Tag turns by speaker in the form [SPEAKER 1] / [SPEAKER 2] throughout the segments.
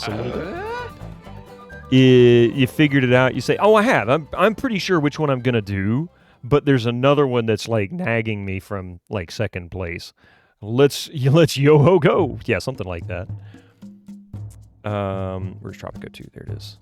[SPEAKER 1] a little bit. You figured it out. You say, "Oh, I have. I'm pretty sure which one I'm gonna do." But there's another one that's like nagging me from like second place. Let's yo-ho go. Yeah, something like that. Where's Tropico 2? There it is.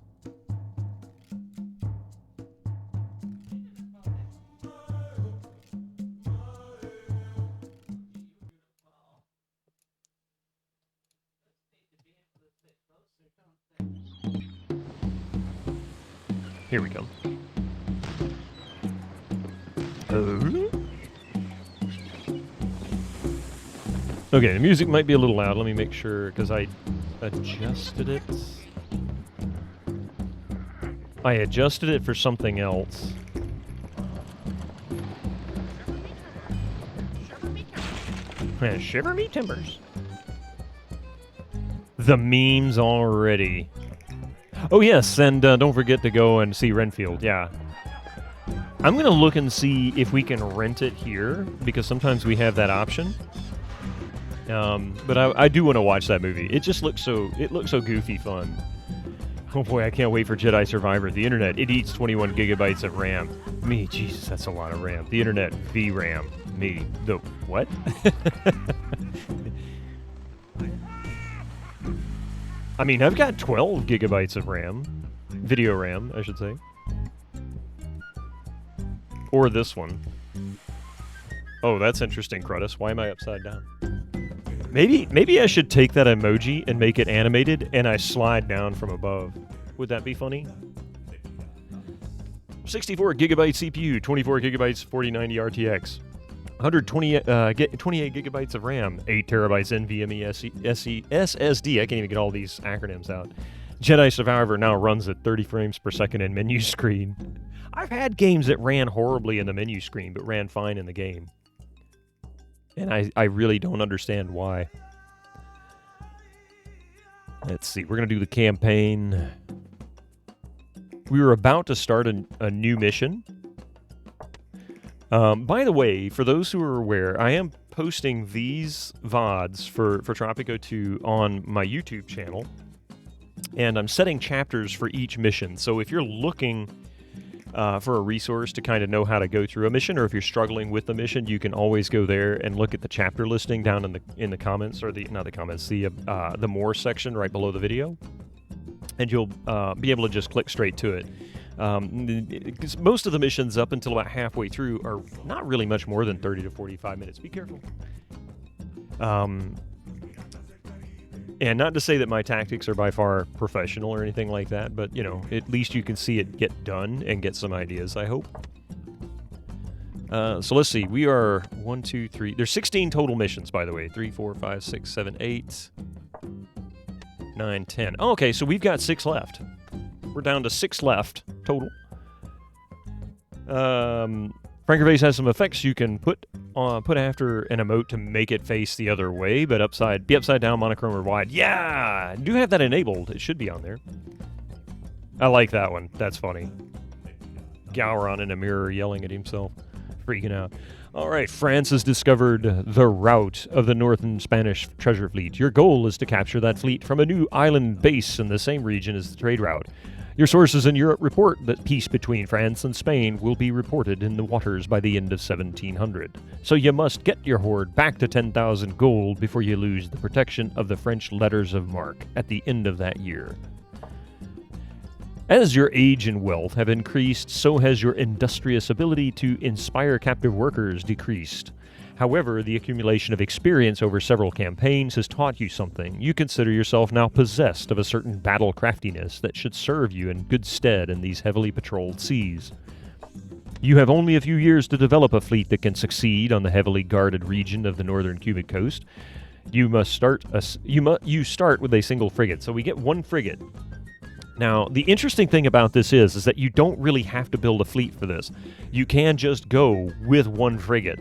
[SPEAKER 1] Here we go. Okay, the music might be a little loud. Let me make sure, because I adjusted it. I adjusted it for something else. Shiver me timbers. The memes already. Oh yes, and don't forget to go and see Renfield. Yeah. I'm going to look and see if we can rent it here, because sometimes we have that option. But I do want to watch that movie. It just looks so goofy fun. Oh boy, I can't wait for Jedi Survivor. The internet, it eats 21 gigabytes of RAM. Me, Jesus, that's a lot of RAM. The internet, VRAM. Me, the what? I mean, I've got 12 gigabytes of RAM. Video RAM, I should say. Or this one. Oh, that's interesting, Crudus. Why am I upside down? Maybe I should take that emoji and make it animated, and I slide down from above. Would that be funny? 64 gigabyte CPU, 24 gigabytes 4090 RTX, 28 gigabytes of RAM, 8 terabytes NVMe SSD. I can't even get all these acronyms out. Jedi Survivor now runs at 30 frames per second in menu screen. I've had games that ran horribly in the menu screen, but ran fine in the game. And I really don't understand why. Let's see. We're going to do the campaign. We were about to start a new mission. By the way, for those who are aware, I am posting these VODs for Tropico 2 on my YouTube channel. And I'm setting chapters for each mission. So if you're looking for a resource to kind of know how to go through a mission, or if you're struggling with the mission, you can always go there and look at the chapter listing down in the comments, or not the comments, the more section right below the video, and you'll be able to just click straight to it. Because most of the missions up until about halfway through are not really much more than 30 to 45 minutes. Be careful. And not to say that my tactics are by far professional or anything like that, but, you know, at least you can see it get done and get some ideas, I hope. So let's see. We are 1, 2, 3. There's 16 total missions, by the way. 3, 4, 5, 6, 7, 8, 9, 10. Oh, okay, so we've got 6 left. We're down to 6 left total. Frankerface has some effects you can put after an emote to make it face the other way, but be upside down, monochrome, or wide. Yeah! I do have that enabled. It should be on there. I like that one. That's funny. Gowron in a mirror yelling at himself. Freaking out. All right, France has discovered the route of the Northern Spanish treasure fleet. Your goal is to capture that fleet from a new island base in the same region as the trade route. Your sources in Europe report that peace between France and Spain will be reported in the waters by the end of 1700. So you must get your hoard back to 10,000 gold before you lose the protection of the French letters of marque at the end of that year. As your age and wealth have increased, so has your industrious ability to inspire captive workers decreased. However, the accumulation of experience over several campaigns has taught you something. You consider yourself now possessed of a certain battle craftiness that should serve you in good stead in these heavily patrolled seas. You have only a few years to develop a fleet that can succeed on the heavily guarded region of the northern Cuban coast. You start with a single frigate, so we get 1 frigate. Now, the interesting thing about this is that you don't really have to build a fleet for this. You can just go with 1 frigate.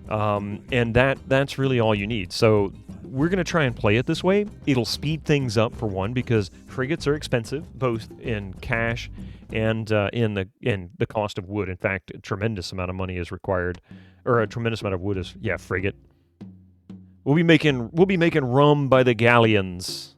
[SPEAKER 1] And that's really all you need. So we're going to try and play it this way. It'll speed things up, for one, because frigates are expensive, both in cash and in the cost of wood. In fact, a tremendous amount of money is required, or a tremendous amount of wood is, frigate. We'll be making rum by the galleons.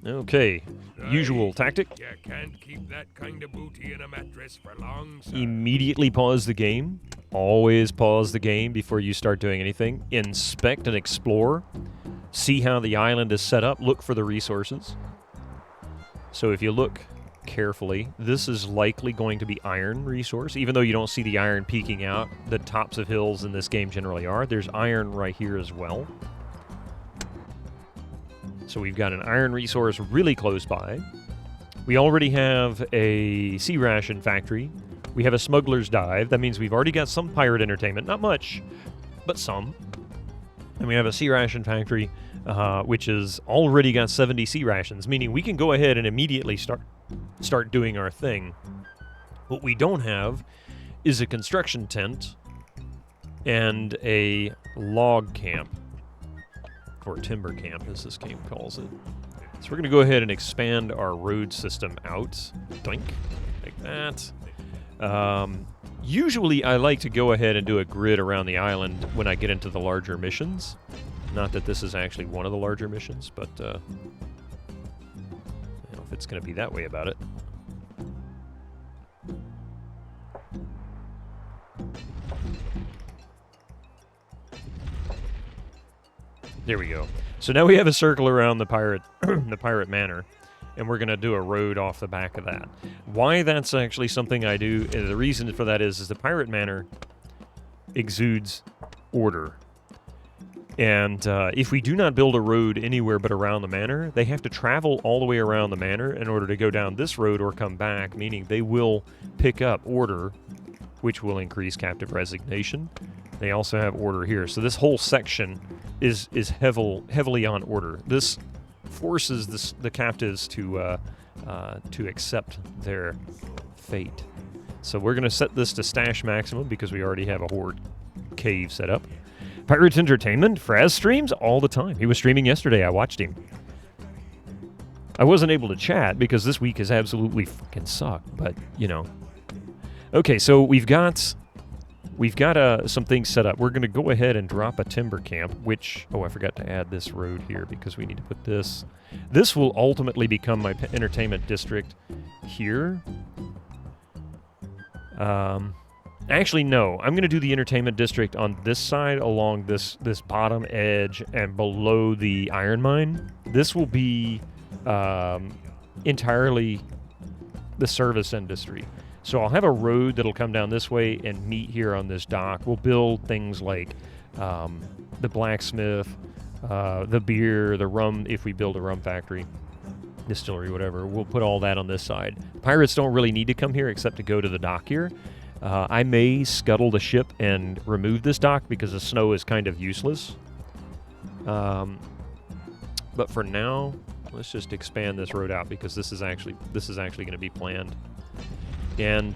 [SPEAKER 1] Okay, usual tactic.
[SPEAKER 2] You can't keep that kind of booty in a mattress for long, sir.
[SPEAKER 1] Immediately pause the game. Always pause the game before you start doing anything. Inspect and explore. See how the island is set up. Look for the resources. So if you look carefully, this is likely going to be iron resource. Even though you don't see the iron peeking out, the tops of hills in this game generally are. There's iron right here as well. So we've got an iron resource really close by. We already have a sea ration factory. We have a smuggler's dive. That means we've already got some pirate entertainment. Not much, but some. And we have a sea ration factory, which has already got 70 sea rations, meaning we can go ahead and immediately start doing our thing. What we don't have is a construction tent and a log camp. Or timber camp, as this game calls it. So we're going to go ahead and expand our road system out. Doink. Like that. Usually I like to go ahead and do a grid around the island when I get into the larger missions. Not that this is actually one of the larger missions, but I don't know if it's going to be that way about it. There we go. So now we have a circle around the pirate manor, and we're going to do a road off the back of that. Why that's actually something I do, the reason for that is the pirate manor exudes order. And if we do not build a road anywhere but around the manor, they have to travel all the way around the manor in order to go down this road or come back, meaning they will pick up order, which will increase captive resignation. They also have order here. So this whole section is heavily on order. This forces the captives to accept their fate. So we're going to set this to stash maximum because we already have a horde cave set up. Pirates Entertainment, Fraz streams all the time. He was streaming yesterday. I watched him. I wasn't able to chat because this week has absolutely fucking sucked, but, you know. Okay, so we've got some things set up. We're going to go ahead and drop a timber camp, which... Oh, I forgot to add this road here because we need to put this... This will ultimately become my entertainment district here. Actually, no. I'm going to do the entertainment district on this side along this bottom edge and below the iron mine. This will be entirely the service industry. So I'll have a road that'll come down this way and meet here on this dock. We'll build things like the blacksmith, the beer, the rum, if we build a rum factory, distillery, whatever. We'll put all that on this side. Pirates don't really need to come here except to go to the dock here. I may scuttle the ship and remove this dock because the snow is kind of useless. But for now, let's just expand this road out because this is actually going to be planned. And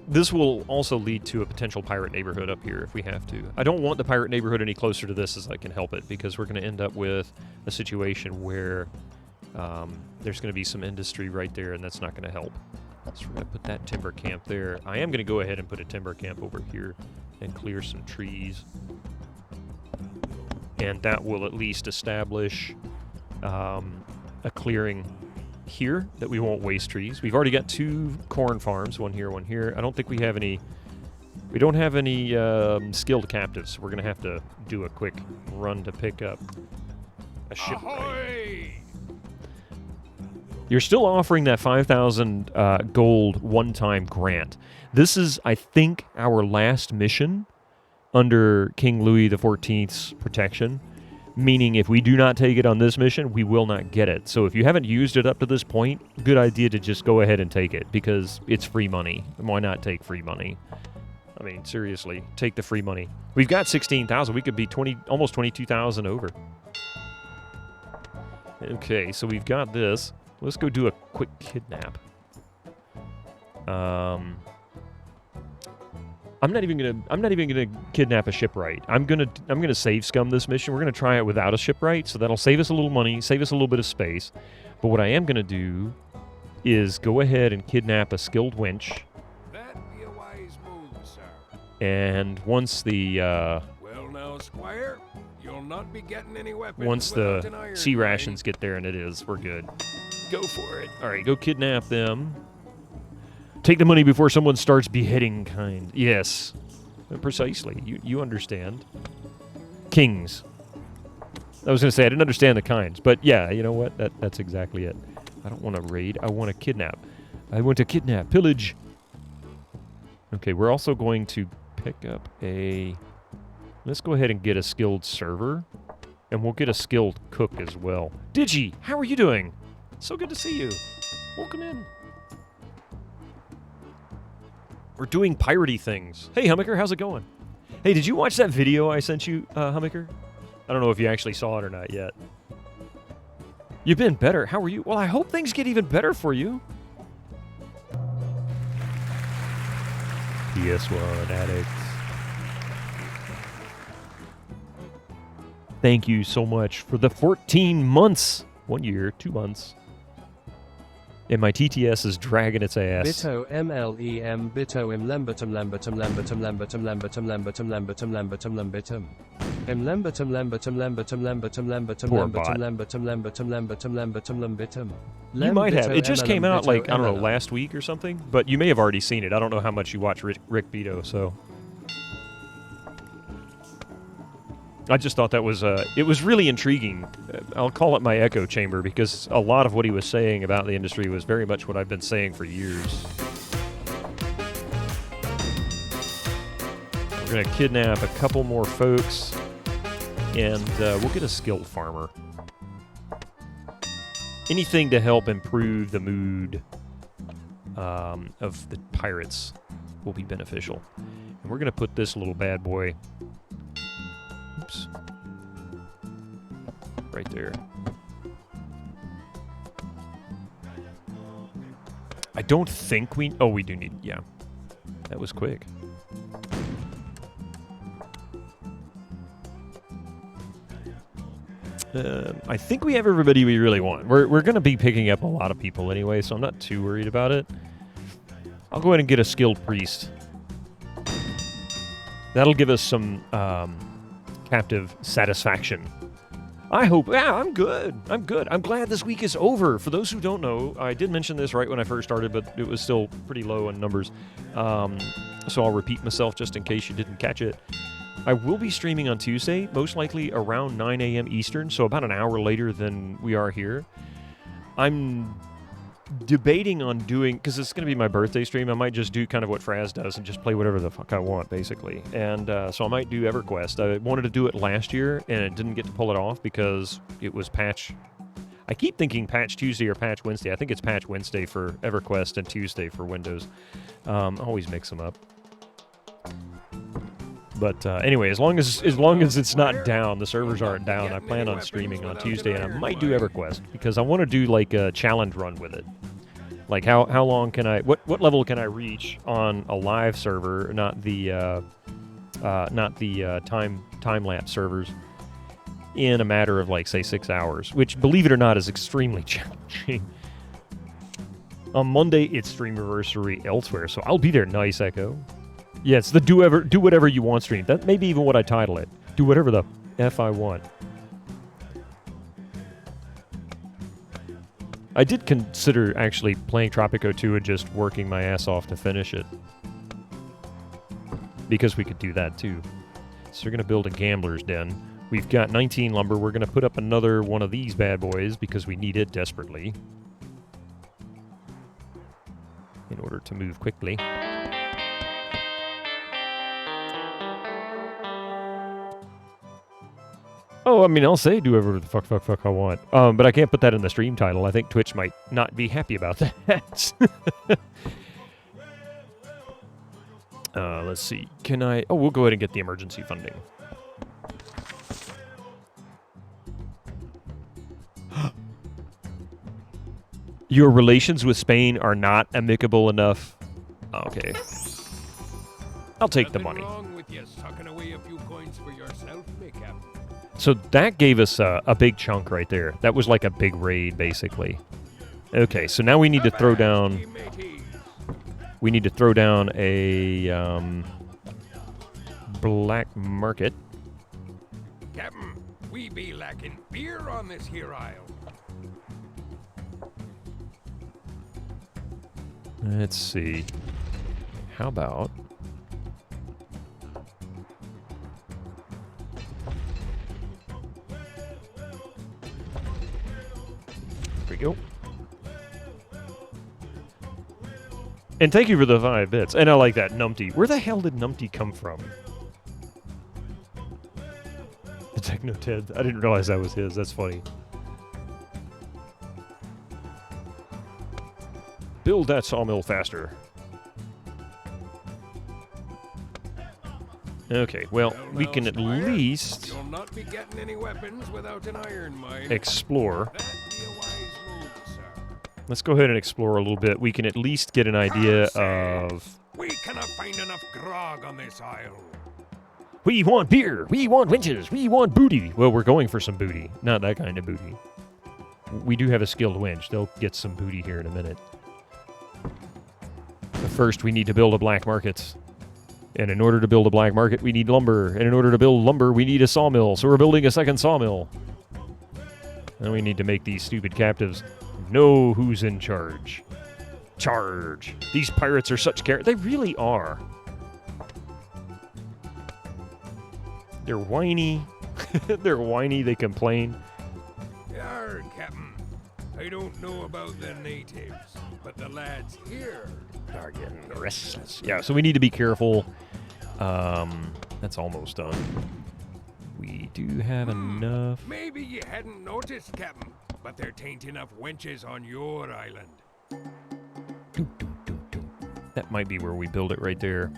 [SPEAKER 1] this will also lead to a potential pirate neighborhood up here if we have to. I don't want the pirate neighborhood any closer to this as I can help it because we're going to end up with a situation where there's going to be some industry right there and that's not going to help. So we're going to put that timber camp there. I am going to go ahead and put a timber camp over here and clear some trees. And that will at least establish a clearing here that we won't waste trees. We've already got 2 corn farms, one here, one here. I don't think we have any... We don't have any skilled captives, so we're going to have to do a quick run to pick up a shipwright. You're still offering that 5,000 gold one-time grant. This is, I think, our last mission under King Louis XIV's protection, meaning if we do not take it on this mission, we will not get it. So if you haven't used it up to this point, good idea to just go ahead and take it, because it's free money. Why not take free money? I mean, seriously, take the free money. We've got 16,000. We could be almost 22,000 over. Okay, so we've got this. Let's go do a quick kidnap. I'm not even gonna kidnap a shipwright. I'm gonna save scum this mission. We're gonna try it without a shipwright, so that'll save us a little money, save us a little bit of space. But what I am gonna do is go ahead and kidnap a skilled winch.
[SPEAKER 2] That'd be a wise move, sir.
[SPEAKER 1] And once the
[SPEAKER 2] Well now, Squire, You'll not be getting any weapons
[SPEAKER 1] Once
[SPEAKER 2] without
[SPEAKER 1] the
[SPEAKER 2] an iron
[SPEAKER 1] sea
[SPEAKER 2] ring.
[SPEAKER 1] rations get there, and it is, we're good. Go for it. All right, go kidnap them. Take the money before someone starts beheading kind. Yes, precisely. You understand. Kings. I was going to say I didn't understand the kinds, but yeah, you know what? That's exactly it. I don't want to raid. I want to kidnap. I want to kidnap, pillage. Okay, we're also going to pick up a... Let's go ahead and get a skilled server, and we'll get a skilled cook as well. Digi, how are you doing? So good to see you. Welcome in. We're doing piratey things. Hey, Hummicker, how's it going? Hey, did you watch that video I sent you, Hummicker? I don't know if you actually saw it or not yet. You've been better. How are you? Well, I hope things get even better for you. PS1 addicts. Thank you so much for the 14 months. 1 year, 2 months. And my TTS is dragging its ass.
[SPEAKER 3] Bito MLEM Bito Lembertum Lembertum Lembertum Lembertum Lembertum Lembertum Lembertum Lembertum Lembertum Lembertum Lembertum Lembertum Lembertum Lembertum
[SPEAKER 1] Poor
[SPEAKER 3] Lembertum
[SPEAKER 1] bot.
[SPEAKER 3] Lembertum Lembertum Lembertum Lembertum Lembertum.
[SPEAKER 1] You might have. It just came out like, I don't know, last week or something. But you may have already seen it. I don't know how much you watch Rick Beto, so... I just thought that was, it was really intriguing. I'll call it my echo chamber because a lot of what he was saying about the industry was very much what I've been saying for years. We're going to kidnap a couple more folks, and we'll get a skilled farmer. Anything to help improve the mood of the pirates will be beneficial. And we're going to put this little bad boy... Oops. Right there. I don't think we... Oh, we do need... Yeah. That was quick. I think we have everybody we really want. We're going to be picking up a lot of people anyway, so I'm not too worried about it. I'll go ahead and get a skilled priest. That'll give us some... captive satisfaction. I hope... Yeah, I'm good. I'm good. I'm glad this week is over. For those who don't know, I did mention this right when I first started, but it was still pretty low in numbers. So I'll repeat myself just in case you didn't catch it. I will be streaming on Tuesday, most likely around 9 a.m. Eastern, so about an hour later than we are here. I'm debating on doing, because it's going to be my birthday stream, I might just do kind of what Fraz does and just play whatever the fuck I want, basically. And so I might do EverQuest. I wanted to do it last year, and it didn't get to pull it off because it was patch... I keep thinking patch Tuesday or patch Wednesday. I think it's patch Wednesday for EverQuest and Tuesday for Windows. Always mix them up. But anyway, as long as it's not down, the servers aren't down, I plan on streaming on Tuesday, and I might do EverQuest because I want to do like a challenge run with it. Like how long can I what level can I reach on a live server, not the time lapse servers, in a matter of like say 6 hours, which believe it or not is extremely challenging. On Monday it's Streamiversary elsewhere, so I'll be there. Nice, Echo. Yeah, it's the do whatever you want stream. That may be even what I title it. Do whatever the F I want. I did consider actually playing Tropico 2 and just working my ass off to finish it. Because we could do that too. So we're going to build a gambler's den. We've got 19 lumber. We're going to put up another one of these bad boys because we need it desperately. In order to move quickly. Oh, I mean, I'll say do whatever the fuck I want. But I can't put that in the stream title. I think Twitch might not be happy about that. Let's see. Can I... Oh, we'll go ahead and get the emergency funding. Your relations with Spain are not amicable enough. Okay. I'll take the money.
[SPEAKER 2] Wrong with you sucking away a few coins for yourself, me Captain.
[SPEAKER 1] So that gave us a big chunk right there. That was like a big raid, basically. Okay, so now we need to throw down... We need to throw down a black market.
[SPEAKER 2] Captain, we be lacking beer on this here isle.
[SPEAKER 1] Let's see. How about... There we go. And thank you for the 5 bits. And I like that, Numpty. Where the hell did Numpty come from? The Techno Ted. I didn't realize that was his. That's funny. Build that sawmill faster. Okay, well, we
[SPEAKER 2] now,
[SPEAKER 1] can at
[SPEAKER 2] Squire,
[SPEAKER 1] least
[SPEAKER 2] You'll not be getting any weapons without an iron mine.
[SPEAKER 1] explore.
[SPEAKER 2] That'd be a wise move, sir.
[SPEAKER 1] Let's go ahead and explore a little bit. We can at least get an idea of...
[SPEAKER 2] We cannot find enough grog on this isle.
[SPEAKER 1] We want beer! We want winches! We want booty! Well, we're going for some booty. Not that kind of booty. We do have a skilled winch. They'll get some booty here in a minute. But first, we need to build a black market. And in order to build a black market, we need lumber. And in order to build lumber, we need a sawmill. So we're building a second sawmill. And we need to make these stupid captives know who's in charge. Charge! These pirates are such They really are. They're whiny. They're whiny. They complain.
[SPEAKER 2] Yar, Captain. I don't know about the natives, but the lads here
[SPEAKER 1] Are getting restless. Yeah, so we need to be careful. That's almost done. We do have enough.
[SPEAKER 2] Maybe you hadn't noticed, Captain, but there tain't enough wenches on your island.
[SPEAKER 1] That might be where we build it right there.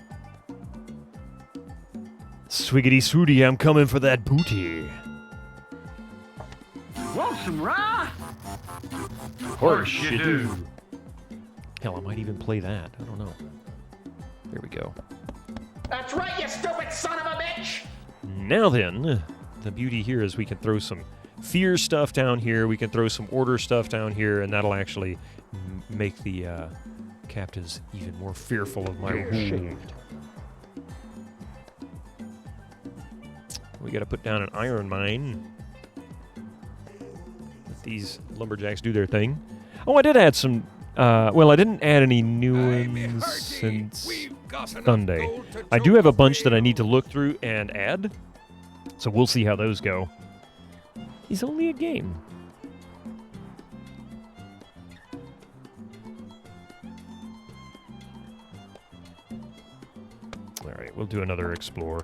[SPEAKER 1] Swiggity swooty, I'm coming for that booty.
[SPEAKER 4] Want some rye?
[SPEAKER 1] Of course you do. Hell, I might even play that. I don't know. There we go.
[SPEAKER 4] That's right, you stupid son of a bitch!
[SPEAKER 1] Now then, the beauty here is we can throw some fear stuff down here. We can throw some order stuff down here, and that'll actually make the captives even more fearful of my rule. We got to put down an iron mine. Let these lumberjacks do their thing. Oh, I did add some... well, I didn't add any new ones since Sunday. I do have a bunch that I need to look through and add. So we'll see how those go. It's only a game. All right, we'll do another explore.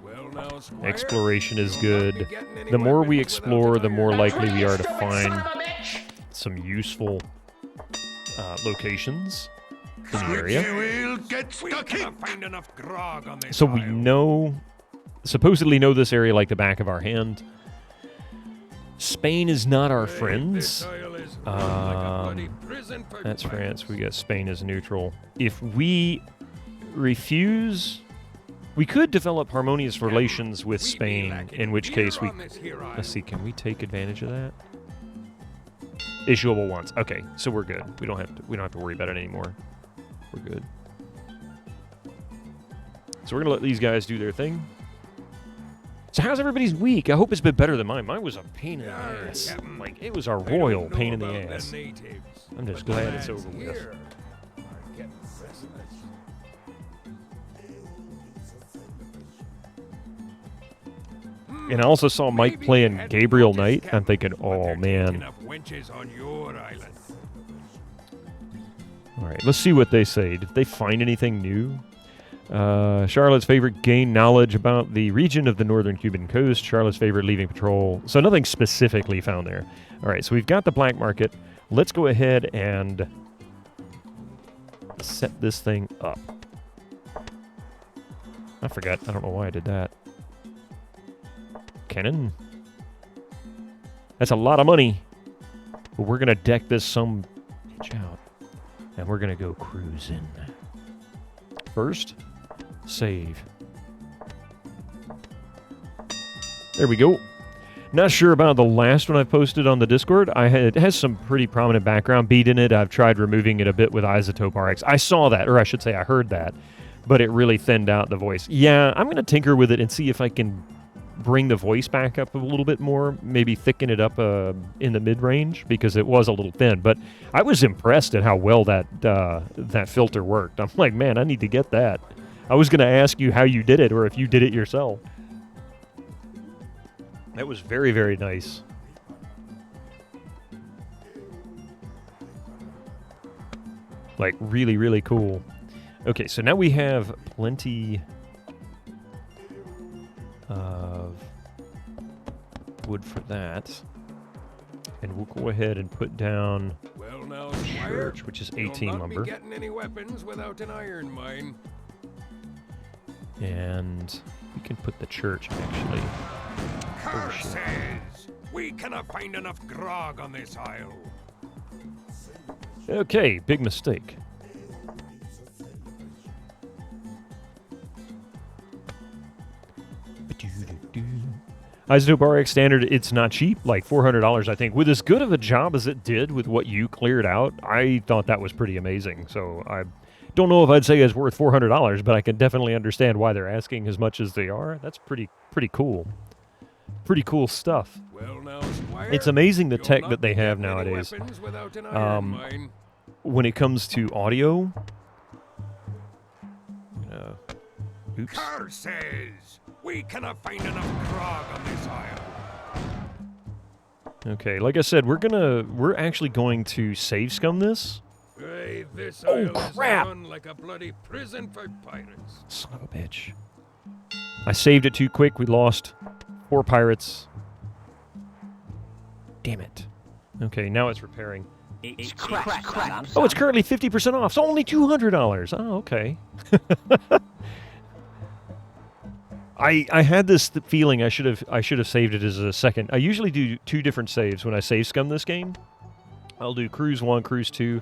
[SPEAKER 2] Well, now, Squire,
[SPEAKER 1] Exploration is
[SPEAKER 2] you'll not
[SPEAKER 1] good.
[SPEAKER 2] be getting any
[SPEAKER 1] The more we
[SPEAKER 2] weapons
[SPEAKER 1] explore,
[SPEAKER 2] without
[SPEAKER 1] the
[SPEAKER 2] an
[SPEAKER 1] more
[SPEAKER 2] iron
[SPEAKER 4] That's
[SPEAKER 1] likely
[SPEAKER 4] right,
[SPEAKER 1] we
[SPEAKER 4] you
[SPEAKER 1] are to
[SPEAKER 4] stupid
[SPEAKER 1] find
[SPEAKER 4] son of a bitch!
[SPEAKER 1] some useful locations in the
[SPEAKER 2] mine.
[SPEAKER 1] area.
[SPEAKER 2] will get we cannot find enough grog on this
[SPEAKER 1] So we
[SPEAKER 2] isle.
[SPEAKER 1] supposedly know this area like the back of our hand. Spain is not our
[SPEAKER 2] Hey,
[SPEAKER 1] friends.
[SPEAKER 2] this isle is run like a bloody prison for
[SPEAKER 1] That's
[SPEAKER 2] pirates.
[SPEAKER 1] France. We got Spain as neutral. If we refuse, we could develop harmonious relations with
[SPEAKER 2] We be
[SPEAKER 1] Spain,
[SPEAKER 2] lacking
[SPEAKER 1] in which
[SPEAKER 2] beer
[SPEAKER 1] case we...
[SPEAKER 2] on this here isle.
[SPEAKER 1] Let's see, can we take advantage of that? Issuable once. Okay, so we're good. We don't have to worry about it anymore. We're good. So we're gonna let these guys do their thing. So how's everybody's week? I hope it's been better than mine. Mine was a pain in the
[SPEAKER 2] Yar,
[SPEAKER 1] ass.
[SPEAKER 2] Captain.
[SPEAKER 1] Like, it was a
[SPEAKER 2] I don't
[SPEAKER 1] royal
[SPEAKER 2] know
[SPEAKER 1] pain in the
[SPEAKER 2] about
[SPEAKER 1] ass.
[SPEAKER 2] natives,
[SPEAKER 1] I'm just
[SPEAKER 2] but the
[SPEAKER 1] glad it's
[SPEAKER 2] lads
[SPEAKER 1] over with.
[SPEAKER 2] here are getting restless.
[SPEAKER 1] And I also saw Mike
[SPEAKER 2] Maybe
[SPEAKER 1] playing
[SPEAKER 2] you hadn't
[SPEAKER 1] Gabriel
[SPEAKER 2] noticed,
[SPEAKER 1] Knight. I'm
[SPEAKER 2] Captain,
[SPEAKER 1] thinking,
[SPEAKER 2] but
[SPEAKER 1] oh
[SPEAKER 2] there ain't
[SPEAKER 1] man.
[SPEAKER 2] enough wenches on your island.
[SPEAKER 1] All right, let's see what they say. Did they find anything new? Charlotte's favorite gain knowledge about the region of the northern Cuban coast. Charlotte's favorite leaving patrol. So nothing specifically found there. All right, so we've got the black market. Let's go ahead and set this thing up. I forgot. I don't know why I did that. Cannon. That's a lot of money. But we're going to deck this some bitch out. And we're going to go cruising. First, save. There we go. Not sure about the last one I posted on the Discord. It has some pretty prominent background beat in it. I've tried removing it a bit with Isotope RX. I saw that, or I should say I heard that, but it really thinned out the voice. Yeah, I'm going to tinker with it and see if I can bring the voice back up a little bit more, maybe thicken it up in the mid-range, because it was a little thin. But I was impressed at how well that filter worked. I'm like, man, I need to get that. I was going to ask you how you did it, or if you did it yourself. That was very, very nice. Like, really, really cool. Okay, so now we have plenty of wood for that. And we'll go ahead and put down
[SPEAKER 2] Well now,
[SPEAKER 1] church, which is 18
[SPEAKER 2] you'll not
[SPEAKER 1] lumber.
[SPEAKER 2] be getting any weapons without an iron mine.
[SPEAKER 1] And we can put the church, actually.
[SPEAKER 2] Curses! We cannot find enough grog on this isle.
[SPEAKER 1] Okay, big mistake. Isotope RX standard, it's not cheap, like $400, I think. With as good of a job as it did with what you cleared out, I thought that was pretty amazing. So I don't know if I'd say it's worth $400, but I can definitely understand why they're asking as much as they are. That's pretty cool. Pretty cool stuff.
[SPEAKER 2] Well now, Squire,
[SPEAKER 1] It's amazing the
[SPEAKER 2] you'll
[SPEAKER 1] tech
[SPEAKER 2] not
[SPEAKER 1] that they
[SPEAKER 2] be
[SPEAKER 1] have
[SPEAKER 2] getting any
[SPEAKER 1] nowadays.
[SPEAKER 2] weapons without an iron mine.
[SPEAKER 1] When it comes to audio... oops.
[SPEAKER 2] Curses! We cannot find enough grog on this isle.
[SPEAKER 1] Okay, like I said, we're actually going to save scum this.
[SPEAKER 2] Hey, this
[SPEAKER 1] Oh,
[SPEAKER 2] isle is
[SPEAKER 1] crap.
[SPEAKER 2] run like a bloody prison for pirates.
[SPEAKER 1] Son of a bitch. I saved it too quick. We lost 4 pirates. Damn it. Okay, now it's repairing.
[SPEAKER 4] It's crap.
[SPEAKER 1] Oh, it's currently 50% off. So only $200. Oh, okay. I had this feeling I should have saved it as a second. I usually do 2 different saves when I save scum this game. I'll do cruise 1, cruise 2,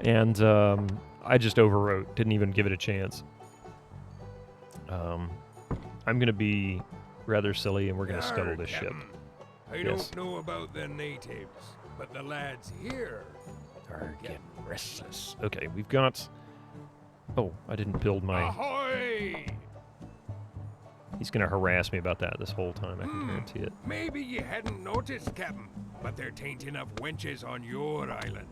[SPEAKER 1] and I just overwrote. Didn't even give it a chance. I'm gonna be rather silly, and we're gonna scuttle this ship.
[SPEAKER 2] I
[SPEAKER 1] Yes.
[SPEAKER 2] don't know about the natives, but the lads here
[SPEAKER 1] Are getting restless. Okay, we've got. Oh, I didn't build my.
[SPEAKER 2] Ahoy!
[SPEAKER 1] He's gonna harass me about that this whole time. I can guarantee it.
[SPEAKER 2] Maybe you hadn't noticed, Captain, but there tain't enough wenches on your island.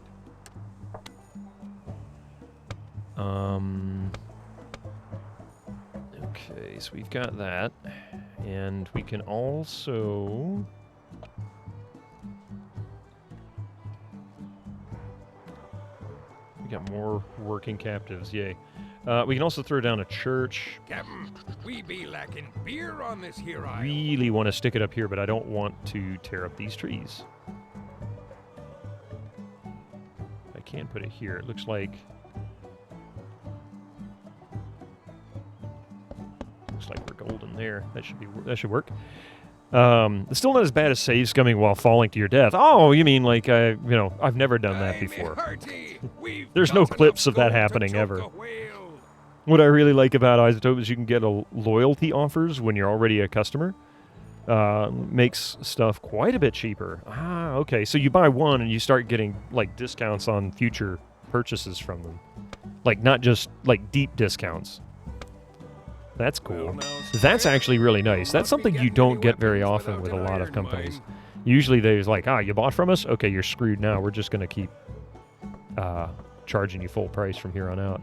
[SPEAKER 1] Okay, so we've got that, and we can also. We got more working captives. Yay! We can also throw down a church.
[SPEAKER 2] Captain, we be lacking beer on this here isle.
[SPEAKER 1] Really want to stick it up here, but I don't want to tear up these trees. I can put it here. It looks like. Looks like we're golden there. That should work. It's still not as bad as save scumming while falling to your death. Oh, you mean like I've never done that before. There's no clips of that happening ever. What I really like about Isotope is you can get loyalty offers when you're already a customer. Makes stuff quite a bit cheaper. Ah, okay. So you buy one and you start getting like discounts on future purchases from them. Like not just like deep discounts. That's cool. That's actually really nice. That's something you don't get very often with a lot of companies. Usually there's like, you bought from us? Okay, you're screwed now. We're just going to keep charging you full price from here on out.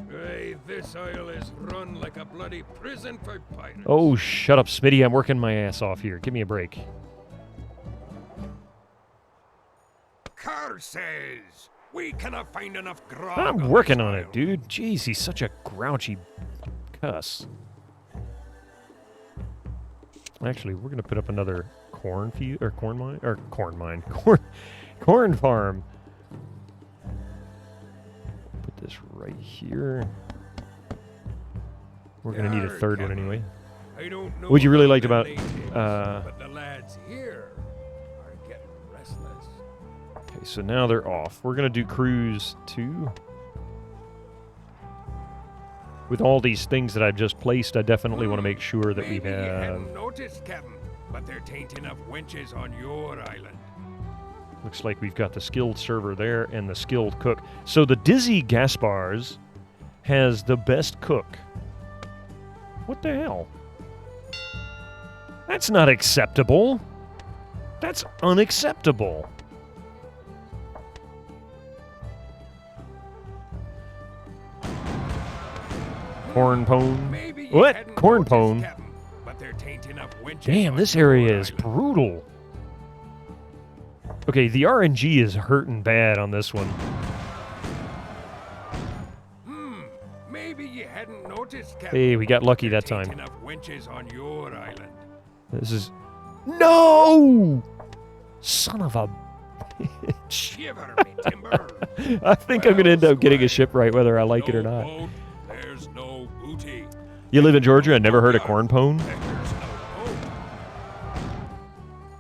[SPEAKER 2] Hey, this isle is run like a bloody prison for pirates.
[SPEAKER 1] Oh, shut up, Smitty. I'm working my ass off here. Give me a break.
[SPEAKER 2] Curses! We cannot find enough grog.
[SPEAKER 1] I'm working on it, dude. Jeez, he's such a grouchy cuss. Actually, we're gonna put up another corn farm. Put this right here. We're gonna need a third one anyway.
[SPEAKER 2] I don't know
[SPEAKER 1] What you really
[SPEAKER 2] about
[SPEAKER 1] liked
[SPEAKER 2] the
[SPEAKER 1] about
[SPEAKER 2] natives, but the lads here are getting restless.
[SPEAKER 1] Okay, so now they're off. We're gonna do cruise 2. With all these things that I've just placed, I definitely want to make sure that we
[SPEAKER 2] Maybe you
[SPEAKER 1] have.
[SPEAKER 2] hadn't noticed, Captain, but there tain't enough wenches on your island.
[SPEAKER 1] Looks like we've got the skilled server there and the skilled cook. So the Dizzy Gaspars has the best cook. What the hell? That's not acceptable. That's unacceptable. Corn pone.
[SPEAKER 2] Maybe you
[SPEAKER 1] What?
[SPEAKER 2] hadn't
[SPEAKER 1] Corn
[SPEAKER 2] noticed,
[SPEAKER 1] pone?
[SPEAKER 2] Captain, but they're tainting up winches
[SPEAKER 1] Damn,
[SPEAKER 2] on
[SPEAKER 1] this
[SPEAKER 2] your
[SPEAKER 1] area is
[SPEAKER 2] island.
[SPEAKER 1] brutal. Okay, the RNG is hurting bad on this one.
[SPEAKER 2] Maybe you hadn't noticed, Captain.
[SPEAKER 1] Hey, we got lucky
[SPEAKER 2] they're
[SPEAKER 1] that time.
[SPEAKER 2] tainting up winches on your island.
[SPEAKER 1] This is... No! Son of a bitch.
[SPEAKER 2] Shiver me timber.
[SPEAKER 1] I think I'm going to end up getting a shipwright whether I like it or not.
[SPEAKER 2] Boat, there's no booty.
[SPEAKER 1] You live in Georgia and never heard of corn pone?
[SPEAKER 2] There's no boat.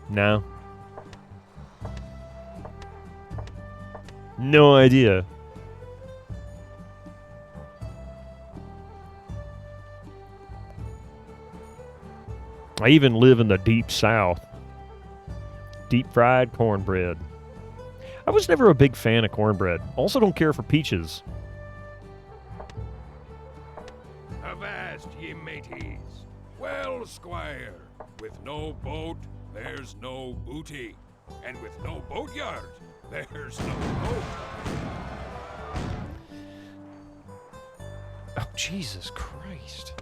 [SPEAKER 1] No. No idea. I even live in the deep south. Deep fried cornbread. I was never a big fan of cornbread. Also don't care for peaches.
[SPEAKER 2] Avast, ye mateys. Well, squire, with no boat, there's no booty. And with no boatyard, there's no boat.
[SPEAKER 1] Oh, Jesus Christ.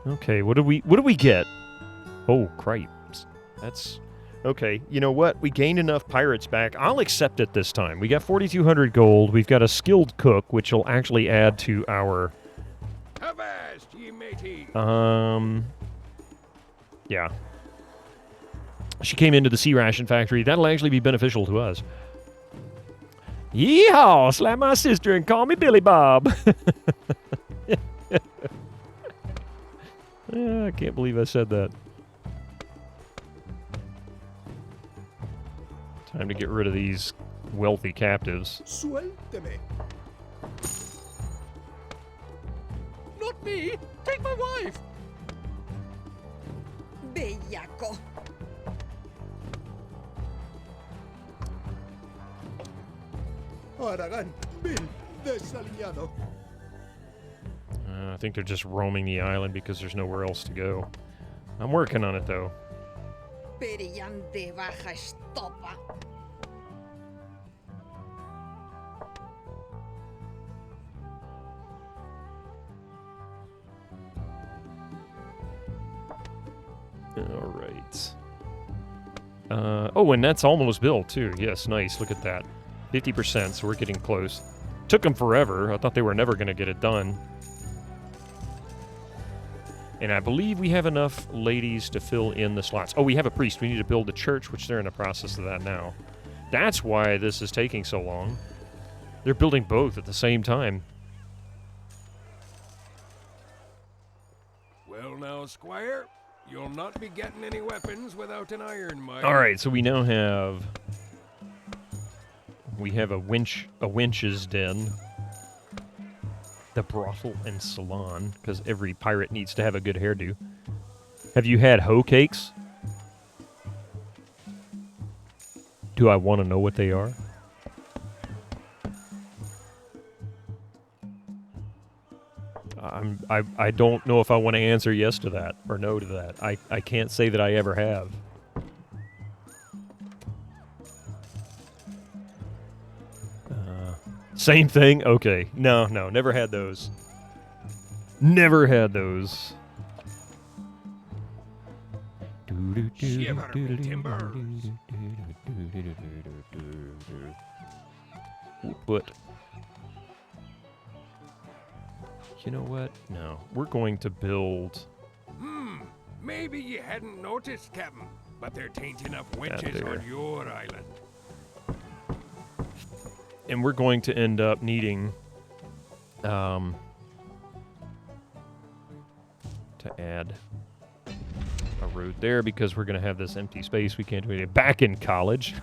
[SPEAKER 1] Okay, what do we get? Oh, cripes. That's... Okay, you know what? We gained enough pirates back. I'll accept it this time. We got 4,200 gold. We've got a skilled cook, which will actually add to our...
[SPEAKER 2] Avast, ye mateys.
[SPEAKER 1] Yeah. She came into the sea ration factory. That'll actually be beneficial to us. Yeehaw! Slap my sister and call me Billy Bob. I can't believe I said that. Time to get rid of these wealthy captives.
[SPEAKER 5] Suélteme.
[SPEAKER 3] Not me! Take my wife!
[SPEAKER 6] Bellaco.
[SPEAKER 5] Aragán, Bill, desaliñado.
[SPEAKER 1] I think they're just roaming the island because there's nowhere else to go. I'm working on it, though.
[SPEAKER 6] Perian de baja estopa.
[SPEAKER 1] All right. Oh, and that's almost built, too. Yes, nice. Look at that. 50%, so we're getting close. Took them forever. I thought they were never going to get it done. And I believe we have enough ladies to fill in the slots. Oh, we have a priest. We need to build a church, which they're in the process of that now. That's why this is taking so long. They're building both at the same time.
[SPEAKER 2] Well now, squire, you'll not be getting any weapons without an iron mine.
[SPEAKER 1] All right, so we now have... We have a winch's den. The brothel and salon, because every pirate needs to have a good hairdo. Have you had hoe cakes? Do I want to know what they are? I don't know if I want to answer yes to that or no to that. I can't say that I ever have. Same thing? Okay. No, never had those. Never had those.
[SPEAKER 2] Shiver me timbers.
[SPEAKER 1] But you know what? No. We're going to build...
[SPEAKER 2] Maybe you hadn't noticed, Captain, but they're tainting up winches
[SPEAKER 1] there.
[SPEAKER 2] on your island.
[SPEAKER 1] And we're going to end up needing to add a road there because we're going to have this empty space. We can't do anything. Back in college.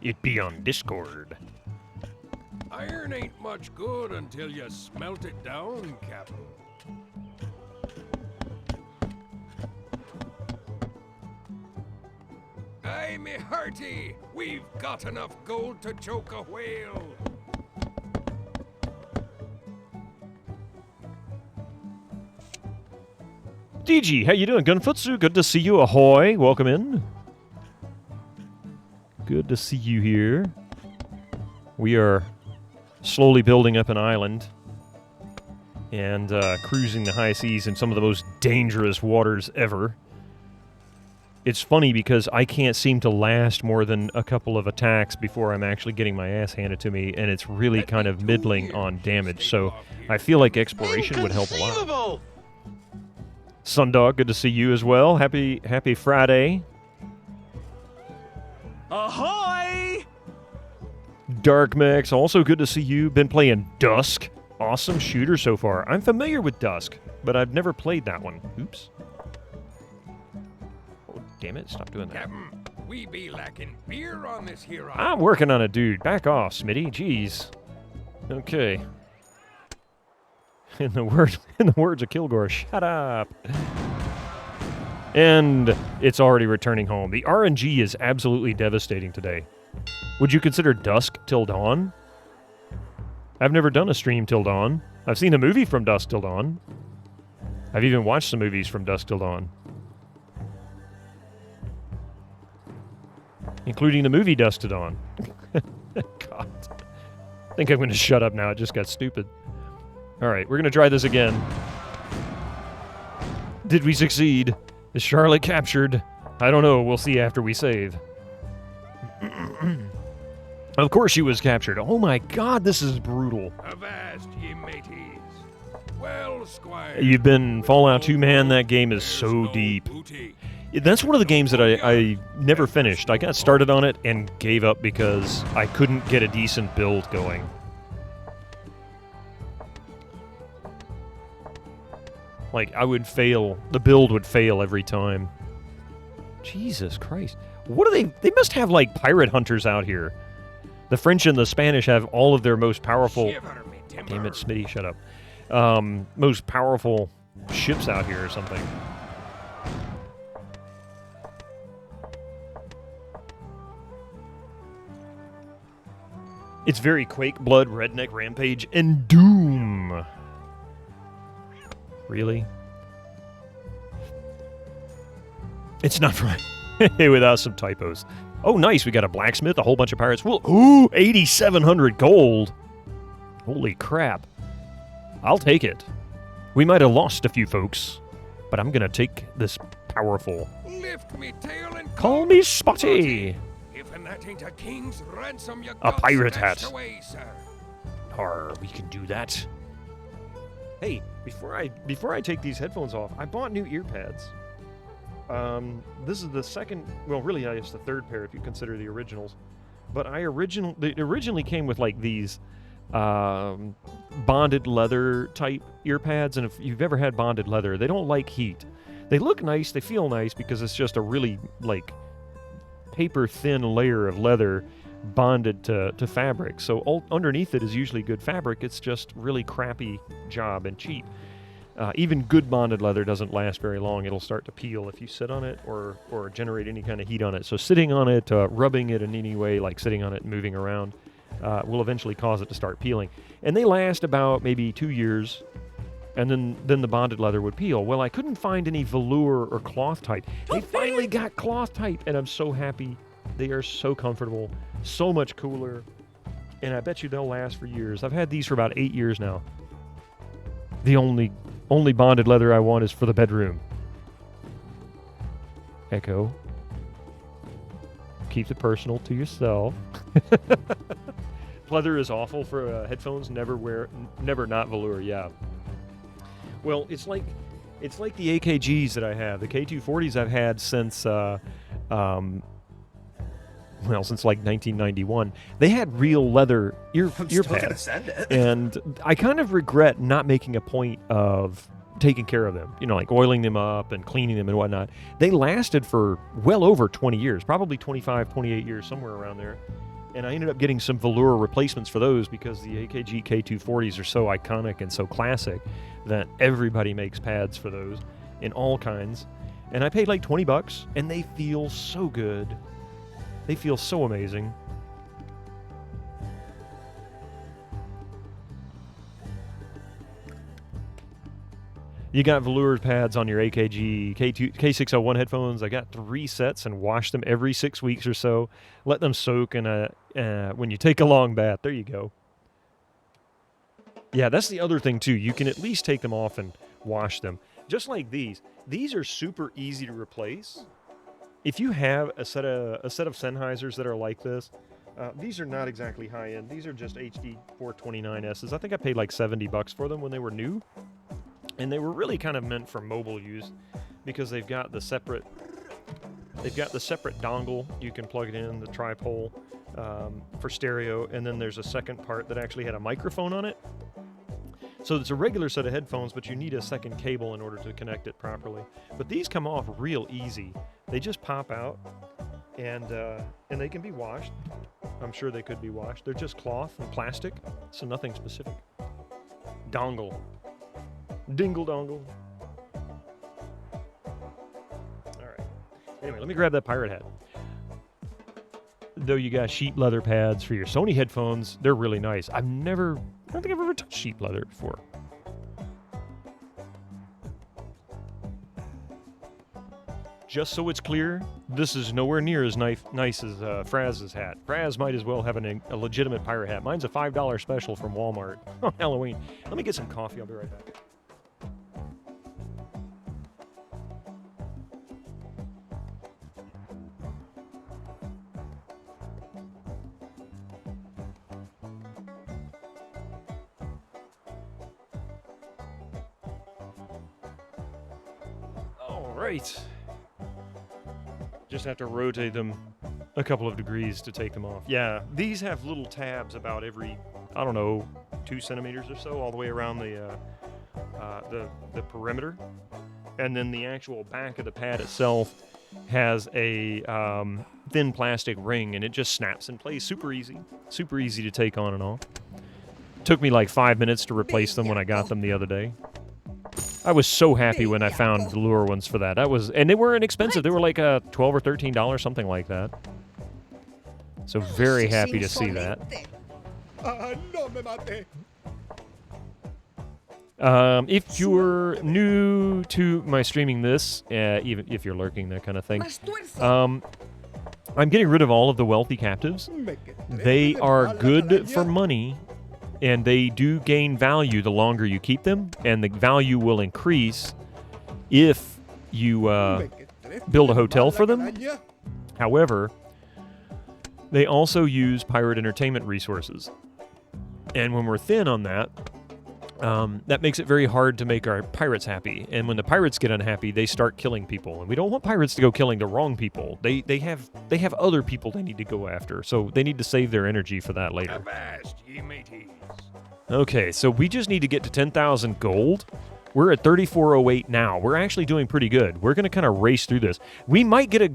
[SPEAKER 1] It be on Discord.
[SPEAKER 2] Iron ain't much good until you smelt it down, Captain. Aye, me hearty! We've got enough gold to choke a whale!
[SPEAKER 1] DG, how you doing? Gunfutsu, good to see you. Ahoy, welcome in. Good to see you here. We are slowly building up an island and cruising the high seas in some of the most dangerous waters ever. It's funny because I can't seem to last more than a couple of attacks before I'm actually getting my ass handed to me, and it's really kind of middling on damage, so I feel like exploration would help a lot. Sundog, good to see you as well. Happy Friday.
[SPEAKER 7] Ahoy!
[SPEAKER 1] Dark Max, also good to see you. Been playing Dusk. Awesome shooter so far. I'm familiar with Dusk, but I've never played that one. Oops. Oh, damn it. Stop doing that.
[SPEAKER 2] Captain, we be lacking beer on this here
[SPEAKER 1] I'm
[SPEAKER 2] island.
[SPEAKER 1] working on it, dude. Back off, Smitty. Jeez. Okay. In the words of Kilgore, shut up. And it's already returning home. The RNG is absolutely devastating today. Would you consider Dusk Till Dawn? I've never done a stream till dawn. I've seen a movie from Dusk Till Dawn. I've even watched some movies from Dusk Till Dawn. Including the movie Dusk to Dawn. God. I think I'm going to shut up now. It just got stupid. All right, we're going to try this again. Did we succeed? Is Charlotte captured? I don't know. We'll see after we save. Of course she was captured. Oh my god, this is brutal.
[SPEAKER 2] Avast, ye mateys. Well, squire.
[SPEAKER 1] You've been Fallout 2, man. That game is
[SPEAKER 2] there's
[SPEAKER 1] so
[SPEAKER 2] no
[SPEAKER 1] deep.
[SPEAKER 2] booty.
[SPEAKER 1] That's one of the games that I never finished. I got started on it and gave up because I couldn't get a decent build going. Like, I would fail. The build would fail every time. Jesus Christ. What are they? They must have, like, pirate hunters out here. The French and the Spanish have all of their most powerful...
[SPEAKER 2] Shiver me timber.
[SPEAKER 1] Damn it, Smitty, shut up. Most powerful ships out here or something. It's very Quake, Blood, Redneck, Rampage, and Doom. Really? It's not right. Without some typos. Oh, nice. We got a blacksmith, a whole bunch of pirates. Well, ooh, 8,700 gold. Holy crap. I'll take it. We might have lost a few folks, but I'm going to take this powerful.
[SPEAKER 2] Lift me tail and
[SPEAKER 1] Call me Spotty.
[SPEAKER 2] If and that ain't a king's ransom, you
[SPEAKER 1] A
[SPEAKER 2] got
[SPEAKER 1] pirate
[SPEAKER 2] snatched
[SPEAKER 1] hat.
[SPEAKER 2] away, sir.
[SPEAKER 1] Arr, we can do that. Hey, before I take these headphones off, I bought new ear pads. This is the second, well, really, it's the third pair if you consider the originals. But they originally came with like these bonded leather type ear pads, and if you've ever had bonded leather, they don't like heat. They look nice, they feel nice because it's just a really like paper thin layer of leather bonded to fabric. So underneath it is usually good fabric. It's just really crappy job and cheap. Even good bonded leather doesn't last very long. It'll start to peel if you sit on it or generate any kind of heat on it. So sitting on it, rubbing it in any way, like sitting on it and moving around, will eventually cause it to start peeling. And they last about maybe 2 years, and then the bonded leather would peel. Well, I couldn't find any velour or cloth type. They finally got cloth type, and I'm so happy. They are so comfortable, so much cooler, and I bet you they'll last for years. I've had these for about 8 years now. The only bonded leather I want is for the bedroom. Echo. Keep it personal to yourself. Leather is awful for headphones. Never not velour. Yeah. Well, it's like the AKGs that I have. The K240s I've had since since like 1991. They had real leather ear pads, and I kind of regret not making a point of taking care of them. You know, like oiling them up and cleaning them and whatnot. They lasted for well over 20 years, probably 25, 28 years, somewhere around there. And I ended up getting some velour replacements for those because the AKG K240s are so iconic and so classic that everybody makes pads for those in all kinds. And I paid like $20, and they feel so good. They feel so amazing. You got velour pads on your AKG K601 headphones. I got 3 sets and wash them every 6 weeks or so. Let them soak in when you take a long bath. There you go. Yeah, that's the other thing too. You can at least take them off and wash them. Just like these. These are super easy to replace. If you have a set of Sennheisers that are like this, these are not exactly high end. These are just HD 429Ss. I think I paid like $70 for them when they were new. And they were really kind of meant for mobile use because they've got the separate dongle. You can plug it in, the tripole for stereo, and then there's a second part that actually had a microphone on it. So it's a regular set of headphones, but you need a second cable in order to connect it properly. But these come off real easy. They just pop out, and they can be washed. I'm sure they could be washed. They're just cloth and plastic, so nothing specific. Dongle. Dingle dongle. Alright. Anyway, let me grab that pirate hat. Though you got sheep leather pads for your Sony headphones, they're really nice. I don't think I've ever touched sheep leather before. Just so it's clear, this is nowhere near as nice as Fraz's hat. Fraz might as well have a legitimate pirate hat. Mine's a $5 special from Walmart on Halloween. Let me get some coffee. I'll be right back. Right. Just have to rotate them a couple of degrees to take them off. Yeah, these have little tabs about every, I don't know, 2 centimeters or so, all the way around the perimeter. And then the actual back of the pad itself has a thin plastic ring, and it just snaps in place. Super easy to take on and off. Took me like 5 minutes to replace them when I got them the other day. I was so happy when I found the lure ones for that. And they weren't expensive. They were like $12 or $13, something like that. So very happy to see that.
[SPEAKER 5] No me mate.
[SPEAKER 1] If you're new to my streaming this, even if you're lurking, that kind of thing, I'm getting rid of all of the wealthy captives. They are good for money. And they do gain value the longer you keep them, and the value will increase if you build a hotel for them. However, they also use pirate entertainment resources. And when we're thin on that, that makes it very hard to make our pirates happy. And when the pirates get unhappy, they start killing people. And we don't want pirates to go killing the wrong people. They have other people they need to go after, so they need to save their energy for that later.
[SPEAKER 2] Avast, ye mateys.
[SPEAKER 1] Okay, so we just need to get to 10,000 gold. We're at 3408 now. We're actually doing pretty good. We're going to kind of race through this. We might get a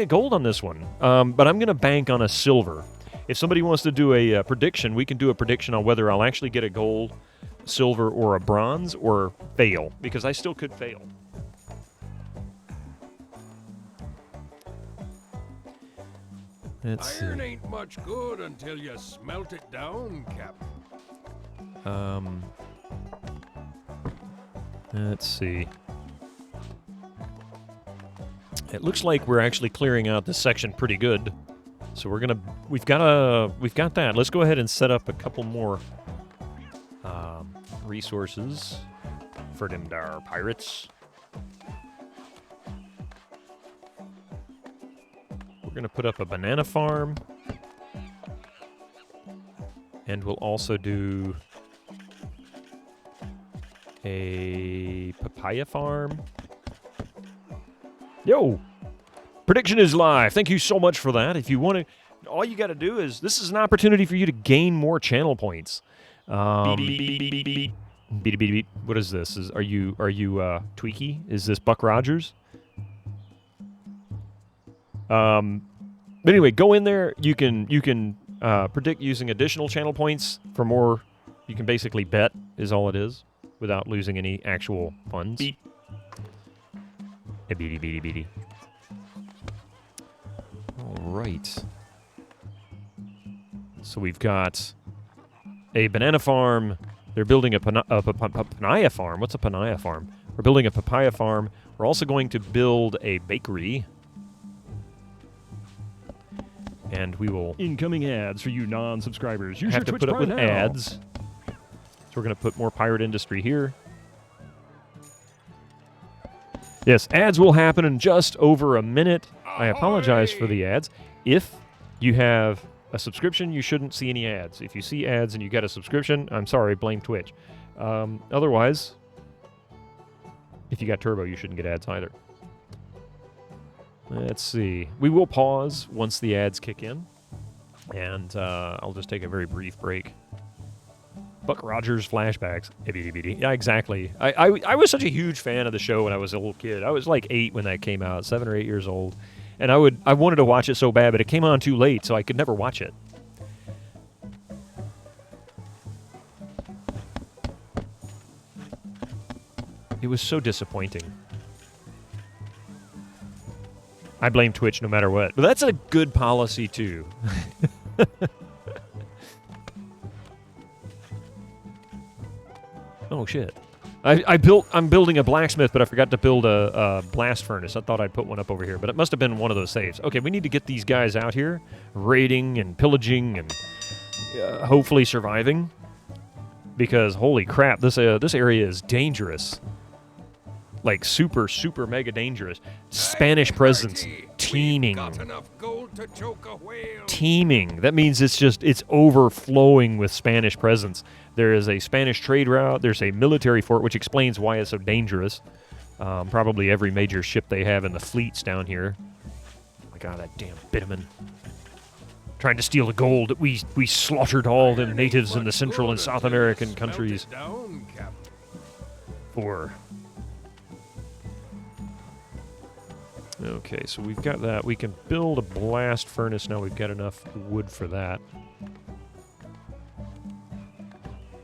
[SPEAKER 1] gold on this one, but I'm going to bank on a silver. If somebody wants to do a prediction, we can do a prediction on whether I'll actually get a gold, silver, or a bronze, or fail, because I still could fail.
[SPEAKER 2] Iron ain't much good until you smelt it down, Captain.
[SPEAKER 1] Let's see. It looks like we're actually clearing out this section pretty good. So we've got that. Let's go ahead and set up a couple more resources for them dar pirates. We're going to put up a banana farm. And we'll also do a papaya farm. Yo! Prediction is live. Thank you so much for that. If you want to, all you got to do is, this is an opportunity for you to gain more channel points. What is this? Are you Tweaky? Is this Buck Rogers? But anyway, go in there. You can predict using additional channel points for more. You can basically bet, is all it is, without losing any actual funds. right. So we've got a banana farm. They're building a papaya farm. What's a papaya farm? We're building a papaya farm. We're also going to build a bakery. And we will...
[SPEAKER 8] Incoming ads for you non-subscribers. Use
[SPEAKER 1] have
[SPEAKER 8] your
[SPEAKER 1] to
[SPEAKER 8] Twitch
[SPEAKER 1] put up
[SPEAKER 8] Prime
[SPEAKER 1] with
[SPEAKER 8] now.
[SPEAKER 1] ads. So we're going to put more pirate industry here. Yes, ads will happen in just over a minute. I apologize for the ads. If you have a subscription, you shouldn't see any ads. If you see ads and you get a subscription, I'm sorry, blame Twitch. Otherwise, if you got Turbo, you shouldn't get ads either. Let's see. We will pause once the ads kick in. And I'll just take a very brief break. Buck Rogers flashbacks. Yeah, exactly. I was such a huge fan of the show when I was a little kid. I was like 8 when that came out, 7 or 8 years old. And I wanted to watch it so bad, but it came on too late, so I could never watch it. It was so disappointing. I blame Twitch no matter what. But that's a good policy, too. Oh, shit. I'm building a blacksmith, but I forgot to build a blast furnace. I thought I'd put one up over here, but it must have been one of those saves. Okay, we need to get these guys out here, raiding and pillaging and hopefully surviving. Because, holy crap, this area is dangerous. Like, super, super mega dangerous. Spanish presence. Teeming.
[SPEAKER 2] Got enough gold to choke a whale.
[SPEAKER 1] Teeming. That means it's overflowing with Spanish presence. There is a Spanish trade route. There's a military fort, which explains why it's so dangerous. Probably every major ship they have in the fleet's down here. Oh my god, that damn bitumen. Trying to steal the gold that we slaughtered all them natives in the Central and South American countries
[SPEAKER 2] Down, Captain.
[SPEAKER 1] for. Okay, so we've got that. We can build a blast furnace now. We've got enough wood for that.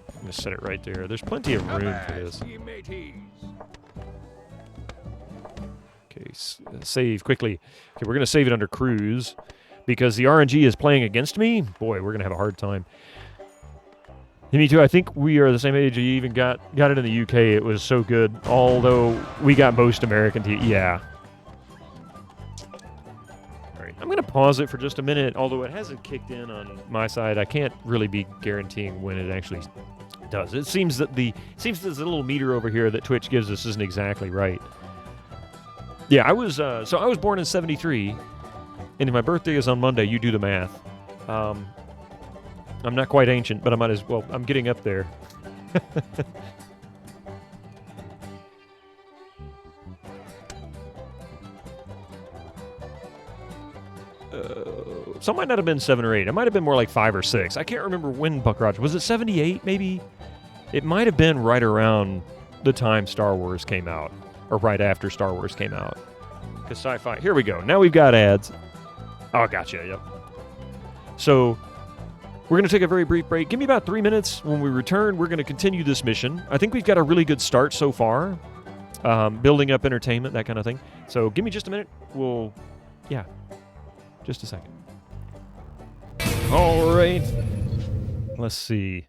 [SPEAKER 1] I'm going to set it right there. There's plenty of room for this.
[SPEAKER 2] Avast, ye mateys.
[SPEAKER 1] Okay, save quickly. Okay, we're going to save it under cruise because the RNG is playing against me. Boy, we're going to have a hard time. Me too. I think we are the same age. You even got it in the UK. It was so good. Although we got most American team. Yeah. All right. I'm going to pause it for just a minute. Although it hasn't kicked in on my side, I can't really be guaranteeing when it actually does. It seems that there's a little meter over here that Twitch gives us isn't exactly right. Yeah, I was born in '73, and my birthday is on Monday. You do the math. I'm not quite ancient, but I might as well. I'm getting up there. Some might not have been 7 or 8. It might have been more like 5 or 6. I can't remember when Buck Rogers. Was it 78, maybe? It might have been right around the time Star Wars came out. Or right after Star Wars came out. Because sci-fi. Here we go. Now we've got ads. Oh, gotcha. Yep. So, we're going to take a very brief break. Give me about 3 minutes. When we return, we're going to continue this mission. I think we've got a really good start so far. Building up entertainment, that kind of thing. So, give me just a minute. Yeah. Just a second. All right. Let's see.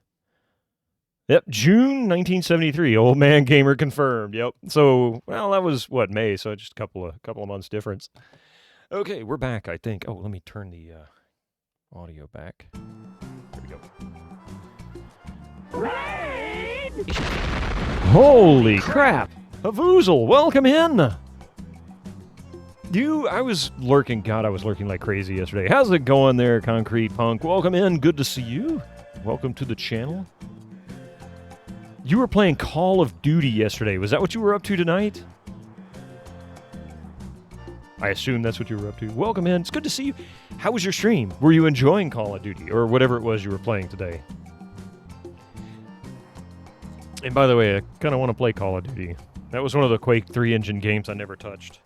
[SPEAKER 1] Yep, June 1973. Old man gamer confirmed. Yep. So, well, that was what, May? So just a couple of months difference. Okay, we're back. I think. Oh, let me turn the audio back. There we go. Holy crap! Havoozle, welcome in. I was lurking. God, I was lurking like crazy yesterday. How's it going there, Concrete Punk? Welcome in. Good to see you. Welcome to the channel. You were playing Call of Duty yesterday. Was that what you were up to tonight? I assume that's what you were up to. Welcome in. It's good to see you. How was your stream? Were you enjoying Call of Duty or whatever it was you were playing today? And by the way, I kind of want to play Call of Duty. That was one of the Quake 3 engine games I never touched.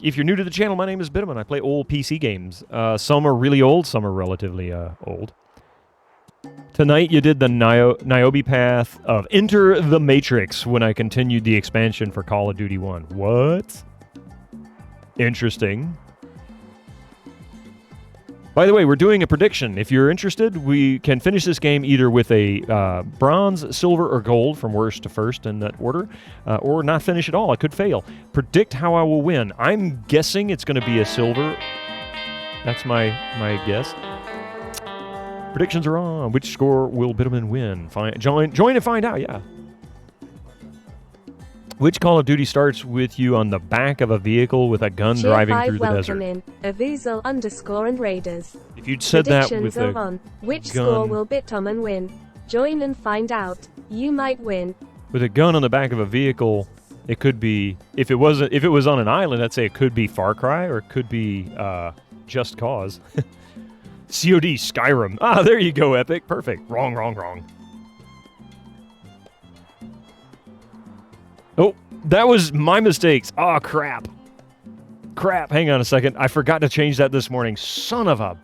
[SPEAKER 1] If you're new to the channel, my name is Bitterman. I play old PC games. Some are really old, some are relatively old. Tonight you did the Niobe path of Enter the Matrix when I continued the expansion for Call of Duty 1. What? Interesting. By the way, we're doing a prediction. If you're interested, we can finish this game either with a bronze, silver, or gold from worst to first in that order, or not finish at all. I could fail. Predict how I will win. I'm guessing it's going to be a silver. That's my guess. Predictions are on. Which score will Bitterman win? Join and find out, yeah. Which Call of Duty starts with you on the back of a vehicle with a gun driving through the desert?
[SPEAKER 9] In. Avizel_ and Raiders.
[SPEAKER 1] If you'd said that with
[SPEAKER 9] a
[SPEAKER 1] on.
[SPEAKER 9] Which
[SPEAKER 1] gun,
[SPEAKER 9] score will Bitterman win? Join and find out. You might win.
[SPEAKER 1] With a gun on the back of a vehicle, it could be, if it was on an island, I'd say it could be Far Cry or it could be Just Cause. COD Skyrim. Ah, there you go, Epic. Perfect. Wrong. Oh, that was my mistakes. Oh, crap. Hang on a second. I forgot to change that this morning. Son of a...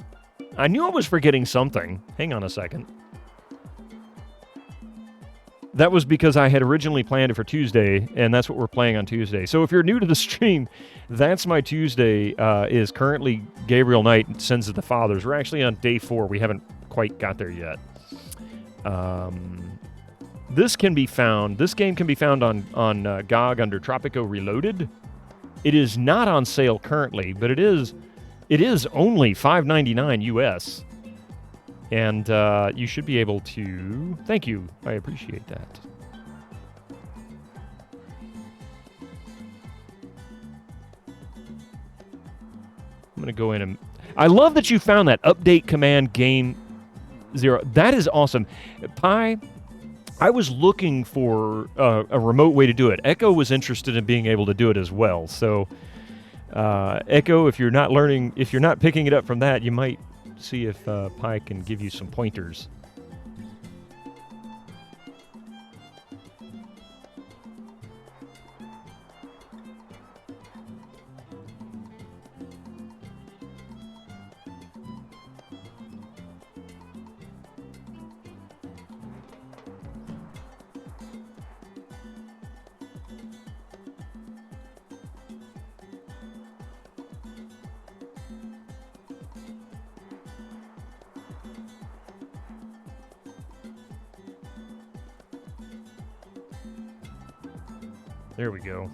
[SPEAKER 1] I knew I was forgetting something. Hang on a second. That was because I had originally planned it for Tuesday, and that's what we're playing on Tuesday. So if you're new to the stream, that's my Tuesday, is currently Gabriel Knight, Sins of the Fathers. We're actually on day 4. We haven't quite got there yet. This game can be found on GOG under Tropico Reloaded. It is not on sale currently, but it is only $5.99 US. And you should be able to... Thank you. I appreciate that. I'm going to go in and... I love that you found that update command game 0. That is awesome. Pi, I was looking for a remote way to do it. Echo was interested in being able to do it as well. So, Echo, if you're not picking it up from that, you might... see if Pi can give you some pointers. There we go.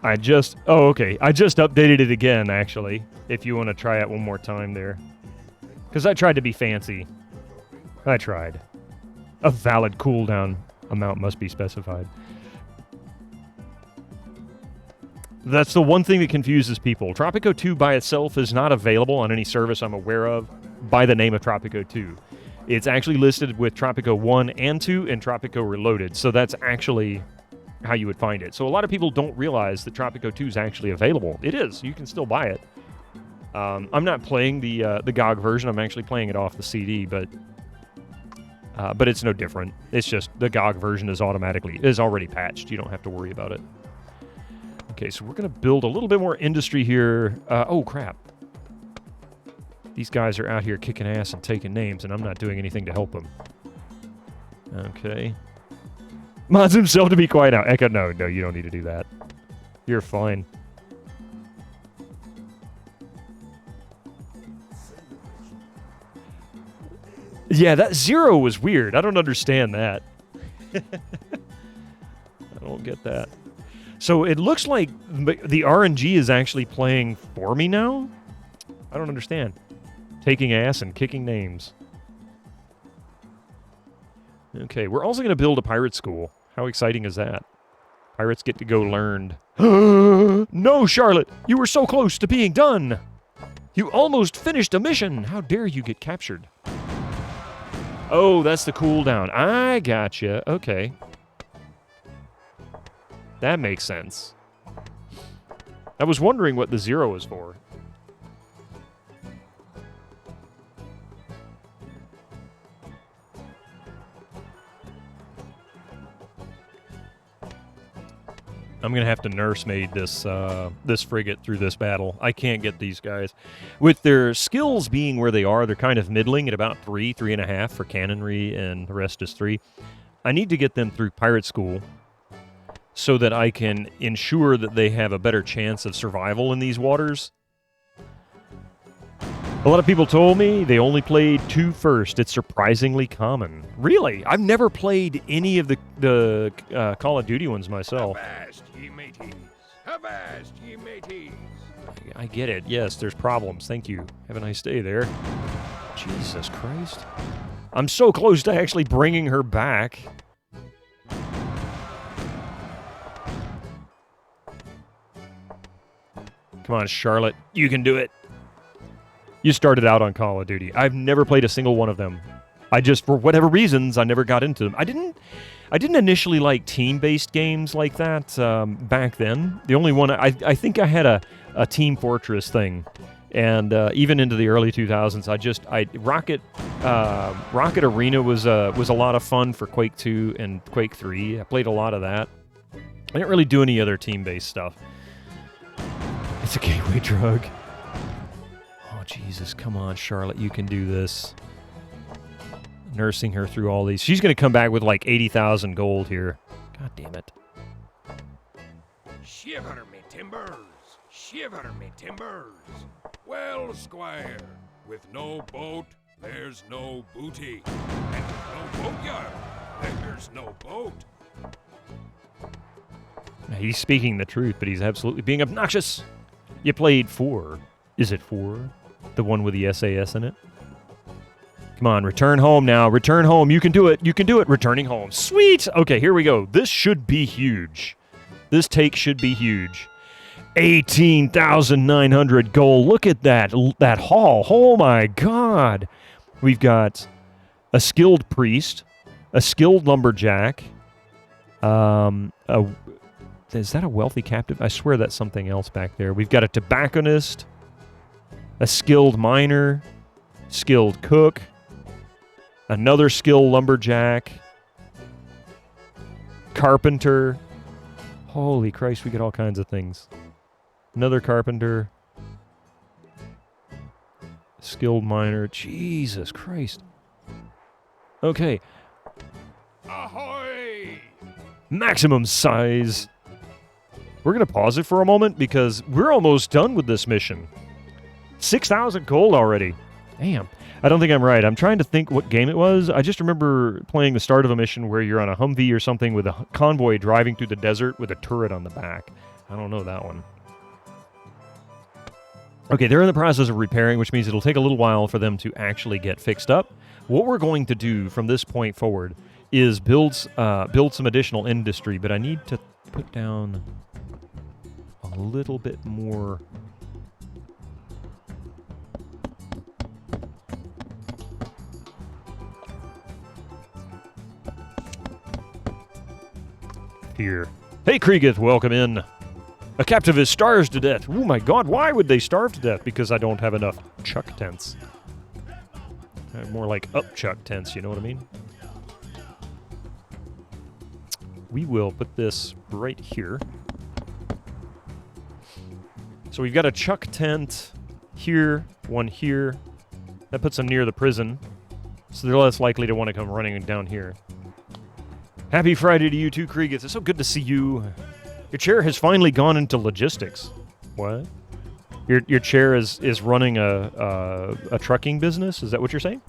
[SPEAKER 1] okay. I just updated it again, actually, if you want to try it one more time there. Because I tried to be fancy. I tried. A valid cooldown amount must be specified. That's the one thing that confuses people. Tropico 2 by itself is not available on any service I'm aware of by the name of Tropico 2. It's actually listed with Tropico 1 and 2 and Tropico Reloaded, so that's actually how you would find it. So a lot of people don't realize that Tropico 2 is actually available. It is. You can still buy it. I'm not playing the GOG version. I'm actually playing it off the CD, but it's no different. It's just the GOG version is already patched. You don't have to worry about it. Okay, so we're going to build a little bit more industry here. Oh, crap. These guys are out here kicking ass and taking names, and I'm not doing anything to help them. Okay. Mods himself to be quiet now. Echo, no, you don't need to do that. You're fine. Yeah, that 0 was weird. I don't understand that. I don't get that. So it looks like the RNG is actually playing for me now? I don't understand. Taking ass and kicking names. Okay, we're also going to build a pirate school. How exciting is that? Pirates get to go learned. No, Charlotte! You were so close to being done! You almost finished a mission! How dare you get captured? Oh, that's the cooldown. I gotcha. Okay. That makes sense. I was wondering what the 0 is for. I'm going to have to nursemaid this frigate through this battle. I can't get these guys. With their skills being where they are, they're kind of middling at about 3.5 for cannonry, and the rest is 3. I need to get them through pirate school so that I can ensure that they have a better chance of survival in these waters. A lot of people told me they only played 2 first. It's surprisingly common. Really? I've never played any of the Call of Duty ones myself.
[SPEAKER 2] Avast, ye mateys! Avast, ye mateys!
[SPEAKER 1] I get it. Yes, there's problems. Thank you. Have a nice day there. Jesus Christ. I'm so close to actually bringing her back. Come on, Charlotte. You can do it. You started out on Call of Duty. I've never played a single one of them. I just, for whatever reasons, I never got into them. I didn't initially like team-based games like that back then. The only one, I think I had a Team Fortress thing. And even into the early 2000s, Rocket Arena was a lot of fun for Quake 2 and Quake 3. I played a lot of that. I didn't really do any other team-based stuff. It's a gateway drug. Oh, Jesus, come on, Charlotte, you can do this. Nursing her through all these. She's going to come back with like 80,000 gold here. God damn it.
[SPEAKER 2] Shiver me timbers! Shiver me timbers! Well, squire, with no boat, there's no booty. And with no boatyard, there's no boat.
[SPEAKER 1] He's speaking the truth, but he's absolutely being obnoxious. You played 4. Is it 4? The one with the SAS in it? Come on, return home now. Return home. You can do it. You can do it. Returning home. Sweet! Okay, here we go. This should be huge. This take should be huge. 18,900 gold. Look at that haul. Oh my God. We've got a skilled priest, a skilled lumberjack. Is that a wealthy captive? I swear that's something else back there. We've got a tobacconist, a skilled miner, skilled cook, another skilled lumberjack, carpenter. Holy Christ, we get all kinds of things. Another carpenter. Skilled miner. Jesus Christ. Okay.
[SPEAKER 2] Ahoy!
[SPEAKER 1] Maximum size. We're going to pause it for a moment because we're almost done with this mission. 6,000 gold already. Damn. I don't think I'm right. I'm trying to think what game it was. I just remember playing the start of a mission where you're on a Humvee or something with a convoy driving through the desert with a turret on the back. I don't know that one. Okay, they're in the process of repairing, which means it'll take a little while for them to actually get fixed up. What we're going to do from this point forward is build some additional industry, but I need to put down a little bit more. Here. Hey, Kriegeth, welcome in. A captive is starves to death. Oh my God, why would they starve to death? Because I don't have enough chuck tents. More like up chuck tents, you know what I mean? We will put this right here. So we've got a chuck tent here, one here. That puts them near the prison. So they're less likely to want to come running down here. Happy Friday to you too, Kriegeth. It's so good to see you. Your chair has finally gone into logistics. What? Your chair is running a trucking business? Is that what you're saying?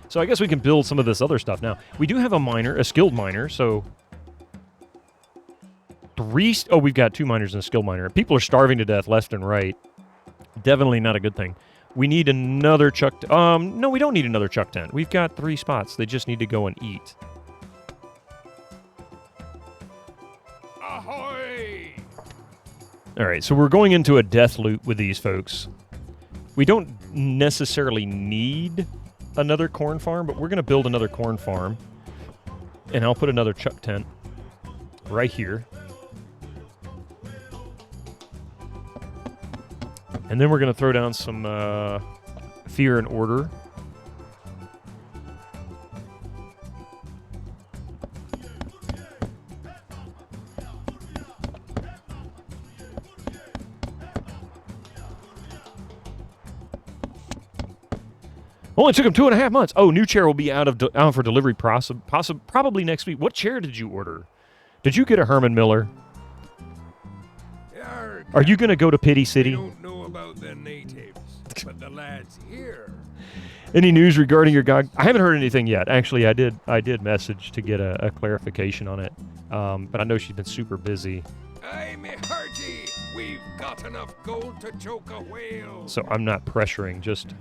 [SPEAKER 1] So I guess we can build some of this other stuff now. We do have a miner, a skilled miner, so... we've got 2 miners and a skilled miner. People are starving to death left and right. Definitely not a good thing. We need another chuck... no, we don't need another chuck tent. We've got 3 spots. They just need to go and eat.
[SPEAKER 2] Ahoy!
[SPEAKER 1] Alright, so we're going into a death loop with these folks. We don't necessarily need another corn farm, but we're going to build another corn farm. And I'll put another chuck tent right here. And then we're going to throw down some fear and order. Only took him 2.5 months. Oh, new chair will be out for delivery probably next week. What chair did you order? Did you get a Herman Miller? Are you going to go to Pity City?
[SPEAKER 2] I don't know about the natives, but the lads here.
[SPEAKER 1] Any news regarding your guy? I haven't heard anything yet. Actually, I did message to get a clarification on it, but I know she's been super busy.
[SPEAKER 2] Aye, me hearty, we've got enough gold to choke a whale.
[SPEAKER 1] So I'm not pressuring, just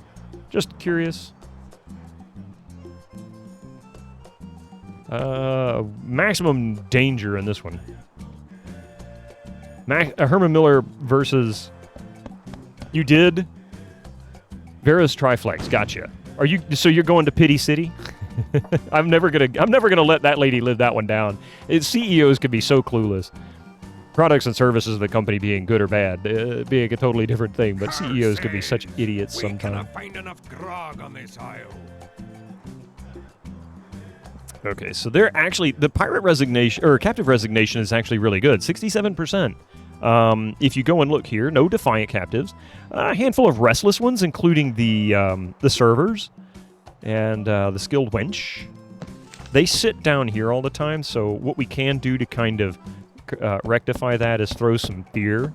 [SPEAKER 1] curious. Maximum danger in this one. Herman Miller versus... You did? Vera's Triflex, gotcha. So you're going to Pity City? I'm never gonna let that lady live that one down. CEOs can be so clueless. Products and services of the company being good or bad, being a totally different thing, but CEOs can be such idiots sometimes.
[SPEAKER 2] We cannot find enough grog on this isle.
[SPEAKER 1] Okay, so they're actually, the pirate resignation, or captive resignation is actually really good, 67%. If you go and look here, no defiant captives, a handful of restless ones, including the servers and the skilled wench. They sit down here all the time, so what we can do to kind of rectify that is throw some fear.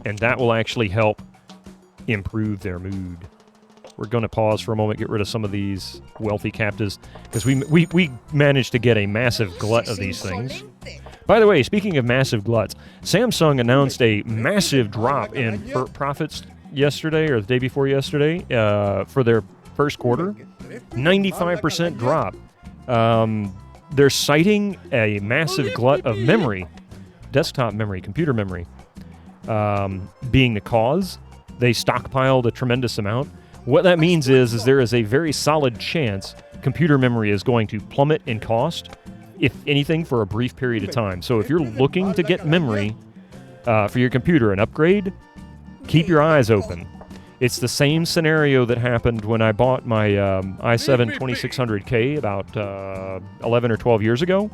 [SPEAKER 1] And that will actually help improve their mood. We're going to pause for a moment, get rid of some of these wealthy captives, because we managed to get a massive glut of these things. By the way, speaking of massive gluts, Samsung announced a massive drop in profits yesterday, or the day before yesterday, for their first quarter. 95% drop. They're citing a massive glut of memory, desktop memory, computer memory, being the cause. They stockpiled a tremendous amount. What that means is there is a very solid chance computer memory is going to plummet in cost, if anything, for a brief period of time. So if you're looking to get memory for your computer, an upgrade, keep your eyes open. It's the same scenario that happened when I bought my i7 2600K about 11 or 12 years ago.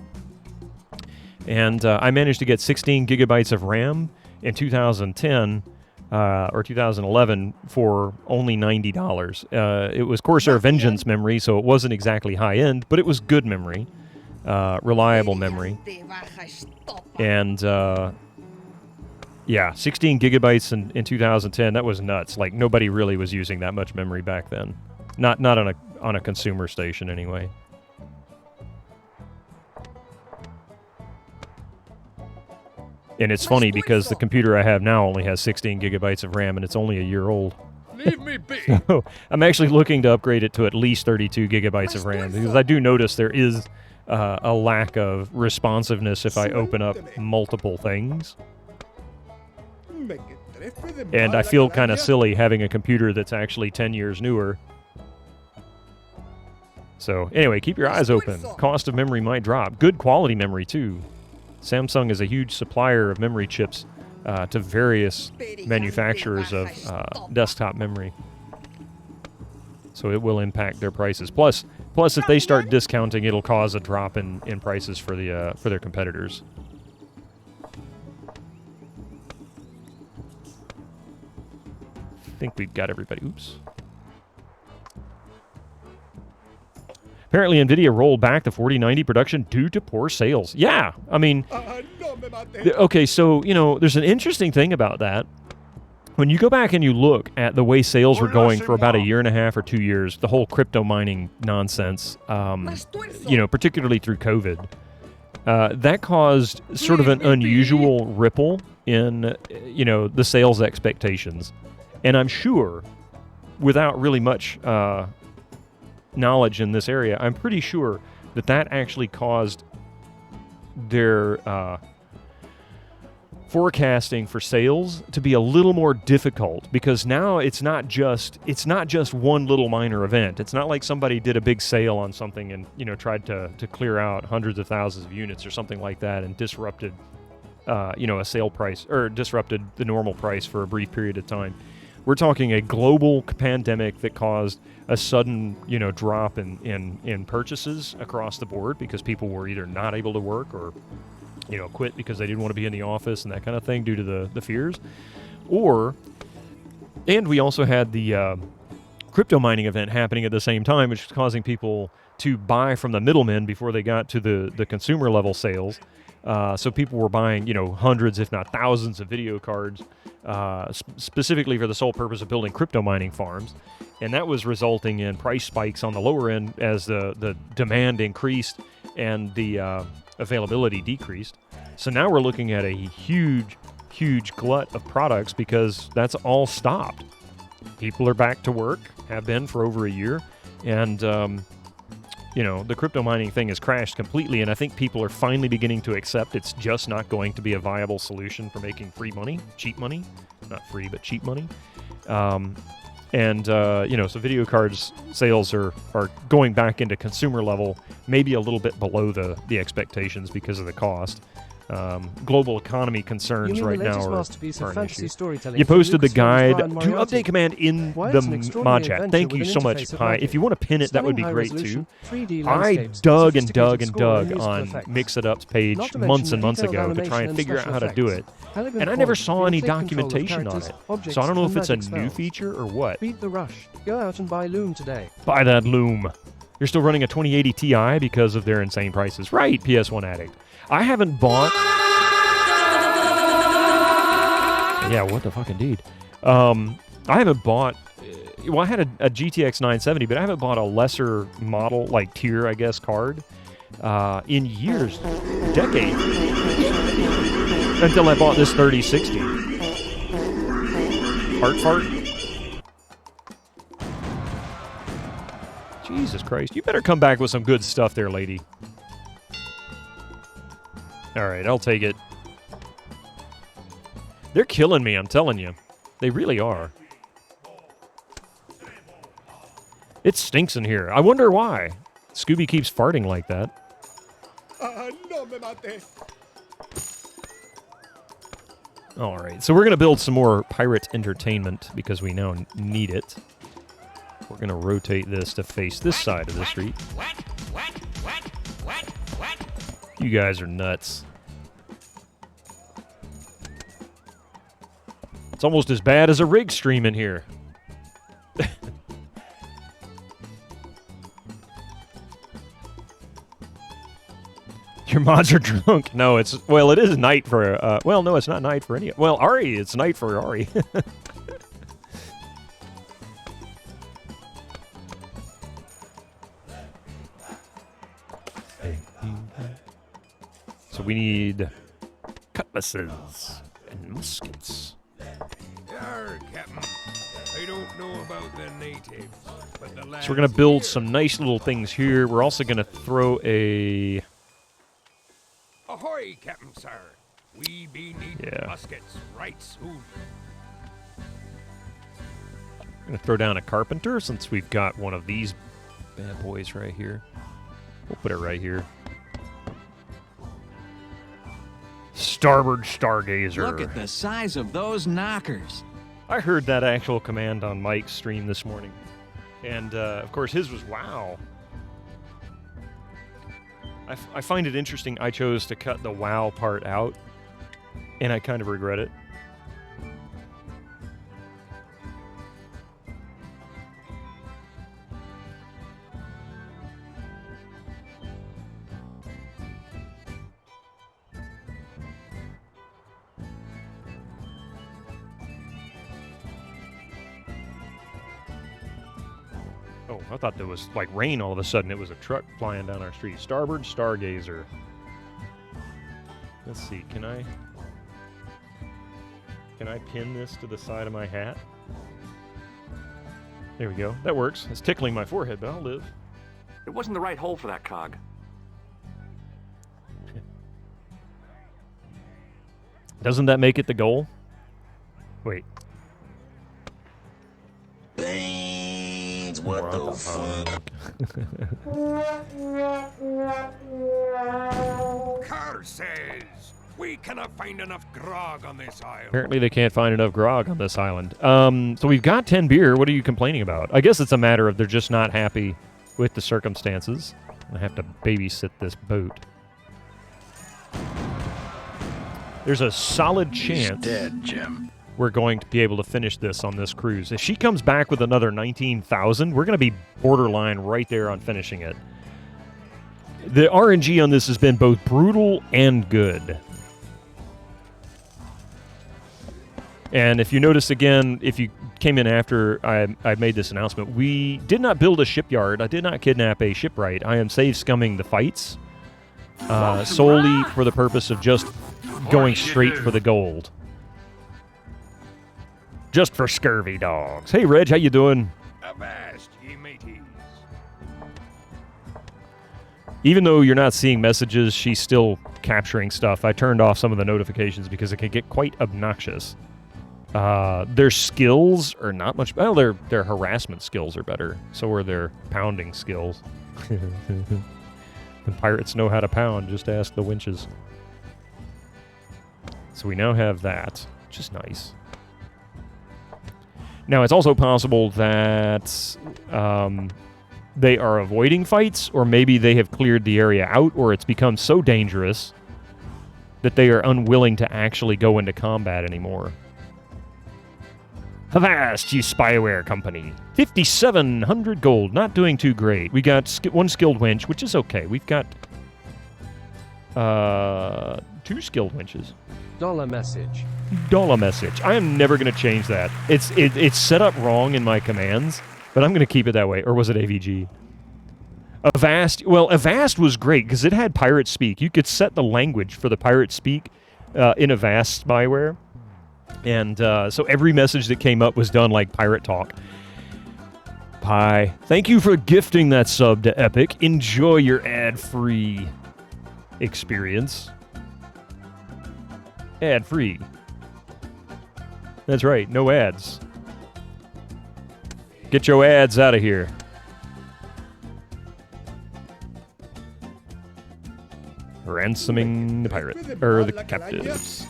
[SPEAKER 1] And I managed to get 16 gigabytes of RAM in 2010 or 2011 for only $90. It was Corsair Vengeance memory, so it wasn't exactly high-end, but it was good memory, reliable memory. And yeah, 16 gigabytes in 2010, that was nuts. Like, nobody really was using that much memory back then. Not on a consumer station, anyway. And it's funny because the computer I have now only has 16 gigabytes of RAM, and it's only a year old.
[SPEAKER 2] Leave me be.
[SPEAKER 1] So I'm actually looking to upgrade it to at least 32 gigabytes of RAM, because I do notice there is a lack of responsiveness if I open up multiple things. And I feel kind of silly having a computer that's actually 10 years newer. So anyway, keep your eyes open. Cost of memory might drop. Good quality memory, too. Samsung is a huge supplier of memory chips to various manufacturers of desktop memory. So it will impact their prices. Plus, if they start discounting, it'll cause a drop in prices for their competitors. I think we've got everybody. Oops. Apparently, NVIDIA rolled back the 4090 production due to poor sales. Yeah, I mean, okay, so, you know, there's an interesting thing about that. When you go back and you look at the way sales were going for about a year and a half or 2 years, the whole crypto mining nonsense, you know, particularly through COVID, that caused sort of an unusual ripple in, you know, the sales expectations. And I'm sure, without really much knowledge in this area, I'm pretty sure that actually caused their forecasting for sales to be a little more difficult, because now it's not just one little minor event. It's not like somebody did a big sale on something and, you know, tried to clear out hundreds of thousands of units or something like that and disrupted you know, a sale price, or disrupted the normal price for a brief period of time. We're talking a global pandemic that caused a sudden, you know, drop in purchases across the board, because people were either not able to work or, you know, quit because they didn't want to be in the office and that kind of thing due to the fears. Or And we also had the crypto mining event happening at the same time, which is causing people to buy from the middlemen before they got to the consumer level sales. So people were buying, hundreds, if not thousands, of video cards, specifically for the sole purpose of building crypto mining farms. And that was resulting in price spikes on the lower end as the demand increased and the availability decreased. So now we're looking at a huge glut of products because that's all stopped. People are back to work, have been for over a year, and the crypto mining thing has crashed completely, and I think people are finally beginning to accept it's just not going to be a viable solution for making free money, cheap money, not free, but cheap money. So video cards sales are going back into consumer level, maybe a little bit below the expectations because of the cost. Global economy concerns right now are an issue. You posted the guide to update command in the mod chat. Thank you so much, Pi. If you want to pin it, that would be great too. I dug on Mix It Up's page months and months ago to try and figure out how to do it. And I never saw any documentation on it. So I don't know if it's a new feature or what.
[SPEAKER 3] Beat the rush. Go out and buy Loom today.
[SPEAKER 1] Buy that Loom. You're still running a 2080 Ti because of their insane prices. Right, PS1 Addict. I haven't bought... Yeah, what the fuck indeed. I haven't bought... I had a GTX 970, but I haven't bought a lesser model, like tier, I guess, card in years. Decades. Until I bought this 3060. Heart fart? Jesus Christ. You better come back with some good stuff there, lady. Alright, I'll take it. They're killing me, I'm telling you. They really are. It stinks in here. I wonder why. Scooby keeps farting like that.
[SPEAKER 5] No me mate.
[SPEAKER 1] Alright, so we're going to build some more pirate entertainment because we now need it. We're going to rotate this to face this side of the street. You guys are nuts. It's almost as bad as a rig stream in here. Your mods are drunk. No, it is night for, well, no, it's not night for any, well, Ari, it's night for Ari. So we need cutlasses and muskets.
[SPEAKER 2] Yarr, Captain. I don't know about the natives, but the lads
[SPEAKER 1] So we're going to build
[SPEAKER 2] here-
[SPEAKER 1] some nice little things here. We're also going to throw a...
[SPEAKER 2] Ahoy, Captain, sir. We be needing muskets right soon.
[SPEAKER 1] I'm going to throw down a carpenter since we've got one of these bad boys right here. We'll put it right here. Starboard Stargazer.
[SPEAKER 7] Look at the size of those knockers.
[SPEAKER 1] I heard that actual command on Mike's stream this morning. And, of course, his was wow. I find it interesting I chose to cut the wow part out, and I kind of regret it. Oh, I thought there was like rain all of a sudden. It was a truck flying down our street. Starboard Stargazer. Let's see, can I pin this to the side of my hat? There we go. That works. It's tickling my forehead, but I'll live.
[SPEAKER 10] It wasn't the right hole for that cog.
[SPEAKER 1] Doesn't that make it the goal? Wait.
[SPEAKER 11] What the fuck?
[SPEAKER 2] Curses! We cannot find enough grog on this island.
[SPEAKER 1] Apparently they can't find enough grog on this island. So we've got 10 beer. What are you complaining about? I guess it's a matter of they're just not happy with the circumstances. I have to babysit this boat. There's a solid chance
[SPEAKER 11] dead, Jim.
[SPEAKER 1] we're going to be able to finish this on this cruise. If she comes back with another 19,000, we're going to be borderline right there on finishing it. The RNG on this has been both brutal and good. And if you notice again, if you came in after I made this announcement, we did not build a shipyard. I did not kidnap a shipwright. I am save scumming the fights solely for the purpose of just going straight for the gold. Just for scurvy dogs. Hey, Reg, how you doing?
[SPEAKER 2] Avast, ye mateys.
[SPEAKER 1] Even though you're not seeing messages, she's still capturing stuff. I turned off some of the notifications because it can get quite obnoxious. Their skills are not much... Well, their harassment skills are better. So are their pounding skills. When pirates know how to pound, just ask the winches. So we now have that, which is nice. Now, it's also possible that they are avoiding fights, or maybe they have cleared the area out, or it's become so dangerous that they are unwilling to actually go into combat anymore. Avast, you spyware company. 5,700 gold, not doing too great. We got one skilled winch, which is okay. We've got 2 skilled winches.
[SPEAKER 3] Dollar message.
[SPEAKER 1] Dollar message. I am never going to change that. It's set up wrong in my commands, but I'm going to keep it that way. Or was it AVG? Avast. Well, Avast was great because it had pirate speak. You could set the language for the pirate speak in Avast spyware. And so every message that came up was done like pirate talk. Pi, thank you for gifting that sub to Epic. Enjoy your ad-free experience. Ad-free. That's right, no ads. Get your ads out of here. Ransoming the pirate, or the captives.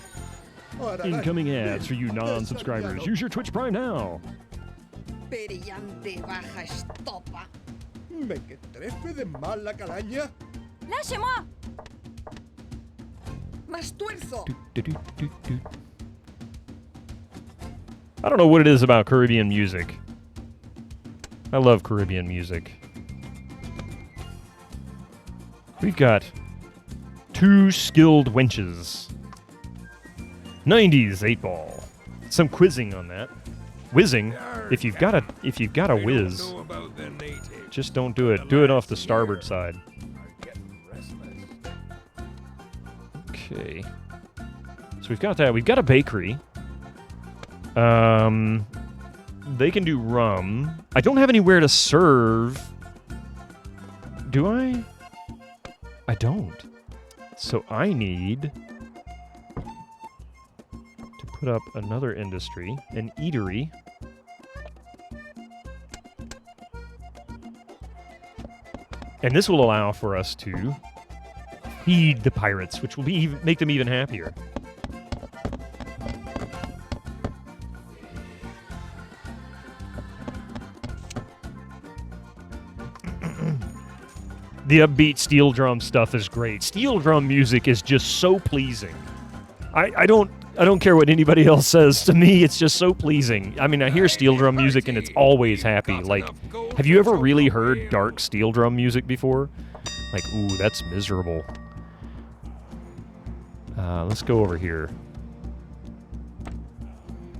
[SPEAKER 8] Incoming ads for you non-subscribers. Use your Twitch Prime now.
[SPEAKER 6] Brillante baja estopa.
[SPEAKER 5] Me que trefe de mal la calaña.
[SPEAKER 6] ¡Lâchez-moi! ¡Más tuerzo!
[SPEAKER 1] I don't know what it is about Caribbean music. I love Caribbean music. We've got 2 skilled winches. 90s 8-ball. Some quizzing on that. Whizzing. If you've got a whiz, just don't do it. Do it off the starboard side. Okay. So we've got that. We've got a bakery. They can do rum. I don't have anywhere to serve. Do I? I don't. So I need to put up another industry, an eatery. And this will allow for us to feed the pirates, which will be make them even happier. The upbeat steel drum stuff is great. Steel drum music is just so pleasing. I don't care what anybody else says. To me, it's just so pleasing. I mean, I hear steel drum music and it's always happy. Like, have you ever really heard dark steel drum music before? Like, ooh, that's miserable. Let's go over here.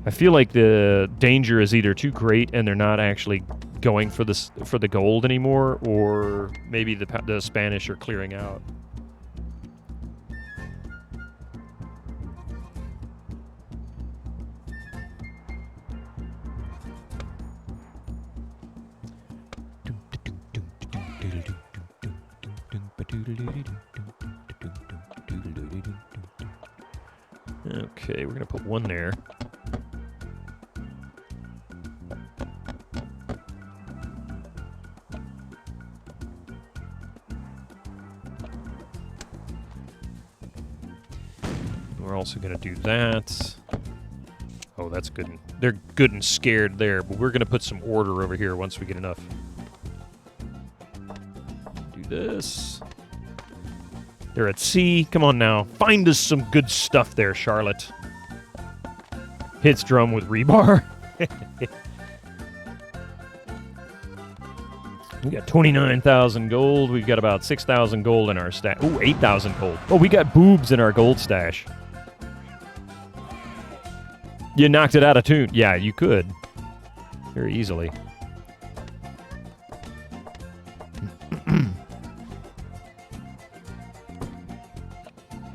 [SPEAKER 1] I feel like the danger is either too great and they're not actually going for the gold anymore, or maybe the Spanish are clearing out. Okay, we're gonna put one there. We're also going to do that. Oh, that's good. They're good and scared there, but we're going to put some order over here once we get enough. Do this. They're at sea. Come on now. Find us some good stuff there, Charlotte. Hits drum with rebar. We got 29,000 gold. We've got about 6,000 gold in our stash. Ooh, 8,000 gold. Oh, we got boobs in our gold stash. You knocked it out of tune. Yeah, you could. Very easily.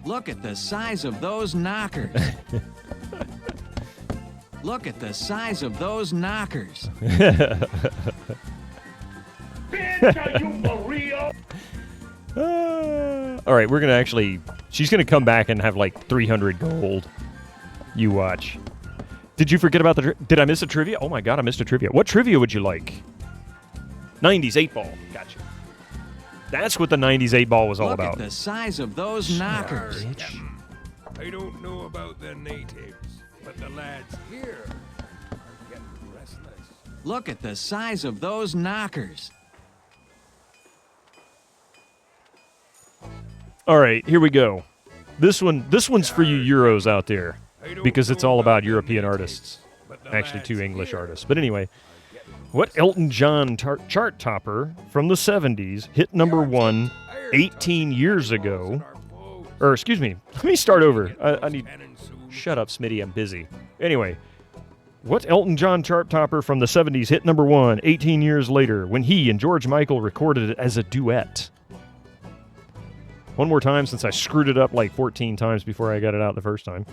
[SPEAKER 7] Look at the size of those knockers. Look at the size of those knockers.
[SPEAKER 1] All right, we're going to actually... She's going to come back and have like 300 gold. You watch. Did you forget about the... Did I miss a trivia? Oh my god, I missed a trivia. What trivia would you like? 90s 8-ball. Gotcha. That's what the 90s 8-ball was all about.
[SPEAKER 7] Look at the size of those knockers.
[SPEAKER 2] I don't know about the natives, but the lads here are getting restless.
[SPEAKER 7] Look at the size of those knockers.
[SPEAKER 1] All right, here we go. This one's for you Euros out there, because it's all about European artists. Actually, 2 English artists. But anyway, what Elton John chart topper from the 70s hit number 1 18 years ago? Or, excuse me, let me start over. I need... Shut up, Smitty, I'm busy. Anyway, what Elton John chart topper from the 70s hit number 1 18 years later when he and George Michael recorded it as a duet? One more time, since I screwed it up like 14 times before I got it out the first time.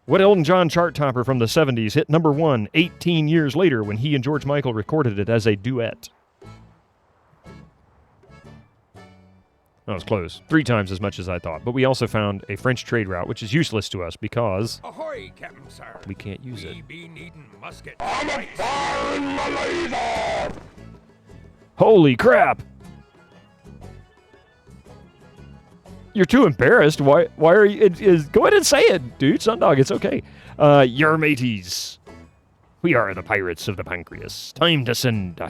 [SPEAKER 1] What Elton John chart topper from the 70s hit number 1 18 years later when he and George Michael recorded it as a duet? That was close. 3 times as much as I thought. But we also found a French trade route, which is useless to us because...
[SPEAKER 2] Ahoy, Captain Sir.
[SPEAKER 1] We can't use it.
[SPEAKER 2] We be needing muskets.
[SPEAKER 1] Holy crap! You're too embarrassed. Why are you... go ahead and say it, dude. Sundog, it's okay. Your mateys. We are the pirates of the Pancreas. Time to send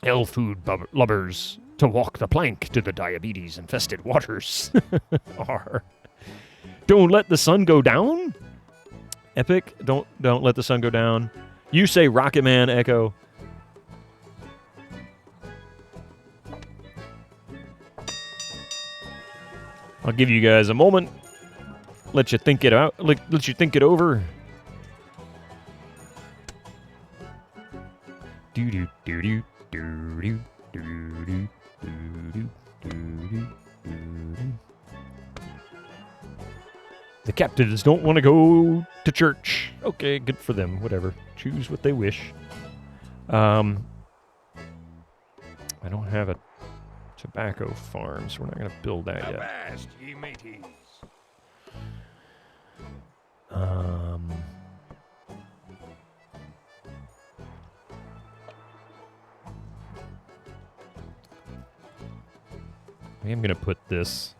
[SPEAKER 1] hell-food lubbers to walk the plank to the diabetes-infested waters. Don't let the sun go down? Epic, don't let the sun go down. You say Rocket Man, Echo. I'll give you guys a moment. Let you think it out. Let you think it over. Do do do do do do do do do do do. The captives don't want to go to church. Okay, good for them. Whatever. Choose what they wish. I don't have a tobacco farm, so we're not going to build that yet.
[SPEAKER 2] Avast, ye mateys.
[SPEAKER 1] I am going to put this...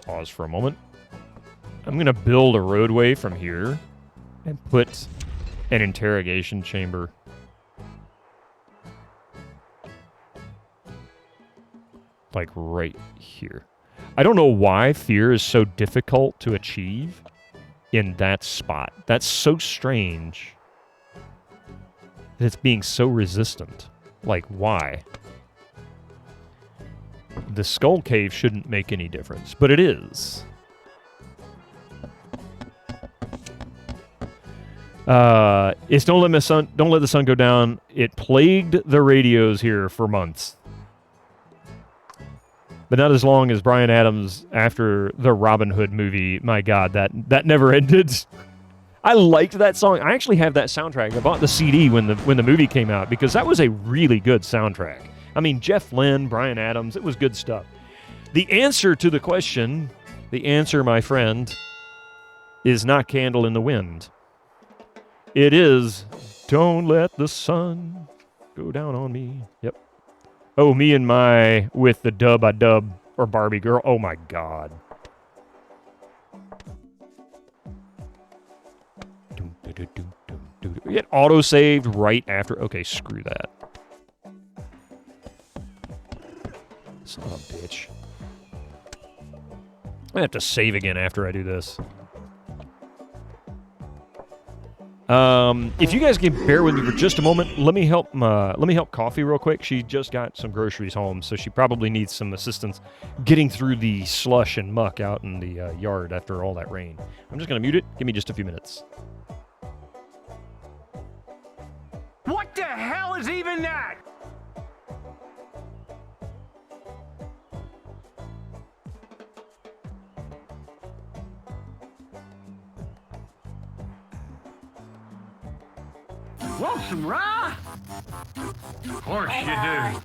[SPEAKER 1] Pause for a moment. I'm going to build a roadway from here and put an interrogation chamber. Like right here. I don't know why fear is so difficult to achieve in that spot. That's so strange. That it's being so resistant. Like, why? The skull cave shouldn't make any difference, but it is. It's don't let the sun go down. It plagued the radios here for months. But not as long as Bryan Adams after the Robin Hood movie. My God, that never ended. I liked that song. I actually have that soundtrack. I bought the CD when the movie came out because that was a really good soundtrack. I mean, Jeff Lynne, Bryan Adams, it was good stuff. The answer to the question, my friend, is not Candle in the Wind. It is Don't Let the Sun Go Down on Me. Yep. Oh, me and my with the dub I dub or Barbie girl. Oh my God. It auto-saved right after. Okay, screw that. Son of a bitch. I have to save again after I do this. If you guys can bear with me for just a moment, let me help Coffee real quick. She just got some groceries home, so she probably needs some assistance getting through the slush and muck out in the yard after all that rain. I'm just gonna mute it. Give me just a few minutes.
[SPEAKER 11] What the hell is even that? Want some rye? Of course you do.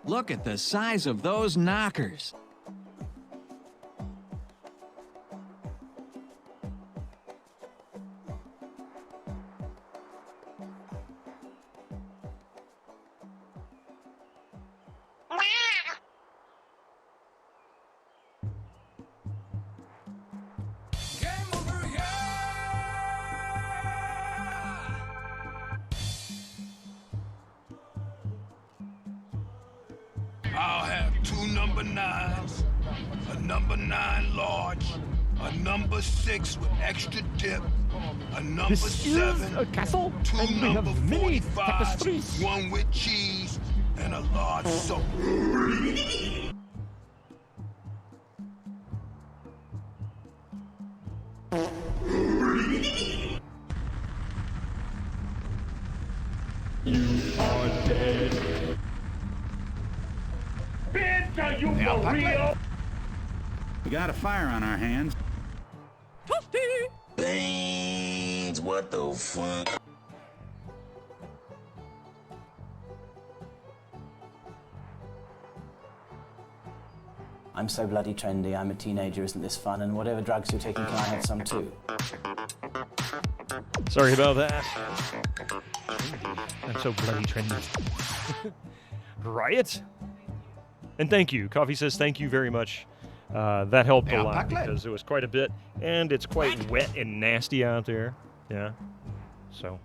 [SPEAKER 7] Look at the size of those knockers.
[SPEAKER 2] I'll have 2 number 9s, a number 9 large, a number 6 with extra dip, a number
[SPEAKER 8] This
[SPEAKER 2] 7,
[SPEAKER 8] is a castle,
[SPEAKER 2] 2
[SPEAKER 8] and we
[SPEAKER 2] number
[SPEAKER 8] have many
[SPEAKER 2] 45s,
[SPEAKER 8] tapestries.
[SPEAKER 2] 1 with cheese, and a large soda.
[SPEAKER 11] Bitch, are you for real?
[SPEAKER 12] We got a fire on our hands.
[SPEAKER 4] Beans, what the fuck?
[SPEAKER 13] I'm so bloody trendy, I'm a teenager, isn't this fun? And whatever drugs you're taking, can I have some too?
[SPEAKER 1] Sorry about that. I'm so bloody trendy. Riot? And thank you. Coffee says thank you very much. That helped a lot because it was quite a bit. And it's quite wet and nasty out there. Yeah. So.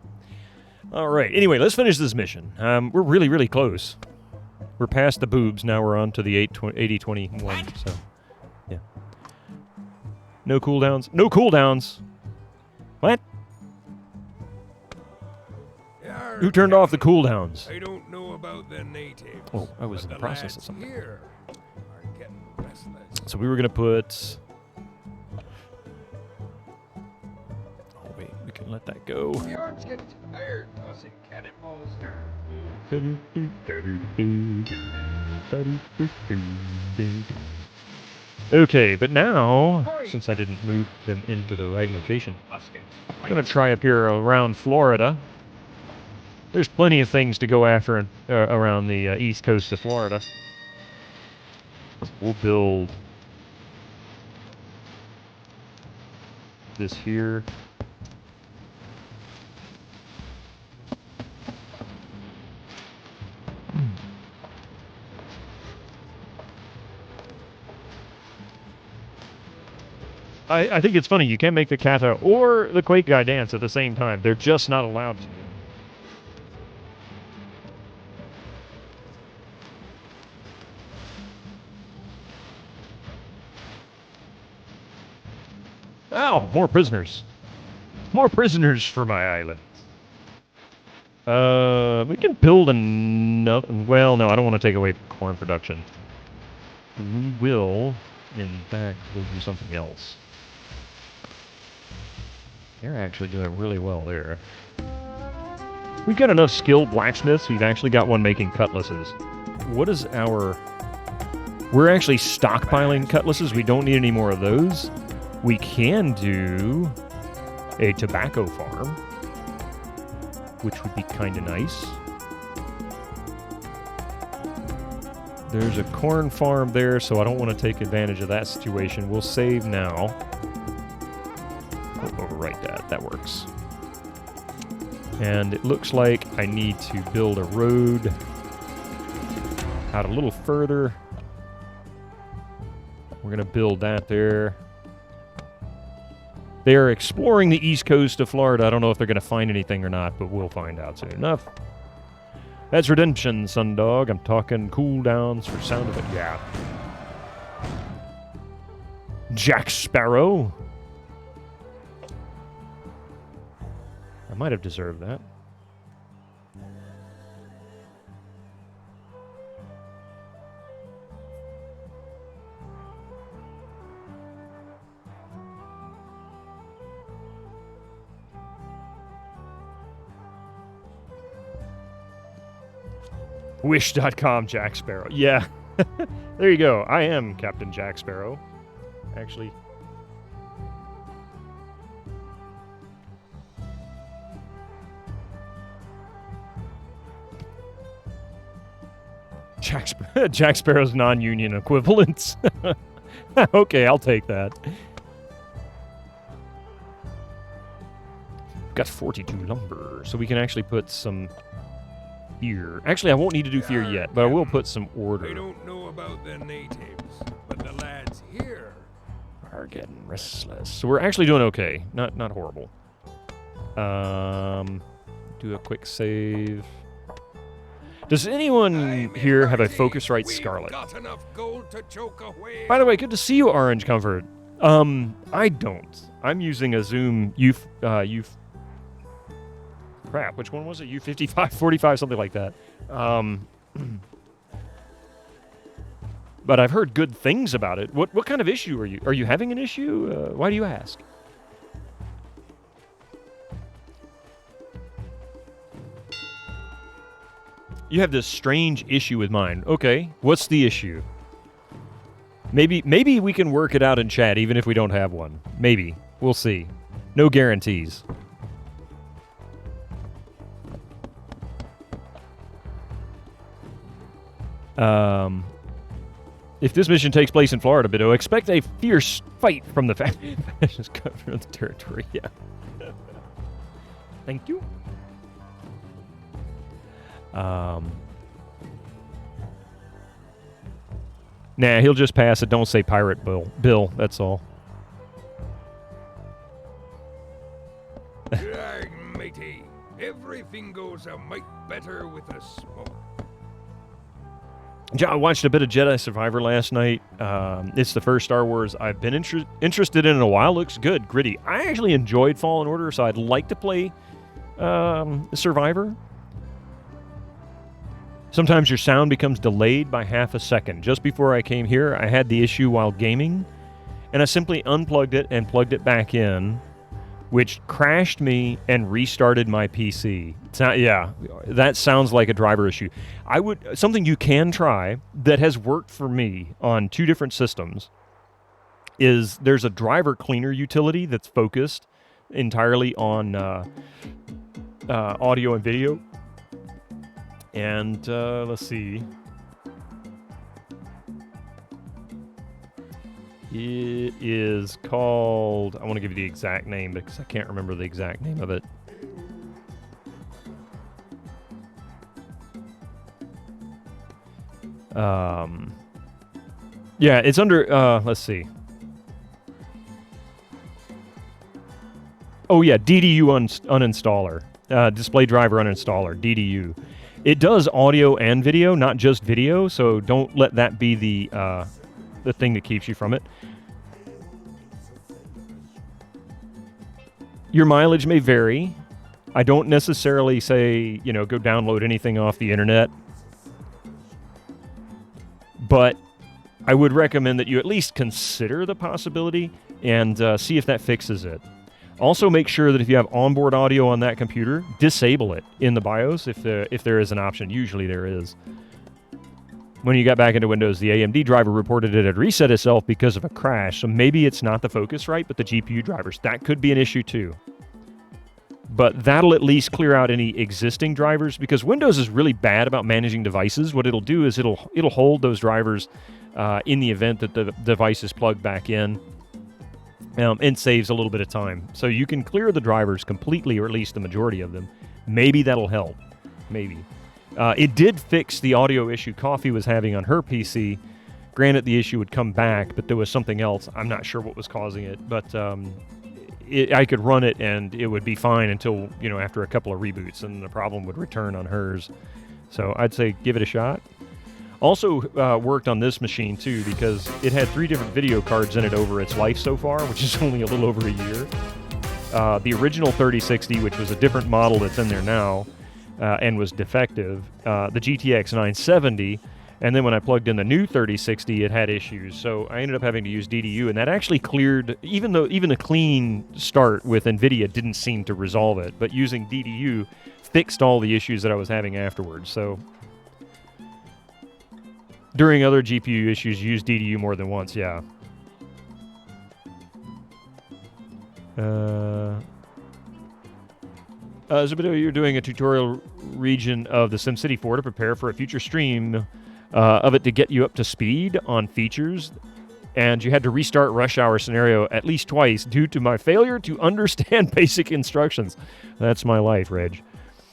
[SPEAKER 1] All right. Anyway, let's finish this mission. We're really, really close. We're past the boobs. Now we're on to the 80-21. So, yeah. No cooldowns. No cooldowns. What? Who turned off the cooldowns?
[SPEAKER 2] I don't know about the natives.
[SPEAKER 1] Oh, I was in
[SPEAKER 2] but
[SPEAKER 1] the process of
[SPEAKER 2] lads
[SPEAKER 1] something.
[SPEAKER 2] Here are getting restless.
[SPEAKER 1] So we were going to put... Oh, wait. We can let that go.
[SPEAKER 2] The arms get tired tossing cannonballs.
[SPEAKER 1] Okay, but now, since I didn't move them into the right location, I'm going to try up here around Florida. There's plenty of things to go after around the east coast of Florida. We'll build this here. I think it's funny, you can't make the kata or the Quake guy dance at the same time. They're just not allowed to. Oh, more prisoners. More prisoners for my island. We can build another... Well, no, I don't want to take away corn production. We will, in fact, we'll do something else. They're actually doing really well there. We've got enough skilled blacksmiths. We've actually got one making cutlasses. What is our... We're actually stockpiling cutlasses. We don't need any more of those. We can do a tobacco farm, which would be kind of nice. There's a corn farm there, so I don't want to take advantage of that situation. We'll save now. We'll overwrite that. That works. And it looks like I need to build a road out a little further. We're going to build that there. They are exploring the east coast of Florida. I don't know if they're going to find anything or not, but we'll find out soon enough. That's Redemption, Sundog. I'm talking cooldowns for sound of it. Yeah. Jack Sparrow. I might have deserved that. Wish.com Jack Sparrow. Yeah. There you go. I am Captain Jack Sparrow. Actually. Jack Sparrow's non-union equivalents. Okay, I'll take that. Got 42 lumber, so we can actually put some fear. Actually, I won't need to do fear yet, but I will put some order.
[SPEAKER 2] I don't know about the natives, but the lads here
[SPEAKER 1] are getting restless. So we're actually doing okay. Not horrible. Do a quick save. Does anyone here have a Focusrite Scarlet? By the way, good to see you, Orange Comfort. I don't. I'm using a Zoom crap, which one was it? U55, 45, something like that. But I've heard good things about it. What kind of issue are you? Are you having an issue? Why do you ask? You have this strange issue with mine. Okay, what's the issue? Maybe we can work it out in chat, even if we don't have one. Maybe. We'll see. No guarantees. If this mission takes place in Florida, Bido, expect a fierce fight from the fascist governor of the territory. Yeah. Thank you. Nah, he'll just pass it. Don't say Pirate Bill, that's all.
[SPEAKER 2] Right, matey. Everything goes a mite better with a smoke.
[SPEAKER 1] I watched a bit of Jedi Survivor last night. It's the first Star Wars I've been interested in a while. Looks good, gritty. I actually enjoyed Fallen Order, so I'd like to play Survivor. Sometimes your sound becomes delayed by half a second. Just before I came here, I had the issue while gaming, and I simply unplugged it and plugged it back in, which crashed me and restarted my PC. Yeah, that sounds like a driver issue. Something you can try that has worked for me on 2 different systems is there's a driver cleaner utility that's focused entirely on audio and video. And let's see. It is called, I want to give you the exact name because I can't remember the exact name of it. Yeah, it's under, let's see. Oh yeah, DDU uninstaller. Display driver uninstaller, DDU. It does audio and video, not just video, so don't let that be the thing that keeps you from it. Your mileage may vary. I don't necessarily say, go download anything off the internet. But I would recommend that you at least consider the possibility and see if that fixes it. Also, make sure that if you have onboard audio on that computer, disable it in the BIOS if there is an option. Usually there is. When you got back into Windows, the AMD driver reported it had reset itself because of a crash. So maybe it's not the Focusrite, but the GPU drivers. That could be an issue too. But that'll at least clear out any existing drivers, because Windows is really bad about managing devices. What it'll do is it'll hold those drivers in the event that the device is plugged back in, and saves a little bit of time. So you can clear the drivers completely, or at least the majority of them. Maybe that'll help. Maybe. It did fix the audio issue Coffee was having on her PC. Granted, the issue would come back, but there was something else. I'm not sure what was causing it, but I could run it and it would be fine until, after a couple of reboots, and the problem would return on hers. So I'd say give it a shot. Also worked on this machine too, because it had 3 different video cards in it over its life so far, which is only a little over a year. The original 3060, which was a different model that's in there now, and was defective. The GTX 970, and then when I plugged in the new 3060, it had issues. So I ended up having to use DDU, and that actually cleared, even the clean start with NVIDIA didn't seem to resolve it, but using DDU fixed all the issues that I was having afterwards. So during other GPU issues, use DDU more than once, yeah. Zubido, you're doing a tutorial region of the SimCity 4 to prepare for a future stream of it to get you up to speed on features, and you had to restart Rush Hour scenario at least twice due to my failure to understand basic instructions. That's my life, Reg.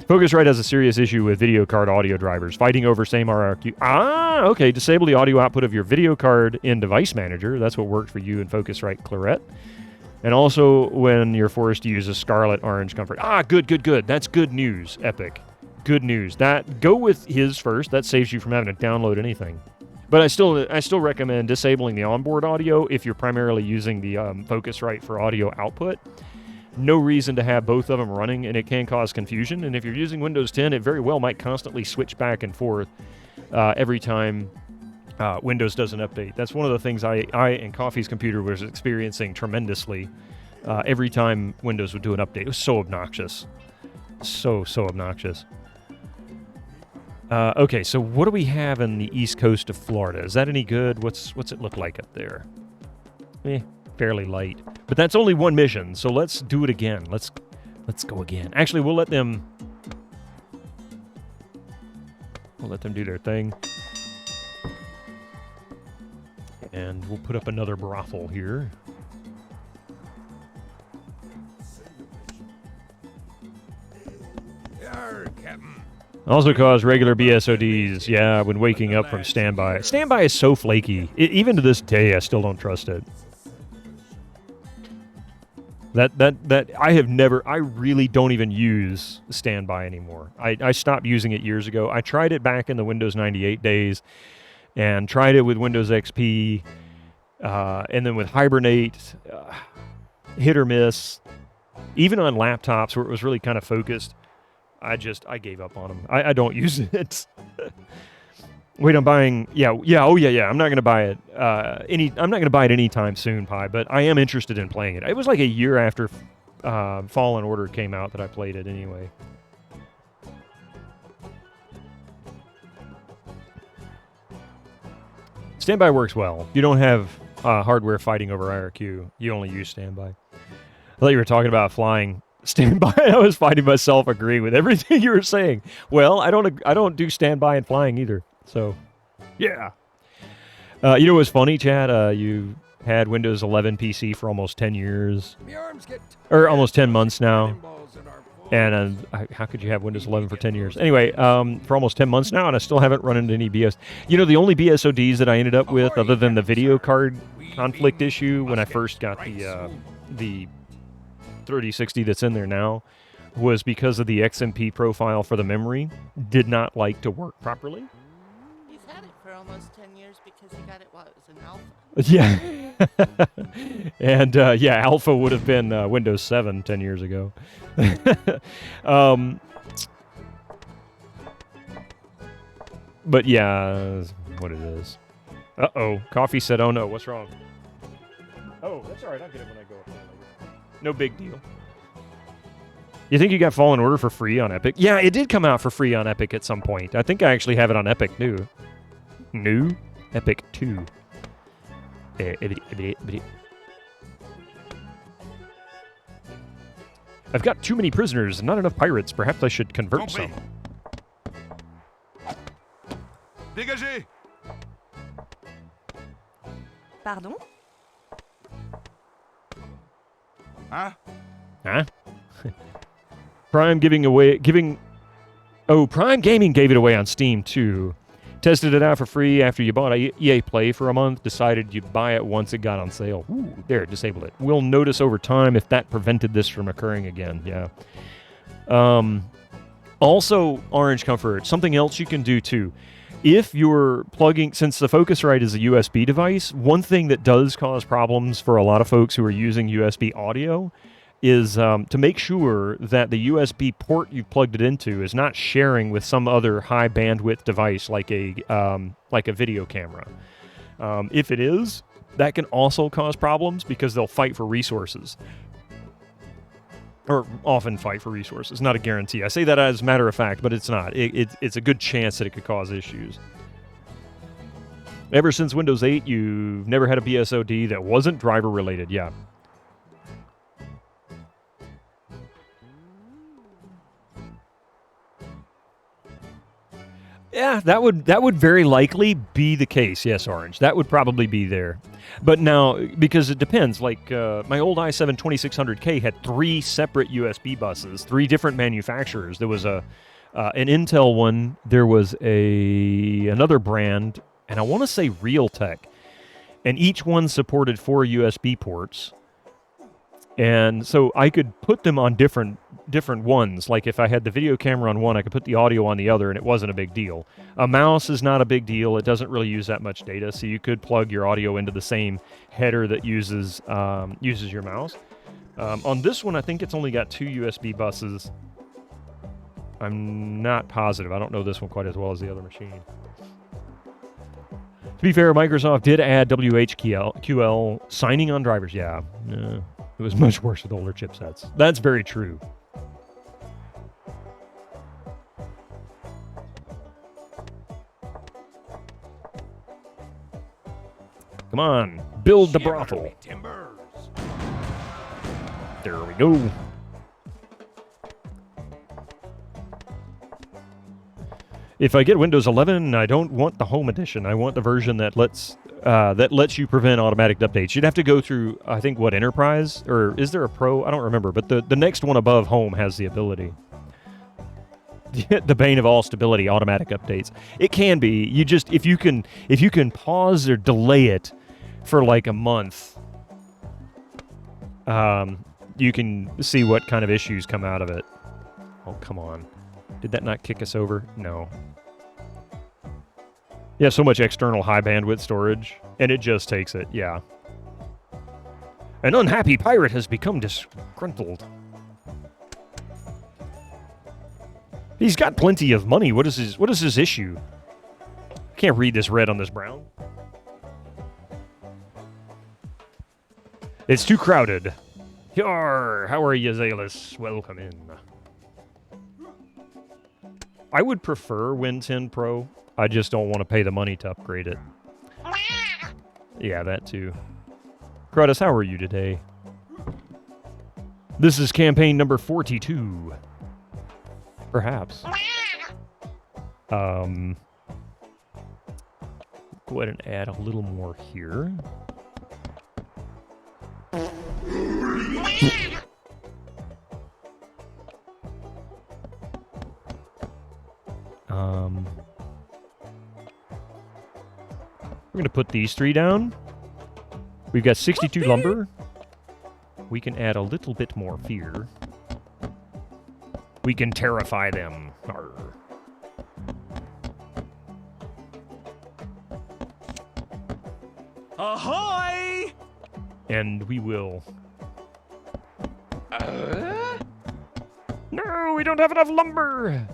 [SPEAKER 1] Focusrite has a serious issue with video card audio drivers, fighting over same RRQ. Okay. Disable the audio output of your video card in Device Manager. That's what worked for you in Focusrite Claret. And also when you're forced to use a Scarlet Orange Comfort. Good. That's good news, Epic. Good news. Go with his first. That saves you from having to download anything. But I still recommend disabling the onboard audio if you're primarily using the Focusrite for audio output. No reason to have both of them running, and it can cause confusion. And if you're using Windows 10, it very well might constantly switch back and forth every time Windows does an update. That's one of the things I and Coffee's computer was experiencing tremendously every time Windows would do an update. It was so obnoxious. So obnoxious. Okay, so what do we have in the east coast of Florida? Is that any good? What's it look like up there? Fairly light. But that's only one mission, so let's do it again. Let's go again. Actually, we'll let them do their thing. And we'll put up another brothel here. Also cause regular BSODs, yeah, when waking up from standby. Standby is so flaky. Even to this day, I still don't trust it. That I really don't even use standby anymore. I stopped using it years ago. I tried it back in the Windows 98 days and tried it with Windows XP and then with Hibernate, hit or miss. Even on laptops where it was really kind of focused, I gave up on them. I don't use it. Wait, I'm buying. Yeah. I'm not gonna buy it. I'm not gonna buy it anytime soon, Pi. But I am interested in playing it. It was like a year after Fallen Order came out that I played it anyway. Standby works well. You don't have hardware fighting over IRQ. You only use standby. I thought you were talking about flying. Standby. I was finding myself agreeing with everything you were saying. Well, I don't do standby and flying either. So, yeah. You know what's funny, Chad? You had Windows 11 PC for almost 10 years. Or almost 10 months now. And how could you have Windows 11 for 10 years? Anyway, for almost 10 months now, and I still haven't run into any BS. You know, the only BSODs that I ended up with, other than the video card conflict issue when I first got the 3060 that's in there now, was because of the XMP profile for the memory did not like to work properly.
[SPEAKER 14] He's had it for almost 10 years because he got it while it was an alpha.
[SPEAKER 1] Yeah. And yeah, alpha would have been Windows 7 10 years ago. But yeah, what it is. Uh-oh. Coffee said, oh no, what's wrong? Oh, that's all right. I'll get it when I go up there later. No big deal. You think you got Fallen Order for free on Epic? Yeah, it did come out for free on Epic at some point. I think I actually have it on Epic new. Epic 2. I've got too many prisoners and not enough pirates. Perhaps I should convert some.
[SPEAKER 2] Dégagez!
[SPEAKER 6] Pardon?
[SPEAKER 2] Huh?
[SPEAKER 1] Prime Prime Gaming gave it away on Steam too. Tested it out for free after you bought EA Play for a month. Decided you'd buy it once it got on sale. Ooh, there, disabled it. We'll notice over time if that prevented this from occurring again. Yeah. Also, Orange Comfort, something else you can do too. If you're plugging, since the Focusrite is a USB device, one thing that does cause problems for a lot of folks who are using USB audio is to make sure that the USB port you've plugged it into is not sharing with some other high bandwidth device like a video camera. If it is, that can also cause problems because they'll fight for resources. Or often fight for resources. Not a guarantee. I say that as a matter of fact, but it's not. It's a good chance that it could cause issues. Ever since Windows 8, you've never had a BSOD that wasn't driver related. Yeah. Yeah, that would very likely be the case. Yes, Orange. That would probably be there. But now, because it depends, like my old i7 2600K had 3 separate USB buses, 3 different manufacturers. There was an Intel one, there was another brand, and I want to say Realtek. And each one supported 4 USB ports. And so I could put them on different ones. Like if I had the video camera on one, I could put the audio on the other, and it wasn't a big deal. A mouse is not a big deal. It doesn't really use that much data, so you could plug your audio into the same header that uses your mouse. On this one, I think it's only got 2 USB buses. I'm not positive. I don't know this one quite as well as the other machine. To be fair, Microsoft did add WHQL signing on drivers. Yeah. It was much worse with older chipsets. That's very true. Come on, build the brothel. There we go. If I get Windows 11, I don't want the Home Edition. I want the version that lets you prevent automatic updates. You'd have to go through, I think, what, Enterprise? Or is there a Pro? I don't remember. But the next one above Home has the ability. The bane of all stability, automatic updates. It can be. You just if you can pause or delay it for like a month, you can see what kind of issues come out of it. Oh, come on. Did that not kick us over? No. Yeah, so much external high bandwidth storage, and it just takes it. Yeah. An unhappy pirate has become disgruntled. He's got plenty of money. What is his issue? I can't read this red on this brown. It's too crowded. Yarr, how are you, Zalis? Welcome in. I would prefer Win 10 Pro. I just don't want to pay the money to upgrade it. Yeah, that too. Kratos, how are you today? This is campaign number 42. Perhaps. Go ahead and add a little more here. We're going to put these 3 down. We've got 62 lumber. We can add a little bit more fear. We can terrify them. Arr.
[SPEAKER 7] Ahoy!
[SPEAKER 1] And we will. No, we don't have enough lumber!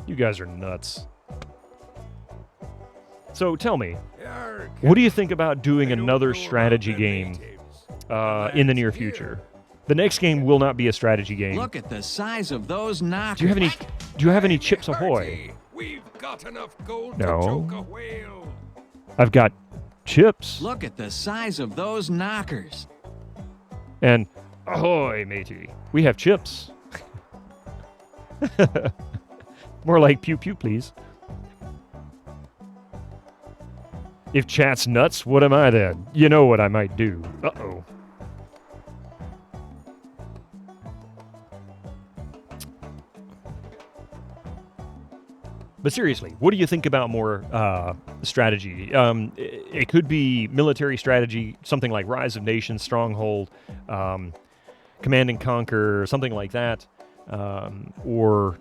[SPEAKER 1] You guys are nuts. So tell me, what do you think about doing another strategy game in the near future? The next game will not be a strategy game.
[SPEAKER 7] Look at the size of those knockers.
[SPEAKER 1] Do you have any Chips Ahoy?
[SPEAKER 2] We've got enough gold
[SPEAKER 1] No.
[SPEAKER 2] to choke a whale.
[SPEAKER 1] I've got chips.
[SPEAKER 7] Look at the size of those knockers.
[SPEAKER 1] And ahoy, matey. We have chips. More like pew pew, please. If chat's nuts, what am I then? You know what I might do. Uh-oh. But seriously, what do you think about more strategy? It could be military strategy, something like Rise of Nations, Stronghold, Command and Conquer, something like that. Or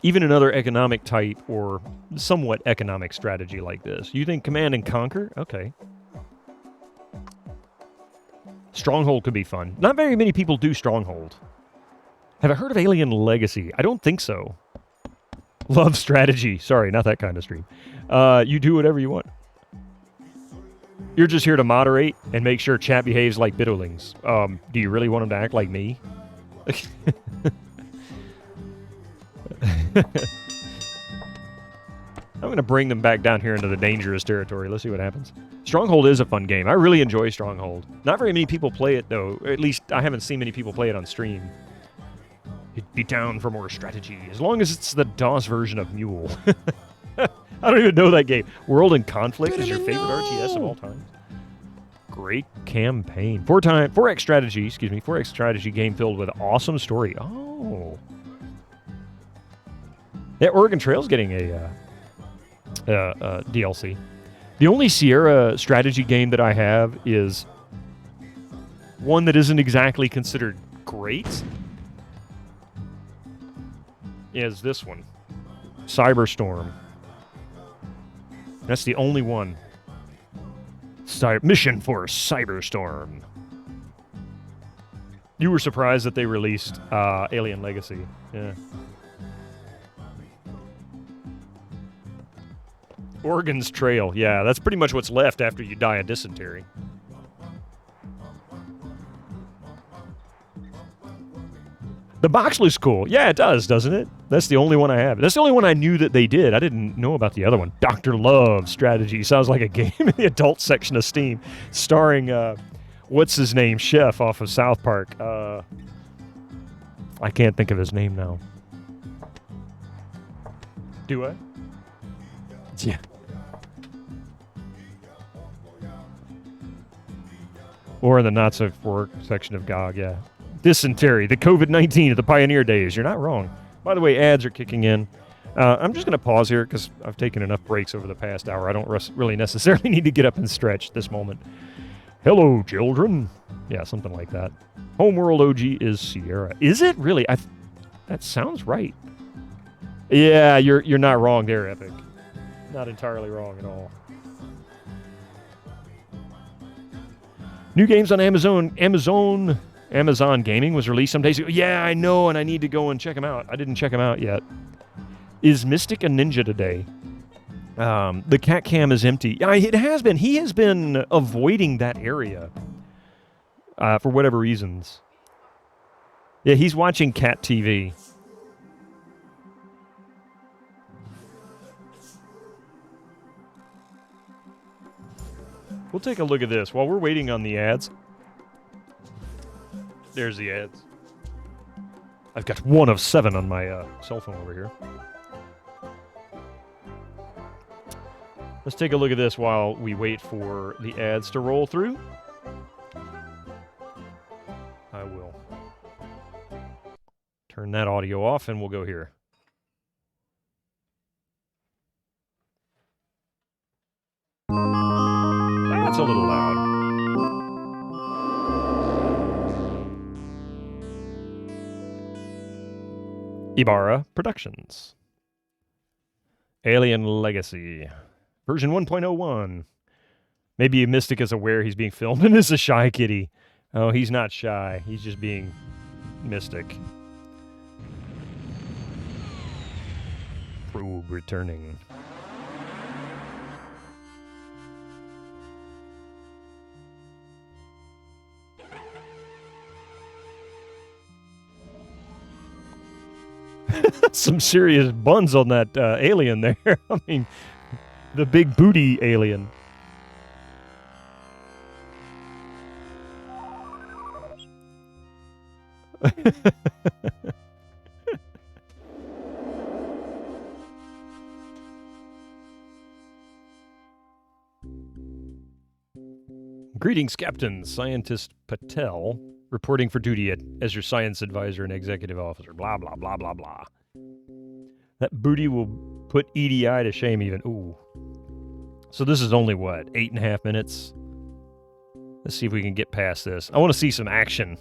[SPEAKER 1] even another economic type or somewhat economic strategy like this. You think Command and Conquer? Okay. Stronghold could be fun. Not very many people do Stronghold. Have I heard of Alien Legacy? I don't think so. Love strategy. Sorry, not that kind of stream. You do whatever you want. You're just here to moderate and make sure chat behaves like bidowlings. Do you really want them to act like me? I'm going to bring them back down here into the dangerous territory. Let's see what happens. Stronghold is a fun game. I really enjoy Stronghold. Not very many people play it, though. At least I haven't seen many people play it on stream. You'd be down for more strategy, as long as it's the DOS version of Mule. I don't even know that game. World in Conflict is your favorite RTS of all time. Great campaign. 4X strategy game filled with awesome story. Oh. Yeah, Oregon Trail's getting a DLC. The only Sierra strategy game that I have is one that isn't exactly considered great. Is this one. Cyberstorm. That's the only one. Mission for Cyberstorm. You were surprised that they released Alien Legacy. Yeah. Oregon's Trail. Yeah, that's pretty much what's left after you die of dysentery. The box looks cool. Yeah, it does, doesn't it? That's the only one I have. That's the only one I knew that they did. I didn't know about the other one. Dr. Love Strategy. Sounds like a game in the adult section of Steam. Starring, what's his name? Chef off of South Park. I can't think of his name now. Do I? Yeah. Or in the not-so-fork section of GOG, yeah. Dysentery, the COVID-19 of the pioneer days. You're not wrong. By the way, ads are kicking in. I'm just going to pause here because I've taken enough breaks over the past hour. I don't really necessarily need to get up and stretch this moment. Hello, children. Yeah, something like that. Homeworld OG is Sierra. Is it really? That sounds right. Yeah, you're not wrong there, Epic. Not entirely wrong at all. New games on Amazon Gaming was released some days ago. Yeah, I know, and I need to go and check them out. I didn't check them out yet. Is Mystic a ninja today? The cat cam is empty. It has been. He has been avoiding that area for whatever reasons. Yeah, he's watching cat TV. We'll take a look at this while we're waiting on the ads. There's the ads. I've got 1 of 7 on my cell phone over here. Let's take a look at this while we wait for the ads to roll through. I will turn that audio off and we'll go here. That's a little loud. Ibarra Productions. Alien Legacy. Version 1.01. Maybe Mystic is aware he's being filmed and is a shy kitty. Oh, he's not shy. He's just being Mystic. Probe returning. Some serious buns on that alien there. I mean, the big booty alien. Greetings, Captain. Scientist Patel, reporting for duty as your science advisor and executive officer. Blah, blah, blah, blah, blah. That booty will put EDI to shame even. Ooh. So this is only, what, 8.5 minutes? Let's see if we can get past this. I want to see some action.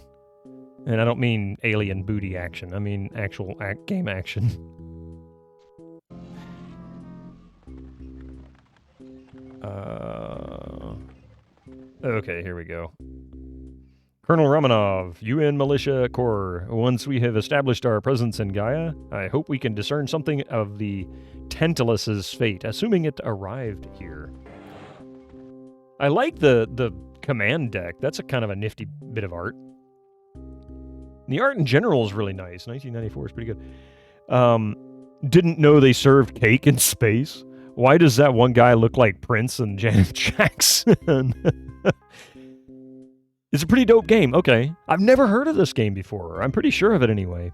[SPEAKER 1] And I don't mean alien booty action. I mean actual game action. Okay, here we go. Colonel Romanov, UN Militia Corps. Once we have established our presence in Gaia, I hope we can discern something of the Tantalus's fate, assuming it arrived here. I like the command deck. That's a kind of a nifty bit of art. The art in general is really nice. 1994 is pretty good. Didn't know they served cake in space. Why does that one guy look like Prince and Janet Jackson? It's a pretty dope game. Okay. I've never heard of this game before. I'm pretty sure of it anyway.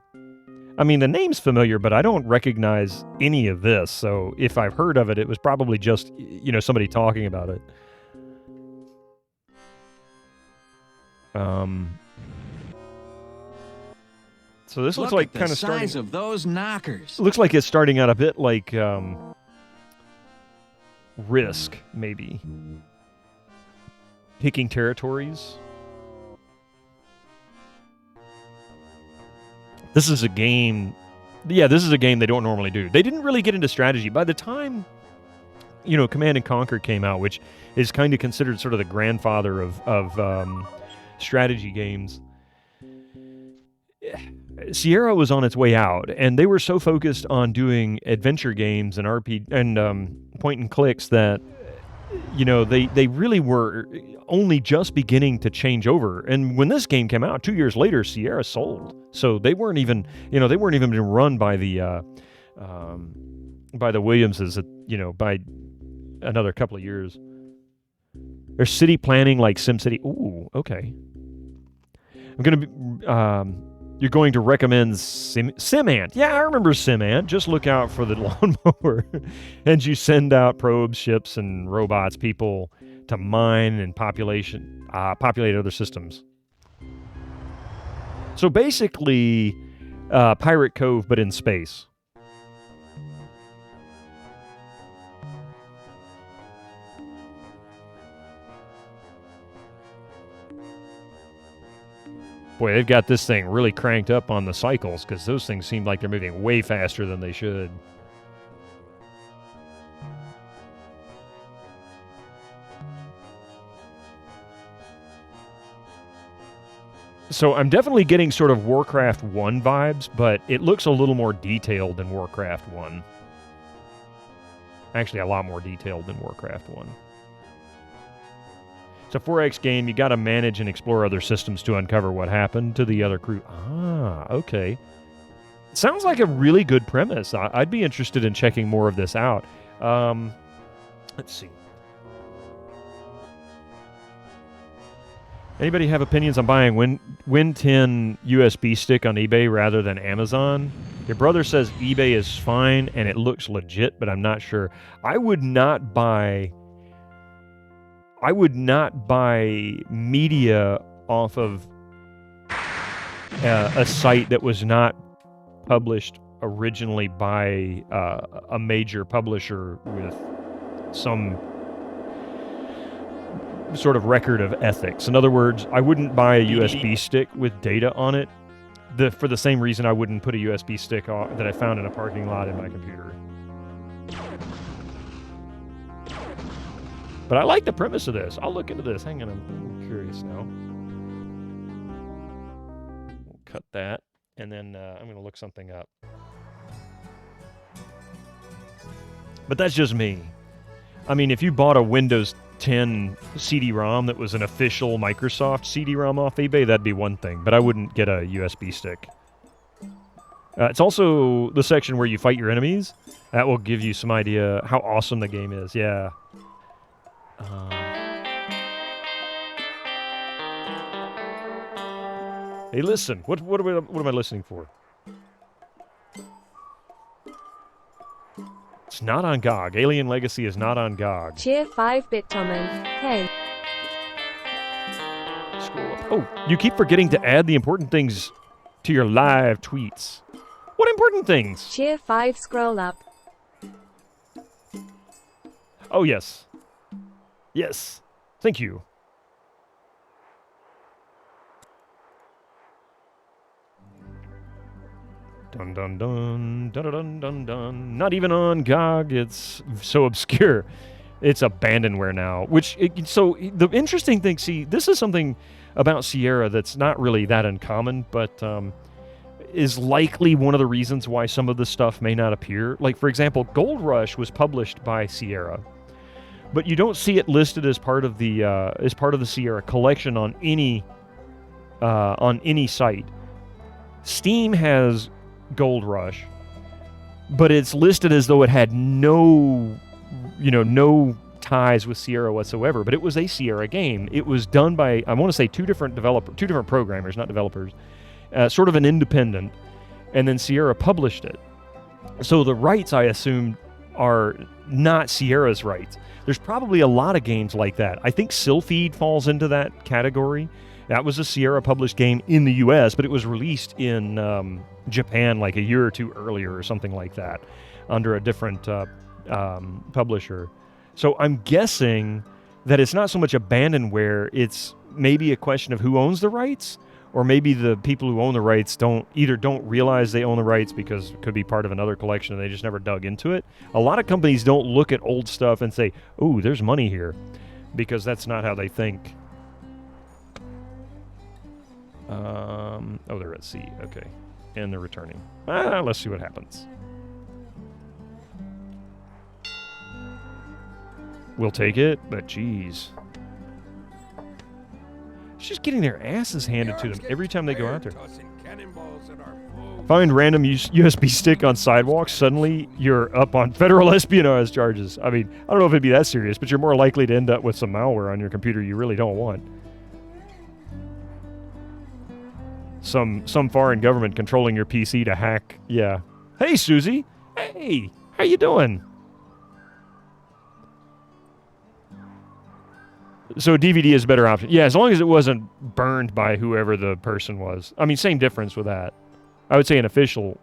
[SPEAKER 1] I mean, the name's familiar, but I don't recognize any of this. So if I've heard of it, it was probably just, you know, somebody talking about it. So this looks like kind of starting.
[SPEAKER 7] Size of those knockers.
[SPEAKER 1] Looks like it's starting out a bit like Risk, maybe. Picking territories. This is a game. Yeah, this is a game they don't normally do. They didn't really get into strategy. By the time, you know, Command and Conquer came out, which is kind of considered sort of the grandfather of strategy games, Sierra was on its way out, and they were so focused on doing adventure games and point and clicks that, you know, they really were only just beginning to change over. And when this game came out 2 years later, Sierra sold, so they weren't even being run by the Williamses, you know, by another couple of years. They're city planning like SimCity. Ooh, okay. You're going to recommend SimAnt. Yeah, I remember SimAnt. Just look out for the lawnmower. And you send out probes, ships, and robots, people to mine and populate other systems. So basically, Pirate Cove, but in space. Boy, they've got this thing really cranked up on the cycles, because those things seem like they're moving way faster than they should. So I'm definitely getting sort of Warcraft 1 vibes, but it looks a little more detailed than Warcraft 1. Actually, a lot more detailed than Warcraft 1. It's a 4X game. You got to manage and explore other systems to uncover what happened to the other crew. Ah, okay. Sounds like a really good premise. I'd be interested in checking more of this out. Let's see. Anybody have opinions on buying Win 10 USB stick on eBay rather than Amazon? Your brother says eBay is fine and it looks legit, but I'm not sure. I would not buy media off of a site that was not published originally by a major publisher with some sort of record of ethics. In other words, I wouldn't buy a USB stick with data on it for the same reason I wouldn't put a USB stick that I found in a parking lot in my computer. But I like the premise of this. I'll look into this. Hang on, I'm curious now. We'll cut that, and then I'm going to look something up. But that's just me. I mean, if you bought a Windows 10 CD-ROM that was an official Microsoft CD-ROM off eBay, that'd be one thing, but I wouldn't get a USB stick. It's also the section where you fight your enemies. That will give you some idea how awesome the game is. Yeah. Hey, listen. What am I listening for? It's not on GOG. Alien Legacy is not on GOG.
[SPEAKER 9] Cheer 5-bit Tommen. Hey.
[SPEAKER 1] Scroll up. Oh, you keep forgetting to add the important things to your live tweets. What important things?
[SPEAKER 9] Cheer 5 scroll up.
[SPEAKER 1] Oh, yes. Yes. Thank you. Dun dun dun dun dun dun dun. Not even on GOG. It's so obscure. It's abandonware now. So the interesting thing, see, this is something about Sierra that's not really that uncommon, but is likely one of the reasons why some of the stuff may not appear. Like, for example, Gold Rush was published by Sierra, but you don't see it listed as part of the Sierra collection on any site. Steam has Gold Rush, but it's listed as though it had no ties with Sierra whatsoever. But it was a Sierra game. It was done by, I want to say, two different programmers, not developers, sort of an independent, and then Sierra published it. So the rights, I assume, are not Sierra's rights. There's probably a lot of games like that. I think Sylpheed falls into that category. That was a Sierra published game in the US, but it was released in Japan like a year or two earlier or something like that under a different publisher. So I'm guessing that it's not so much abandonware, it's maybe a question of who owns the rights, or maybe the people who own the rights don't realize they own the rights because it could be part of another collection and they just never dug into it. A lot of companies don't look at old stuff and say, "Ooh, there's money here," because that's not how they think. They're at sea. Okay. And they're returning. Let's see what happens. We'll take it, but geez. It's just getting their asses handed to them every time they go out there. Find random USB stick on sidewalks, suddenly you're up on federal espionage charges. I mean, I don't know if it'd be that serious, but you're more likely to end up with some malware on your computer you really don't want. Some foreign government controlling your PC to hack. Yeah. Hey, Susie. Hey, how you doing? So DVD is a better option. Yeah, as long as it wasn't burned by whoever the person was. I mean, same difference with that. I would say an official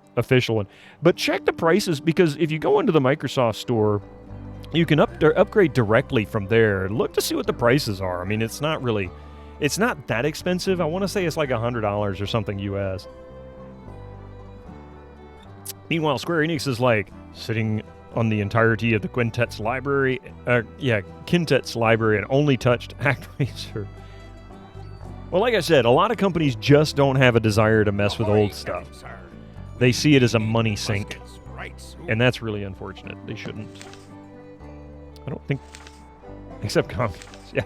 [SPEAKER 1] one. But check the prices, because if you go into the Microsoft store, you can upgrade directly from there. Look to see what the prices are. I mean, it's not that expensive. I want to say it's like $100 or something US. Meanwhile, Square Enix is like sitting on the entirety of the Quintet's library. Quintet's library, and only touched ActRaiser. Well, like I said, a lot of companies just don't have a desire to mess with old stuff. They see it as a money sink, and that's really unfortunate. They shouldn't. I don't think, except Comcast, yeah.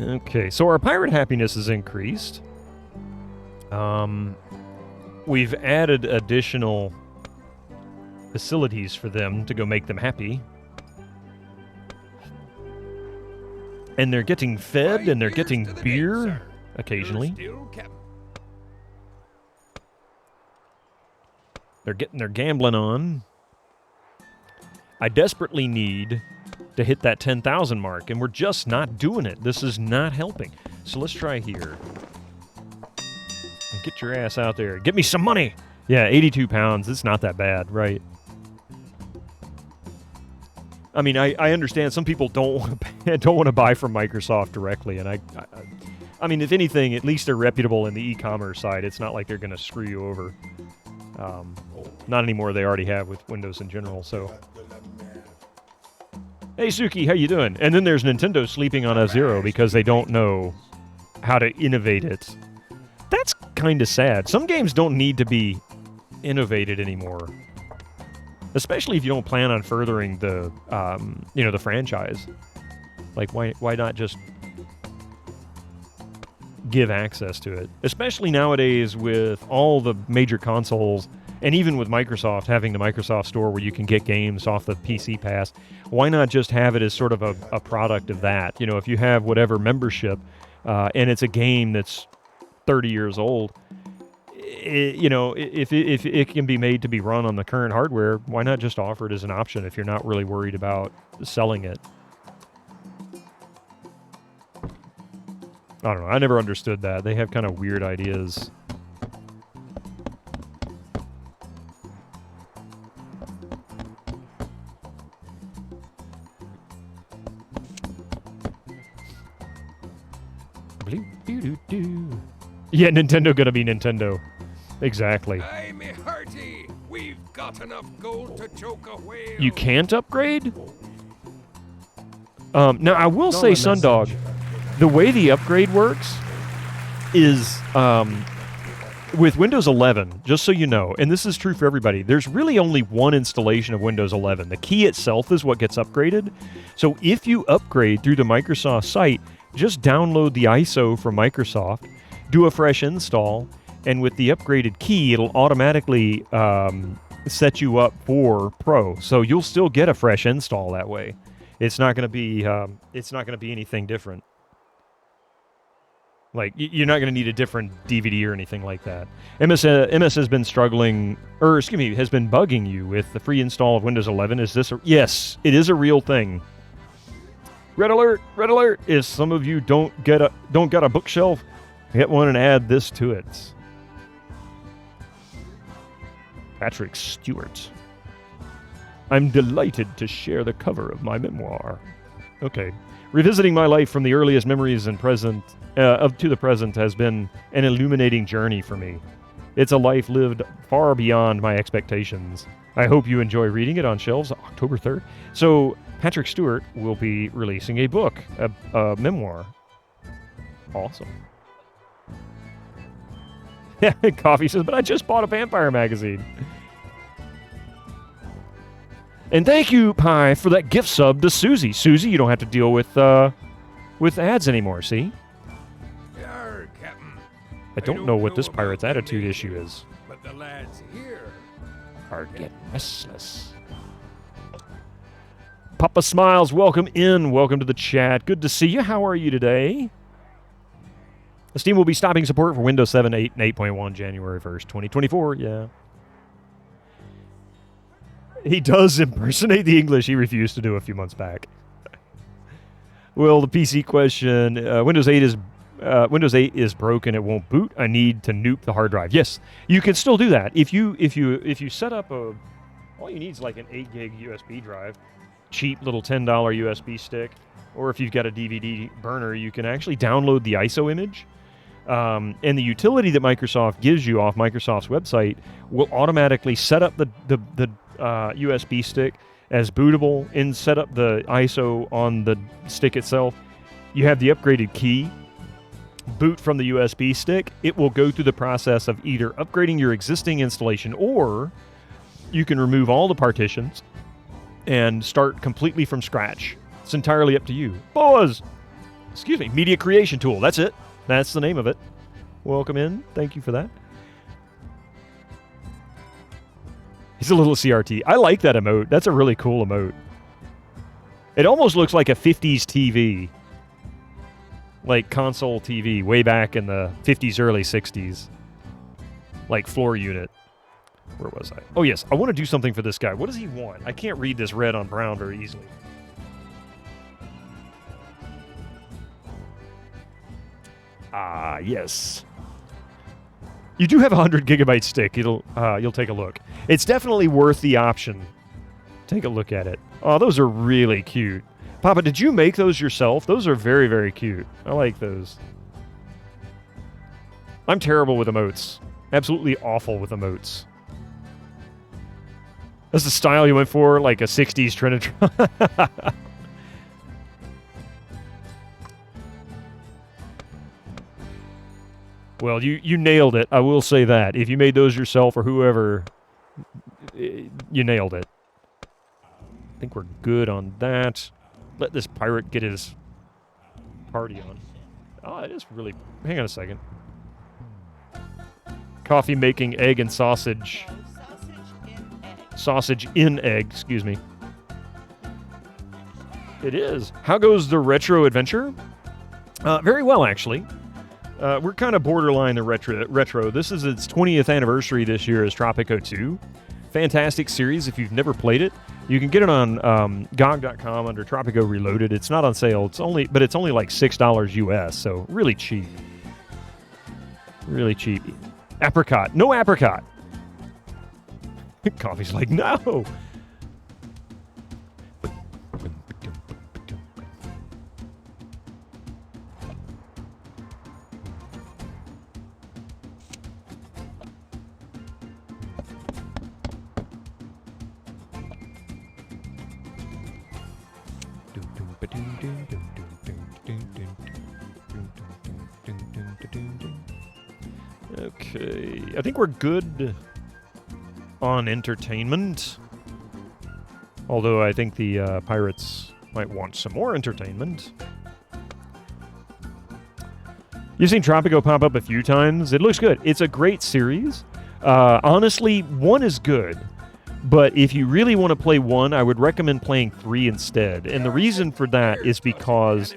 [SPEAKER 1] Okay, so our pirate happiness is increased. We've added additional facilities for them to go make them happy. And they're getting fed, and they're getting beer occasionally. They're getting their gambling on. I desperately need to hit that 10,000 mark, and we're just not doing it. This is not helping. So let's try here. Get your ass out there. Get me some money. Yeah, 82 pounds. It's not that bad, right? I mean, I understand some people don't want to buy from Microsoft directly, and I mean, if anything, at least they're reputable in the e-commerce side. It's not like they're going to screw you over. Not anymore. They already have with Windows in general. So, hey Suki, how you doing? And then there's Nintendo sleeping on F-Zero because they don't know how to innovate it. That's kind of sad. Some games don't need to be innovated anymore. Especially if you don't plan on furthering the, the franchise. Like, why not just give access to it? Especially nowadays with all the major consoles, and even with Microsoft having the Microsoft Store where you can get games off the PC Pass. Why not just have it as sort of a product of that? You know, if you have whatever membership, and it's a game that's 30 years old, if it can be made to be run on the current hardware, why not just offer it as an option if you're not really worried about selling it? I don't know. I never understood that. They have kind of weird ideas. Yeah, Nintendo gonna be Nintendo. Exactly.
[SPEAKER 2] Aye, me hearty, we've got enough gold to choke a whale.
[SPEAKER 1] You can't upgrade? Now, I will say, Sundog, the way the upgrade works is with Windows 11, just so you know, and this is true for everybody, there's really only one installation of Windows 11. The key itself is what gets upgraded. So if you upgrade through the Microsoft site, just download the ISO from Microsoft, do a fresh install, and with the upgraded key, it'll automatically set you up for Pro. So you'll still get a fresh install that way. It's not going to be anything different. Like, you're not going to need a different DVD or anything like that. MS has been struggling, has been bugging you with the free install of Windows 11. Is this yes, it is a real thing. Red alert! Red alert! If some of you don't get a bookshelf, get one and add this to it. Patrick Stewart. I'm delighted to share the cover of my memoir. Okay. Revisiting my life from the earliest memories and present to the present has been an illuminating journey for me. It's a life lived far beyond my expectations. I hope you enjoy reading it on shelves October 3rd. So, Patrick Stewart will be releasing a book, a memoir. Awesome. Coffee says, but I just bought a vampire magazine. And thank you, Pi, for that gift sub to Susie. Susie, you don't have to deal with ads anymore, see?
[SPEAKER 2] Yarr, Captain.
[SPEAKER 1] I don't know what this pirate's attitude issue is.
[SPEAKER 2] But the lads here
[SPEAKER 1] are getting restless. Papa Smiles, welcome in. Welcome to the chat. Good to see you. How are you today? Steam will be stopping support for Windows 7, 8, and 8.1 January 1st, 2024. Yeah. He does impersonate the English he refused to do a few months back. Well, the PC question, Windows 8 is broken, it won't boot. I need to nuke the hard drive. Yes, you can still do that. If you set up all you need is like an 8 gig USB drive, cheap little $10 USB stick, or if you've got a DVD burner, you can actually download the ISO image. And the utility that Microsoft gives you off Microsoft's website will automatically set up the USB stick as bootable and set up the ISO on the stick itself. You have the upgraded key. Boot from the USB stick. It will go through the process of either upgrading your existing installation, or you can remove all the partitions and start completely from scratch. It's entirely up to you. Excuse me, Media Creation Tool. That's it. That's the name of it. Welcome in. Thank you for that. He's a little CRT. I like that emote. That's a really cool emote. It almost looks like a 50s TV. Like console TV way back in the 50s, early 60s. Like floor unit. Where was I? Oh, yes. I want to do something for this guy. What does he want? I can't read this red on brown very easily. Ah, yes. You do have a 100 gigabyte stick. You'll take a look. It's definitely worth the option. Take a look at it. Oh, those are really cute. Papa, did you make those yourself? Those are very, very cute. I like those. I'm terrible with emotes. Absolutely awful with emotes. That's the style you went for, like a 60s Trinitron. Well, you nailed it. I will say that. If you made those yourself or whoever, you nailed it. I think we're good on that. Let this pirate get his party on. Oh, it is really... Hang on a second. Coffee making egg and sausage. Sausage in egg, excuse me. It is. How goes the retro adventure? Very well, actually. We're kind of borderline the retro. This is its 20th anniversary this year as Tropico 2. Fantastic series. If you've never played it, you can get it on GOG.com under Tropico Reloaded. It's not on sale. It's only like $6 US, so really cheap. Really cheap. Apricot. No apricot. Coffee's like, no. Okay, I think we're good on entertainment. Although I think the pirates might want some more entertainment. You've seen Tropico pop up a few times. It looks good. It's a great series. Honestly, 1 is good. But if you really want to play 1, I would recommend playing 3 instead. And the reason for that is because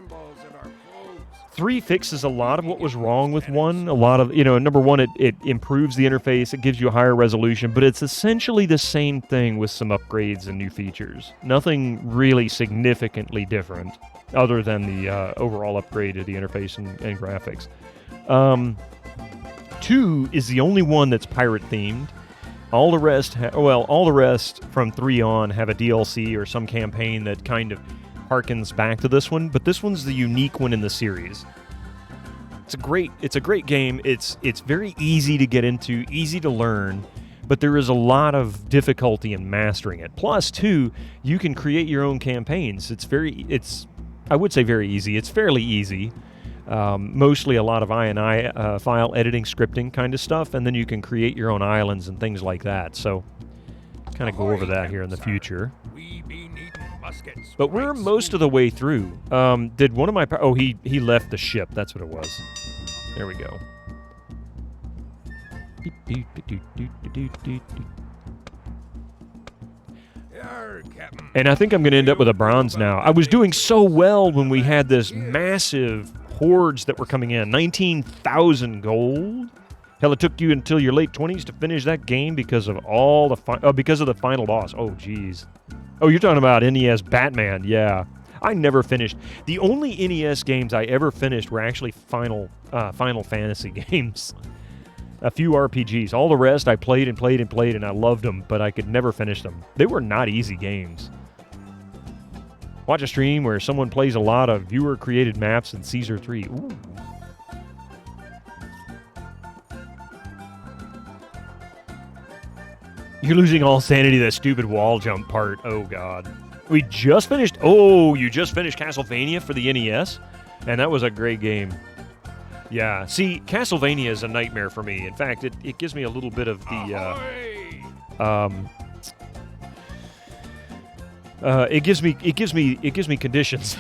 [SPEAKER 1] 3 fixes a lot of what was wrong with 1. A lot of, number 1, it improves the interface. It gives you a higher resolution. But it's essentially the same thing with some upgrades and new features. Nothing really significantly different other than the overall upgrade of the interface and graphics. 2 is the only one that's pirate-themed. All the rest from 3 on have a DLC or some campaign that kind of harkens back to this one, but this one's the unique one in the series. It's a great game. It's very easy to get into, easy to learn, but there is a lot of difficulty in mastering it. Plus, too, you can create your own campaigns. I would say very easy. It's fairly easy. Mostly a lot of INI file editing, scripting kind of stuff, and then you can create your own islands and things like that. So, kind of go over that here in the future. But we're most of the way through. Did one of my... Oh, he left the ship. That's what it was. There we go. And I think I'm going to end up with a bronze now. I was doing so well when we had this massive hordes that were coming in. 19,000 gold Hell, it took you until your late 20s to finish that game because of all the because of the final boss. Oh, jeez. Oh, you're talking about NES Batman. Yeah. I never finished. The only NES games I ever finished were actually Final Fantasy games. A few RPGs. All the rest I played and played and played, and I loved them, but I could never finish them. They were not easy games. Watch a stream where someone plays a lot of viewer-created maps in Caesar 3. Ooh. You're losing all sanity, that stupid wall jump part. Oh, God. We just finished... Oh, you just finished Castlevania for the NES? And that was a great game. Yeah. See, Castlevania is a nightmare for me. In fact, it gives me a little bit of the... it gives me conditions.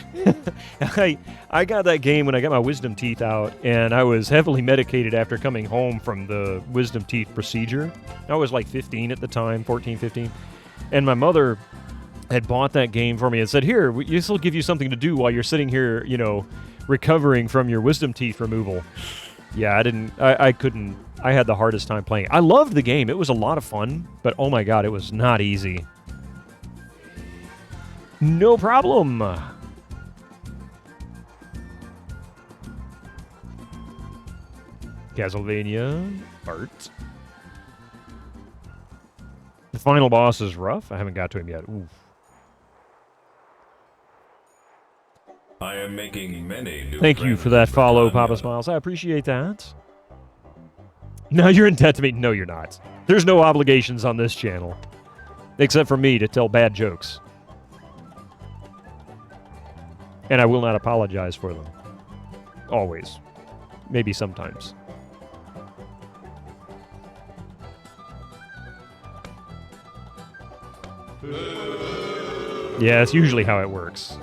[SPEAKER 1] I got that game when I got my wisdom teeth out, and I was heavily medicated after coming home from the wisdom teeth procedure. I was like 15 at the time, 14, 15, and my mother had bought that game for me and said, "Here, this will give you something to do while you're sitting here, you know, recovering from your wisdom teeth removal." Yeah, I couldn't. I had the hardest time playing it. I loved the game. It was a lot of fun, but oh my God, it was not easy. No problem. Castlevania art. The final boss is rough. I haven't got to him yet. Oof.
[SPEAKER 15] I am making many new
[SPEAKER 1] Thank you for that follow, Papa Smiles. I appreciate that. Now you're in debt to me. No, you're not. There's no obligations on this channel. Except for me to tell bad jokes. And I will not apologize for them. Always. Maybe sometimes. Yeah, that's usually how it works.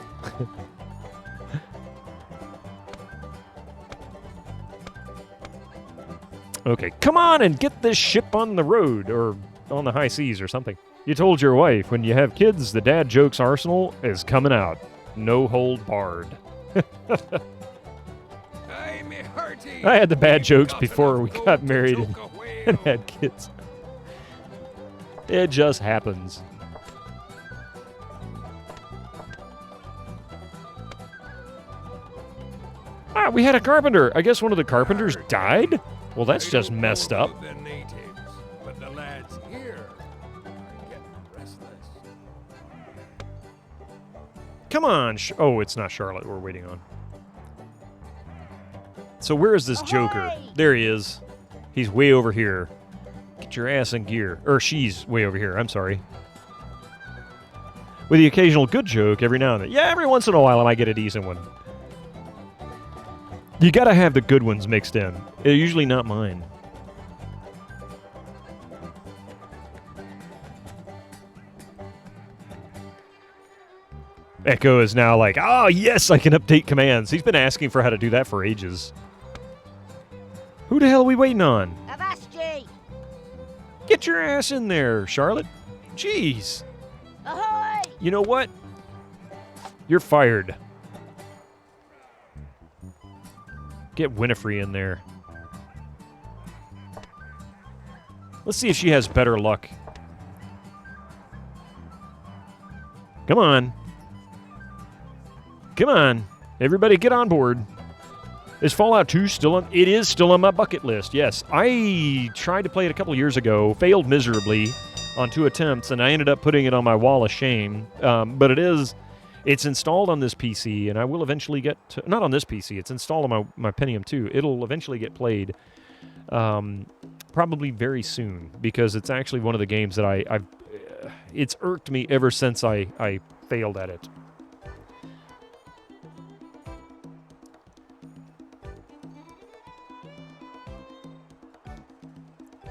[SPEAKER 1] Okay, come on and get this ship on the road, or on the high seas or something. You told your wife, when you have kids, the dad jokes arsenal is coming out. No hold barred. I had the bad jokes before we got married and had kids. It just happens. Ah, we had a carpenter. I guess one of the carpenters died? Well, that's just messed up.
[SPEAKER 2] But the lads here are getting restless.
[SPEAKER 1] Come on. Oh, it's not Charlotte we're waiting on. So where is this Joker? There he is. He's way over here. Get your ass in gear. Or she's way over here. I'm sorry. With the occasional good joke every now and then. Yeah, every once in a while I might get a decent one. You gotta have the good ones mixed in. They're usually not mine. Echo is now like, oh yes, I can update commands. He's been asking for how to do that for ages. Who the hell are we waiting on?
[SPEAKER 6] Avast
[SPEAKER 1] Get your ass in there, Charlotte. Jeez.
[SPEAKER 6] Ahoy!
[SPEAKER 1] You know what? You're fired. Get Winifred in there. Let's see if she has better luck. Come on. Come on. Everybody get on board. Is Fallout 2 still on? It is still on my bucket list, yes. I tried to play it a couple years ago, failed miserably on 2 attempts, and I ended up putting it on my wall of shame. But it's installed on this PC, and I will eventually get to... Not on this PC, it's installed on my Pentium 2. It'll eventually get played probably very soon, because it's actually one of the games that I've... It's irked me ever since I failed at it.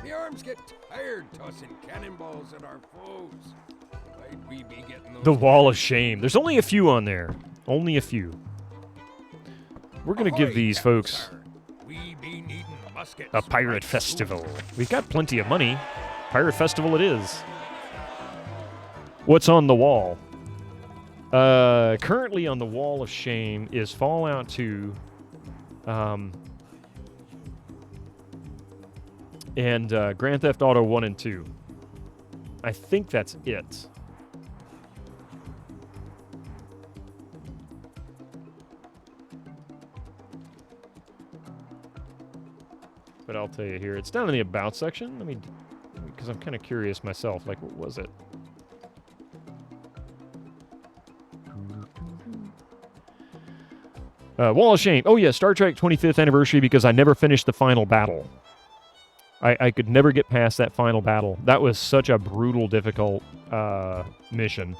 [SPEAKER 2] The arms get tired tossing cannonballs at our foes. Might we be getting those...
[SPEAKER 1] The Wall of Shame. There's only a few on there. Only a few. We're going to give these folks a pirate festival. We've got plenty of money. Pirate festival it is. What's on the wall? Currently on the Wall of Shame is Fallout 2. and Grand Theft Auto 1 and 2. I think that's it. But I'll tell you here. It's down in the About section. Let me, because I'm kind of curious myself. Like, what was it? Wall of Shame. Oh, yeah, Star Trek 25th anniversary because I never finished the final battle. I could never get past that final battle. That was such a brutal, difficult mission.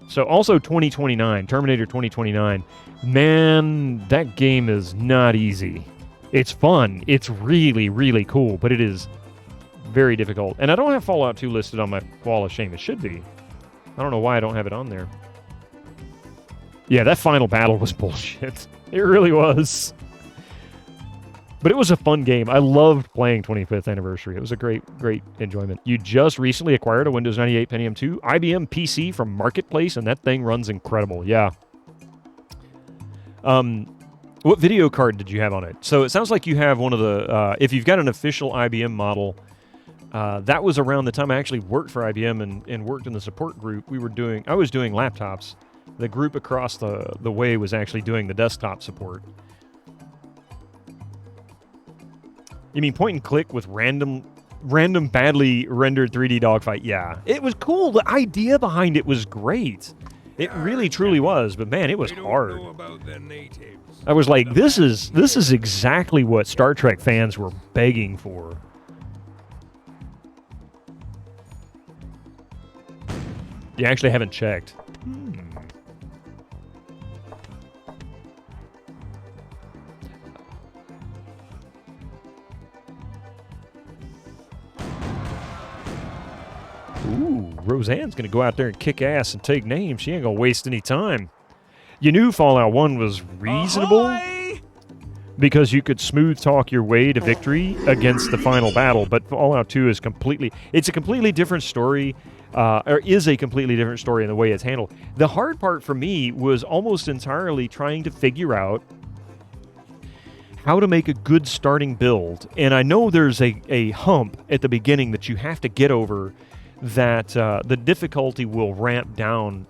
[SPEAKER 1] So also 2029, Terminator 2029. Man, that game is not easy. It's fun. It's really, really cool, but it is very difficult. And I don't have Fallout 2 listed on my Wall of Shame. It should be. I don't know why I don't have it on there. Yeah, that final battle was bullshit. It really was. But it was a fun game. I loved playing 25th Anniversary. It was a great, great enjoyment. You just recently acquired a Windows 98 Pentium 2 IBM PC from Marketplace, and that thing runs incredible. Yeah. What video card did you have on it? So it sounds like you have one of the... if you've got an official IBM model, that was around the time I actually worked for IBM and worked in the support group. I was doing laptops. The group across the way was actually doing the desktop support. You mean point and click with random badly rendered 3D dogfight? Yeah. It was cool. The idea behind it was great. It really, truly was. But man, it was hard. I was like, this is exactly what Star Trek fans were begging for. You actually haven't checked. Ooh, Roseanne's going to go out there and kick ass and take names. She ain't going to waste any time. You knew Fallout 1 was reasonable because you could smooth talk your way to victory against the final battle, but Fallout 2 is it's a completely different story, or is a completely different story in the way it's handled. The hard part for me was almost entirely trying to figure out how to make a good starting build, and I know there's a hump at the beginning that you have to get over that the difficulty will ramp down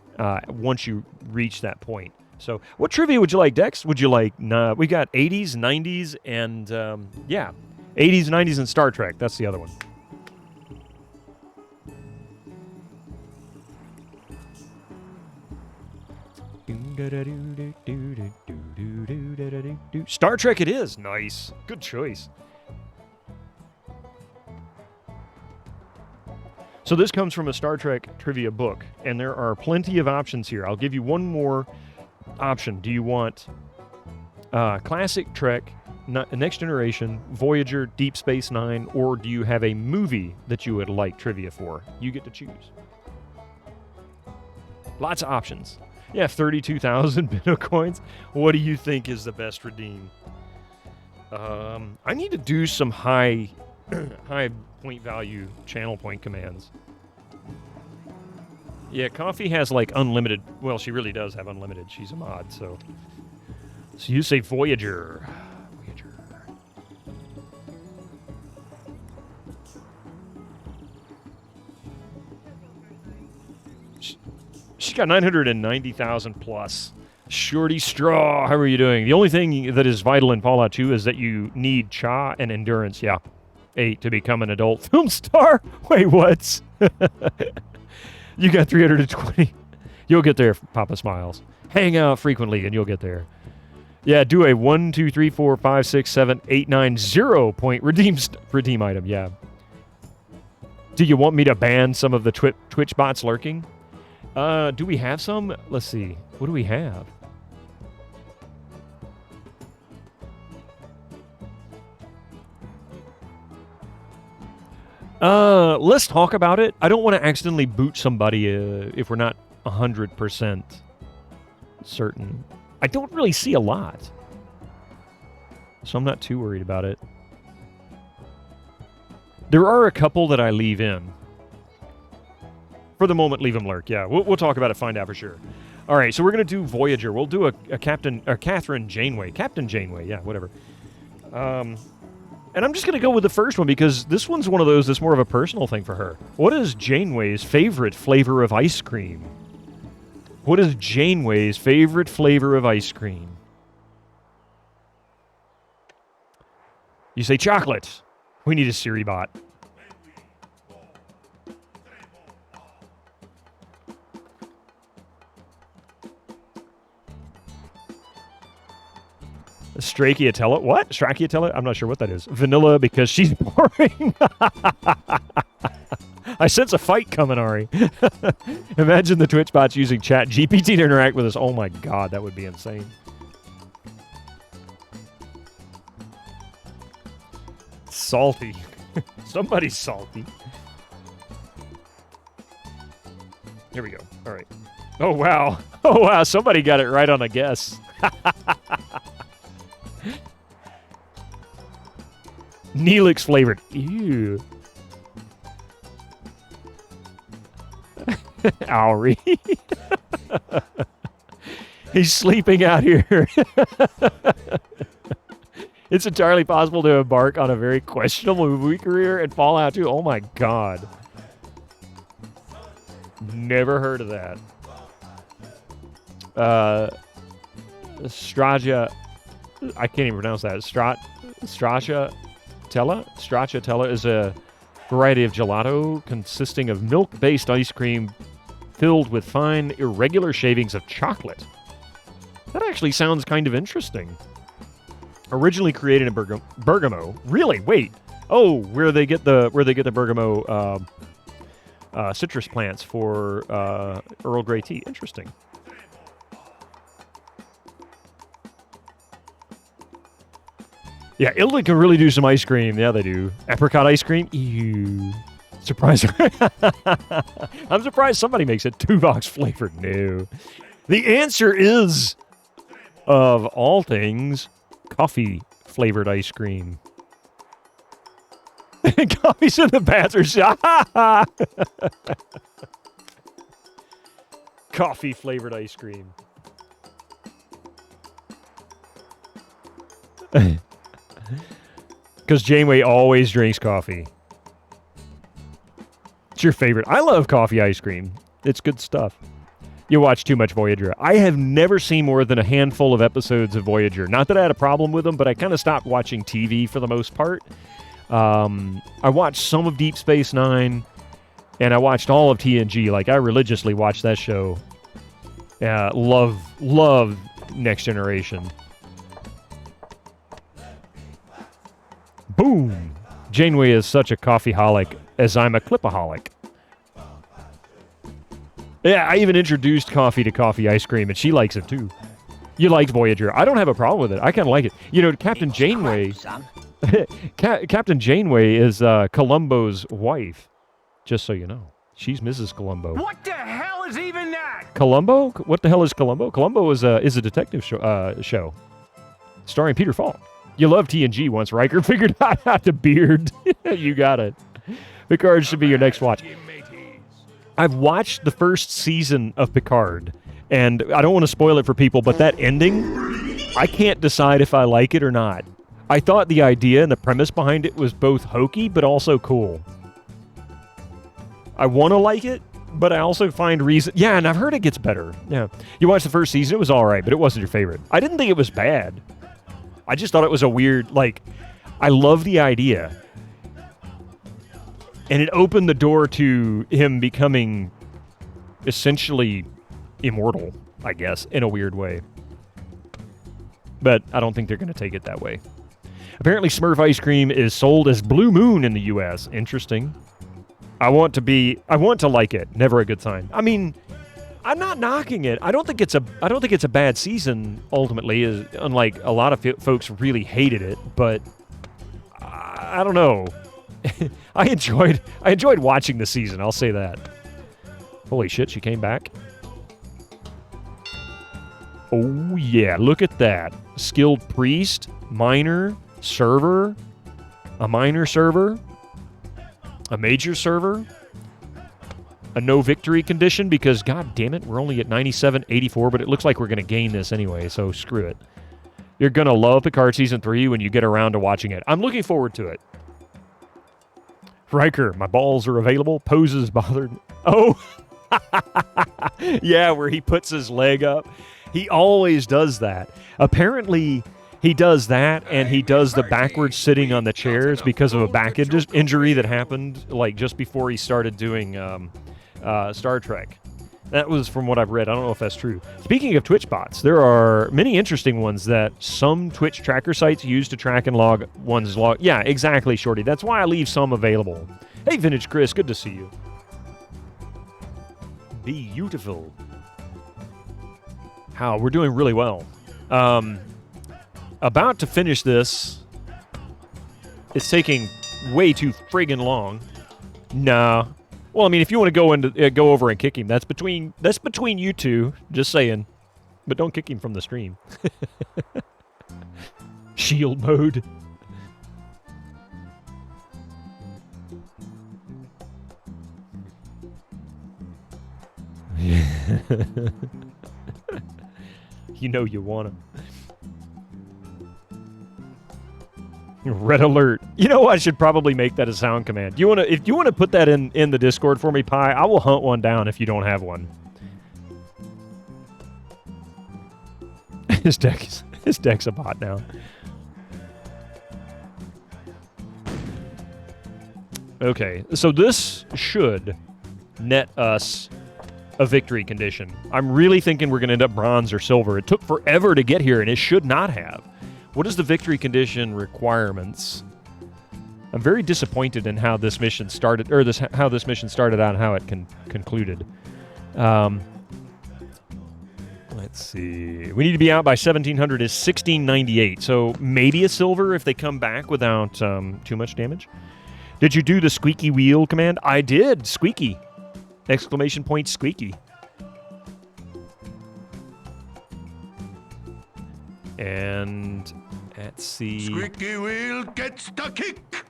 [SPEAKER 1] once you reach that point. So what trivia would you like, Dex? Would you like, we got 80s, 90s, and, 80s, 90s, and Star Trek. That's the other one. Star Trek it is. Nice. Good choice. So this comes from a Star Trek trivia book, and there are plenty of options here. I'll give you one more option. Do you want Classic Trek, Next Generation, Voyager, Deep Space Nine, or do you have a movie that you would like trivia for? You get to choose. Lots of options. Yeah, 32,000 Bitcoins. What do you think is the best redeem? I need to do some high point value channel point commands. Yeah, Coffee has like unlimited. Well, she really does have unlimited. She's a mod, so you say Voyager. She's got 990,000 plus. Shorty Straw, how are you doing? The only thing that is vital in Fallout 2 is that you need cha and endurance. Yeah. 8 to become an adult film star? Wait, what? You got 320. You'll get there, Papa Smiles. Hang out frequently and you'll get there. Yeah, do a 1, 2, 3, 4, 5, 6, 7, 8, 9, 0 point redeem item, yeah. Do you want me to ban some of the Twitch bots lurking? Do we have some? Let's see. What do we have? Let's talk about it. I don't want to accidentally boot somebody if we're not 100% certain. I don't really see a lot, so I'm not too worried about it. There are a couple that I leave in. For the moment, leave them lurk. Yeah, we'll talk about it, find out for sure. All right, so we're going to do Voyager. We'll do a Catherine Janeway. Captain Janeway, yeah, whatever. And I'm just going to go with the first one because this one's one of those that's more of a personal thing for her. What is Janeway's favorite flavor of ice cream? What is Janeway's favorite flavor of ice cream? You say chocolate. We need a Siri bot. Stracciatella. What? Stracciatella? I'm not sure what that is. Vanilla because she's boring. I sense a fight coming, Ari. Imagine the Twitch bots using Chat GPT to interact with us. Oh my god, that would be insane. Salty. Somebody's salty. Here we go. All right. Oh, wow. Oh, wow. Somebody got it right on a guess. Neelix flavored. Ew. Ari. He's sleeping out here. It's entirely possible to embark on a very questionable movie career and fall out too. Oh my god. Never heard of that. Straccia. I can't even pronounce that. Stracciatella? Stracciatella is a variety of gelato consisting of milk-based ice cream filled with fine, irregular shavings of chocolate. That actually sounds kind of interesting. Originally created in Bergamo. Really? Wait. Oh, where they get the Bergamo citrus plants for Earl Grey tea. Interesting. Yeah, Italy can really do some ice cream. Yeah, they do. Apricot ice cream? Ew. Surprise. I'm surprised somebody makes it 2-box flavored. No. The answer is, of all things, coffee flavored ice cream. Coffee's in the bathroom. Coffee flavored ice cream. Because Janeway always drinks coffee. It's your favorite. I love coffee ice cream. It's good stuff. You watch too much Voyager. I have never seen more than a handful of episodes of Voyager. Not that I had a problem with them, but I kind of stopped watching TV for the most part. I watched some of Deep Space Nine, and I watched all of TNG. Like, I religiously watched that show. Love Next Generation. Boom! Janeway is such a coffeeholic as I'm a clipaholic. Yeah, I even introduced coffee to coffee ice cream, and she likes it too. You liked Voyager. I don't have a problem with it. I kind of like it. You know, Captain Janeway... Captain Janeway is Columbo's wife, just so you know. She's Mrs. Columbo.
[SPEAKER 11] What the hell is even that?
[SPEAKER 1] Columbo? What the hell is Columbo? Columbo is a detective show starring Peter Falk. You love TNG once Riker figured out how to beard. You got it. Picard should be your next watch. I've watched the first season of Picard, and I don't want to spoil it for people, but that ending, I can't decide if I like it or not. I thought the idea and the premise behind it was both hokey, but also cool. I want to like it, but I also find reason... Yeah, and I've heard it gets better. Yeah. You watched the first season, it was all right, but it wasn't your favorite. I didn't think it was bad. I just thought it was a weird... Like, I love the idea. And it opened the door to him becoming essentially immortal, I guess, in a weird way. But I don't think they're going to take it that way. Apparently, Smurf ice cream is sold as Blue Moon in the U.S. Interesting. I want to like it. Never a good sign. I mean, I'm not knocking it. I don't think it's a bad season. Ultimately, unlike a lot of folks really hated it. But I don't know. I enjoyed watching the season. I'll say that. Holy shit, she came back. Oh yeah, look at that. Skilled priest, miner, server, a minor server, a major server, a no victory condition because, god damn it, we're only at 97.84, but it looks like we're going to gain this anyway, so screw it. You're going to love Picard Season 3 when you get around to watching it. I'm looking forward to it. Riker, my balls are available. Poses bothered. Oh, yeah, where he puts his leg up. He always does that. Apparently, he does that, and he does the backwards sitting on the chairs because of a back injury that happened like just before he started doing Star Trek. That was from what I've read. I don't know if that's true. Speaking of Twitch bots, there are many interesting ones that some Twitch tracker sites use to track and log one's log. Yeah, exactly, Shorty. That's why I leave some available. Hey, Vintage Chris, good to see you. Beautiful. How? We're doing really well. About to finish this. It's taking way too friggin' long. Nah. Well, I mean, if you want to go over and kick him, that's between you two. Just saying, but don't kick him from the stream. Shield mode. You know you want him. Red alert. You know, I should probably make that a sound command. If you want to put that in the Discord for me, Pi, I will hunt one down if you don't have one. His deck's a bot now. Okay, so this should net us a victory condition. I'm really thinking we're going to end up bronze or silver. It took forever to get here, and it should not have. What is the victory condition requirements? I'm very disappointed in how this mission started, or how this mission started out and how it concluded. Let's see. We need to be out by 1700 is 1698. So maybe a silver if they come back without too much damage. Did you do the squeaky wheel command? I did. Squeaky. Exclamation point squeaky. And let's see.
[SPEAKER 2] Squeaky wheel gets the kick.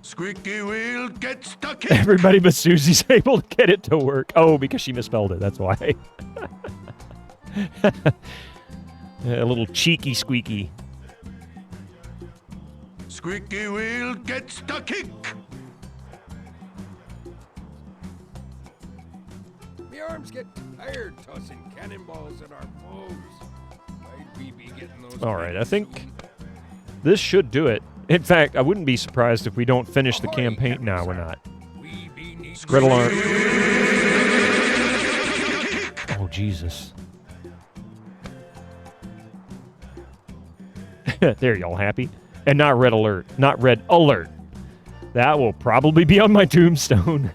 [SPEAKER 2] Squeaky wheel gets the kick.
[SPEAKER 1] Everybody but Susie's able to get it to work. Oh, because she misspelled it. That's why. A little cheeky squeaky.
[SPEAKER 2] Squeaky wheel gets the kick. The arms get tired tossing cannonballs at our foes. Might we be getting those?
[SPEAKER 1] All right, I think this should do it. In fact, I wouldn't be surprised if we don't finish the campaign. No, we're not. Red alert. Oh, Jesus. There, y'all happy? And not red alert. Not red alert. That will probably be on my tombstone.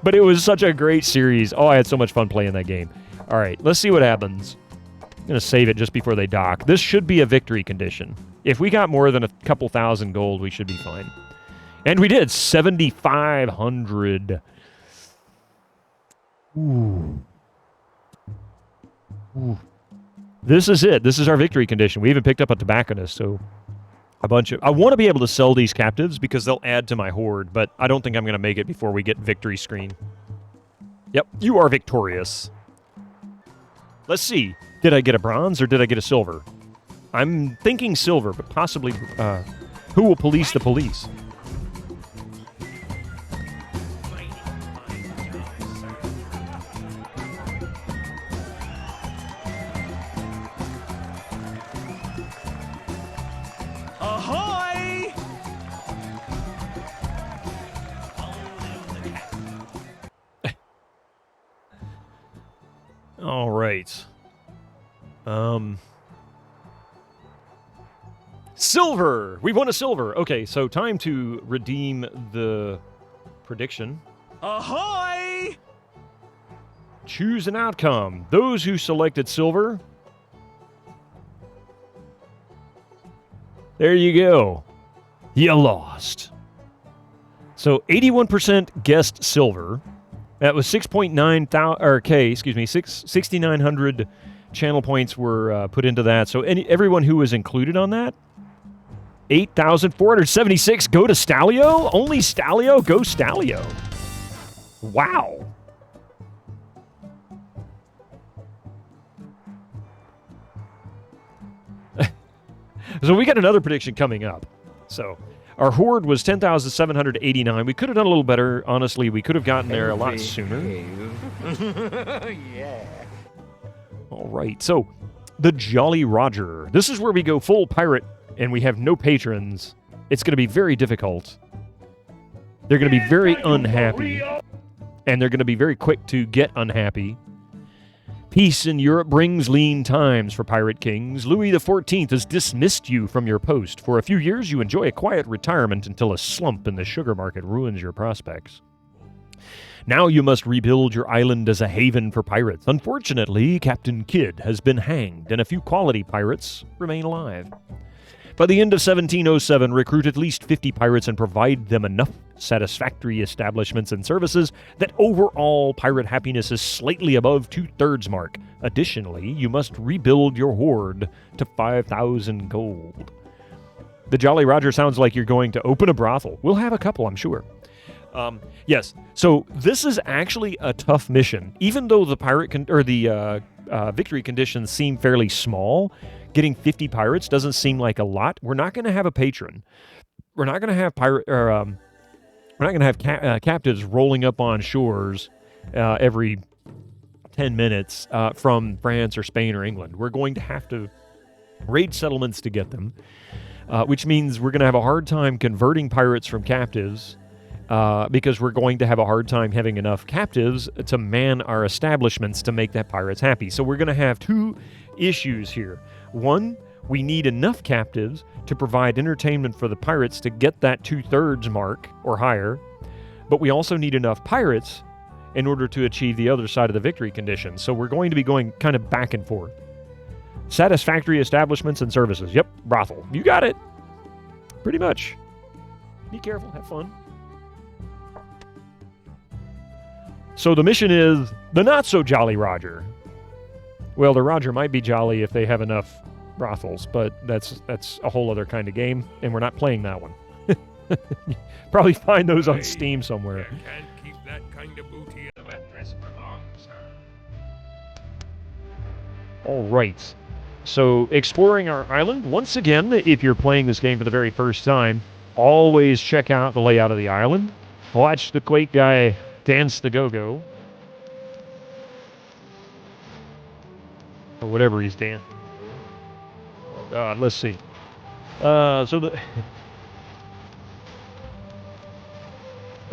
[SPEAKER 1] But it was such a great series. Oh, I had so much fun playing that game. All right, let's see what happens. I'm going to save it just before they dock. This should be a victory condition. If we got more than a couple thousand gold, we should be fine. And we did. 7,500. Ooh. Ooh. This is it. This is our victory condition. We even picked up a tobacconist, so a bunch of... I want to be able to sell these captives because they'll add to my horde, but I don't think I'm going to make it before we get victory screen. Yep, you are victorious. Let's see. Did I get a bronze or did I get a silver? I'm thinking silver, but possibly... who will police the police?
[SPEAKER 7] Ahoy!
[SPEAKER 1] All right. Silver! We won a silver! Okay, so time to redeem the prediction.
[SPEAKER 7] Ahoy!
[SPEAKER 1] Choose an outcome. Those who selected silver... There you go. You lost. So 81% guessed silver. That was 6,900 channel points were put into that. So everyone who was included on that, 8,476 go to Stalio? Only Stalio? Go Stalio. Wow. So we got another prediction coming up. So our horde was 10,789. We could have done a little better. Honestly, we could have gotten there a lot sooner.
[SPEAKER 4] Yeah.
[SPEAKER 1] All right, so the Jolly Roger. This is where we go full pirate, and we have no patrons. It's going to be very difficult. They're going to be very unhappy, and they're going to be very quick to get unhappy. Peace in Europe brings lean times for pirate kings. Louis XIV has dismissed you from your post. For a few years, you enjoy a quiet retirement until a slump in the sugar market ruins your prospects. Now you must rebuild your island as a haven for pirates. Unfortunately, Captain Kidd has been hanged, and a few quality pirates remain alive. By the end of 1707, recruit at least 50 pirates and provide them enough satisfactory establishments and services that overall pirate happiness is slightly above 2/3 mark. Additionally, you must rebuild your hoard to 5,000 gold. The Jolly Roger sounds like you're going to open a brothel. We'll have a couple, I'm sure. Yes, so this is actually a tough mission. Even though the victory conditions seem fairly small, getting 50 pirates doesn't seem like a lot. We're not going to have a patron. We're not going to have captives rolling up on shores every 10 minutes from France or Spain or England. We're going to have to raid settlements to get them, which means we're going to have a hard time converting pirates from captives. Because we're going to have a hard time having enough captives to man our establishments to make that pirates happy. So we're going to have two issues here. One, we need enough captives to provide entertainment for the pirates to get that 2/3 mark or higher, but we also need enough pirates in order to achieve the other side of the victory condition. So we're going to be going kind of back and forth. Satisfactory establishments and services. Yep, brothel. You got it. Pretty much. Be careful. Have fun. So the mission is the not-so-jolly Roger. Well, the Roger might be jolly if they have enough brothels, but that's a whole other kind of game, and we're not playing that one. Probably find those on Steam somewhere.
[SPEAKER 2] You can't keep that kind of booty in the mattress for long, sir.
[SPEAKER 1] All right. So exploring our island. Once again, if you're playing this game for the very first time, always check out the layout of the island. Watch the Quake guy dance the go-go. Or whatever he's dancing. Let's see.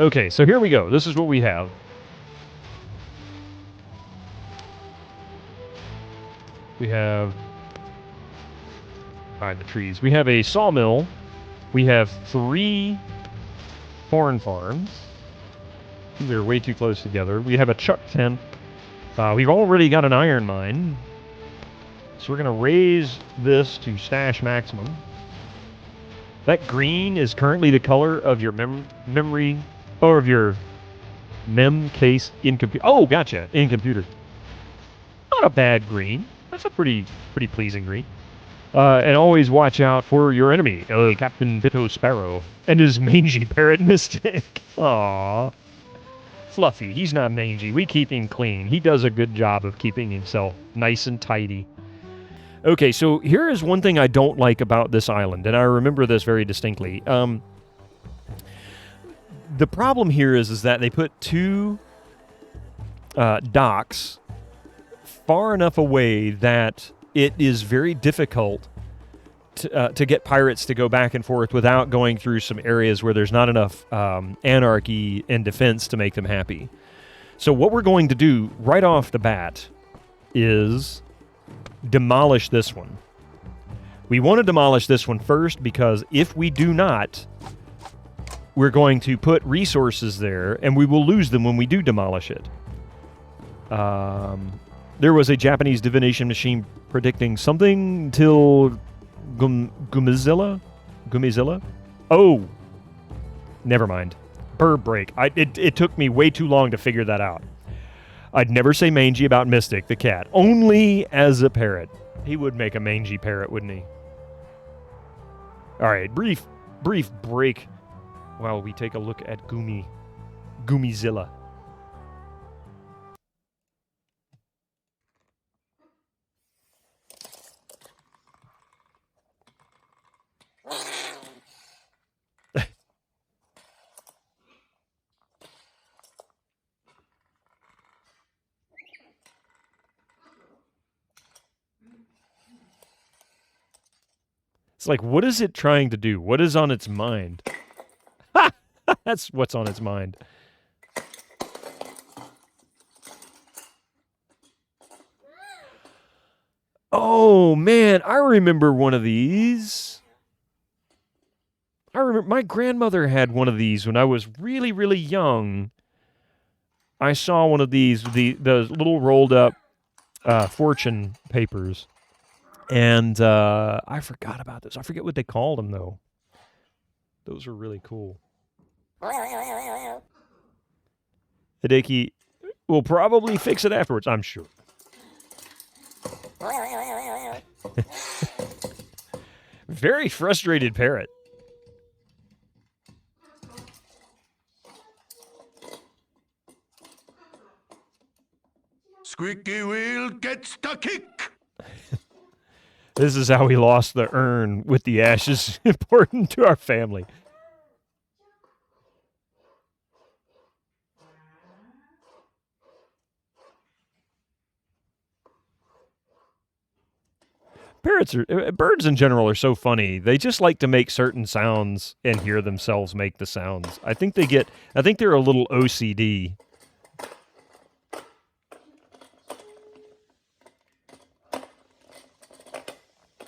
[SPEAKER 1] Okay, so here we go. This is what we have. We have... behind the trees. We have a sawmill. We have 3 corn farms. They're way too close together. We have a chuck tent. We've already got an iron mine. So we're going to raise this to stash maximum. That green is currently the color of your memory, or of your mem case in computer. Oh, gotcha. In computer. Not a bad green. That's a pretty pleasing green. And always watch out for your enemy, Captain Bitto Sparrow, and his mangy parrot Mystic. Aww. Fluffy. He's not mangy. We keep him clean. He does a good job of keeping himself nice and tidy. Okay, so here is one thing I don't like about this island, and I remember this very distinctly. The problem here is that they put 2 docks far enough away that it is very difficult to get pirates to go back and forth without going through some areas where there's not enough anarchy and defense to make them happy. So what we're going to do right off the bat is demolish this one. We want to demolish this one first because if we do not, we're going to put resources there and we will lose them when we do demolish it. There was a Japanese divination machine predicting something till Gumizilla? Oh! Never mind. Bird break. It took me way too long to figure that out. I'd never say mangy about Mystic, the cat. Only as a parrot. He would make a mangy parrot, wouldn't he? Alright, brief break while we take a look at Gumizilla. like, what is it trying to do? What is on its mind? Ha! That's what's on its mind. Oh, man, I remember one of these. I remember my grandmother had one of these when I was really, really young. I saw one of these, the little rolled up fortune papers. And I forgot about this. I forget what they called them, though. Those are really cool. Hideki will probably fix it afterwards, I'm sure. Very frustrated parrot.
[SPEAKER 2] Squeaky wheel gets the kick.
[SPEAKER 1] This is how we lost the urn with the ashes important to our family. Birds in general are so funny. They just like to make certain sounds and hear themselves make the sounds. I think they're a little OCD.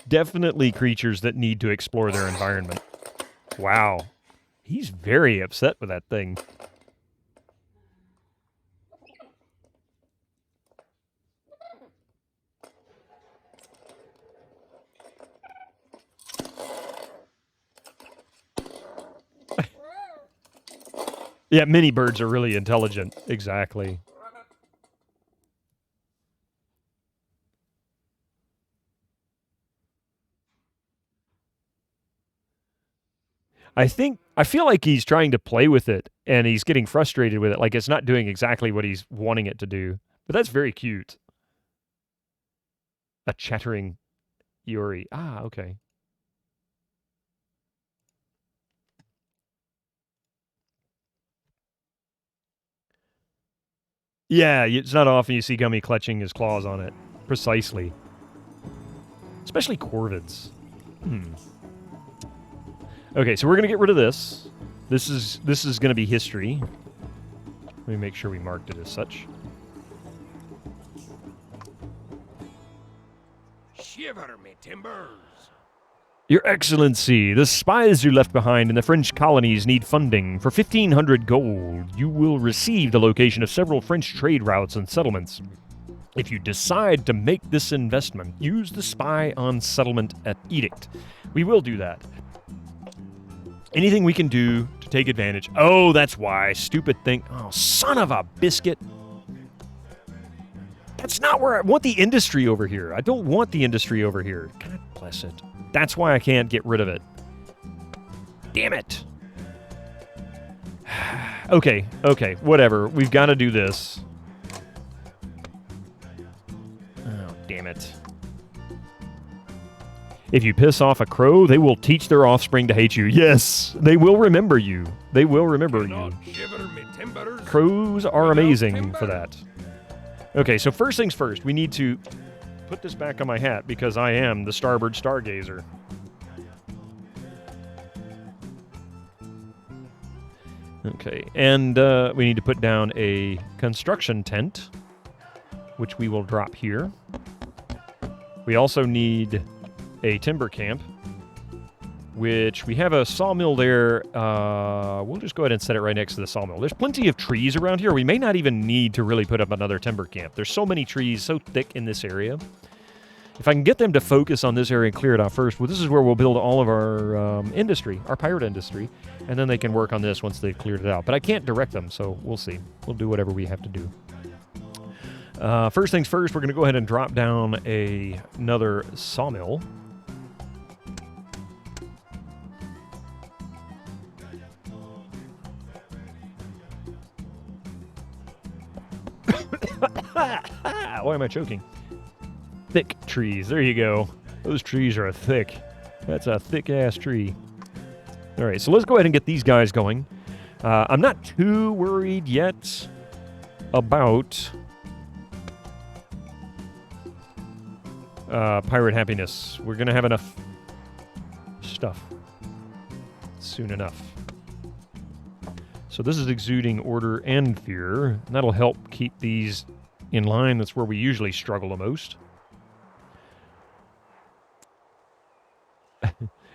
[SPEAKER 1] Definitely creatures that need to explore their environment. Wow. He's very upset with that thing. Yeah, mini birds are really intelligent. Exactly. I feel like he's trying to play with it, and he's getting frustrated with it, like it's not doing exactly what he's wanting it to do. But that's very cute. A chattering Yuri. Ah, okay. Yeah, it's not often you see Gummy clutching his claws on it. Precisely. Especially corvids. Okay, so we're going to get rid of this. This is going to be history. Let me make sure we marked it as such.
[SPEAKER 2] Shiver me timbers.
[SPEAKER 1] Your Excellency, the spies you left behind in the French colonies need funding. For 1,500 gold, you will receive the location of several French trade routes and settlements. If you decide to make this investment, use the spy on settlement edict. We will do that. Anything we can do to take advantage. Oh, that's why. Stupid thing. Oh, son of a biscuit. That's not where I want the industry over here. I don't want the industry over here. God bless it. That's why I can't get rid of it. Damn it. Okay, whatever. We've got to do this. Oh, damn it. If you piss off a crow, they will teach their offspring to hate you. Yes, they will remember you. They will remember you. Crows are amazing for that. Okay, so first things first, we need to put this back on my hat because I am the starboard stargazer. Okay, and we need to put down a construction tent, which we will drop here. We also need a timber camp, which we have a sawmill there. We'll just go ahead and set it right next to the sawmill. There's plenty of trees around here. We may not even need to really put up another timber camp. There's so many trees, so thick in this area. If I can get them to focus on this area and clear it out first, well, this is where we'll build all of our industry, our pirate industry, and then they can work on this once they've cleared it out. But I can't direct them, so we'll see. We'll do whatever we have to do. First things first, we're going to go ahead and drop down another sawmill. Why am I choking? Thick trees. There you go. Those trees are thick. That's a thick-ass tree. All right, so let's go ahead and get these guys going. I'm not too worried yet about pirate happiness. We're going to have enough stuff soon enough. So this is exuding order and fear. And that'll help keep these in line. That's where we usually struggle the most.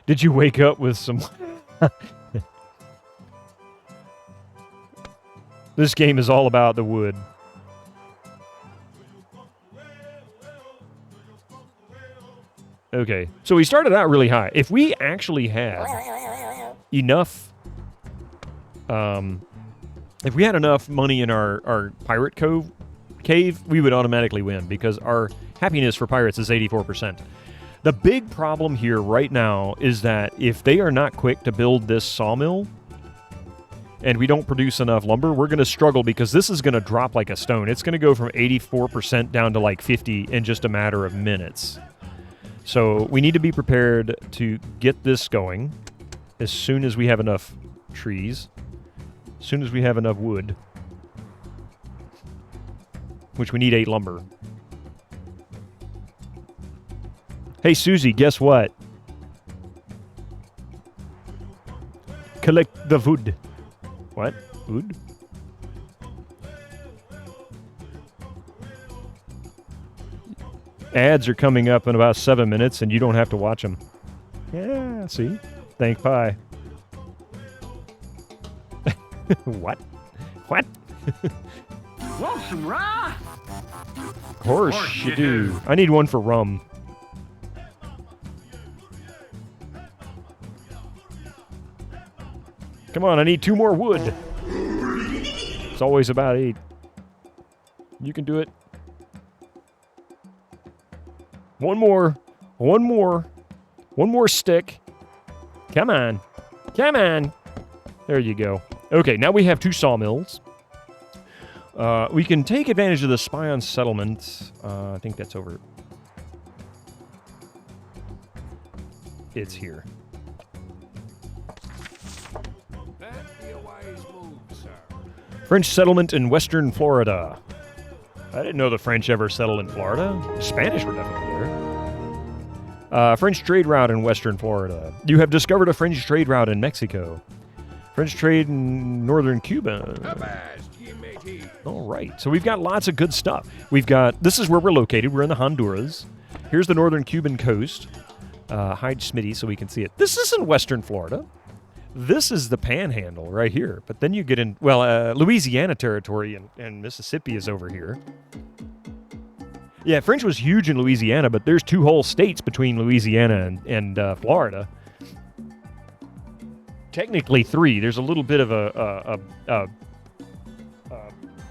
[SPEAKER 1] Did you wake up with some... This game is all about the wood. Okay, so we started out really high. If we actually had enough... if we had enough money in our pirate cave, we would automatically win because our happiness for pirates is 84%. The big problem here right now is that if they are not quick to build this sawmill and we don't produce enough lumber, we're going to struggle because this is going to drop like a stone. It's going to go from 84% down to like 50 in just a matter of minutes. So we need to be prepared to get this going as soon as we have enough trees, as soon as we have enough wood, which we need 8 lumber. Hey, Susie, guess what? Collect the wood. What? Wood? Ads are coming up in about 7 minutes, and you don't have to watch them. Yeah, see? Thank pie. What? What?
[SPEAKER 11] Want some rye?
[SPEAKER 1] Of course you do. I need one for rum. Come on, I need 2 more wood. It's always about 8. You can do it. One more. One more. One more stick. Come on. Come on. There you go. Okay, now we have 2 sawmills. We can take advantage of the spy on settlement. I think that's over. It's here. French settlement in western Florida. I didn't know the French ever settled in Florida. Spanish were definitely there. French trade route in western Florida. You have discovered a French trade route in Mexico. French trade in northern Cuba. All right, so we've got lots of good stuff. We've got, this is where we're located. We're in the Honduras. Here's the northern Cuban coast. Hide Smitty so we can see it. This is in western Florida. This is the Panhandle right here. But then you get in, well, Louisiana territory and Mississippi is over here. Yeah, French was huge in Louisiana, but there's 2 whole states between Louisiana and Florida. Technically 3. There's a little bit of a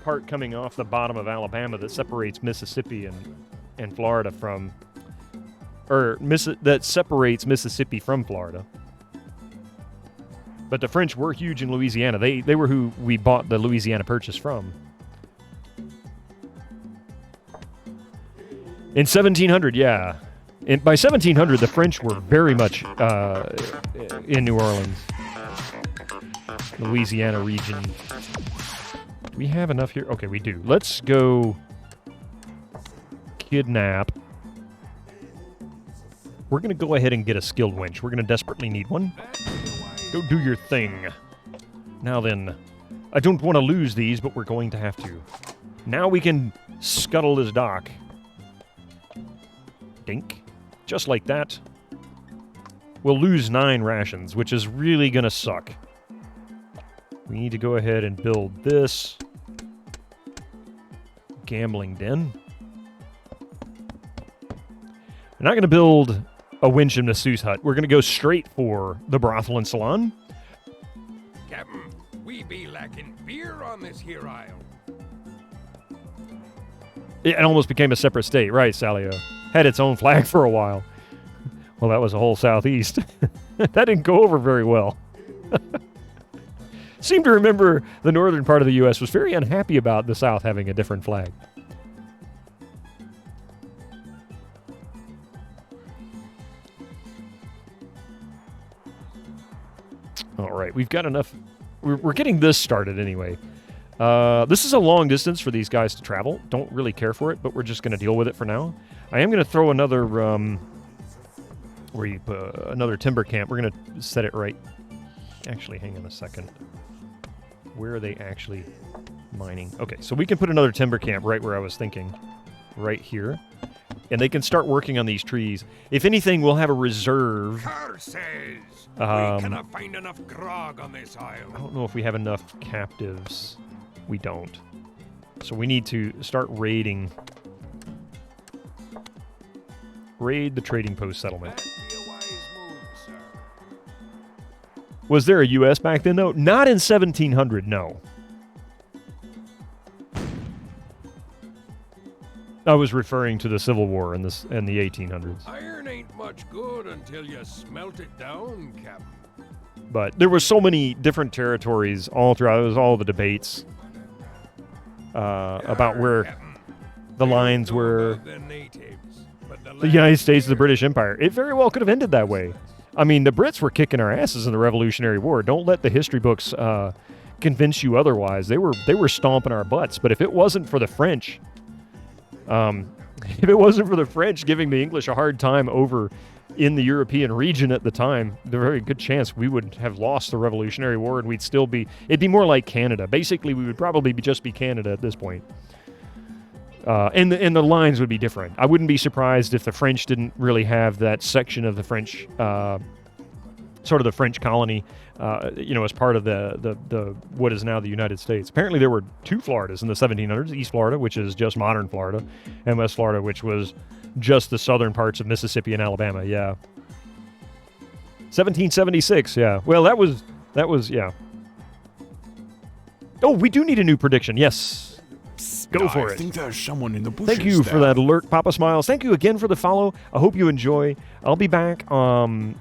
[SPEAKER 1] part coming off the bottom of Alabama that separates Mississippi and Florida from, or that separates Mississippi from Florida. But the French were huge in Louisiana. They were who we bought the Louisiana Purchase from. In 1700, yeah. By 1700, the French were very much in New Orleans. Louisiana region. Do we have enough here? Okay, we do. Let's go kidnap. We're going to go ahead and get a skilled winch. We're going to desperately need one. Go do your thing. Now then, I don't want to lose these, but we're going to have to. Now we can scuttle this dock. Dink. Just like that. We'll lose 9 rations, which is really going to suck. We need to go ahead and build this gambling den. We're not going to build a winch and masseuse hut. We're going to go straight for the brothel and salon.
[SPEAKER 2] Captain, we be lacking beer on this here isle.
[SPEAKER 1] It almost became a separate state, right, Salio? Had its own flag for a while. Well, that was the whole southeast. That didn't go over very well. Seem to remember the northern part of the U.S. was very unhappy about the South having a different flag. All right, we've got enough. We're getting this started anyway. This is a long distance for these guys to travel. Don't really care for it, but we're just going to deal with it for now. I am going to throw another where you put another timber camp. We're going to set it right. Actually, hang on a second. Where are they actually mining? Okay, so we can put another timber camp right where I was thinking. Right here. And they can start working on these trees. If anything, we'll have a reserve.
[SPEAKER 2] Car says we cannot find enough grog on this isle.
[SPEAKER 1] I don't know if we have enough captives. We don't. So we need to start raiding. Raid the trading post settlement.
[SPEAKER 2] That'd be a wise move, sir.
[SPEAKER 1] Was there a U.S. back then, though? Not in 1700, no. I was referring to the Civil War in the 1800s.
[SPEAKER 2] Iron ain't much good until you smelt it down, Captain.
[SPEAKER 1] But there were so many different territories all throughout. It was all the debates about where the lines were. The United States, the British Empire. It very well could have ended that way. I mean, the Brits were kicking our asses in the Revolutionary War. Don't let the history books convince you otherwise. They were stomping our butts. But if it wasn't for the French, giving the English a hard time over in the European region at the time, there's a very good chance we would have lost the Revolutionary War and we'd still be... It'd be more like Canada. Basically, we would probably just be Canada at this point. And the lines would be different. I wouldn't be surprised if the French didn't really have that section of the French... sort of the French colony, as part of the what is now the United States. Apparently there were two Floridas in the 1700s, East Florida, which is just modern Florida, and West Florida, which was just the southern parts of Mississippi and Alabama, yeah. 1776, yeah. Well, that was, yeah. Oh, we do need a new prediction, yes. Go for it.
[SPEAKER 16] I think there's someone in the bushes.
[SPEAKER 1] Thank you for that alert, Papa Smiles. Thank you again for the follow. I hope you enjoy. I'll be back on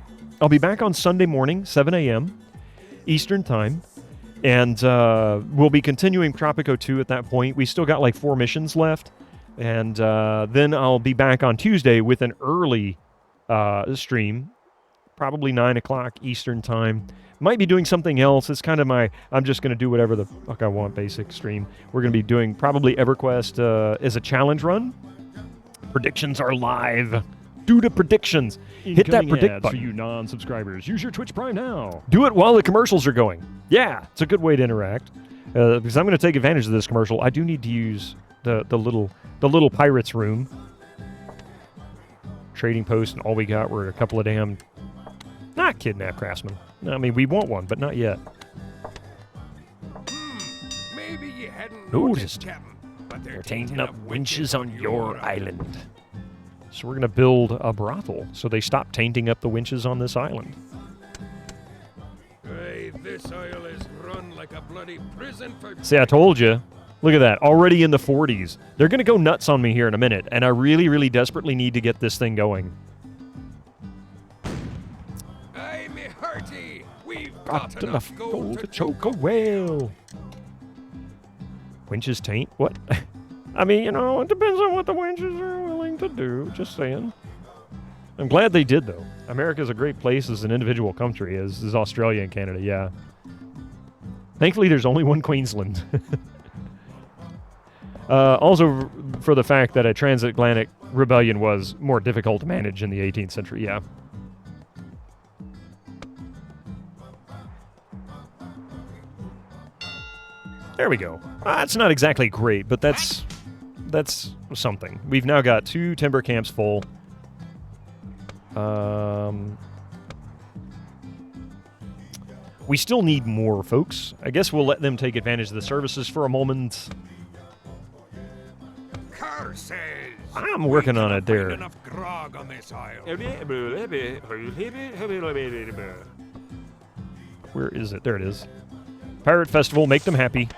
[SPEAKER 1] Sunday morning, 7 a.m. Eastern Time, and we'll be continuing Tropico 2 at that point. We still got like 4 missions left, and then I'll be back on Tuesday with an early stream, probably 9 o'clock Eastern Time. Might be doing something else. It's kind of I'm just going to do whatever the fuck I want basic stream. We're going to be doing probably EverQuest as a challenge run. Predictions are live. Do the predictions. Hit that predict button.
[SPEAKER 8] For you non-subscribers, use your Twitch Prime now.
[SPEAKER 1] Do it while the commercials are going. Yeah, it's a good way to interact. Because I'm going to take advantage of this commercial. I do need to use the little pirates room. Trading post, and all we got were a couple of damn... Not kidnapped craftsmen. I mean, we want one, but not yet.
[SPEAKER 2] Maybe you hadn't
[SPEAKER 1] noticed,
[SPEAKER 2] Captain, but
[SPEAKER 1] they're tainting up winches on your island. So we're going to build a brothel so they stop tainting up the winches on this island.
[SPEAKER 2] Hey, this isle is run like a bloody prison for...
[SPEAKER 1] See, I told you. Look at that. Already in the 40s. They're going to go nuts on me here in a minute, and I really, really desperately need to get this thing going.
[SPEAKER 2] Hey, me hearty, we've
[SPEAKER 1] got enough gold to choke a whale. Winches taint? What? I mean, it depends on what the winches are willing to do. Just saying. I'm glad they did, though. America's a great place as an individual country, as is Australia and Canada, yeah. Thankfully, there's only one Queensland. Also, for the fact that a transatlantic rebellion was more difficult to manage in the 18th century, yeah. There we go. It's not exactly great, but that's something. We've now got 2 timber camps full. We still need more, folks. I guess we'll let them take advantage of the services for a moment.
[SPEAKER 2] Car says
[SPEAKER 1] I'm working on it there.
[SPEAKER 2] Enough grog on this isle.
[SPEAKER 1] Where is it? There it is. Pirate Festival, make them happy.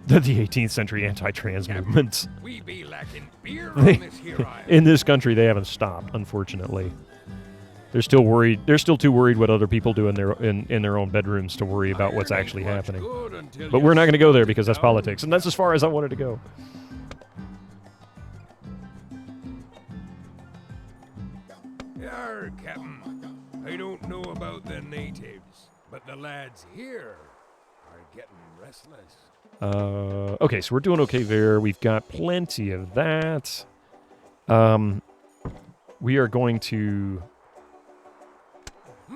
[SPEAKER 1] The 18th century anti-trans movements.
[SPEAKER 2] We be lacking beer on this here isle.
[SPEAKER 1] In this country, they haven't stopped, unfortunately. They're still worried. They're still too worried what other people do in their own bedrooms to worry about what's actually happening. But we're not going to go there because that's politics, and that's as far as I wanted to go.
[SPEAKER 2] Yarr, Captain. I don't know about the natives, but the lads here are getting restless.
[SPEAKER 1] Okay, so we're doing okay there. We've got plenty of that. We are going to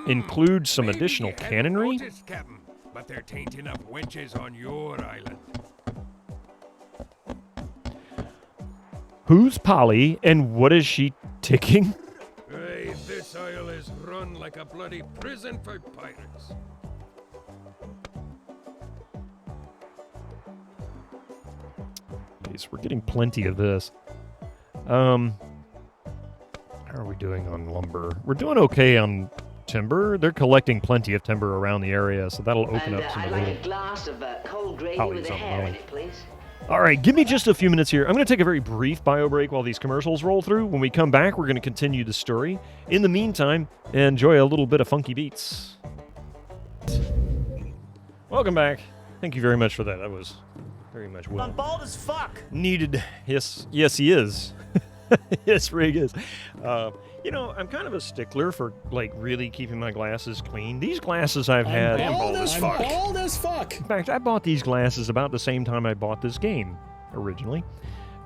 [SPEAKER 1] include some
[SPEAKER 2] Maybe
[SPEAKER 1] additional
[SPEAKER 2] you haven't
[SPEAKER 1] cannonry.
[SPEAKER 2] noticed, Captain, but they're tainting up winches on your island.
[SPEAKER 1] Who's Polly, and what is she ticking?
[SPEAKER 2] Hey, this isle is run like a bloody prison for pirates.
[SPEAKER 1] Okay, so we're getting plenty of this. How are we doing on lumber? We're doing okay on timber. They're collecting plenty of timber around the area, so that'll open up some
[SPEAKER 16] I'd
[SPEAKER 1] of
[SPEAKER 16] like
[SPEAKER 1] the
[SPEAKER 16] a glass of cold gravy
[SPEAKER 1] Polly's
[SPEAKER 16] with a
[SPEAKER 1] on
[SPEAKER 16] hair in
[SPEAKER 1] Molly.
[SPEAKER 16] it, please.
[SPEAKER 1] All right, give me just a few minutes here. I'm going to take a very brief bio break while these commercials roll through. When we come back, we're going to continue the story. In the meantime, enjoy a little bit of funky beats. Welcome back. Thank you very much for that. That was very much well.
[SPEAKER 17] I'm bald as fuck.
[SPEAKER 1] Needed. Yes, he is. Yes, Rig is. You know, I'm kind of a stickler for, like, really keeping my glasses clean. These glasses I've had...
[SPEAKER 17] I'm bald as fuck.
[SPEAKER 1] In fact, I bought these glasses about the same time I bought this game, originally.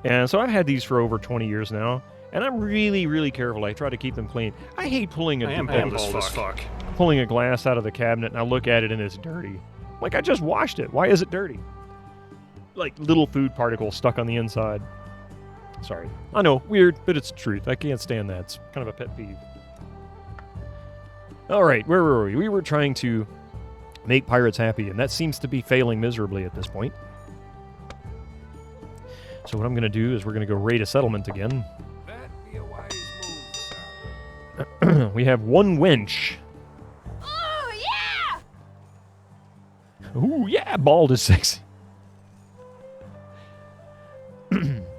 [SPEAKER 1] And so I've had these for over 20 years now, and I'm really, really careful. I try to keep them clean. I hate pulling a pulling a glass out of the cabinet, and I look at it, and it's dirty. Like, I just washed it. Why is it dirty? Like, little food particles stuck on the inside. Sorry. I know, weird, but it's the truth. I can't stand that. It's kind of a pet peeve. All right, where were we? We were trying to make pirates happy, and that seems to be failing miserably at this point. So what I'm going to do is we're going to go raid a settlement again.
[SPEAKER 2] That'd be a wise move, sir.
[SPEAKER 1] We have one wench.
[SPEAKER 6] Oh, yeah!
[SPEAKER 1] Ooh, yeah, bald is sexy.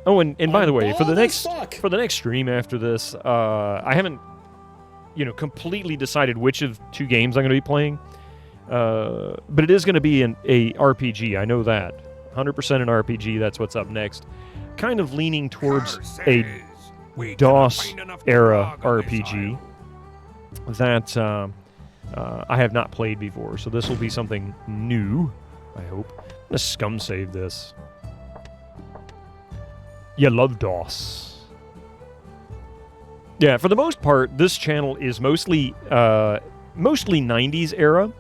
[SPEAKER 1] Oh, and by the way, for the next stream after this, I haven't, completely decided which of two games I'm going to be playing. But it is going to be a RPG. I know that. 100% an RPG. That's what's up next. Kind of leaning towards a DOS era RPG that I have not played before. So this will be something new, I hope. I'm going to scum save this. You love DOS. Yeah, for the most part, this channel is mostly 90s era,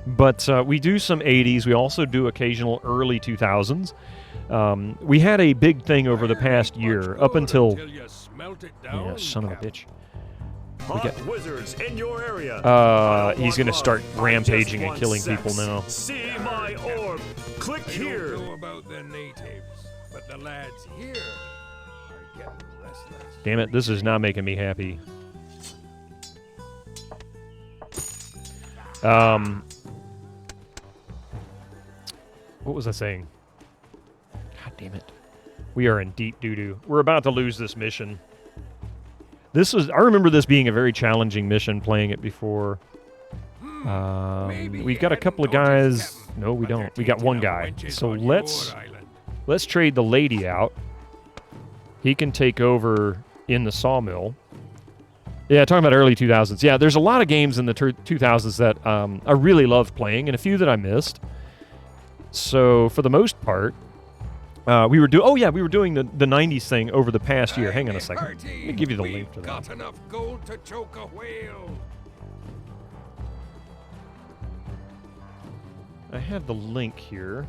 [SPEAKER 1] but we do some 80s. We also do occasional early 2000s. We had a big thing over the past year, up until... Yeah, son of a bitch.
[SPEAKER 17] Wizards in your area.
[SPEAKER 1] He's going to start rampaging and killing people now.
[SPEAKER 17] See my orb. Click here.
[SPEAKER 2] I don't know about the natives, but the lads here are getting restless.
[SPEAKER 1] Damn it, this is not making me happy. What was I saying? God damn it. We are in deep doo-doo. We're about to lose this mission. I remember this being a very challenging mission, playing it before. We've got a couple of guys. No, we don't. We got one guy. So let's trade the lady out. He can take over in the sawmill. Yeah, talking about early 2000s. Yeah, there's a lot of games in the 2000s that I really loved playing, and a few that I missed. So for the most part, we were doing the 90s thing over the past year. Hang on a second. Let me give you the link to that.
[SPEAKER 2] Got enough gold to choke a whale.
[SPEAKER 1] I have the link here.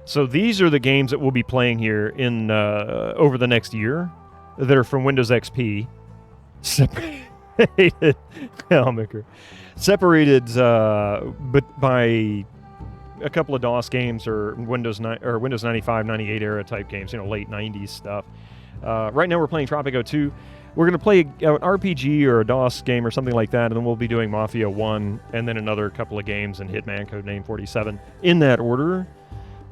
[SPEAKER 1] So these are the games that we'll be playing here in over the next year that are from Windows XP. Separated, separated, but by a couple of DOS games or Windows 95, 98 era type games. Late 90s stuff. Right now we're playing Tropico 2. We're going to play an RPG or a DOS game or something like that, and then we'll be doing Mafia 1, and then another couple of games in Hitman Codename 47 in that order.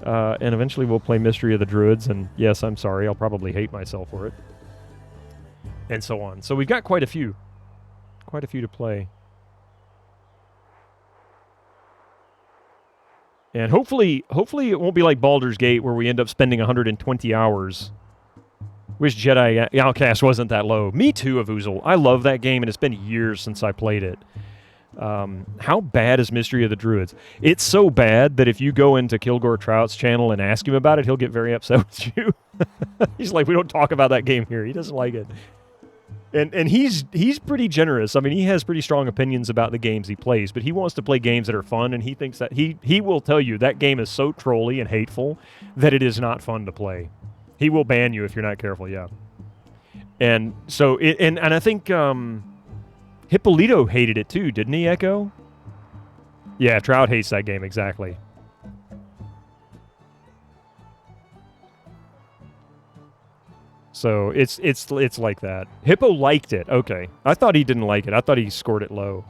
[SPEAKER 1] And eventually we'll play Mystery of the Druids, and yes, I'm sorry, I'll probably hate myself for it. And so on. So we've got quite a few to play. And hopefully it won't be like Baldur's Gate where we end up spending 120 hours Wish Jedi Outcast wasn't that low. Me too, Avoozle. I love that game, and it's been years since I played it. How bad is Mystery of the Druids? It's so bad that if you go into Kilgore Trout's channel and ask him about it, he'll get very upset with you. He's like, we don't talk about that game here. He doesn't like it. And he's pretty generous. I mean, he has pretty strong opinions about the games he plays, but he wants to play games that are fun, and he thinks that he will tell you that game is so trolly and hateful that it is not fun to play. He will ban you if you're not careful, yeah. And so, and I think Hippolito hated it too, didn't he, Echo? Yeah, Trout hates that game, exactly. So it's like that. Hippo liked it. Okay. I thought he didn't like it. I thought he scored it low.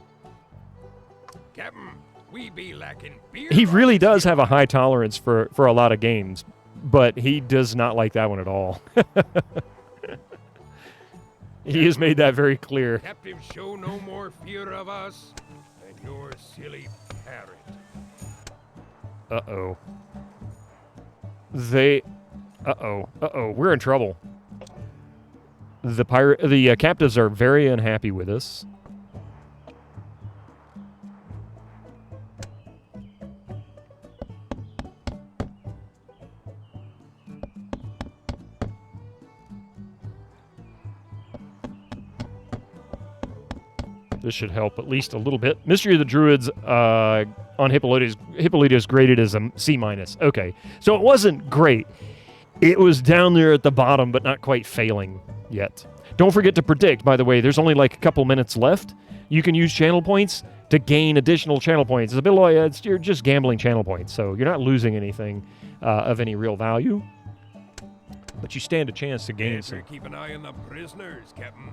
[SPEAKER 2] Captain, we be lacking beer.
[SPEAKER 1] He really does have a high tolerance for a lot of games, but he does not like that one at all. He has made that very clear.
[SPEAKER 2] Captain, show no more fear of us than your silly parrot.
[SPEAKER 1] Uh-oh. Uh-oh. We're in trouble. The captives are very unhappy with us. This should help at least a little bit. Mystery of the Druids on Hippolyta's graded as a C-. Okay, so it wasn't great. It was down there at the bottom, but not quite failing yet. Don't forget to predict, by the way. There's only like a couple minutes left. You can use channel points to gain additional channel points. It's a bit like you're just gambling channel points, so you're not losing anything of any real value. But you stand a chance to gain some.
[SPEAKER 2] Keep an eye on the prisoners, Captain.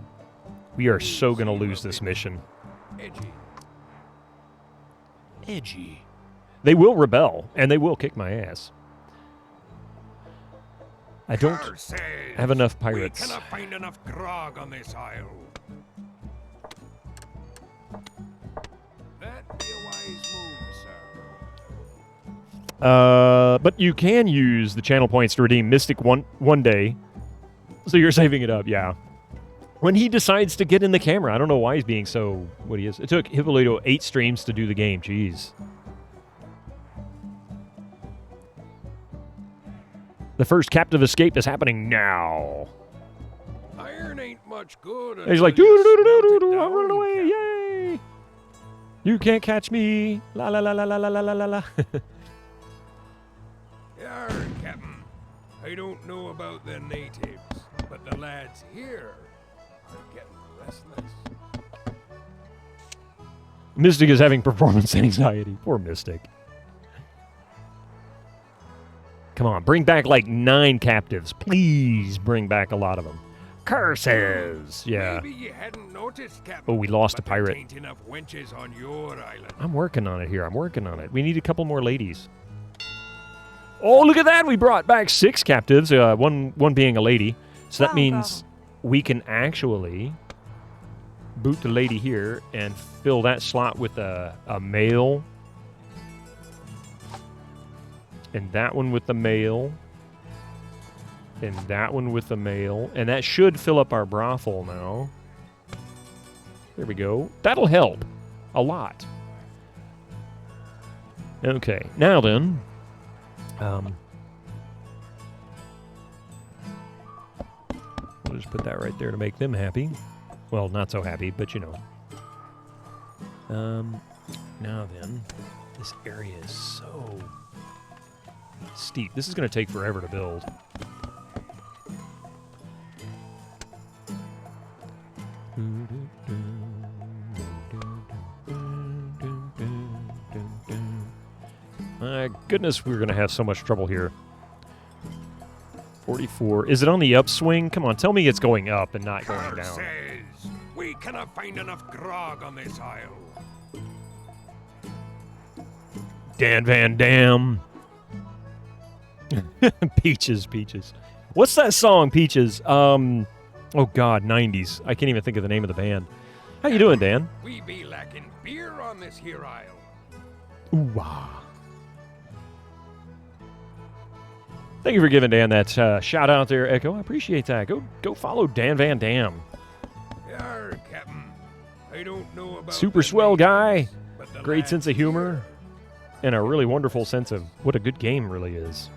[SPEAKER 1] We are so going to lose this mission. Edgy. They will rebel, and they will kick my ass. I don't have enough pirates.
[SPEAKER 2] We cannot find enough grog on this isle. That be a wise move, sir.
[SPEAKER 1] But you can use the channel points to redeem Mystic one day. So you're saving it up, yeah. When he decides to get in the camera, I don't know why he's being so what he is. It took Hippolyto 8 streams to do the game. Jeez. The first captive escape is happening now.
[SPEAKER 2] Iron ain't much good.
[SPEAKER 1] And he's like, doo-doo-doo-doo-doo-doo, I'm running away, yay! You can't catch me, la la la la la la la la la.
[SPEAKER 2] Yar, Captain. I don't know about the natives, but the lads here are getting restless.
[SPEAKER 1] Mystic is having performance anxiety. Poor Mystic. Come on, bring back like 9 captives. Please bring back a lot of them. Curses! Yeah.
[SPEAKER 2] Maybe you hadn't noticed, Captain.
[SPEAKER 1] Oh, we lost a pirate.
[SPEAKER 2] There ain't enough wenches on your island.
[SPEAKER 1] I'm working on it here. I'm working on it. We need a couple more ladies. Oh, look at that! We brought back 6 captives, one being a lady. So that means we can actually boot the lady here and fill that slot with a male. And that one with the male. And that one with the male. And that should fill up our brothel now. There we go. That'll help a lot. Okay, now then. We'll just put that right there to make them happy. Well, not so happy, but you know. Now then, this area is so steep. This is going to take forever to build. My goodness, we're going to have so much trouble here. 44. Is it on the upswing? Come on, tell me it's going up and not going down.
[SPEAKER 2] Says we cannot find enough grog on this isle.
[SPEAKER 1] Dan Van Dam. Peaches. What's that song, Peaches? Oh God, 90s. I can't even think of the name of the band. How you doing, Dan?
[SPEAKER 2] We be lacking beer on this here isle.
[SPEAKER 1] Ooh-wah. Thank you for giving Dan that shout out there, Echo. I appreciate that. Go follow Dan Van Dam.
[SPEAKER 2] Yar, Captain. I don't know about
[SPEAKER 1] Super swell guy. Great sense of humor. And a really wonderful sense of what a good game really is.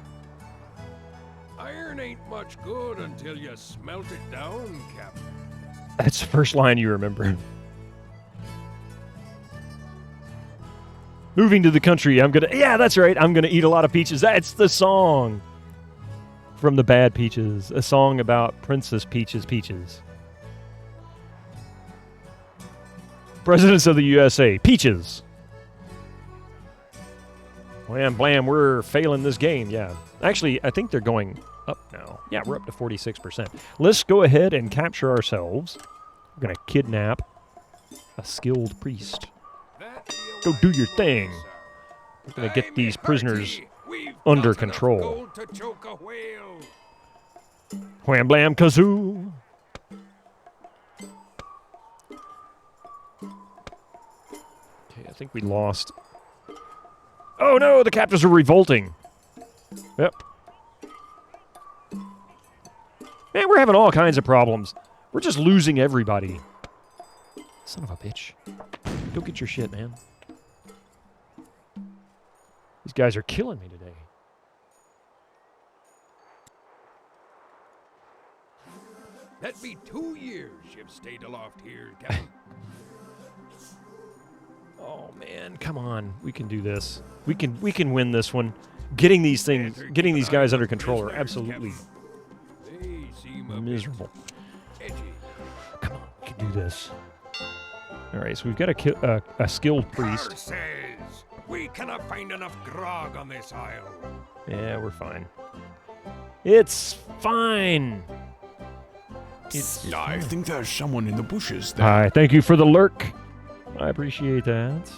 [SPEAKER 2] Iron ain't much good until you smelt it down, Captain.
[SPEAKER 1] That's the first line you remember. Moving to the country, yeah, that's right. I'm gonna eat a lot of peaches. That's the song from the Bad Peaches. A song about Princess Peaches. Presidents of the USA. Peaches. Wham, blam, we're failing this game. Yeah. Actually, I think they're going up now. Yeah, we're up to 46%. Let's go ahead and capture ourselves. We're going to kidnap a skilled priest. Go do your thing. We're going to get these prisoners under control. Wham, blam, kazoo. Okay, I think we lost. Oh no, the captives are revolting. Yep. Man, we're having all kinds of problems. We're just losing everybody. Son of a bitch. Go get your shit, man. These guys are killing me today.
[SPEAKER 2] That be 2 years you've stayed aloft here, Captain.
[SPEAKER 1] Oh man, come on. We can do this. We can win this one. Getting these guys under control are absolutely miserable. Come on, we can do this. All right, so we've got a skilled priest.
[SPEAKER 2] Says we cannot find enough grog on this isle.
[SPEAKER 1] Yeah, we're fine. It's fine.
[SPEAKER 16] I think there's someone in the bushes there.
[SPEAKER 1] Hi, thank you for the lurk. I appreciate that.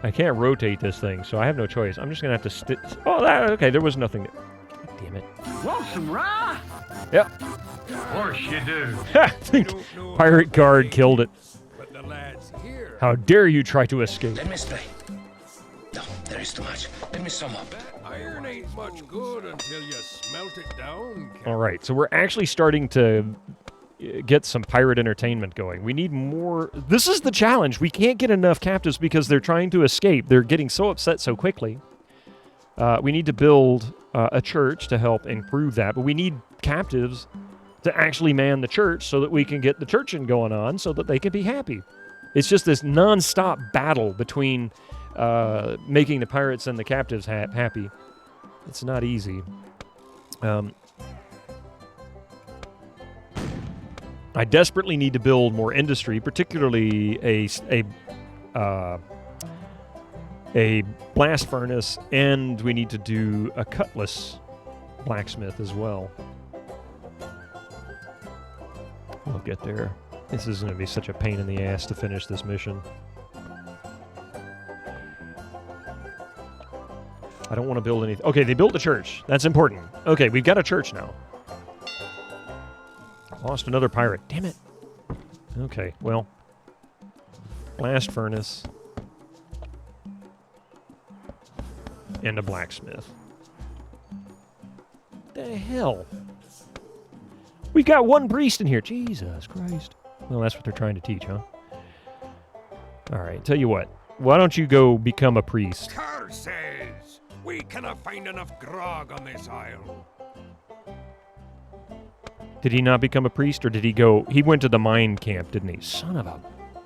[SPEAKER 1] I can't rotate this thing, so I have no choice. I'm just going to have to stick... Oh, okay, there was nothing... God damn it.
[SPEAKER 11] Want some rah?
[SPEAKER 1] Yep.
[SPEAKER 11] Of course you do.
[SPEAKER 1] Pirate guard killed it.
[SPEAKER 2] But the lads here...
[SPEAKER 1] How dare you try to escape?
[SPEAKER 4] Let me stay. No, there is too much. Let me sum up.
[SPEAKER 2] That iron ain't much good until you smelt it down, Captain.
[SPEAKER 1] All right, so we're actually starting to get some pirate entertainment going. We need more... This is the challenge. We can't get enough captives because they're trying to escape. They're getting so upset so quickly. We need to build a church to help improve that, but we need captives to actually man the church so that we can get the churching going on so that they can be happy. It's just this non-stop battle between making the pirates and the captives happy. It's not easy. I desperately need to build more industry, particularly a blast furnace, and we need to do a cutlass blacksmith as well. We'll get there. This is going to be such a pain in the ass to finish this mission. I don't want to build anything. Okay, they built the church. That's important. Okay, we've got a church now. Lost another pirate. Damn it. Okay, well. Blast furnace. And a blacksmith. What the hell? We've got one priest in here. Jesus Christ. Well, that's what they're trying to teach, huh? All right, tell you what. Why don't you go become a priest?
[SPEAKER 2] Carr says we cannot find enough grog on this isle.
[SPEAKER 1] Did he not become a priest, or did he go... He went to the mine camp, didn't he? Son of a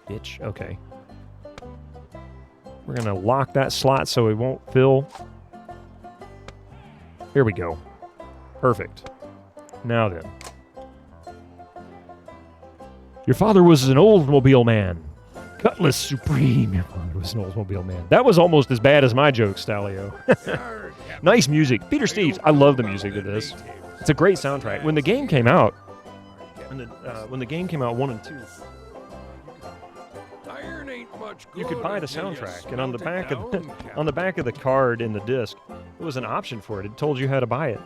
[SPEAKER 1] bitch. Okay. We're going to lock that slot so it won't fill. Here we go. Perfect. Now then. Your father was an Oldsmobile man. Cutlass Supreme. Your father was an Oldsmobile man. That was almost as bad as my joke, Stalio. Nice music. Peter Steves. I love the music to this. It's a great soundtrack. When the game came out, when the game came out 1 and 2, you could buy the soundtrack, and on the back of the card in the disc, it was an option for it. It told you how to buy it.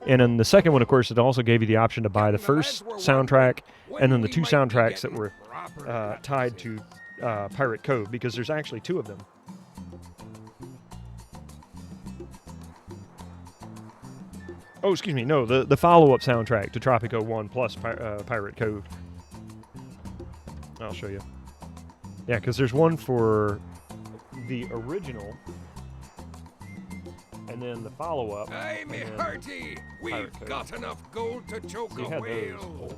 [SPEAKER 1] And in the second one, of course, it also gave you the option to buy the first soundtrack and then the 2 soundtracks that were tied to Pirate Cove, because there's actually 2 of them. Oh, excuse me. No, the follow-up soundtrack to Tropico 1 plus Pirate Cove. I'll show you. Yeah, because there's one for the original, and then the follow-up.
[SPEAKER 2] Hey, me hearty! We've got enough gold to choke a whale.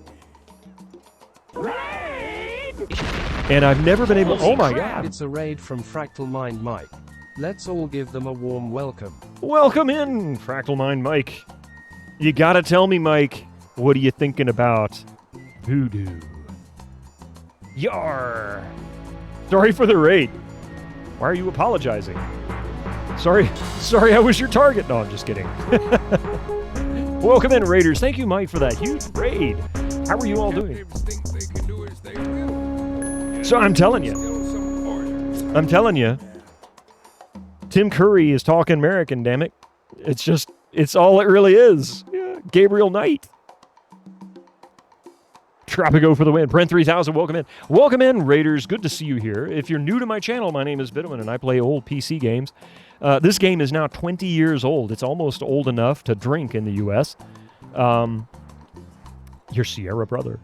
[SPEAKER 1] And I've never been able... Oh, my God.
[SPEAKER 3] It's a raid from Fractal Mind Mike. Let's all give them a warm welcome.
[SPEAKER 1] Welcome in, Fractal Mind Mike. You gotta tell me, Mike, what are you thinking about voodoo? Yar! Sorry for the raid. Why are you apologizing? Sorry I was your target. No, I'm just kidding. Welcome in, Raiders. Thank you, Mike, for that huge raid. How are you all doing? So I'm telling you, Tim Curry is talking American, damn it. It's all it really is. Yeah, Gabriel Knight. Tropico for the win. Brent 3000, welcome in. Welcome in, Raiders. Good to see you here. If you're new to my channel, my name is Bitterman, and I play old PC games. This game is now 20 years old. It's almost old enough to drink in the U.S. Your Sierra brother.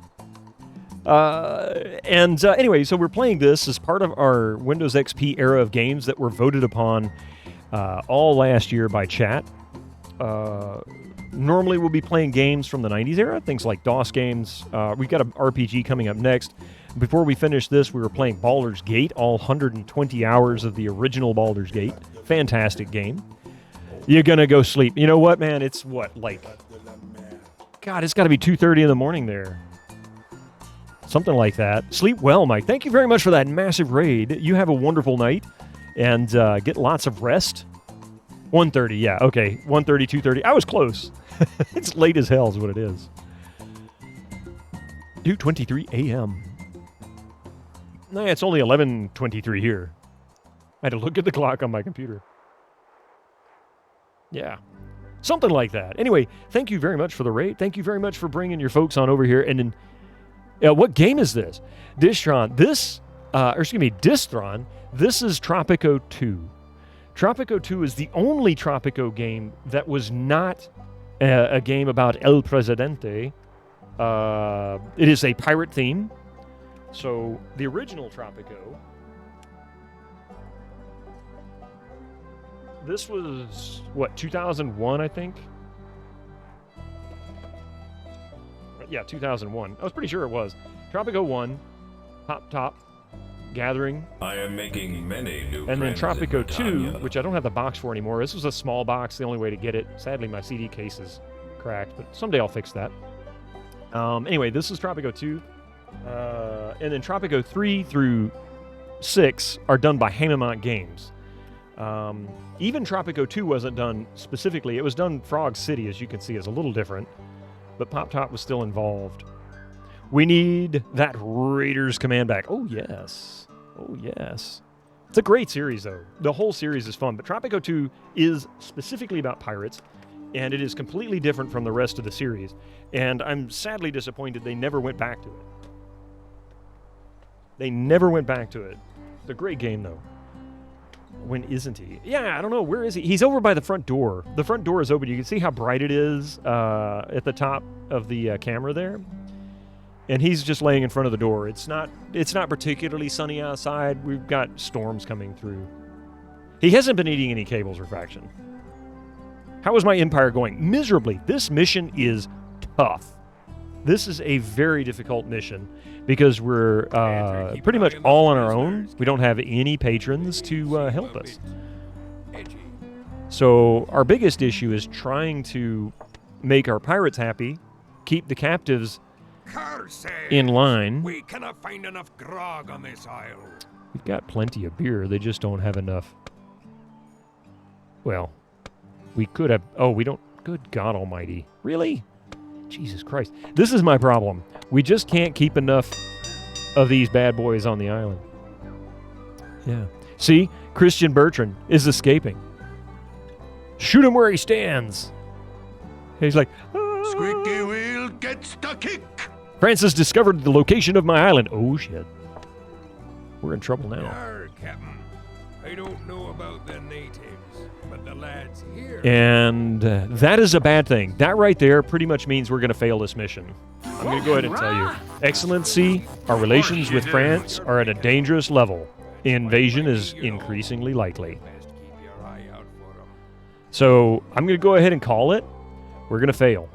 [SPEAKER 1] Anyway, so we're playing this as part of our Windows XP era of games that were voted upon all last year by chat. Normally we'll be playing games from the 90s era, things like DOS games. We've got an RPG coming up next. Before we finish this, we were playing Baldur's Gate, all 120 hours of the original Baldur's Gate. Fantastic game. You're gonna go sleep. You know what, man? It's what, like... God, it's got to be 2:30 in the morning there. Something like that. Sleep well, Mike. Thank you very much for that massive raid. You have a wonderful night, and get lots of rest. 1:30, yeah, okay. 1:30, 2:30. I was close. It's late as hell is what it is. 2:23 a.m. Nah, it's only 11:23 here. I had to look at the clock on my computer. Yeah. Something like that. Anyway, thank you very much for the raid. Thank you very much for bringing your folks on over here. And then, what game is this? Distron. Distron. This is Tropico 2. Tropico 2 is the only Tropico game that was not a game about El Presidente. It is a pirate theme. So, the original Tropico... This was, what, 2001, I think? Yeah, 2001. I was pretty sure it was. Tropico 1, Pop Top, Gathering.
[SPEAKER 15] I am making many new
[SPEAKER 1] and then
[SPEAKER 15] friends
[SPEAKER 1] Tropico
[SPEAKER 15] in
[SPEAKER 1] 2, which I don't have the box for anymore. This was a small box, the only way to get it. Sadly, my CD case is cracked, but someday I'll fix that. Anyway, this is Tropico 2. And then Tropico 3 through 6 are done by Hammermont Games. Even Tropico 2 wasn't done specifically. It was done Frog City, as you can see, is a little different. But Pop Top was still involved. We need that Raiders command back. Oh, yes. Oh, yes. It's a great series, though. The whole series is fun. But Tropico 2 is specifically about pirates, and it is completely different from the rest of the series. And I'm sadly disappointed they never went back to it. They never went back to it. It's a great game, though. When isn't he? Yeah, I don't know. Where is he? He's over by the front door. The front door is open. You can see how bright it is at the top of the camera there. And he's just laying in front of the door. It's not particularly sunny outside. We've got storms coming through. He hasn't been eating any cables or faction. How is my empire going? Miserably. This mission is tough. This is a very difficult mission because we're pretty much all on our own. We don't have any patrons to help us. So our biggest issue is trying to make our pirates happy, keep the captives in line.
[SPEAKER 2] We cannot find enough grog on this isle.
[SPEAKER 1] We've got plenty of beer. They just don't have enough. Well, we could have... Oh, we don't... Good God almighty. Really? Jesus Christ. This is my problem. We just can't keep enough of these bad boys on the island. Yeah. See? Christian Bertrand is escaping. Shoot him where he stands. He's like... Ah.
[SPEAKER 5] Squeaky wheel gets the kick.
[SPEAKER 1] Francis discovered the location of my island. Oh, shit. We're in trouble now.
[SPEAKER 2] Arr, Captain. I don't know about the natives, but the lads here.
[SPEAKER 1] And that is a bad thing. That right there pretty much means we're going to fail this mission. I'm going to go ahead and tell you. Excellency, our relations with France are at a dangerous level. Invasion is increasingly likely. So I'm going to go ahead and call it. We're going to fail.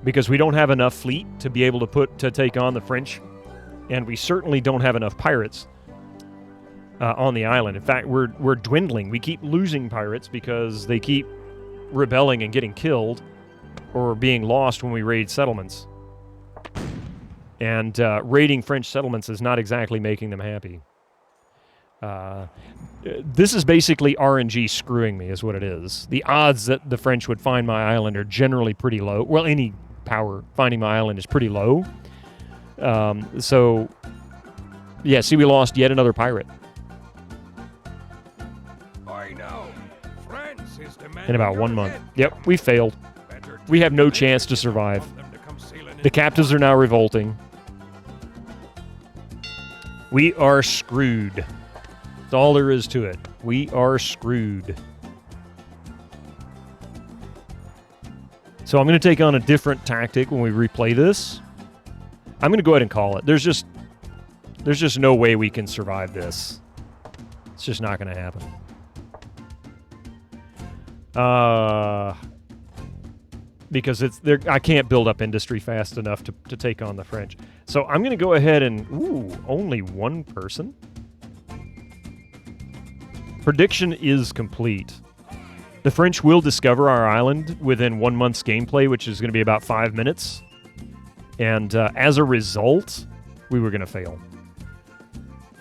[SPEAKER 1] Because we don't have enough fleet to be able to take on the French. And we certainly don't have enough pirates on the island. In fact, we're dwindling. We keep losing pirates because they keep rebelling and getting killed or being lost when we raid settlements. And raiding French settlements is not exactly making them happy. This is basically RNG screwing me, is what it is. The odds that the French would find my island are generally pretty low. Well, any power finding my island is pretty low. So, yeah, see, we lost yet another pirate.
[SPEAKER 2] I know. France is
[SPEAKER 1] In about 1 month. Yep, we failed. We have no chance to survive. The captives are now revolting. We are screwed. That's all there is to it. We are screwed. So I'm going to take on a different tactic when we replay this. I'm going to go ahead and call it. There's just no way we can survive this. It's just not going to happen. Because I can't build up industry fast enough to take on the French. So I'm going to go ahead and... Ooh, only one person? Prediction is complete. The French will discover our island within 1 month's gameplay, which is going to be about 5 minutes. And as a result, we were going to fail.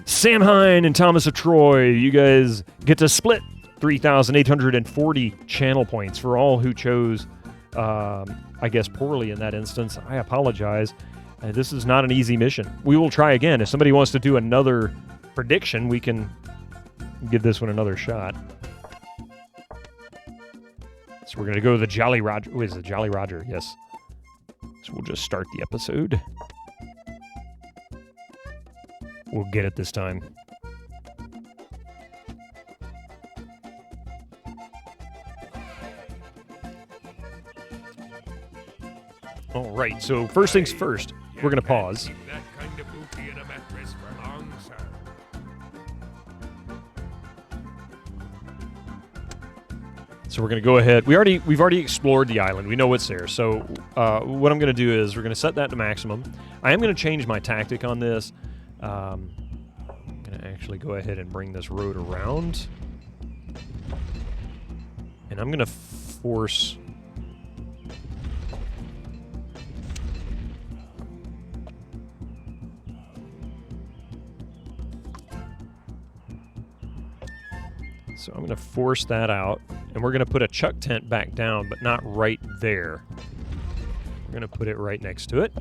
[SPEAKER 1] Sam Hine and Thomas of Troy, you guys get to split 3,840 channel points for all who chose, I guess, poorly in that instance. I apologize. This is not an easy mission. We will try again. If somebody wants to do another prediction, we can give this one another shot. So we're going to go to the Jolly Roger. Who is it? Jolly Roger, yes. So we'll just start the episode. We'll get it this time. All right, so first things first, we're going to pause.
[SPEAKER 2] That kind of booty in a mattress for long, sir.
[SPEAKER 1] So we're going to go ahead. We've already explored the island. We know what's there. So what I'm going to do is we're going to set that to maximum. I am going to change my tactic on this. I'm going to actually go ahead and bring this road around. And I'm going to force... So I'm going to force that out, and we're going to put a chuck tent back down, but not right there. We're going to put it right next to it.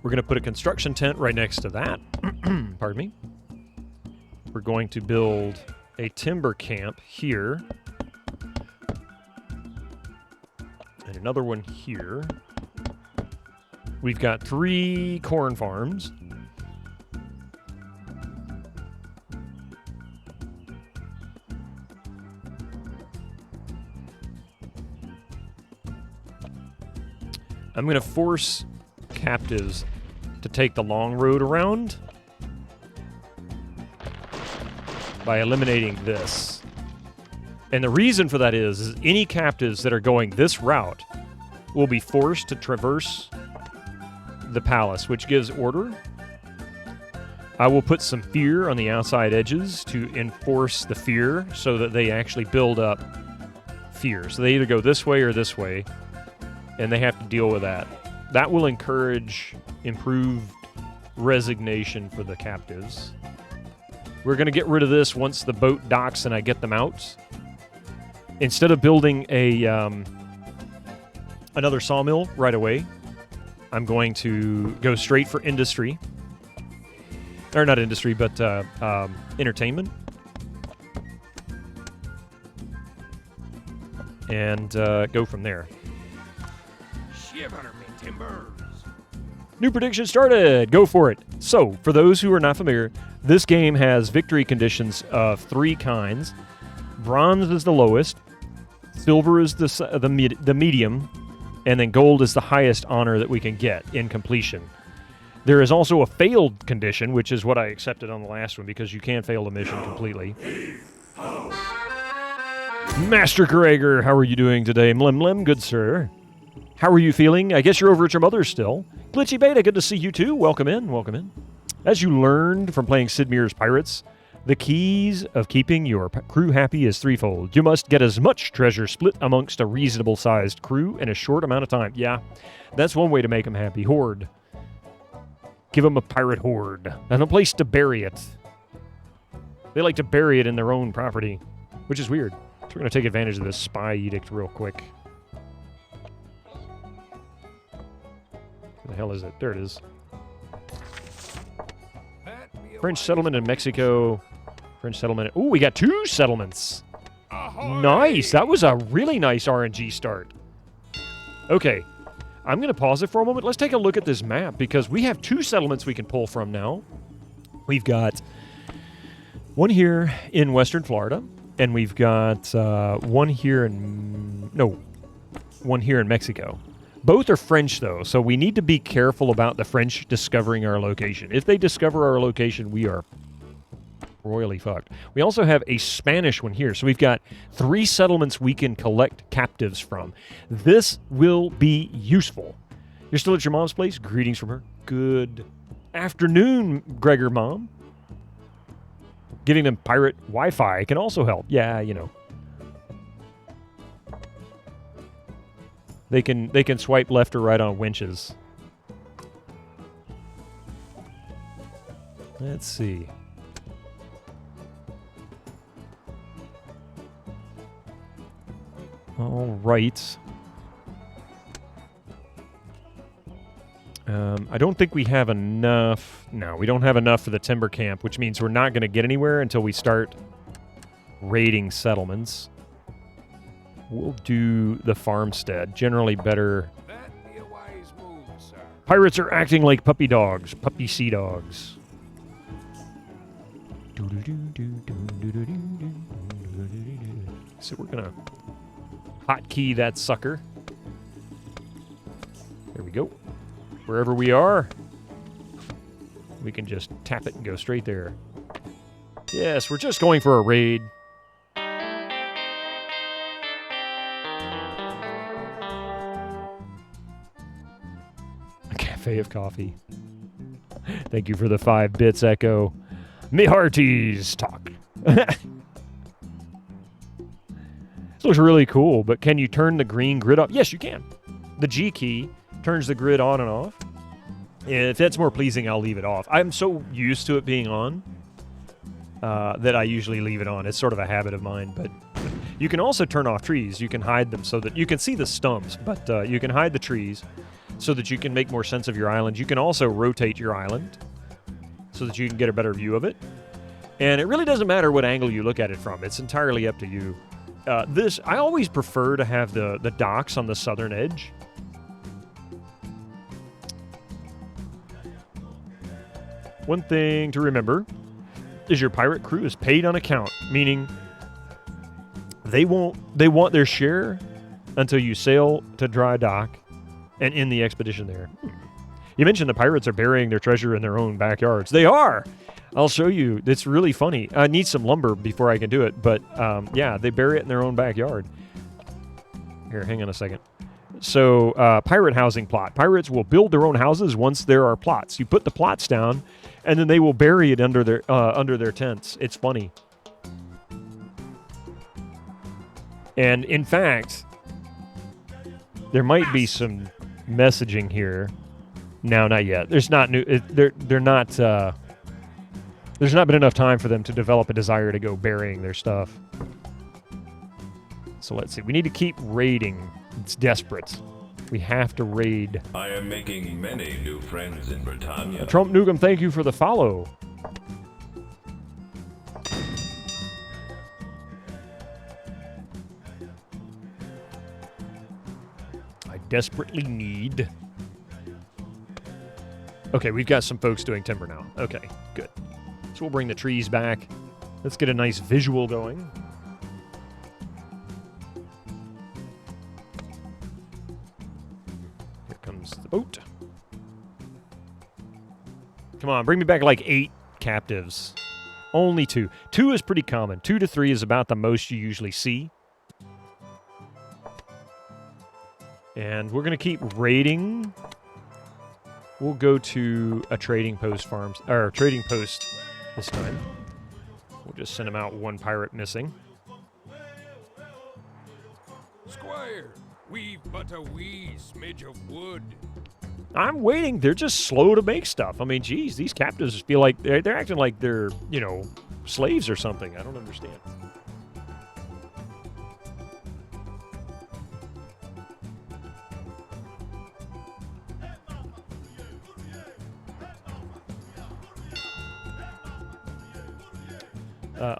[SPEAKER 1] We're going to put a construction tent right next to that. Pardon me. We're going to build a timber camp here. And another one here. We've got 3 corn farms. I'm going to force captives to take the long road around by eliminating this. And the reason for that is any captives that are going this route will be forced to traverse the palace, which gives order. I will put some fear on the outside edges to enforce the fear so that they actually build up fear. So they either go this way or this way. And they have to deal with that. That will encourage improved resignation for the captives. We're going to get rid of this once the boat docks and I get them out. Instead of building a another sawmill right away, I'm going to go straight for industry. Or not industry, but entertainment. And go from there.
[SPEAKER 2] Shiver me timbers.
[SPEAKER 1] New prediction started. Go for it. So, for those who are not familiar, this game has victory conditions of 3 kinds. Bronze is the lowest. Silver is the medium. And then gold is the highest honor that we can get in completion. There is also a failed condition, which is what I accepted on the last one, because you can fail the mission completely. Master Gregor, how are you doing today? Mlim, good sir. How are you feeling? I guess you're over at your mother's still. Glitchy Beta, good to see you too. Welcome in, welcome in. As you learned from playing Sid Meier's Pirates, the keys of keeping your crew happy is threefold. You must get as much treasure split amongst a reasonable-sized crew in a short amount of time. Yeah, that's one way to make them happy. Hoard. Give them a pirate hoard and a place to bury it. They like to bury it in their own property, which is weird. So we're going to take advantage of this spy edict real quick. Where the hell is it? There it is. French settlement in Mexico. French settlement. Ooh, we got 2 settlements. Nice. That was a really nice RNG start. Okay. I'm going to pause it for a moment. Let's take a look at this map, because we have 2 settlements we can pull from now. We've got one here in western Florida, and we've got one here in Mexico. Both are French, though, so we need to be careful about the French discovering our location. If they discover our location, we are royally fucked. We also have a Spanish one here, so we've got 3 settlements we can collect captives from. This will be useful. You're still at your mom's place? Greetings from her. Good afternoon, Gregor Mom. Giving them pirate Wi-Fi can also help. Yeah, you know. They can swipe left or right on winches. Let's see. All right. I don't think we have enough. No, we don't have enough for the timber camp, which means we're not going to get anywhere until we start raiding settlements. We'll do the farmstead. Generally better.
[SPEAKER 2] That'd be a wise move, sir.
[SPEAKER 1] Pirates are acting like puppy dogs. Puppy sea dogs. So we're going to hotkey that sucker. There we go. Wherever we are, we can just tap it and go straight there. Yes, we're just going for a raid. A cafe of coffee. Thank you for the 5 bits, Echo. Me hearties talk. This looks really cool, but can you turn the green grid off? Yes, you can. The G key turns the grid on and off. If that's more pleasing, I'll leave it off. I'm so used to it being on that I usually leave it on. It's sort of a habit of mine, but you can also turn off trees. You can hide them so that you can see the stumps, but you can hide the trees so that you can make more sense of your island. You can also rotate your island so that you can get a better view of it. And it really doesn't matter what angle you look at it from. It's entirely up to you. I always prefer to have the docks on the southern edge. One thing to remember is your pirate crew is paid on account, meaning they want their share until you sail to dry dock and end the expedition there. You mentioned the pirates are burying their treasure in their own backyards. They are! I'll show you. It's really funny. I need some lumber before I can do it, but yeah, they bury it in their own backyard. Here, hang on a second. So, pirate housing plot. Pirates will build their own houses once there are plots. You put the plots down, and then they will bury it under their tents. It's funny. And in fact, there might be some messaging here. No, not yet. There's not new. They're not. There's not been enough time for them to develop a desire to go burying their stuff. So let's see. We need to keep raiding. It's desperate. We have to raid.
[SPEAKER 15] I am making many new friends in Britannia.
[SPEAKER 1] Trump Nugum, thank you for the follow. I desperately need... Okay, we've got some folks doing timber now. Okay, good. So we'll bring the trees back. Let's get a nice visual going. comes the boat. Come on, bring me back like 8 captives. Only 2. 2 is pretty common. 2 to 3 is about the most you usually see. And we're going to keep raiding. We'll go to a trading post trading post this time. We'll just send them out 1 pirate missing.
[SPEAKER 2] Squire, we've but a wee smidge of wood.
[SPEAKER 1] I'm waiting. They're just slow to make stuff. I mean, geez, these captives feel like they're acting like they're, you know, slaves or something. I don't understand.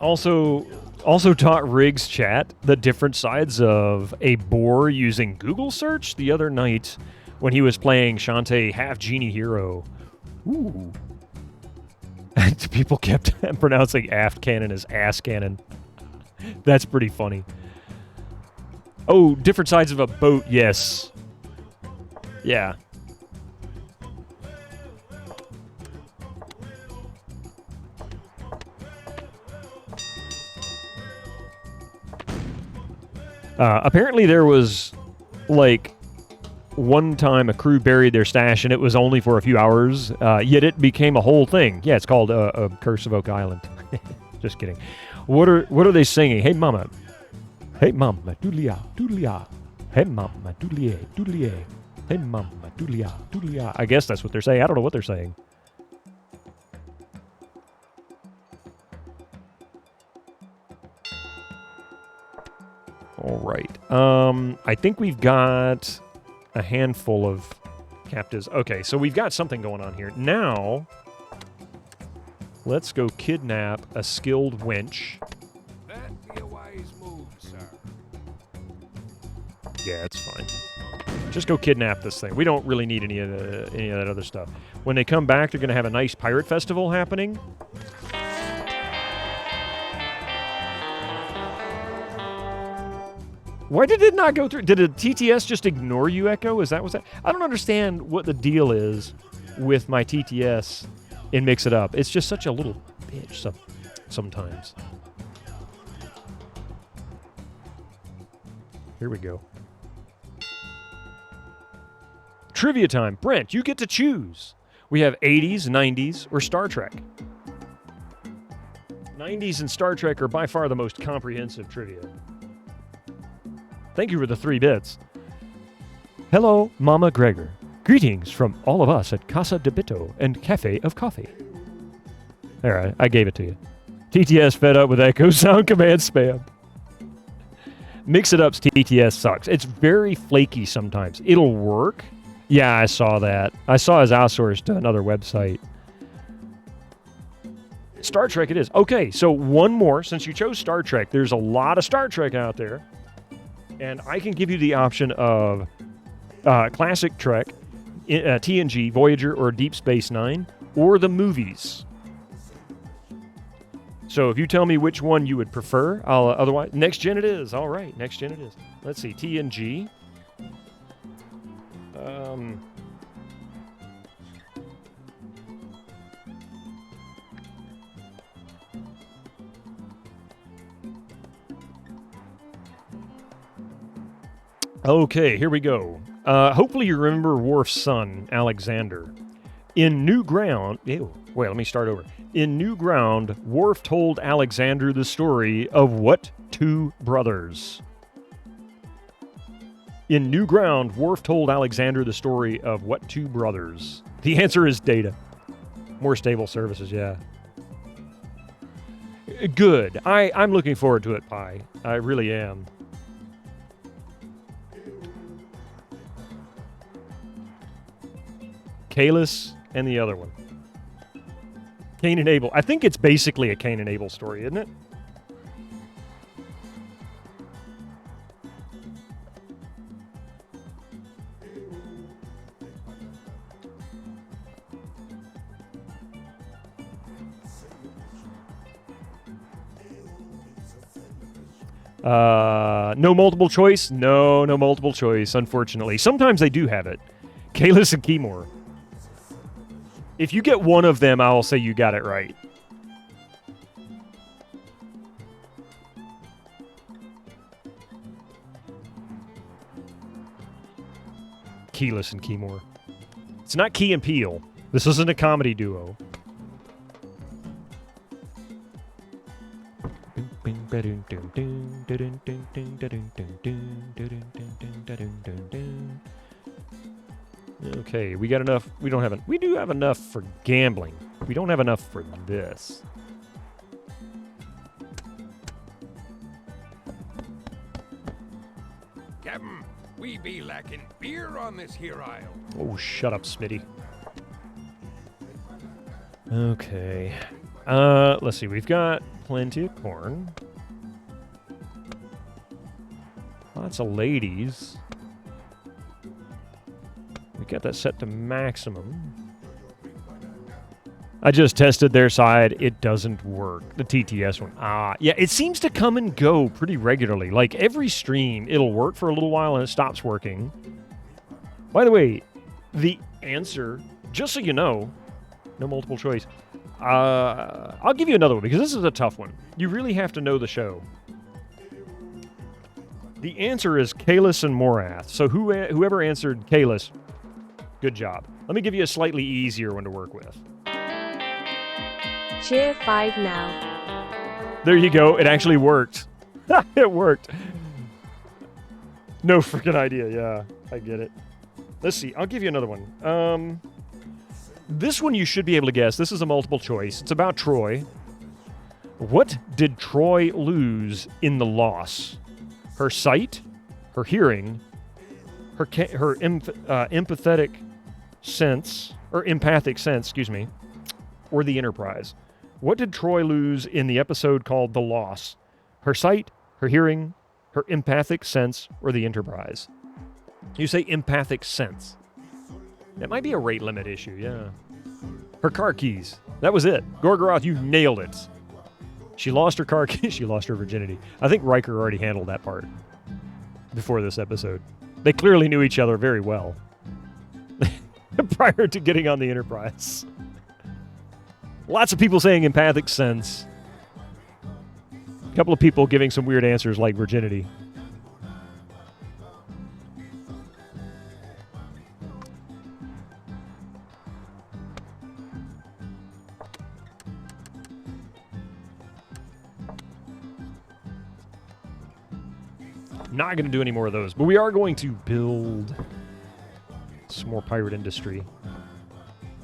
[SPEAKER 1] Also taught Riggs chat the different sides of a boar using Google search the other night when he was playing Shantae Half Genie Hero. Ooh. And people kept pronouncing aft cannon as ass cannon. That's pretty funny. Oh, different sides of a boat, yes. Yeah. Apparently there was, like, one time a crew buried their stash and it was only for a few hours, yet it became a whole thing. Yeah, it's called a Curse of Oak Island. Just kidding. What are they singing? Hey mama. Hey mama, doodlia, doodlia. Hey mama, doodlia, doodlia. Hey mama, doodlia, doodlia. I guess that's what they're saying. I don't know what they're saying. All right. I think we've got a handful of captives. Okay, so we've got something going on here. Now, let's go kidnap a skilled wench.
[SPEAKER 2] That'd be a wise move, sir.
[SPEAKER 1] Yeah, it's fine. Just go kidnap this thing. We don't really need any of that other stuff. When they come back, they're going to have a nice pirate festival happening. Why did it not go through? Did a TTS just ignore you, Echo? Is that what's that? I don't understand what the deal is with my TTS in Mix It Up. It's just such a little bitch sometimes. Here we go. Trivia time. Brent, you get to choose. We have 80s, 90s, or Star Trek. 90s and Star Trek are by far the most comprehensive trivia. Thank you for the 3 bits. Hello, Mama Gregor. Greetings from all of us at Casa de Bito and Cafe of Coffee. All right, I gave it to you. TTS fed up with Echo Sound Command spam. Mix It Up's TTS sucks. It's very flaky sometimes. It'll work. Yeah, I saw that. I saw his outsourced to another website. Star Trek it is. Okay, so one more. Since you chose Star Trek, there's a lot of Star Trek out there. And I can give you the option of Classic Trek, TNG, Voyager, or Deep Space Nine, or the movies. So if you tell me which one you would prefer, otherwise, Next Gen it is. All right, Next Gen it is. Let's see, TNG. Okay, here we go. Hopefully you remember Worf's son, Alexander. In New Ground... Ew, wait, let me start over. In New Ground, Worf told Alexander the story of what 2 brothers? In New Ground, Worf told Alexander the story of what 2 brothers? The answer is Data. More stable services, yeah. Good. I'm looking forward to it, Pi. I really am. Kalis and the other one. Cain and Abel. I think it's basically a Cain and Abel story, isn't it? No multiple choice? No multiple choice, unfortunately. Sometimes they do have it. Kalis and Keymore. If you get one of them, I'll say you got it right. Keyless and Keymore. It's not Key and Peele. This isn't a comedy duo. Okay, we got enough. We do have enough for gambling. We don't have enough for this.
[SPEAKER 2] Captain, we be lacking beer on this here isle.
[SPEAKER 1] Oh, shut up, Smitty. Okay. Let's see. We've got plenty of corn. Lots of ladies. We got that set to maximum. I just tested their side. It doesn't work. The TTS one. Yeah, it seems to come and go pretty regularly. Like every stream, it'll work for a little while and it stops working. By the way, the answer, just so you know, no multiple choice. I'll give you another one because this is a tough one. You really have to know the show. The answer is Kalis and Morath. So whoever answered Kalis, good job. Let me give you a slightly easier one to work with.
[SPEAKER 9] Cheer 5 now.
[SPEAKER 1] There you go. It actually worked. It worked. No freaking idea. Yeah, I get it. Let's see. I'll give you another one. This one you should be able to guess. This is a multiple choice. It's about Troy. What did Troy lose in the loss? Her sight, her hearing, her empathetic sense, excuse me, or the Enterprise? What did Troy lose in the episode called The Loss? Her sight, her hearing, her empathic sense, or the Enterprise? You say empathic sense. That might be a rate limit issue, yeah. Her car keys. That was it. Gorgoroth, you nailed it. She lost her car keys. She lost her virginity. I think Riker already handled that part before this episode. They clearly knew each other very well prior to getting on the Enterprise. Lots of people saying empathic sense. A couple of people giving some weird answers like virginity. Not going to do any more of those, but we are going to build some more pirate industry.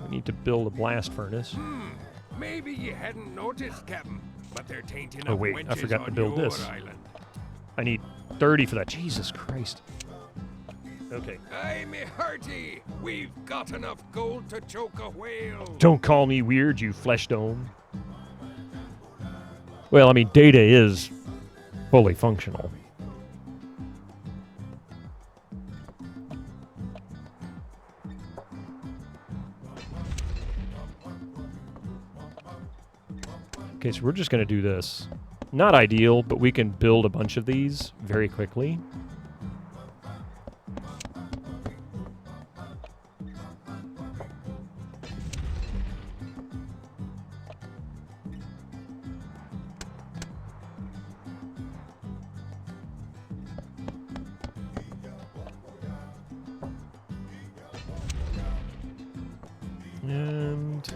[SPEAKER 1] We need to build a blast furnace.
[SPEAKER 2] Maybe you hadn't noticed, Captain, but they're tainting
[SPEAKER 1] Oh
[SPEAKER 2] up
[SPEAKER 1] wait, I
[SPEAKER 2] wenches
[SPEAKER 1] forgot to
[SPEAKER 2] on
[SPEAKER 1] build
[SPEAKER 2] your
[SPEAKER 1] this.
[SPEAKER 2] island.
[SPEAKER 1] I need 30 for that. Jesus Christ. Okay.
[SPEAKER 2] Aye, me hearty, we've got enough gold to choke a whale.
[SPEAKER 1] Don't call me weird, you flesh dome. Well, I mean, data is fully functional. Okay, so we're just going to do this. Not ideal, but we can build a bunch of these very quickly. And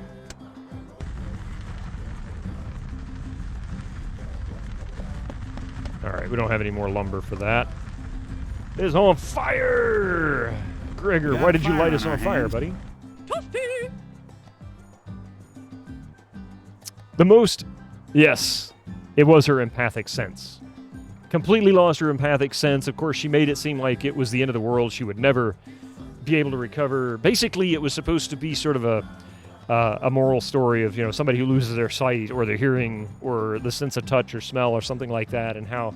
[SPEAKER 1] all right, we don't have any more lumber for that. It is on fire! Gregor, why did you light us on fire, buddy? The most... Yes, it was her empathic sense. Completely lost her empathic sense. Of course, she made it seem like it was the end of the world. She would never be able to recover. Basically, it was supposed to be sort of a moral story of, you know, somebody who loses their sight or their hearing or the sense of touch or smell or something like that, and how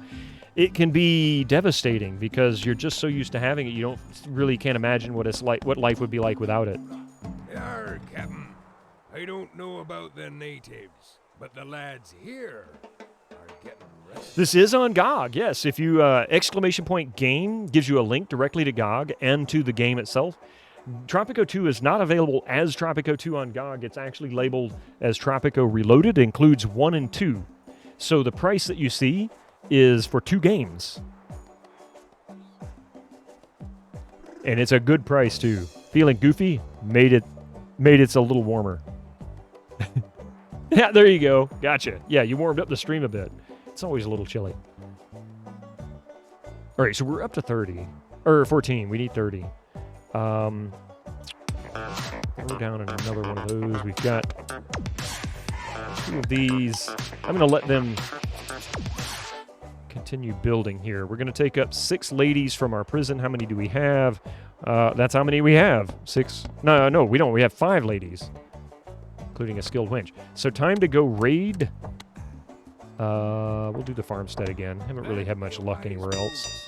[SPEAKER 1] it can be devastating because you're just so used to having it, you don't really can't imagine what it's like, what life would be like without it.
[SPEAKER 2] Yar, Captain. I don't know about the natives, but the lads here are getting ready.
[SPEAKER 1] This is on GOG, yes. If you !game gives you a link directly to GOG and to the game itself. Tropico 2 is not available as Tropico 2 on GOG. It's actually labeled as Tropico Reloaded. It includes 1 and 2. So the price that you see is for 2 games. And it's a good price, too. Feeling goofy? Made it a little warmer. Yeah, there you go. Gotcha. Yeah, you warmed up the stream a bit. It's always a little chilly. All right, so we're up to 30. Or 14. We need 30. We're down in another one of those. We've got 2 of these. I'm going to let them continue building here. We're going to take up 6 ladies from our prison. How many do we have? That's how many we have. 6. No, we don't. We have 5 ladies, including a skilled wench. So time to go raid. We'll do the farmstead again. Haven't really had much luck anywhere else.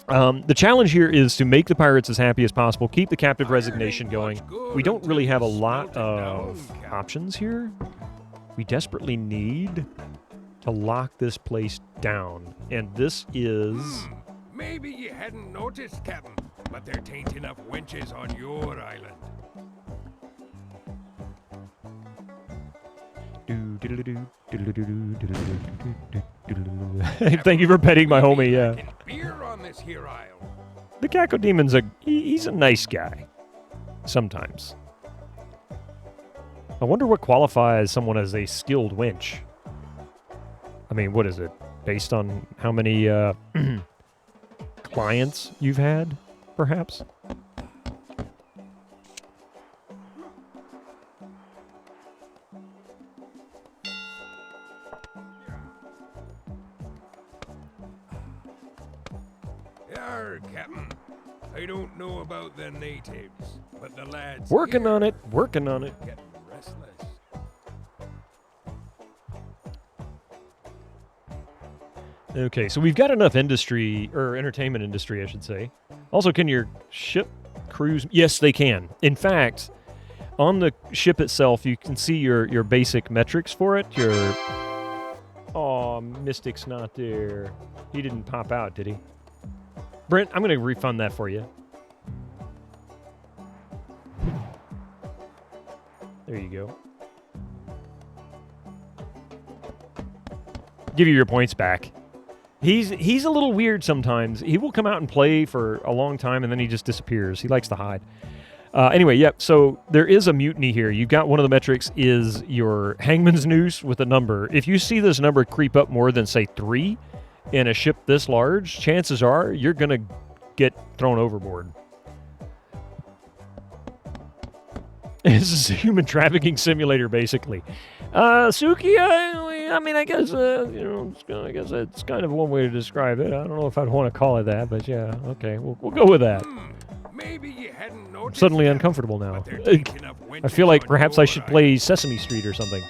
[SPEAKER 1] The challenge here is to make the pirates as happy as possible, keep the captive resignation going. We don't really have a lot of options here. We desperately need to lock this place down, and this is...
[SPEAKER 2] Maybe you hadn't noticed, Captain, but there ain't enough wenches on your island.
[SPEAKER 1] Thank you for petting my homie, yeah.
[SPEAKER 2] Beer on this here isle.
[SPEAKER 1] The Cacodemon's he's a nice guy. Sometimes. I wonder what qualifies someone as a skilled wench. I mean, what is it? Based on how many clients you've had, perhaps?
[SPEAKER 2] Yar, Captain. I don't know about the natives, but the lads
[SPEAKER 1] Working
[SPEAKER 2] here
[SPEAKER 1] on it, working on it.
[SPEAKER 2] getting restless.
[SPEAKER 1] Okay, so we've got enough industry, or entertainment industry, I should say. Also, can your ship cruise? Yes, they can. In fact, on the ship itself, you can see your basic metrics for it. Oh, Mystic's not there. He didn't pop out, did he? Brent, I'm going to refund that for you. There you go. Give you your points back. He's a little weird sometimes. He will come out and play for a long time, and then he just disappears. He likes to hide. Anyway, yep, so there is a mutiny here. You've got one of the metrics is your hangman's noose with a number. If you see this number creep up more than, say, 3 in a ship this large, chances are you're going to get thrown overboard. This is a human trafficking simulator, basically. Suki, I mean, I guess, I guess that's kind of one way to describe it. I don't know if I'd want to call it that, but yeah, okay, we'll go with that.
[SPEAKER 2] Maybe you hadn't
[SPEAKER 1] I'm
[SPEAKER 2] noticed.
[SPEAKER 1] suddenly uncomfortable now.
[SPEAKER 2] enough
[SPEAKER 1] I feel like perhaps I should play Sesame Street or something.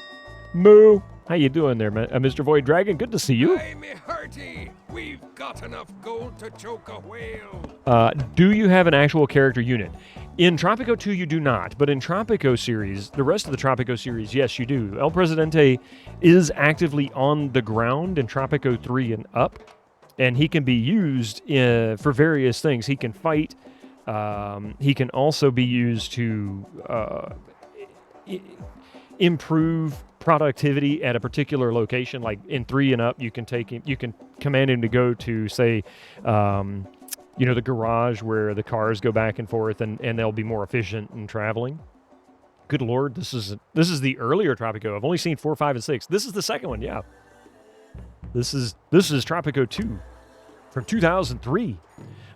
[SPEAKER 1] Moo! How you doing there, Mr. Void Dragon? Good to see you.
[SPEAKER 2] Aye, me hearty. We've got enough gold to choke a whale.
[SPEAKER 1] Do you have an actual character unit? In Tropico 2, you do not, but in Tropico series, the rest of the Tropico series, yes, you do. El Presidente is actively on the ground in Tropico 3 and up, and he can be used for various things. He can fight. He can also be used to improve productivity at a particular location. Like in 3 and up, you can take him. You can command him to go to, say, the garage where the cars go back and forth, and they'll be more efficient in traveling. Good Lord, this is the earlier Tropico. I've only seen 4, 5, and 6. This is the second one, yeah. This is Tropico 2 from 2003.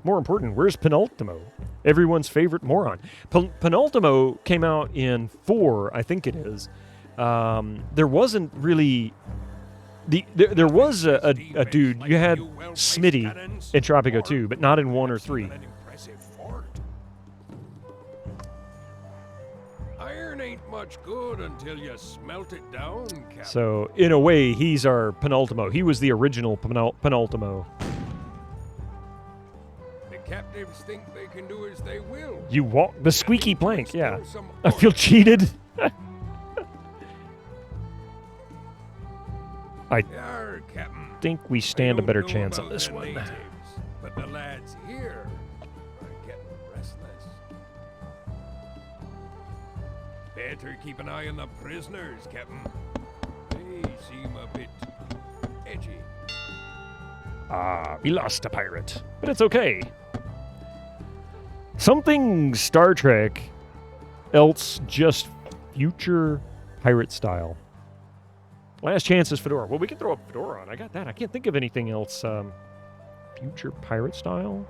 [SPEAKER 1] More important, where's Penultimo? Everyone's favorite moron. Penultimo came out in 4, I think it is. There wasn't really... There was a dude. You had Smitty in Tropico 2, but not in 1 or 3.
[SPEAKER 2] Iron ain't much good until you smelt it down, Captain.
[SPEAKER 1] So, in a way, he's our Penultimo. He was the original Penultimo.
[SPEAKER 2] The captives think they can do as they will.
[SPEAKER 1] You walk the squeaky plank, yeah. I feel cheated. I think we stand a better chance on this one.
[SPEAKER 2] Natives, but the lads here are getting restless. Better keep an eye on the prisoners, Captain. They seem a bit edgy.
[SPEAKER 1] Ah, we lost a pirate. But it's okay. Something Star Trek, else just future pirate style. Last chance is Fedora. Well, we can throw a Fedora on. I got that. I can't think of anything else. Future pirate style?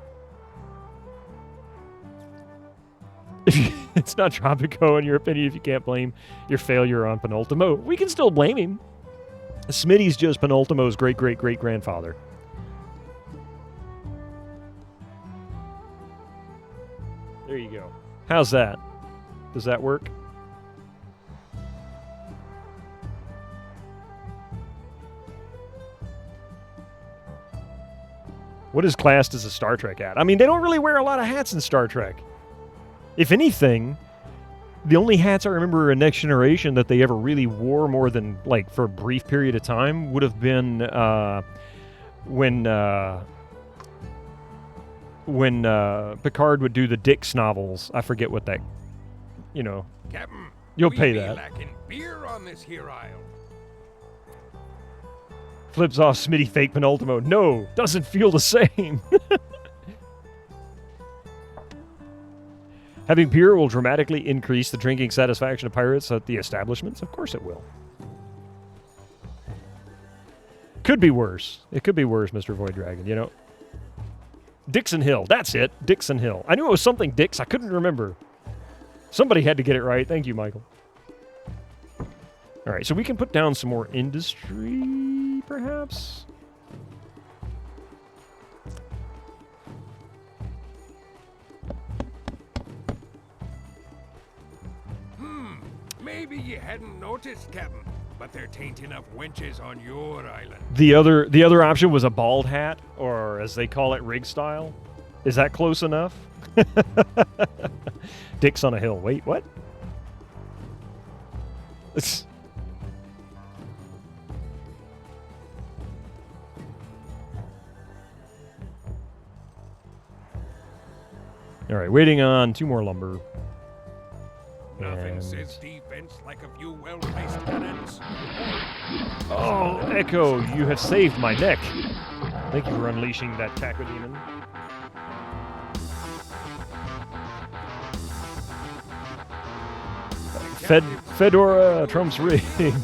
[SPEAKER 1] It's not Tropico, in your opinion, if you can't blame your failure on Penultimo. We can still blame him. Smitty's just Penultimo's great-great-great-grandfather. There you go. How's that? Does that work? What is classed as a Star Trek hat? I mean, they don't really wear a lot of hats in Star Trek. If anything, the only hats I remember in Next Generation that they ever really wore more than, like, for a brief period of time would have been when Picard would do the Dix novels. I forget what that, you know.
[SPEAKER 2] Captain,
[SPEAKER 1] you'll pay
[SPEAKER 2] we
[SPEAKER 1] that.
[SPEAKER 2] Lacking beer on this here isle.
[SPEAKER 1] Flips off Smitty fake Penultimo. No, doesn't feel the same. Having beer will dramatically increase the drinking satisfaction of pirates at the establishments. Of course it will. Could be worse. It could be worse, Mr. Void Dragon, you know. Dixon Hill. That's it. Dixon Hill. I knew it was something Dix. I couldn't remember. Somebody had to get it right. Thank you, Michael. All right, so we can put down some more industry, perhaps?
[SPEAKER 2] Maybe you hadn't noticed, Captain, but they're tainting up wenches on your island.
[SPEAKER 1] The other option was a bald hat, or as they call it, rig style. Is that close enough? Dicks on a hill. Wait, what? All right, waiting on 2 more lumber.
[SPEAKER 2] Nothing says defense like a few well-placed cannons.
[SPEAKER 1] Oh, Echo, you have saved my neck. Thank you for unleashing that Taco-demon. Fedora Trump's rig.
[SPEAKER 2] At least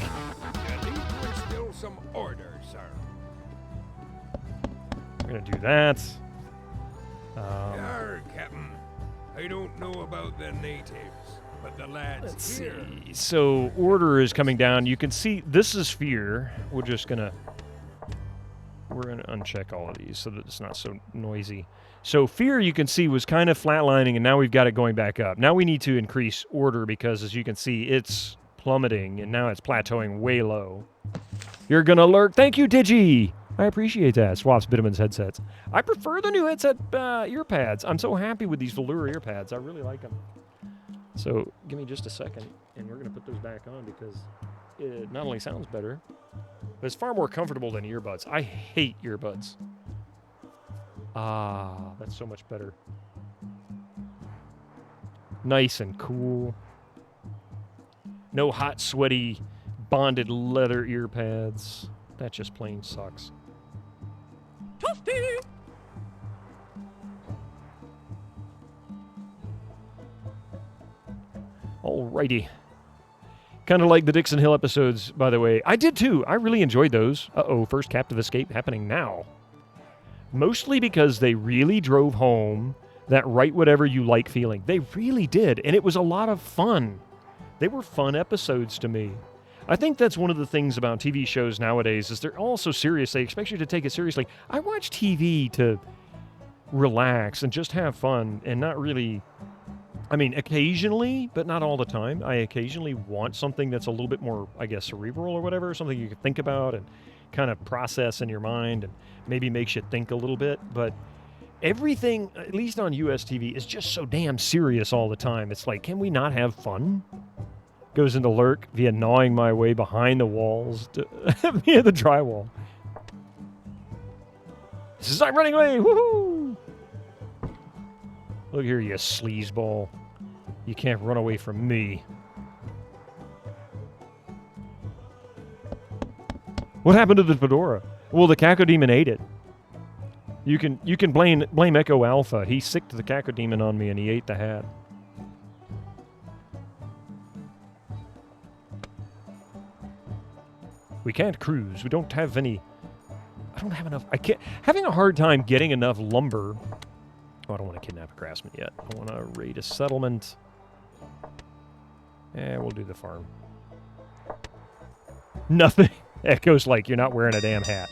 [SPEAKER 2] there's still some order, sir.
[SPEAKER 1] We're gonna do that.
[SPEAKER 2] Yarr, Captain. I don't know about the natives, but the lads
[SPEAKER 1] Let's
[SPEAKER 2] here.
[SPEAKER 1] see. So order is coming down. You can see this is fear. We're gonna uncheck all of these so that it's not so noisy. So fear, you can see, was kind of flatlining, and now we've got it going back up. Now we need to increase order because, as you can see, it's plummeting, and now it's plateauing way low. You're gonna lurk. Thank you, Digi. I appreciate that. Swaps Bitterman's headsets. I prefer the new headset ear pads. I'm so happy with these velour ear pads. I really like them. So give me just a second, and we're going to put those back on because it not only sounds better, but it's far more comfortable than earbuds. I hate earbuds. Ah, that's so much better. Nice and cool. No hot, sweaty, bonded leather ear pads. That just plain sucks. Alrighty. Kind of like the Dixon Hill episodes, by the way. I did too. I really enjoyed those. Uh-oh, first captive escape happening now. Mostly because they really drove home that write whatever you like feeling. They really did, and it was a lot of fun. They were fun episodes to me. I think that's one of the things about TV shows nowadays is they're all so serious. They expect you to take it seriously. I watch TV to relax and just have fun and not really... I mean, occasionally, but not all the time. I occasionally want something that's a little bit more, I guess, cerebral or whatever, something you can think about and kind of process in your mind and maybe makes you think a little bit. But everything, at least on US TV, is just so damn serious all the time. It's like, can we not have fun? Goes into lurk via gnawing my way behind the walls via the drywall. This is I'm running away! Woohoo! Look here, you sleazeball. You can't run away from me. What happened to the fedora? Well, the cacodemon ate it. You can blame Echo Alpha. He sicked the cacodemon on me and he ate the hat. We can't cruise. We don't have any... I don't have enough... I can't... Having a hard time getting enough lumber... Oh, I don't want to kidnap a craftsman yet. I want to raid a settlement. We'll do the farm. Nothing. Echo's like, you're not wearing a damn hat.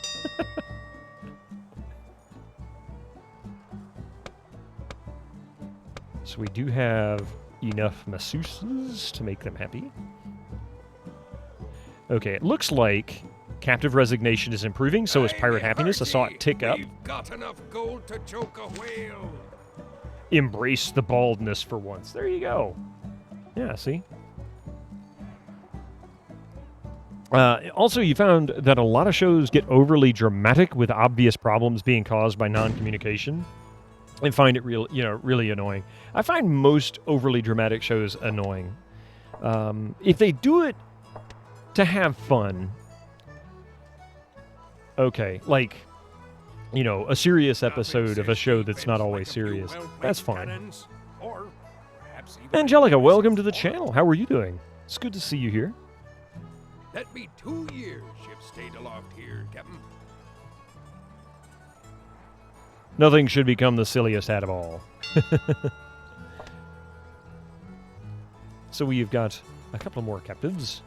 [SPEAKER 1] So we do have enough masseuses to make them happy. Okay, it looks like captive resignation is improving, so is pirate happiness. I saw it tick up.
[SPEAKER 2] We've got enough gold to choke a whale.
[SPEAKER 1] Embrace the baldness for once. There you go. Yeah, see? Also, you found that a lot of shows get overly dramatic with obvious problems being caused by non-communication. And find it really annoying. I find most overly dramatic shows annoying. If they do it to have fun, okay, like, a serious episode of a show that's not always serious, that's fine. Angelica, welcome to the channel. How are you doing? It's good to see you here.
[SPEAKER 2] That be 2 years you've stayed aloft here, Captain.
[SPEAKER 1] Nothing should become the silliest hat of all. So we've got a couple more captives.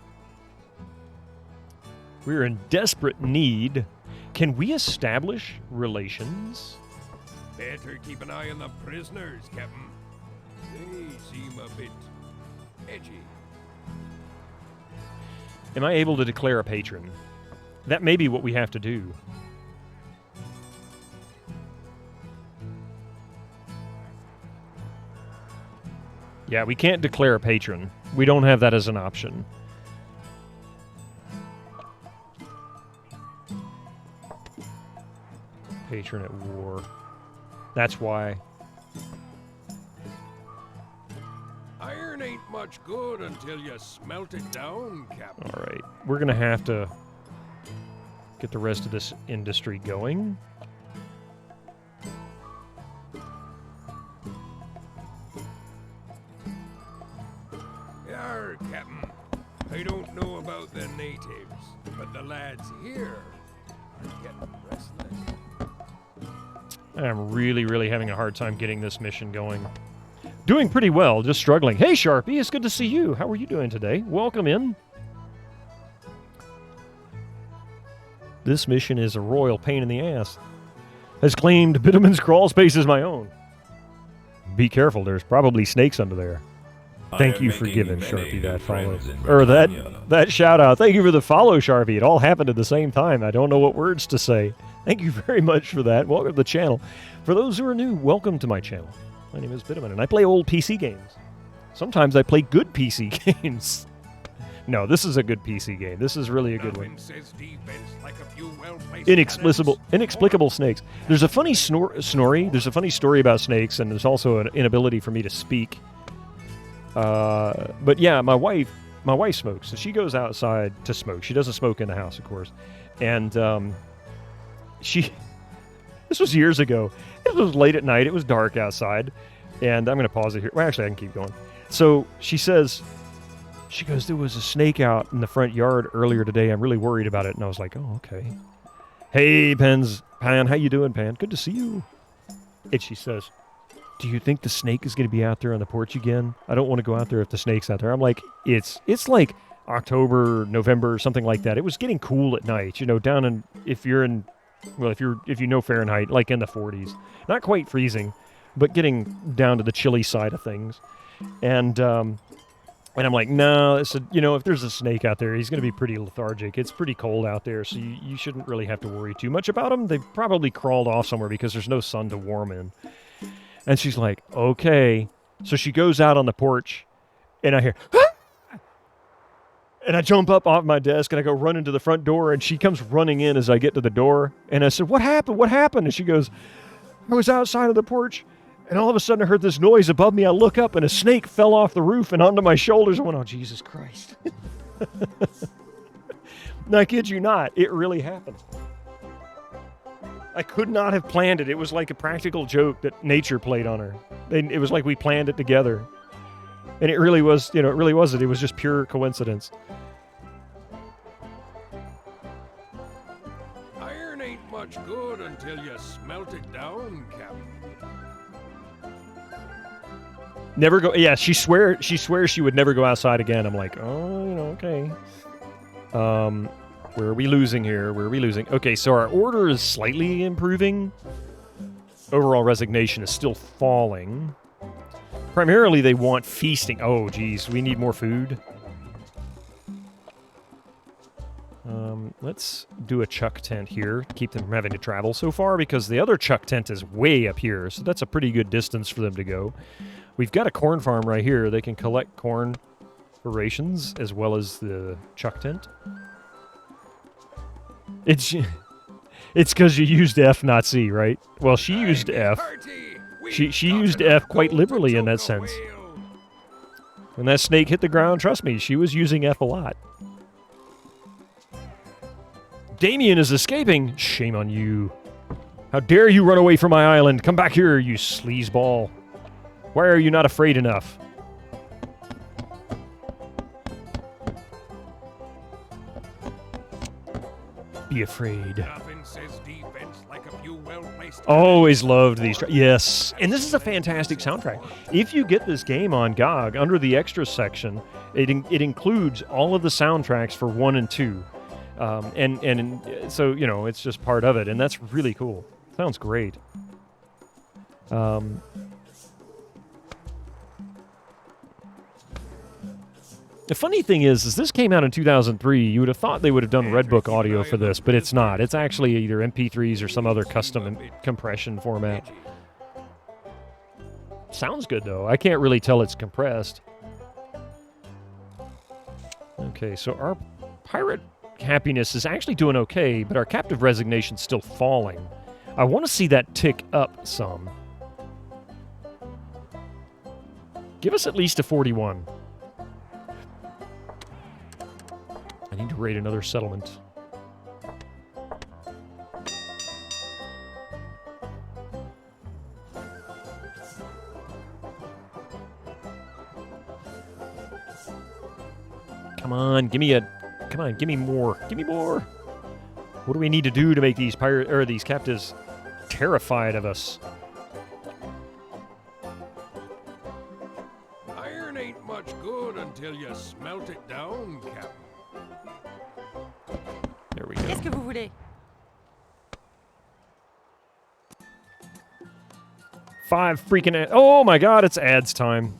[SPEAKER 1] We're in desperate need. Can we establish relations?
[SPEAKER 2] Better keep an eye on the prisoners, Captain. They seem a bit edgy.
[SPEAKER 1] Am I able to declare a patron? That may be what we have to do. Yeah, we can't declare a patron. We don't have that as an option. Patron at war. That's why.
[SPEAKER 2] Iron ain't much good until you smelt it down, Captain.
[SPEAKER 1] All right. We're going to have to get the rest of this industry going.
[SPEAKER 2] Yar, Captain. I don't know about the natives, but the lads here are getting restless.
[SPEAKER 1] I'm really having a hard time getting this mission going. Doing pretty well, just struggling. Hey, Sharpie, it's good to see you. How are you doing today? Welcome in. This mission is a royal pain in the ass. Has claimed Bitterman's crawl space as my own. Be careful, there's probably snakes under there. Thank you for giving Sharpie that follow. Or that shout out. Thank you for the follow, Sharpie. It all happened at the same time. I don't know what words to say. Thank you very much for that. Welcome to the channel. For those who are new, welcome to my channel. My name is Bitterman, and I play old PC games. Sometimes I play good PC games. No, this is a good PC game. This is really a good one. Inexplicable snakes. There's a funny story. There's a funny story about snakes, and there's also an inability for me to speak. But yeah, my wife smokes, so she goes outside to smoke. She doesn't smoke in the house, of course. And this was years ago. It was late at night. It was dark outside. And I'm going to pause it here. Well, actually, I can keep going. So she goes, there was a snake out in the front yard earlier today. I'm really worried about it. And I was like, oh, okay. Hey, Pan, how you doing, Pan? Good to see you. And she says, do you think the snake is going to be out there on the porch again? I don't want to go out there if the snake's out there. I'm like, it's like October, November, something like that. It was getting cool at night, down in, if you know Fahrenheit, like in the 40s. Not quite freezing, but getting down to the chilly side of things. And I'm like, no, if there's a snake out there, he's going to be pretty lethargic. It's pretty cold out there, so you shouldn't really have to worry too much about him. They've probably crawled off somewhere because there's no sun to warm in. And she's like, okay. So she goes out on the porch, and I hear, ah! And I jump up off my desk, and I go run into the front door, and she comes running in as I get to the door. And I said, what happened? What happened? And she goes, I was outside of the porch, and all of a sudden I heard this noise above me. I look up, and a snake fell off the roof and onto my shoulders. I went, oh, Jesus Christ. I kid you not. It really happened. I could not have planned it. It was like a practical joke that nature played on her. It was like we planned it together. And it really was, it really wasn't. It was just pure coincidence.
[SPEAKER 2] Iron ain't much good until you smelt it down, Captain.
[SPEAKER 1] Never go. Yeah, she swears she would never go outside again. I'm like, oh, okay. Where are we losing here? Where are we losing? Okay, so our order is slightly improving. Overall resignation is still falling. Primarily, they want feasting. Oh, geez, we need more food. Let's do a chuck tent here to keep them from having to travel so far, because the other chuck tent is way up here, so that's a pretty good distance for them to go. We've got a corn farm right here. They can collect corn for rations as well as the chuck tent. It's because you used F, not C, right? Well, she used F. She used F quite liberally in that sense. When that snake hit the ground, trust me, she was using F a lot. Damien is escaping. Shame on you. How dare you run away from my island? Come back here, you sleazeball. Why are you not afraid enough? Be afraid. Always loved these. Yes, and this is a fantastic soundtrack. If you get this game on GOG, under the extras section, it includes all of the soundtracks for 1 and 2. And so, it's just part of it, and that's really cool. Sounds great. The funny thing is this came out in 2003. You would have thought they would have done Redbook audio for this, but it's not. It's actually either MP3s or some other custom compression format. Sounds good, though. I can't really tell it's compressed. Okay, so our pirate happiness is actually doing okay, but our captive resignation's still falling. I want to see that tick up some. Give us at least a 41. I need to raid another settlement. Come on, give me more. Give me more. What do we need to do to make these these captives terrified of us?
[SPEAKER 2] Iron ain't much good until you smelt it down, Captain.
[SPEAKER 1] There we go.
[SPEAKER 14] Qu'est-ce que vous voulez?
[SPEAKER 1] 5 freaking ads. Oh my god, it's ads time.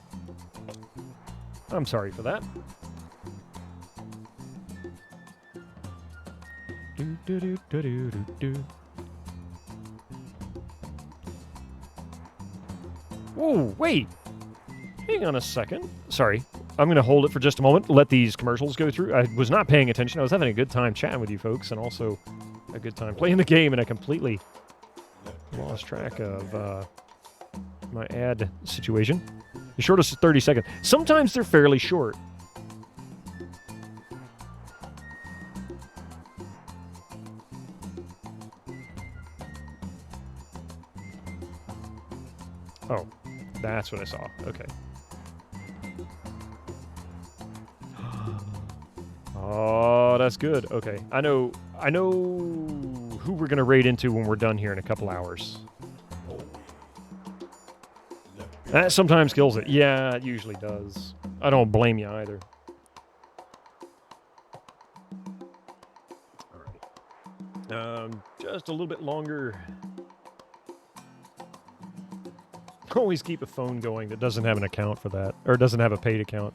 [SPEAKER 1] I'm sorry for that. Whoa, wait. Hang on a second. Sorry. I'm going to hold it for just a moment, let these commercials go through. I was not paying attention. I was having a good time chatting with you folks, and also a good time playing the game, and I completely lost track of my ad situation. The shortest is 30 seconds. Sometimes they're fairly short. Oh, that's what I saw. Okay. Oh, that's good. Okay. I know who we're going to raid into when we're done here in a couple hours. That sometimes kills it. Yeah, it usually does. I don't blame you either. All right. Just a little bit longer. Always keep a phone going that doesn't have an account for that, or doesn't have a paid account.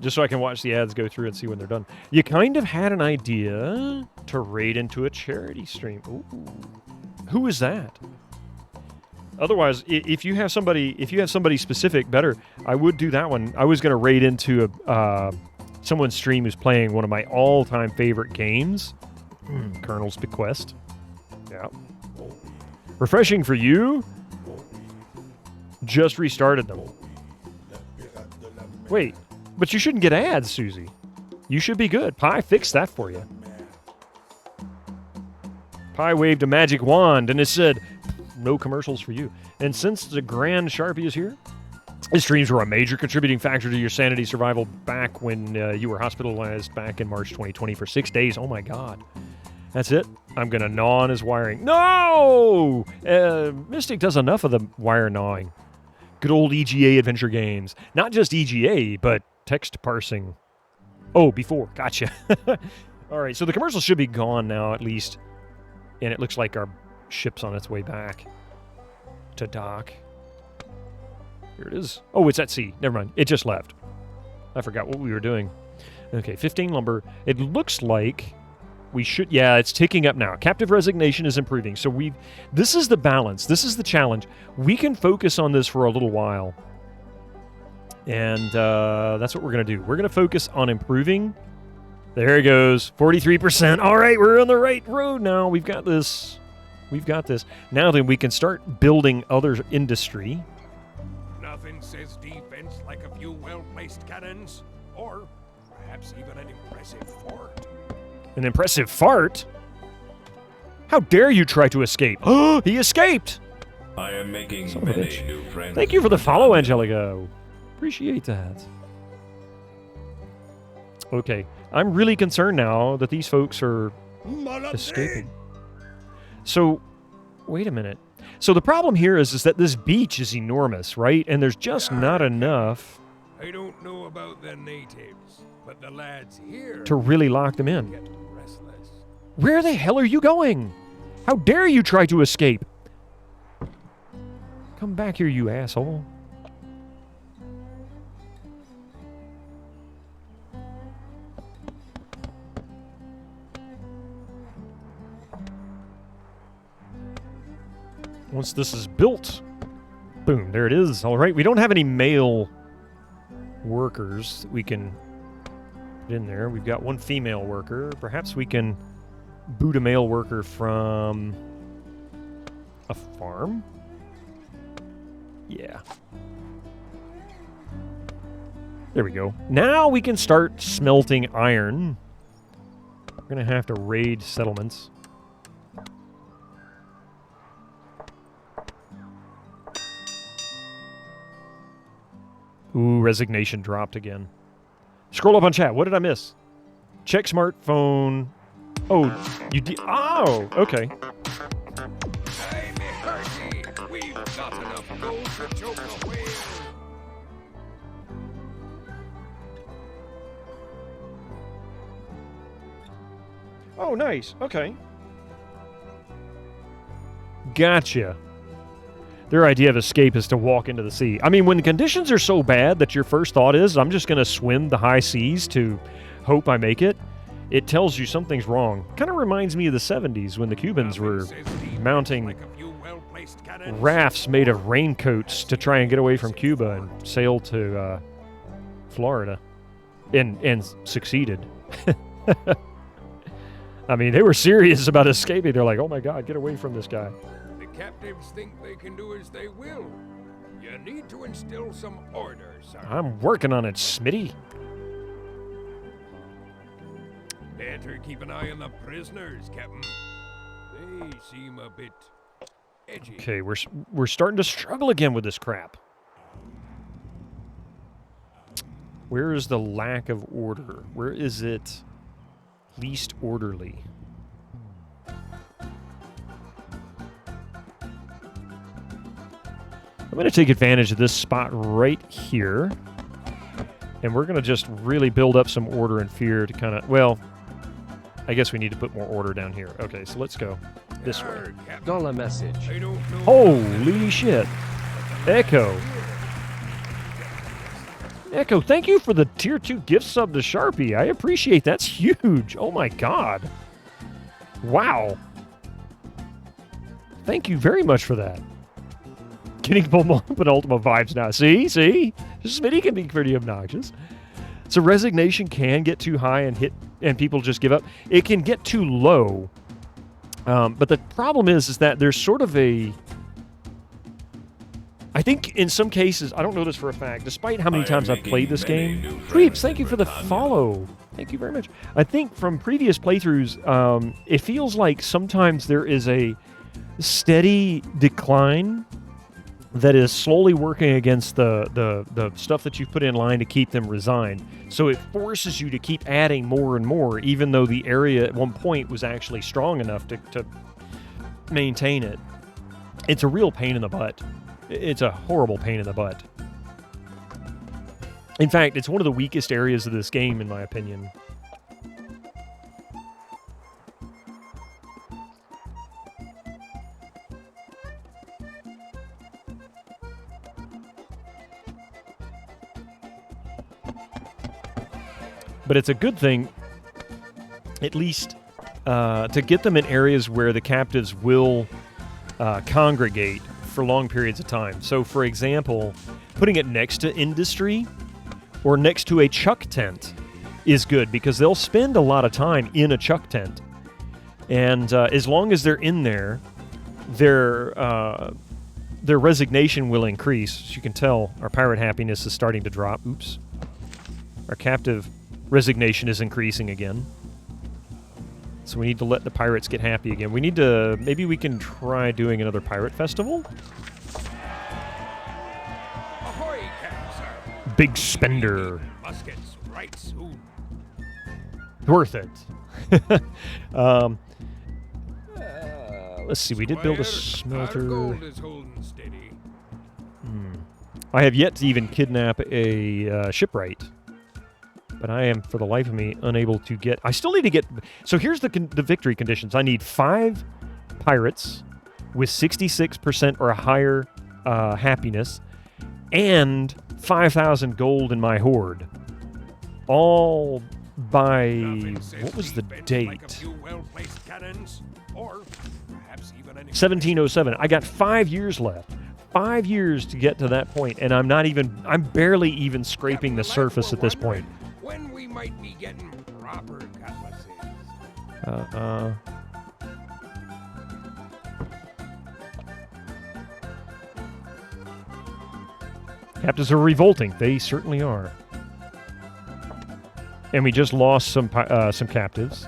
[SPEAKER 1] Just so I can watch the ads go through and see when they're done. You kind of had an idea to raid into a charity stream. Ooh. Who is that? Otherwise, if you have somebody specific, better. I would do that one. I was going to raid into someone's stream who's playing one of my all-time favorite games, Colonel's Bequest. Yeah. Refreshing for you. Just restarted them. Wait. But you shouldn't get ads, Susie. You should be good. Pi fixed that for you. Pi waved a magic wand, and it said, no commercials for you. And since the Grand Sharpie is here, his dreams were a major contributing factor to your sanity survival back when you were hospitalized back in March 2020 for 6 days. Oh, my God. That's it. I'm going to gnaw on his wiring. No! Mystic does enough of the wire gnawing. Good old EGA adventure games. Not just EGA, but text parsing. Oh, before. Gotcha. All right, so the commercial should be gone now, at least. And it looks like our ship's on its way back to dock. Here it is. Oh, it's at sea. Never mind. It just left. I forgot what we were doing. Okay, 15 lumber. It looks like we should... Yeah, it's ticking up now. Captive resignation is improving. So this is the balance. This is the challenge. We can focus on this for a little while. And that's what we're going to do. We're going to focus on improving. There it goes. 43%. All right, we're on the right road now. We've got this. We've got this. Now then, we can start building other industry.
[SPEAKER 2] Nothing says defense like a few well-placed cannons, or perhaps even an impressive fort.
[SPEAKER 1] An impressive fart? How dare you try to escape? Oh, he escaped!
[SPEAKER 15] I am making many new friends.
[SPEAKER 1] Thank you for the follow, Angelica. Appreciate that. Okay, I'm really concerned now that these folks are escaping. So, wait a minute. So the problem here is that this beach is enormous, right? And there's just not enough...
[SPEAKER 2] I don't know about the natives, but the lads here...
[SPEAKER 1] to really lock them in. Where the hell are you going? How dare you try to escape? Come back here, you asshole. Once this is built, boom, there it is. All right, we don't have any male workers that we can put in there. We've got one female worker. Perhaps we can boot a male worker from a farm? Yeah. There we go. Now we can start smelting iron. We're going to have to raid settlements. Ooh, resignation dropped again. Scroll up on chat. What did I miss? Check smartphone. Oh, you did. Oh, okay.
[SPEAKER 2] Hey, McCarthy, we've got enough gold to choke a whale.
[SPEAKER 1] Oh, nice. Okay. Gotcha. Their idea of escape is to walk into the sea. I mean, when the conditions are so bad that your first thought is, I'm just going to swim the high seas to hope I make it, it tells you something's wrong. Kind of reminds me of the 70s when the Cubans were mounting rafts made of raincoats to try and get away from Cuba and sail to Florida. And succeeded. I mean, they were serious about escaping. They're like, oh my God, get away from this guy.
[SPEAKER 2] The captives think they can do as they will. You need to instill some order, sir.
[SPEAKER 1] I'm working on it, Smitty.
[SPEAKER 2] Better keep an eye on the prisoners, Captain. They seem a bit edgy.
[SPEAKER 1] Okay, we're starting to struggle again with this crap. Where is the lack of order? Where is it least orderly? I'm going to take advantage of this spot right here. And we're going to just really build up some order and fear to kind of, well, I guess we need to put more order down here. Okay, so let's go this way.
[SPEAKER 3] Dollar message.
[SPEAKER 1] Holy shit. Echo. Echo, thank you for the tier 2 gift sub to Sharpie. I appreciate That's huge. Oh my God. Wow. Thank you very much for that. Getting penultimate vibes now. See? Smitty can be pretty obnoxious. So resignation can get too high and people just give up. It can get too low. But the problem is that there's sort of a... I think in some cases, I don't know this for a fact, despite how many times I've played this game. Creeps, thank you for the follow. Thank you very much. I think from previous playthroughs, it feels like sometimes there is a steady decline that is slowly working against the stuff that you've put in line to keep them resigned. So it forces you to keep adding more and more, even though the area at one point was actually strong enough to maintain it. It's a real pain in the butt. It's a horrible pain in the butt. In fact, it's one of the weakest areas of this game, in my opinion. But it's a good thing, at least, to get them in areas where the captives will congregate for long periods of time. So, for example, putting it next to industry or next to a chuck tent is good because they'll spend a lot of time in a chuck tent. And as long as they're in there, their resignation will increase. As you can tell, our pirate happiness is starting to drop. Oops. Our captive resignation is increasing again. So we need to let the pirates get happy again. We need to... Maybe we can try doing another pirate festival?
[SPEAKER 2] Ahoy, Captain, sir.
[SPEAKER 1] Big spender.
[SPEAKER 2] Muskets right soon.
[SPEAKER 1] Worth it. Let's see, we did build a smelter.
[SPEAKER 2] Our gold is holding steady.
[SPEAKER 1] I have yet to even kidnap a shipwright. But I am, for the life of me, unable to get... I still need to get... So here's the victory conditions. I need 5 pirates with 66% or higher happiness and 5,000 gold in my horde. All by... What was the date? 1707. I got 5 years left. 5 years to get to that point, and I'm not even... I'm barely even scraping the surface at this point.
[SPEAKER 2] When we might be getting proper cutlasses.
[SPEAKER 1] Captives are revolting. They certainly are. And we just lost some captives.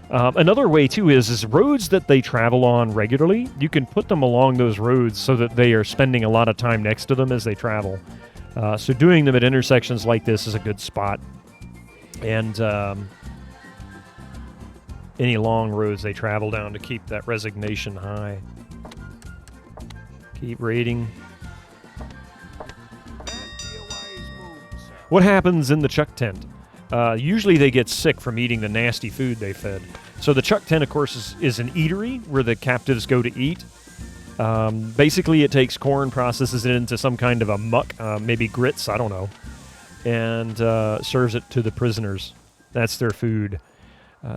[SPEAKER 1] Another way, too, is roads that they travel on regularly. You can put them along those roads so that they are spending a lot of time next to them as they travel. So doing them at intersections like this is a good spot. And any long roads they travel down to keep that resignation high. Keep raiding. What happens in the chuck tent? Usually they get sick from eating the nasty food they fed. So the chuck tent, of course, is an eatery where the captives go to eat. Basically, it takes corn, processes it into some kind of a muck, maybe grits, I don't know, and serves it to the prisoners. That's their food.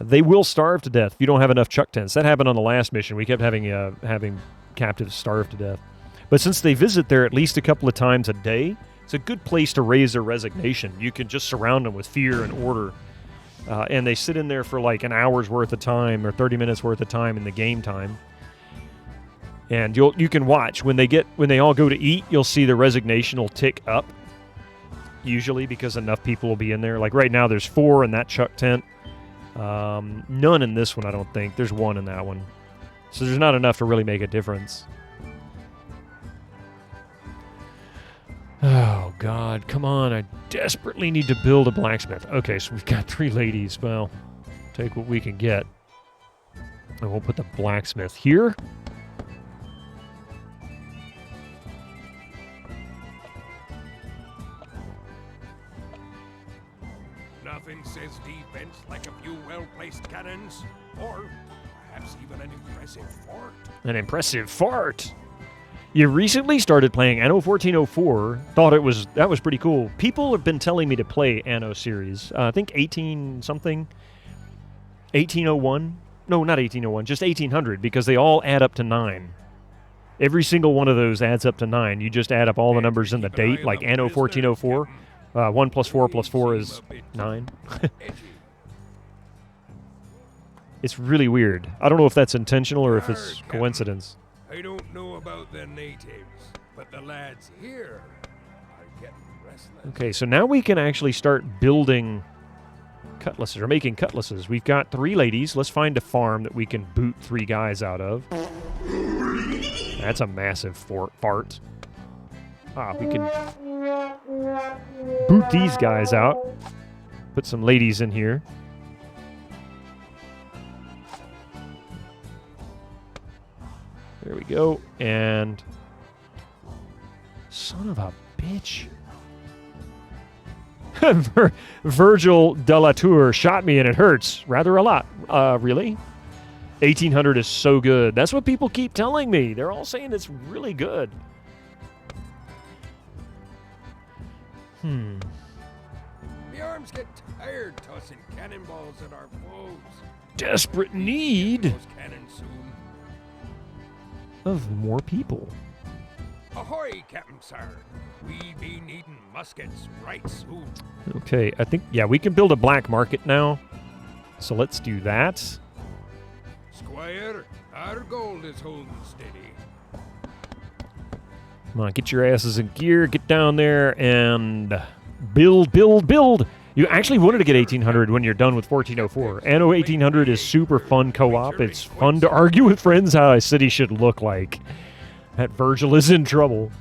[SPEAKER 1] They will starve to death if you don't have enough chuck tents. That happened on the last mission. We kept having captives starve to death. But since they visit there at least a couple of times a day, it's a good place to raise their resignation. You can just surround them with fear and order. And they sit in there for like an hour's worth of time or 30 minutes worth of time in the game time. And you can watch. When they all go to eat, you'll see the resignation will tick up. Usually because enough people will be in there. Like right now there's 4 in that chuck tent. None in this one, I don't think. There's 1 in that one. So there's not enough to really make a difference. Oh, God, come on. I desperately need to build a blacksmith. Okay, so we've got 3 ladies. Well, take what we can get. And we'll put the blacksmith here.
[SPEAKER 2] Nothing says defense like a few well-placed cannons, or perhaps even an impressive fort.
[SPEAKER 1] An impressive fort! You recently started playing Anno 1404. Thought that was pretty cool. People have been telling me to play Anno series. I think 18-something. 1801? No, not 1801, just 1800, because they all add up to 9. Every single one of those adds up to 9. You just add up all the numbers in the date, like Anno 1404. 1 plus 4 plus 4 is 9. It's really weird. I don't know if that's intentional or if it's coincidence.
[SPEAKER 2] I don't know about the natives, but the lads here are getting restless.
[SPEAKER 1] Okay, so now we can actually start building cutlasses, or making cutlasses. We've got 3 ladies. Let's find a farm that we can boot 3 guys out of. That's a massive fart. We can boot these guys out. Put some ladies in here. There we go. And son of a bitch. Virgil de la Tour shot me and it hurts rather a lot. Really? 1800 is so good. That's what people keep telling me. They're all saying it's really good.
[SPEAKER 2] The arms get tired tossing cannonballs at our foes.
[SPEAKER 1] Desperate need
[SPEAKER 2] Those cannons soon.
[SPEAKER 1] of more people.
[SPEAKER 2] Ahoy, Captain Sir. We be needing muskets right soon.
[SPEAKER 1] Okay, I think, yeah, we can build a black market now. So let's do that.
[SPEAKER 2] Squire, our gold is holding steady.
[SPEAKER 1] Come on, get your asses in gear, get down there, and build, build, build! You actually wanted to get 1800 when you're done with 1404. Anno 1800 is super fun co-op. It's fun to argue with friends how a city should look like. That Virgil is in trouble.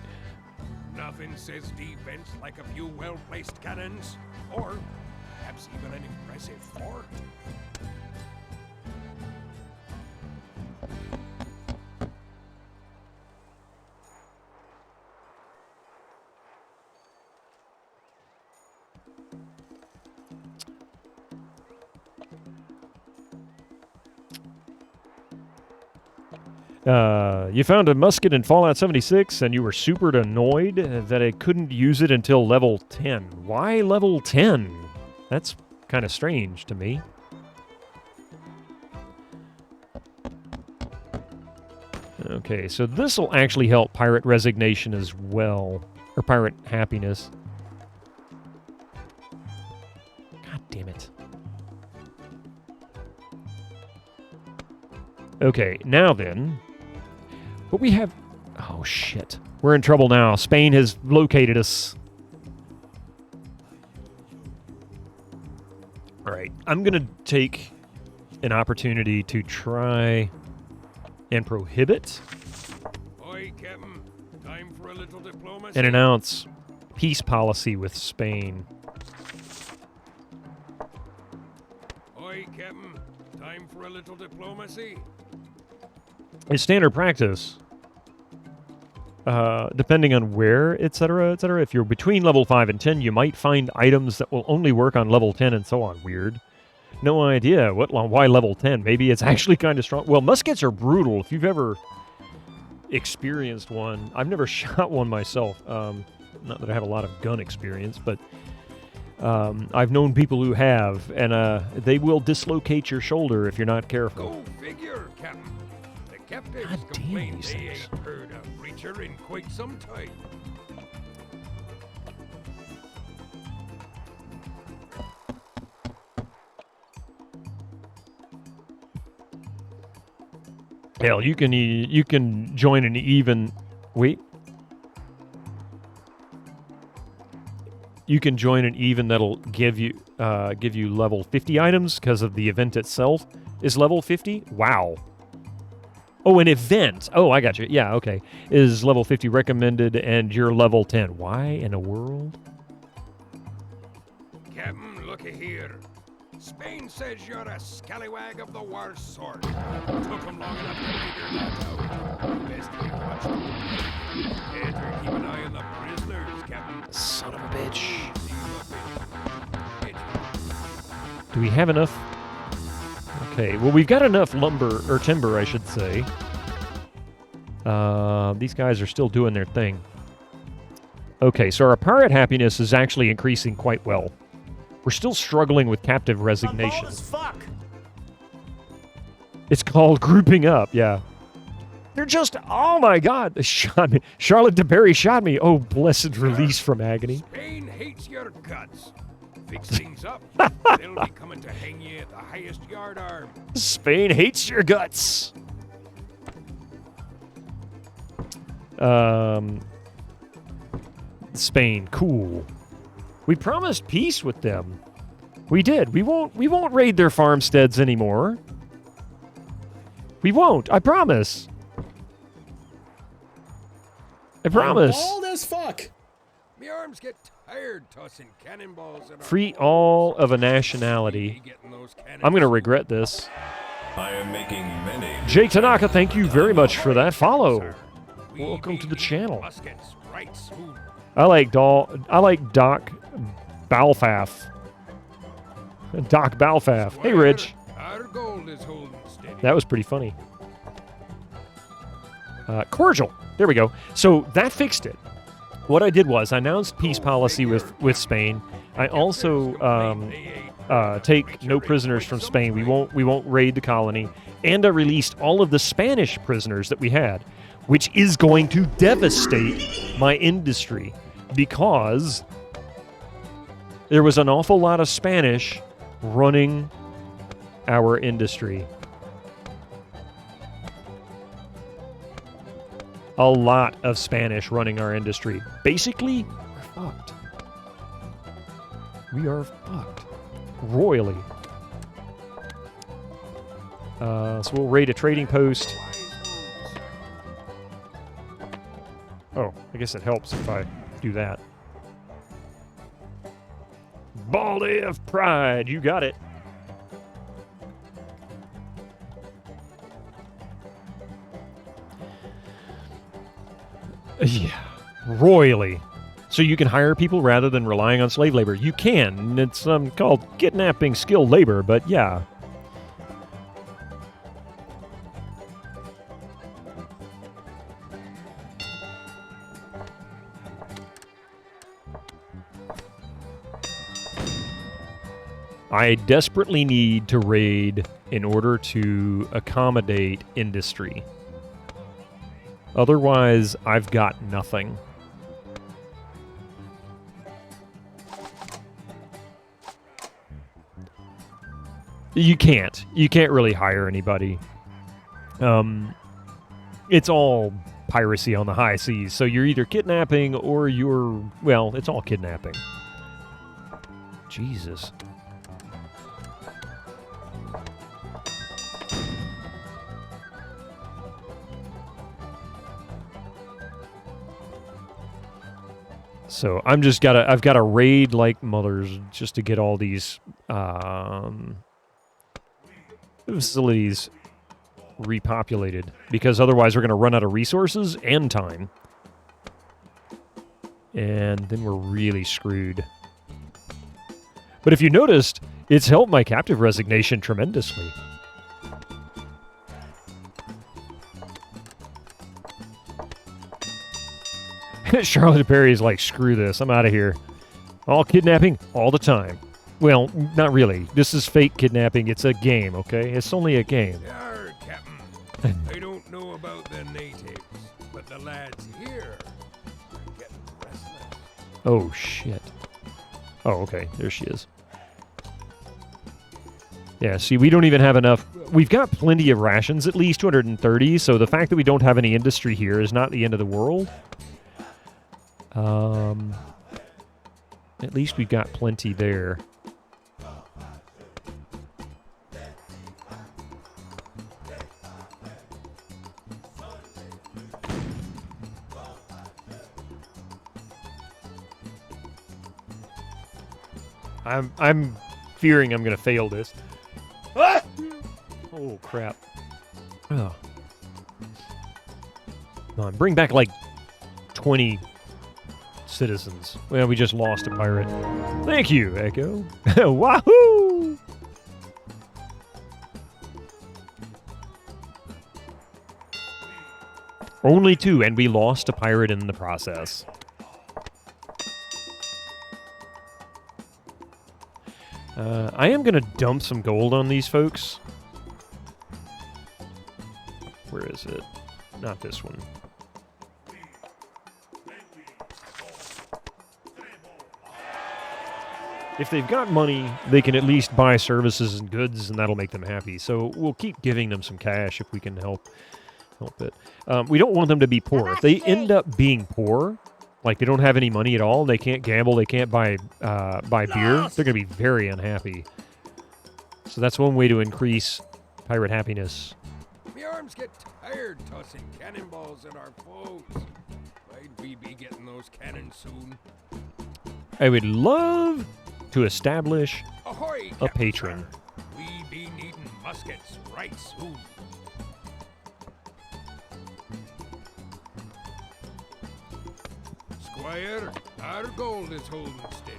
[SPEAKER 2] Nothing says defense like a few well-placed cannons, or perhaps even an impressive fort.
[SPEAKER 1] You found a musket in Fallout 76, and you were super annoyed that I couldn't use it until level 10. Why level 10? That's kind of strange to me. Okay, so this will actually help pirate resignation as well. Or pirate happiness. God damn it. Okay, now then. But we have... Oh, shit. We're in trouble now. Spain has located us. All right. I'm going to take an opportunity to try and prohibit
[SPEAKER 2] Oi, Captain. Time for a little diplomacy.
[SPEAKER 1] and announce peace policy with Spain.
[SPEAKER 2] Oi, Captain. Time for a little diplomacy.
[SPEAKER 1] It's standard practice. Depending on where, etc., etc. If you're between level 5 and 10, you might find items that will only work on level 10 and so on. Weird. No idea. Why level 10? Maybe it's actually kind of strong. Well, muskets are brutal. If you've ever experienced one, I've never shot one myself. Not that I have a lot of gun experience, but I've known people who have, and they will dislocate your shoulder if you're not careful.
[SPEAKER 2] Go figure, Captain. The captains complain they ain't heard a preacher in quite some time.
[SPEAKER 1] Hell, you can join an even... Wait. You can join an even that'll give you level 50 items because of the event itself is level 50. Wow. Oh, an event. Oh, I got you. Yeah, okay. Is level 50 recommended and you're level 10. Why in the world?
[SPEAKER 2] Captain, looky here. Spain says you're a scallywag of the worst sort. Took 'em long enough to figure that out. Best you watch them. Better keep an eye on the prisoners, Captain.
[SPEAKER 1] Son of a bitch. Do we have enough? Okay, well, we've got enough lumber, or timber, I should say. These guys are still doing their thing. Okay, so our pirate happiness is actually increasing quite well. We're still struggling with captive resignation. It's called grouping up, yeah. They're just, oh my God, they shot me. Charlotte de Berry shot me. Oh, blessed release from agony.
[SPEAKER 2] Spain hates your guts. Fix things up. They'll be coming to hang you at the highest yardarm.
[SPEAKER 1] Spain hates your guts. Spain. Cool. We promised peace with them. We did. We won't raid their farmsteads anymore. We won't. I promise. I promise.
[SPEAKER 17] Bald as fuck.
[SPEAKER 2] Me arms get tired tossing cannonballs at
[SPEAKER 1] Free all of a nationality. I'm going to regret this.
[SPEAKER 15] I am making many.
[SPEAKER 1] Jake Tanaka, thank you very much for that follow. Welcome to the channel. I like Doc Balfaff. Doc Balfaff. Hey, Rich. That was pretty funny. Cordial. There we go. So that fixed it. What I did was I announced peace policy with Spain. I also take no prisoners from Spain. We won't raid the colony. And I released all of the Spanish prisoners that we had, which is going to devastate my industry because there was an awful lot of Spanish running our industry. A lot of Spanish running our industry. Basically, we're fucked. We are fucked. Royally. So we'll raid a trading post. Oh, I guess it helps if I do that. Baldy of Pride, you got it. Yeah, royally. So you can hire people rather than relying on slave labor. You can. It's called kidnapping skilled labor, but yeah. I desperately need to raid in order to accommodate industry. Otherwise, I've got nothing. You can't. You can't really hire anybody. It's all piracy on the high seas. So you're either kidnapping or you're... Well, it's all kidnapping. Jesus. So I've got to raid like mothers just to get all these facilities repopulated, because otherwise we're going to run out of resources and time, and then we're really screwed. But if you noticed, it's helped my captive resignation tremendously. Charlotte Perry's like, screw this, I'm out of here. All kidnapping, all the time. Well, not really. This is fake kidnapping. It's a game, okay? It's only a game.
[SPEAKER 2] Yarr, Captain. I don't know about the natives, but the lads here are getting restless.
[SPEAKER 1] Oh, shit. Oh, okay. There she is. Yeah, see, we don't even have enough. We've got plenty of rations, at least 230, so the fact that we don't have any industry here is not the end of the world. At least we've got plenty there. I'm fearing I'm gonna fail this. Ah! Oh crap. Oh. Come on, bring back like 20 citizens. Well, we just lost a pirate. Thank you, Echo. Wahoo! Only 2, and we lost a pirate in the process. I am going to dump some gold on these folks. Where is it? Not this one. If they've got money, they can at least buy services and goods, and that'll make them happy. So we'll keep giving them some cash if we can help help it. We don't want them to be poor. If they end up being poor, like they don't have any money at all, they can't gamble, they can't buy beer, they're going to be very unhappy. So that's one way to increase pirate happiness.
[SPEAKER 2] My arms get tired tossing cannonballs at our foes. Might we be getting those cannons soon?
[SPEAKER 1] I would love to establish
[SPEAKER 2] Ahoy,
[SPEAKER 1] a patron.
[SPEAKER 2] We be needing muskets right soon. Squire, our gold is holding steady.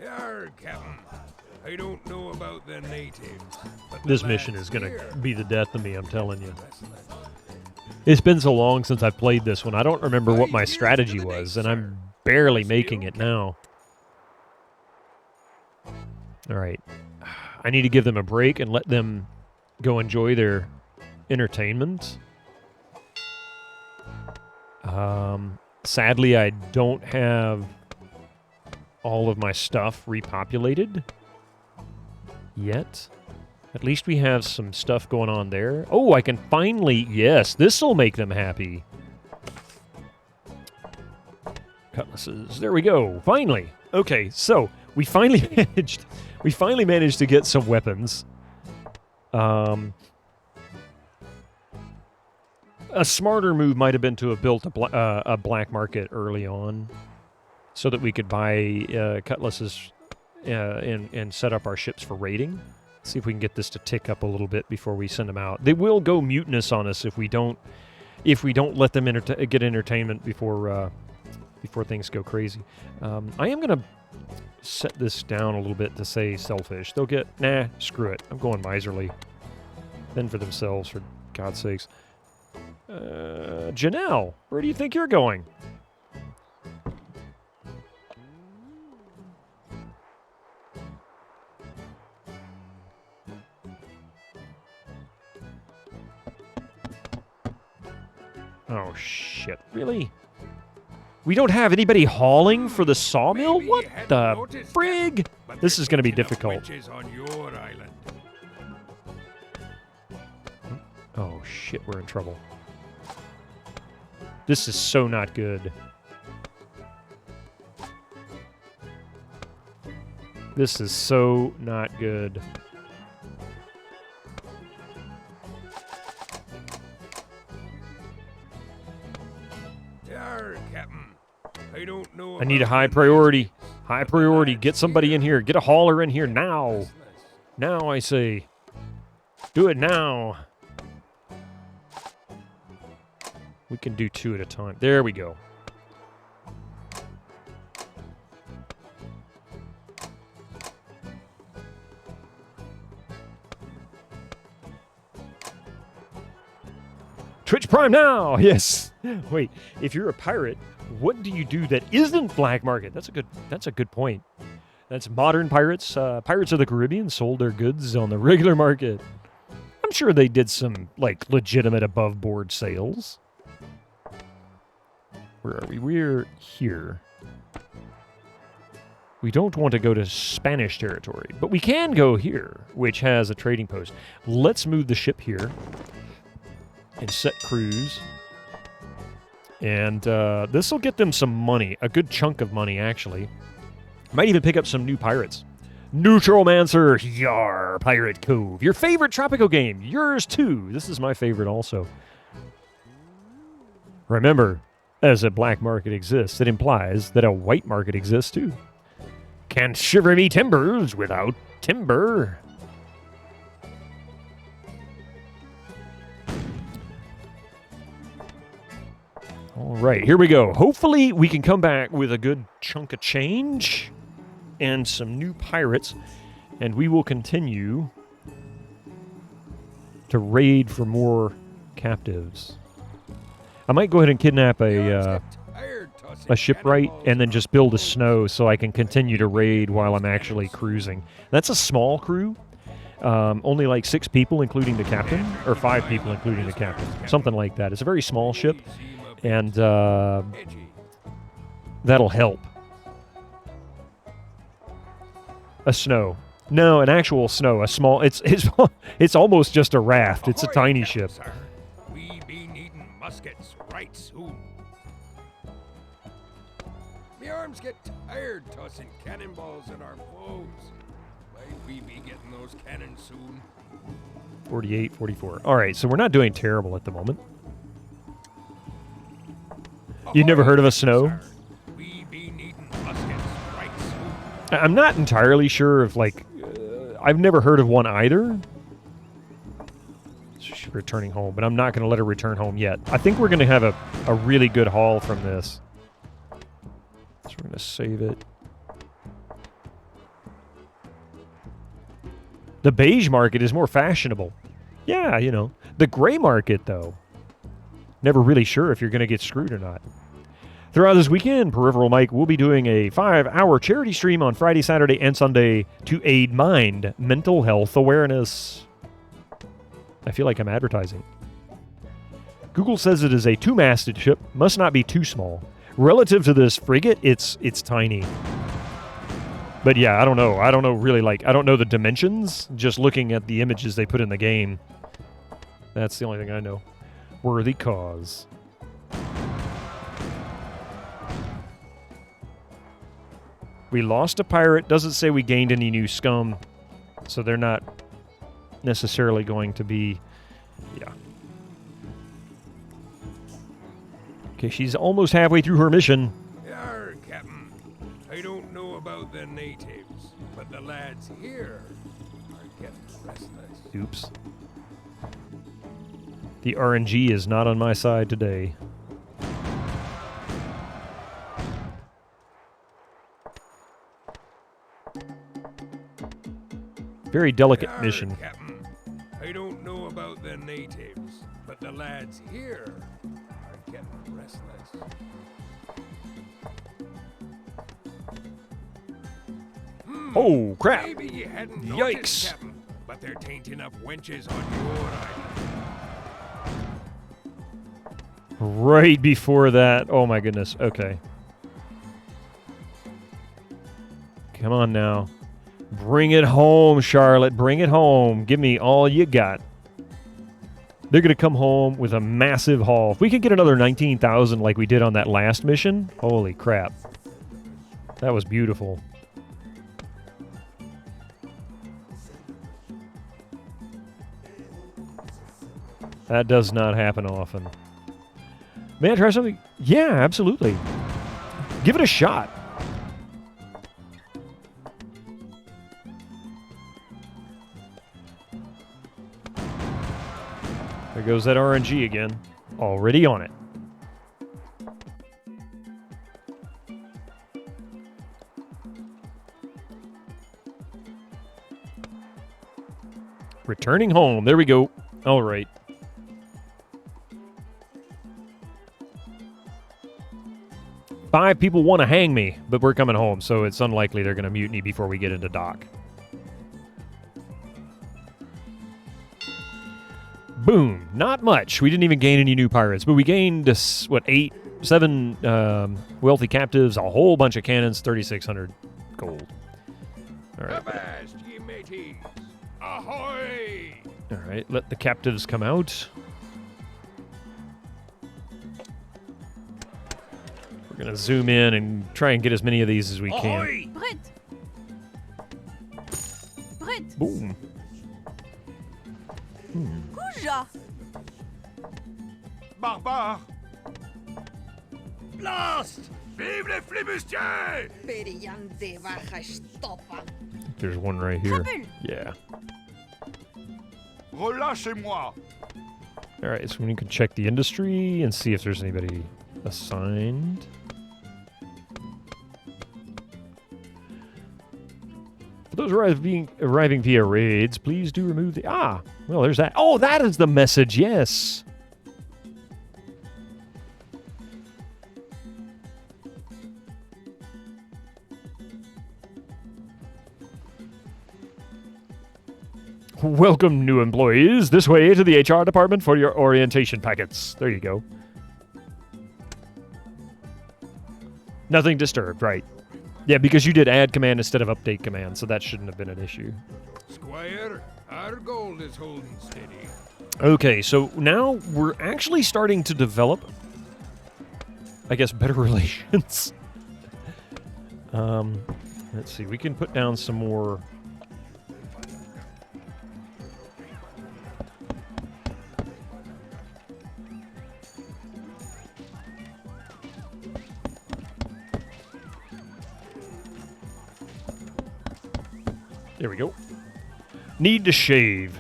[SPEAKER 2] Yarr, Captain. I don't know about the natives. But
[SPEAKER 1] This mission is going to be the death of me, I'm telling you. It's been so long since I've played this one. I don't remember what my strategy was, and I'm barely making it now. All right. I need to give them a break and let them go enjoy their entertainment. Sadly, I don't have all of my stuff repopulated yet. At least we have some stuff going on there. Oh, I can finally... Yes, this will make them happy. Cutlasses. There we go. Finally. Okay, so we finally managed... We finally managed to get some weapons. A smarter move might have been to have built a black market early on, so that we could buy cutlasses and set up our ships for raiding. See if we can get this to tick up a little bit before we send them out. They will go mutinous on us if we don't let them get entertainment before things go crazy. I am gonna set this down a little bit to say selfish. They'll get screw it. I'm going miserly. Then for themselves, for God's sakes. Janelle, where do you think you're going? Oh, shit. Really? We don't have anybody hauling for the sawmill? What the frig? This is going to be difficult.
[SPEAKER 2] On your island.
[SPEAKER 1] Oh, shit. We're in trouble. This is so not good. This is so not good.
[SPEAKER 2] I
[SPEAKER 1] need a high priority. High priority. Get somebody in here. Get a hauler in here now. Now, I say. Do it now. We can do 2 at a time. There we go. Twitch Prime now! Yes. Wait, if you're a pirate, what do you do that isn't black market? That's a good point. That's modern pirates. Pirates of the Caribbean sold their goods on the regular market. I'm sure they did some like legitimate above board sales. Where are we? We're here. We don't want to go to Spanish territory, but we can go here, which has a trading post. Let's move the ship here and set cruise. And this will get them some money, a good chunk of money, actually. Might even pick up some new pirates. Neutralmancer, yar, Pirate Cove. Your favorite Tropico game, yours too. This is my favorite also. Remember, as a black market exists, it implies that a white market exists too. Can't shiver me timbers without timber. All right, here we go. Hopefully we can come back with a good chunk of change and some new pirates, and we will continue to raid for more captives. I might go ahead and kidnap a shipwright and then just build a snow so I can continue to raid while I'm actually cruising. That's a small crew. Only like 6 people, including the captain, or 5 people, including the captain. Something like that. It's a very small ship, and that'll help. A snow. No, an actual snow. A small... It's almost just a raft. It's a tiny ship.
[SPEAKER 2] Sir. We be needing muskets right soon. Me arms get tired tossing cannonballs at our foes. Might we be getting those cannons soon?
[SPEAKER 1] 48, 44. All right, so we're not doing terrible at the moment. You've never heard of a snow?
[SPEAKER 2] Sir. We be needing muskets right soon.
[SPEAKER 1] I'm not entirely sure if, like... I've never heard of one either. She's returning home, but I'm not going to let her return home yet. I think we're going to have a really good haul from this. So we're going to save it. The beige market is more fashionable. Yeah, you know. The gray market, though. Never really sure if you're going to get screwed or not. Throughout this weekend, Peripheral Mike will be doing a 5-hour charity stream on Friday, Saturday, and Sunday to aid mental health awareness. I feel like I'm advertising. Google says it is a 2-masted ship, must not be too small. Relative to this frigate, it's tiny. But yeah, I don't know. I don't know really, like, I don't know the dimensions. Just looking at the images they put in the game. That's the only thing I know. Worthy cause. We lost a pirate. Doesn't say we gained any new scum. So they're not necessarily going to be... Yeah. Okay, she's almost halfway through her mission.
[SPEAKER 2] Yarr, Captain. I don't know about the natives, but the lads here are getting restless.
[SPEAKER 1] Oops. The RNG is not on my side today. Very delicate mission.
[SPEAKER 2] Captain. I don't know about the natives, but the lads here are getting restless.
[SPEAKER 1] Oh, crap.
[SPEAKER 2] Maybe you hadn't
[SPEAKER 1] Yikes.
[SPEAKER 2] noticed, Captain, but they're tainting up wenches on your island.
[SPEAKER 1] Right before that. Oh, my goodness. Okay. Come on now. Bring it home, Charlotte. Bring it home. Give me all you got. They're going to come home with a massive haul. If we can get another 19,000 like we did on that last mission, holy crap. That was beautiful. That does not happen often. May I try something? Yeah, absolutely. Give it a shot. There goes that RNG again. Already on it. Returning home. There we go. All right. Five people want to hang me, but we're coming home, so it's unlikely they're going to mutiny before we get into dock. Boom. Not much. We didn't even gain any new pirates, but we gained, what, 7 wealthy captives, a whole bunch of cannons, 3,600 gold. All right.
[SPEAKER 2] Avast, ye mateys! Ahoy!
[SPEAKER 1] All right, let the captives come out. We're going to zoom in and try and get as many of these as we can. Boom.
[SPEAKER 5] Barbare! Blast! Vive les flibustiers!
[SPEAKER 1] There's one right here. Yeah.
[SPEAKER 5] Relâchez-moi!
[SPEAKER 1] All right, so we can check the industry and see if there's anybody assigned. For those arriving via raids, please do remove the... Ah, well, there's that. Oh, that is the message, yes. Welcome, new employees. This way to the HR department for your orientation packets. There you go. Nothing disturbed, right? Yeah, because you did add command instead of update command, so that shouldn't have been an issue.
[SPEAKER 2] Squire, our gold is holding steady.
[SPEAKER 1] Okay, so now we're actually starting to develop, I guess, better relations. Let's see, we can put down some more. There we go. Need to shave.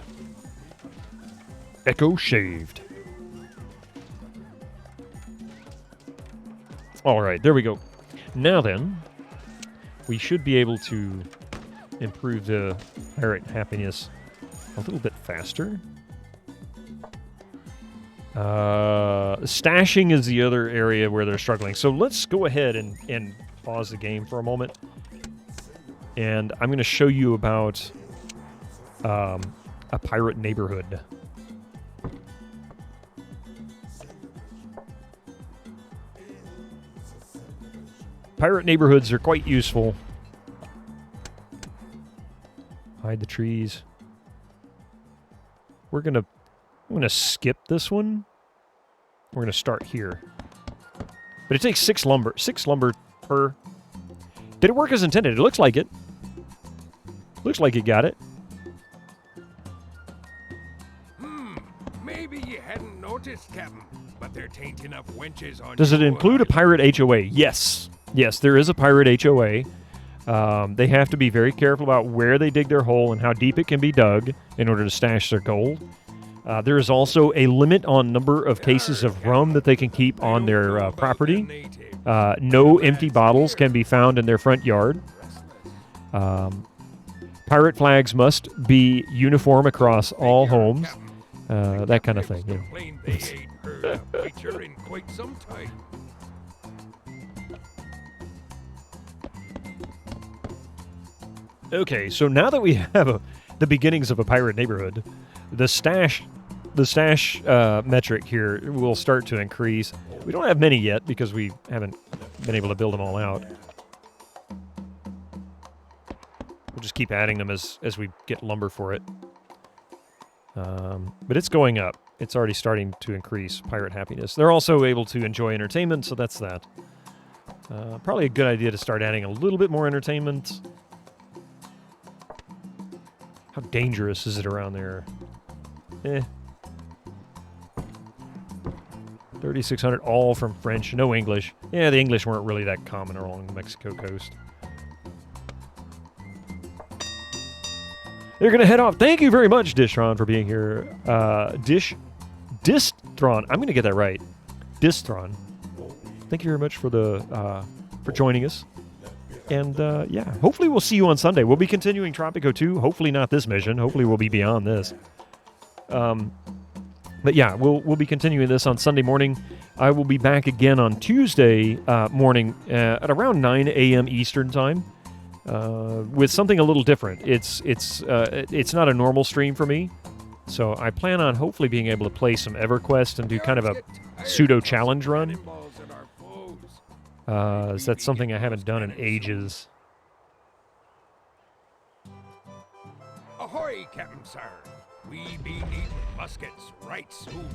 [SPEAKER 1] Echo shaved. All right, there we go. Now then, we should be able to improve the pirate happiness a little bit faster. Stashing is the other area where they're struggling. So let's go ahead and pause the game for a moment. And I'm going to show you about a pirate neighborhood. Pirate neighborhoods are quite useful. Hide the trees. I'm gonna skip this one. We're gonna start here. But it takes 6 lumber per. Did it work as intended? It looks like it. Looks like it got it.
[SPEAKER 2] Maybe you hadn't noticed, Captain, but there tain't enough wenches on.
[SPEAKER 1] Does it include a pirate HOA? Yes. Yes, there is a pirate HOA. They have to be very careful about where they dig their hole and how deep it can be dug in order to stash their gold. There is also a limit on number of cases of rum that they can keep on their property. No empty bottles can be found in their front yard. Pirate flags must be uniform across all homes. That kind of thing. Okay, so now that we have the beginnings of a pirate neighborhood, the stash metric here will start to increase. We don't have many yet because we haven't been able to build them all out. We'll just keep adding them as we get lumber for it. But it's going up. It's already starting to increase pirate happiness. They're also able to enjoy entertainment, so that's that. Probably a good idea to start adding a little bit more entertainment. How dangerous is it around there? 3,600, all from French, no English. Yeah, the English weren't really that common along the Mexico coast. They're going to head off. Thank you very much, Distron, for being here. Distron. I'm going to get that right. Distron. Thank you very much for for joining us. And, yeah, hopefully we'll see you on Sunday. We'll be continuing Tropico 2. Hopefully not this mission. Hopefully we'll be beyond this. But, yeah, we'll be continuing this on Sunday morning. I will be back again on Tuesday morning at around 9 a.m. Eastern Time with something a little different. It's not a normal stream for me. So I plan on hopefully being able to play some EverQuest and do kind of a pseudo-challenge run. So that's something I haven't done in ages.
[SPEAKER 2] Ahoy, Captain Sir. We be needing muskets right soon.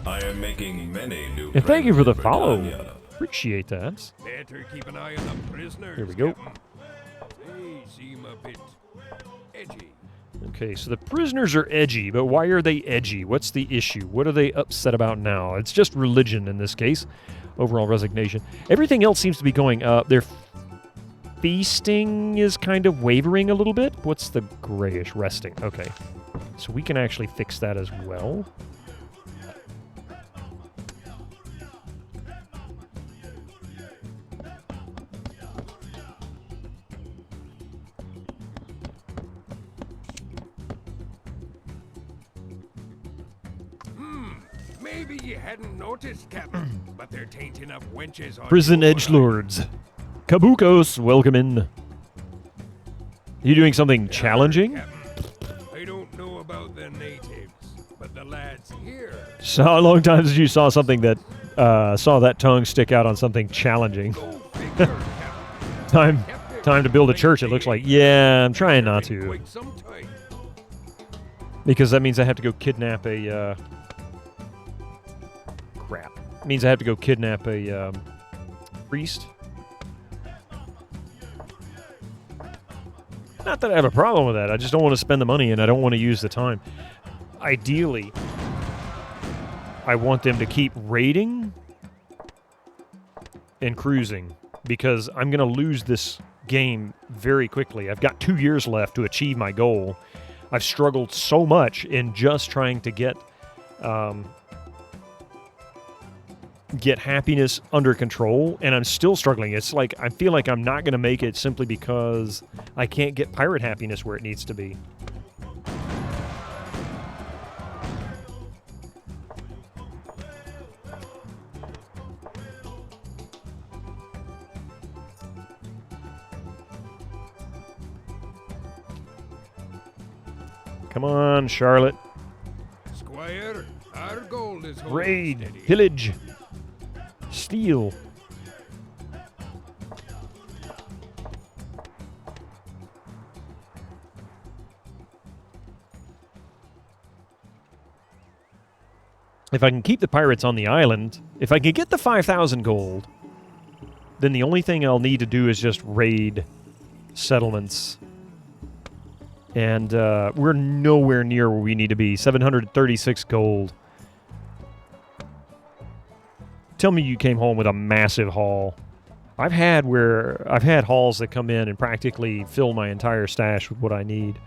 [SPEAKER 15] I am making many new.
[SPEAKER 1] And thank you for the follow. Appreciate that.
[SPEAKER 2] Better keep an eye on the prisoners.
[SPEAKER 1] Here we go.
[SPEAKER 2] They seem a bit edgy.
[SPEAKER 1] Okay, so the prisoners are edgy, but why are they edgy? What's the issue? What are they upset about now? It's just religion in this case. Overall resignation. Everything else seems to be going up. Their feasting is kind of wavering a little bit. What's the grayish? Resting. Okay. So we can actually fix that as well.
[SPEAKER 2] Maybe you hadn't noticed, Captain, but there tain't enough wenches on
[SPEAKER 1] Prison edgelords. Kabukos, welcome in. You doing something challenging?
[SPEAKER 2] I don't know about the natives, but the lads here.
[SPEAKER 1] So how long time did you saw something that saw that tongue stick out on something challenging?
[SPEAKER 2] Go figure, Captain.
[SPEAKER 1] Time to build a church, it looks like. Yeah, I'm trying not to.
[SPEAKER 2] Quite some time.
[SPEAKER 1] Because that means I have to go kidnap a, crap. It means I have to go kidnap a, priest. Not that I have a problem with that. I just don't want to spend the money and I don't want to use the time. Ideally, I want them to keep raiding and cruising because I'm going to lose this game very quickly. I've got 2 years left to achieve my goal. I've struggled so much in just trying to get happiness under control, and I'm still struggling. It's like I feel like I'm not going to make it simply because I can't get pirate happiness where it needs to be. Come on, Charlotte.
[SPEAKER 2] Squire, our gold is holding
[SPEAKER 1] Raid,
[SPEAKER 2] steady.
[SPEAKER 1] pillage, steal. If I can keep the pirates on the island, if I can get the 5,000 gold, then the only thing I'll need to do is just raid settlements. And we're nowhere near where we need to be. 736 gold. Tell me you came home with a massive haul. I've had hauls that come in and practically fill my entire stash with what I need.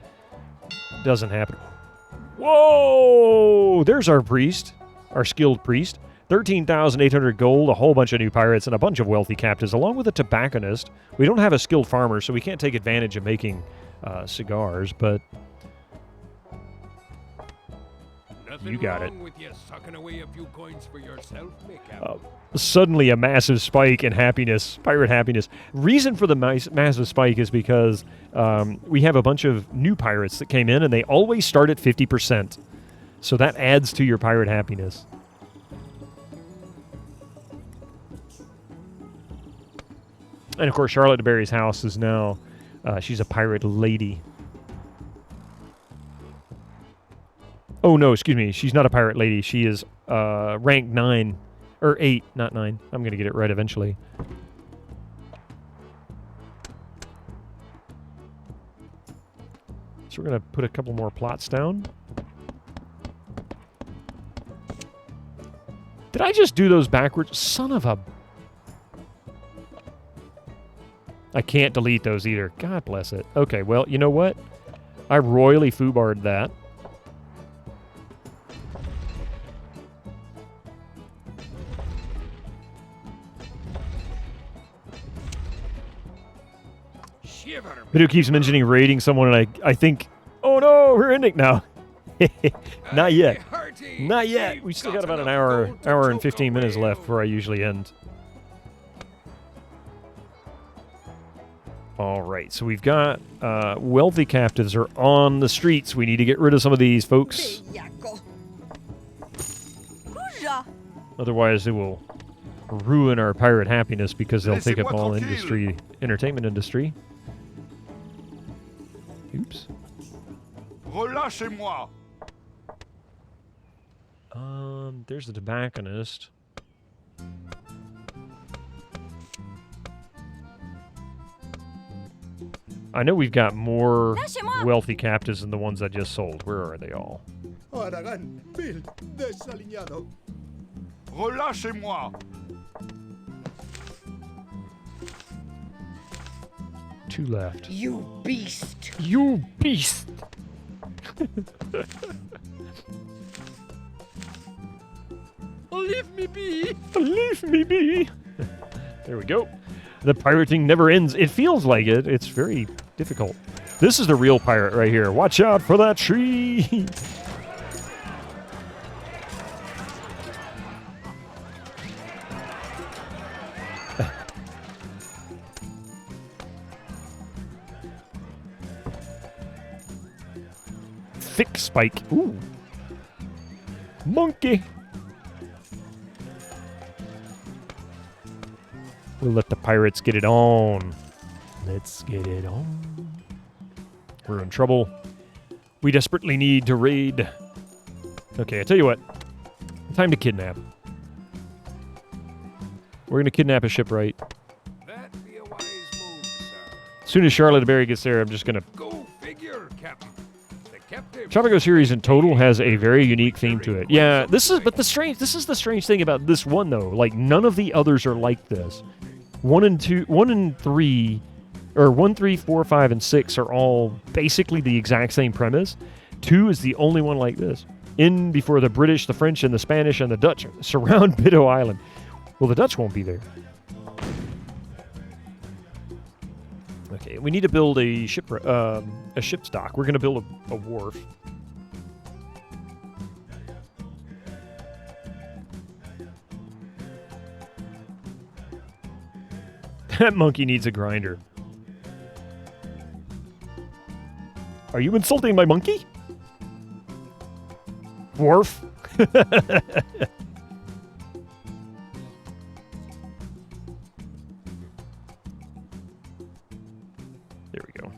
[SPEAKER 1] Doesn't happen. Whoa! There's our priest. Our skilled priest. 13,800 gold, a whole bunch of new pirates, and a bunch of wealthy captives, along with a tobacconist. We don't have a skilled farmer, so we can't take advantage of making cigars, but
[SPEAKER 2] Nothing
[SPEAKER 1] you got it.
[SPEAKER 2] wrong with you sucking away a few coins for yourself, Mick.
[SPEAKER 1] Suddenly a massive spike in happiness, pirate happiness. Reason for the massive spike is because we have a bunch of new pirates that came in, and they always start at 50%. So that adds to your pirate happiness. And of course, Charlotte de Berry's house is now, she's a pirate lady. Oh no, excuse me, she's not a pirate lady. She is rank 9, or 8, not 9. I'm going to get it right eventually. So we're going to put a couple more plots down. Did I just do those backwards? Son of a... I can't delete those either. God bless it. Okay, well, you know what? I royally foobarred that. Video keeps mentioning raiding someone, and I think, oh no, we're ending now. Not yet. Not yet. We still got about an hour and 15 minutes left before I usually end. All right, so we've got wealthy captives are on the streets. We need to get rid of some of these folks. Otherwise, it will ruin our pirate happiness because they'll take up all industry, entertainment industry. Oops.
[SPEAKER 5] Relâchez-moi.
[SPEAKER 1] There's the tobacconist. I know we've got more wealthy captives than the ones I just sold. Where are they all?
[SPEAKER 5] Relâchez-moi.
[SPEAKER 1] 2 left.
[SPEAKER 6] You beast!
[SPEAKER 1] You beast!
[SPEAKER 6] Leave me be!
[SPEAKER 1] Leave me be! There we go. The pirating never ends. It feels like it. It's very difficult. This is the real pirate right here. Watch out for that tree! Thick spike. Ooh. Monkey. We'll let the pirates get it on. Let's get it on. We're in trouble. We desperately need to raid. Okay, I tell you what. Time to kidnap. We're going to kidnap a shipwright.
[SPEAKER 2] That be a wise move, sir.
[SPEAKER 1] As soon as Charlotte Berry gets there, I'm just going to...
[SPEAKER 2] Go figure, Captain. The captive...
[SPEAKER 1] Tropico series in total has a very unique theme to it. Yeah, this is the strange thing about this one, though. Like, none of the others are like this. 1 and 3, or 1, 3, 4, 5, and 6 are all basically the exact same premise. 2 is the only one like this. In before the British, the French, and the Spanish, and the Dutch surround Bitto Island. Well, the Dutch won't be there. Okay, we need to build a ship dock. We're going to build a wharf. That monkey needs a grinder. Are you insulting my monkey? Wharf? There we go.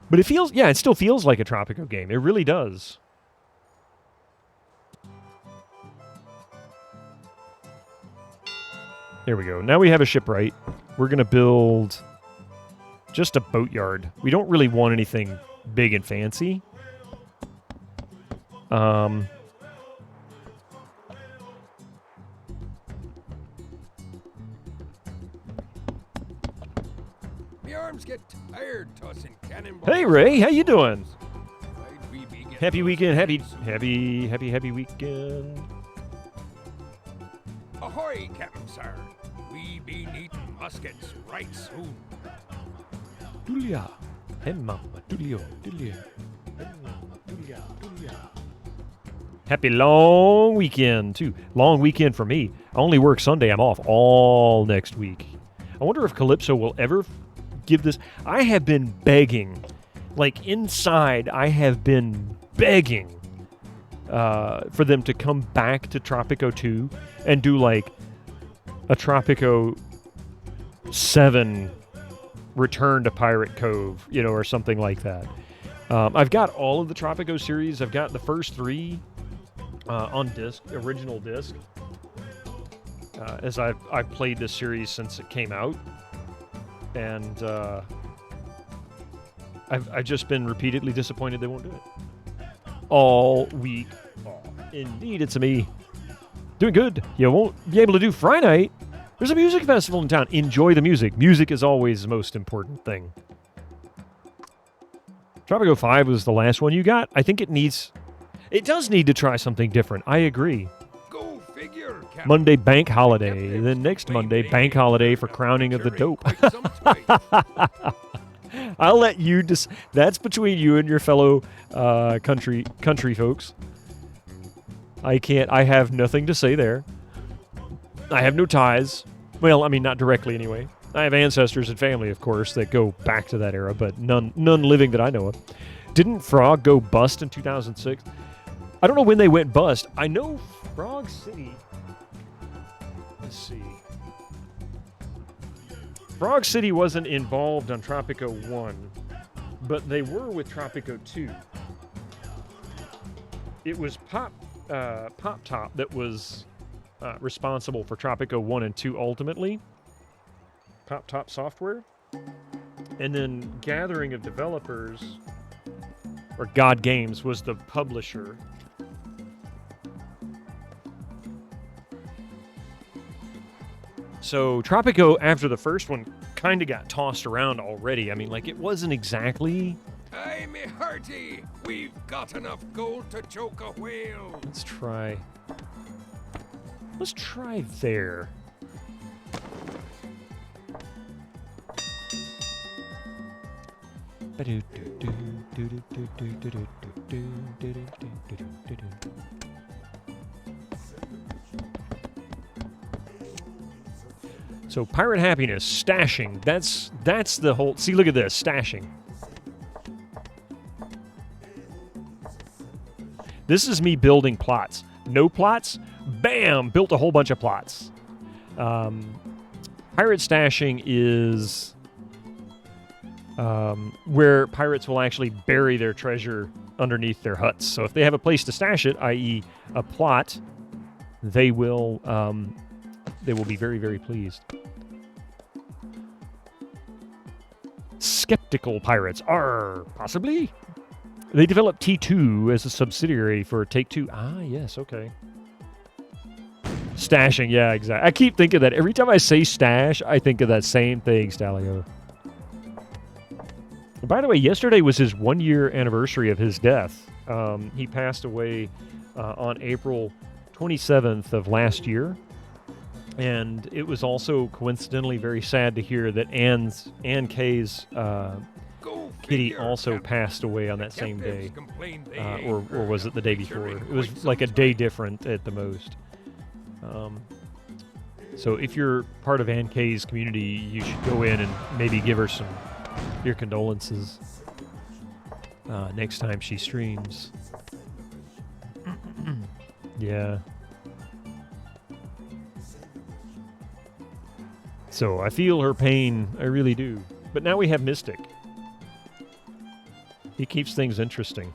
[SPEAKER 1] But it feels, yeah, it still feels like a Tropico game. It really does. There we go. Now we have a shipwright. We're going to build just a boatyard. We don't really want anything big and fancy. My
[SPEAKER 2] arms get tired tossing cannonballs.
[SPEAKER 1] Hey Ray, how you doing? Happy weekend, happy weekend.
[SPEAKER 2] Ahoy, Captain Sir. We be needing muskets right soon.
[SPEAKER 1] Tulia. Hey mama, Tulio, Tulia. Happy long weekend, too. Long weekend for me. I only work Sunday. I'm off all next week. I wonder if Calypso will ever give this... I have been begging. Like, inside, I have been begging for them to come back to Tropico 2 and do, like, a Tropico 7 Return to Pirate Cove, you know, or something like that. I've got all of the Tropico series. I've got the first 3 on disc, original disc, as I've played this series since it came out, and I've just been repeatedly disappointed they won't do it. All week long. Indeed, it's me. Doing good. You won't be able to do Friday night. There's a music festival in town. Enjoy the music. Music is always the most important thing. Tropico 5 was the last one you got. I think it does need to try something different. I agree.
[SPEAKER 2] Go figure, Captain.
[SPEAKER 1] Monday, bank holiday. Then next Monday, bank holiday for crowning of the dope. I'll let you that's between you and your fellow country folks. I have nothing to say there. I have no ties. Well, I mean, not directly anyway. I have ancestors and family, of course, that go back to that era, but none living that I know of. Didn't Frog go bust in 2006? I don't know when they went bust. I know Frog City... Let's see. Frog City wasn't involved on Tropico 1, but they were with Tropico 2. It was Pop Top that was responsible for Tropico 1 and 2 ultimately. Pop Top Software. And then Gathering of Developers, or God Games, was the publisher. So Tropico, after the first one, kind of got tossed around already. I mean, like, it wasn't exactly...
[SPEAKER 2] Aye, me hearty, we've got enough gold to choke a whale.
[SPEAKER 1] Let's try there. So pirate happiness, stashing. That's the whole. See, look at this, stashing. This is me building plots. No plots, bam, built a whole bunch of plots. Pirate stashing is where pirates will actually bury their treasure underneath their huts. So if they have a place to stash it, i.e. a plot, they will be very, very pleased. Skeptical pirates are possibly. They developed T2 as a subsidiary for Take-Two. Ah, yes, okay. Stashing, yeah, exactly. I keep thinking that. Every time I say stash, I think of that same thing, Stalio. By the way, yesterday was his 1-year anniversary of his death. He passed away on April 27th of last year. And it was also coincidentally very sad to hear that Ann K's kitty also passed away on that same day. Or was it the day before? It was like a day different at the most. So if you're part of Ann K's community, you should go in and maybe give her your condolences next time she streams. Yeah. So I feel her pain, I really do. But now we have Mystic. He keeps things interesting.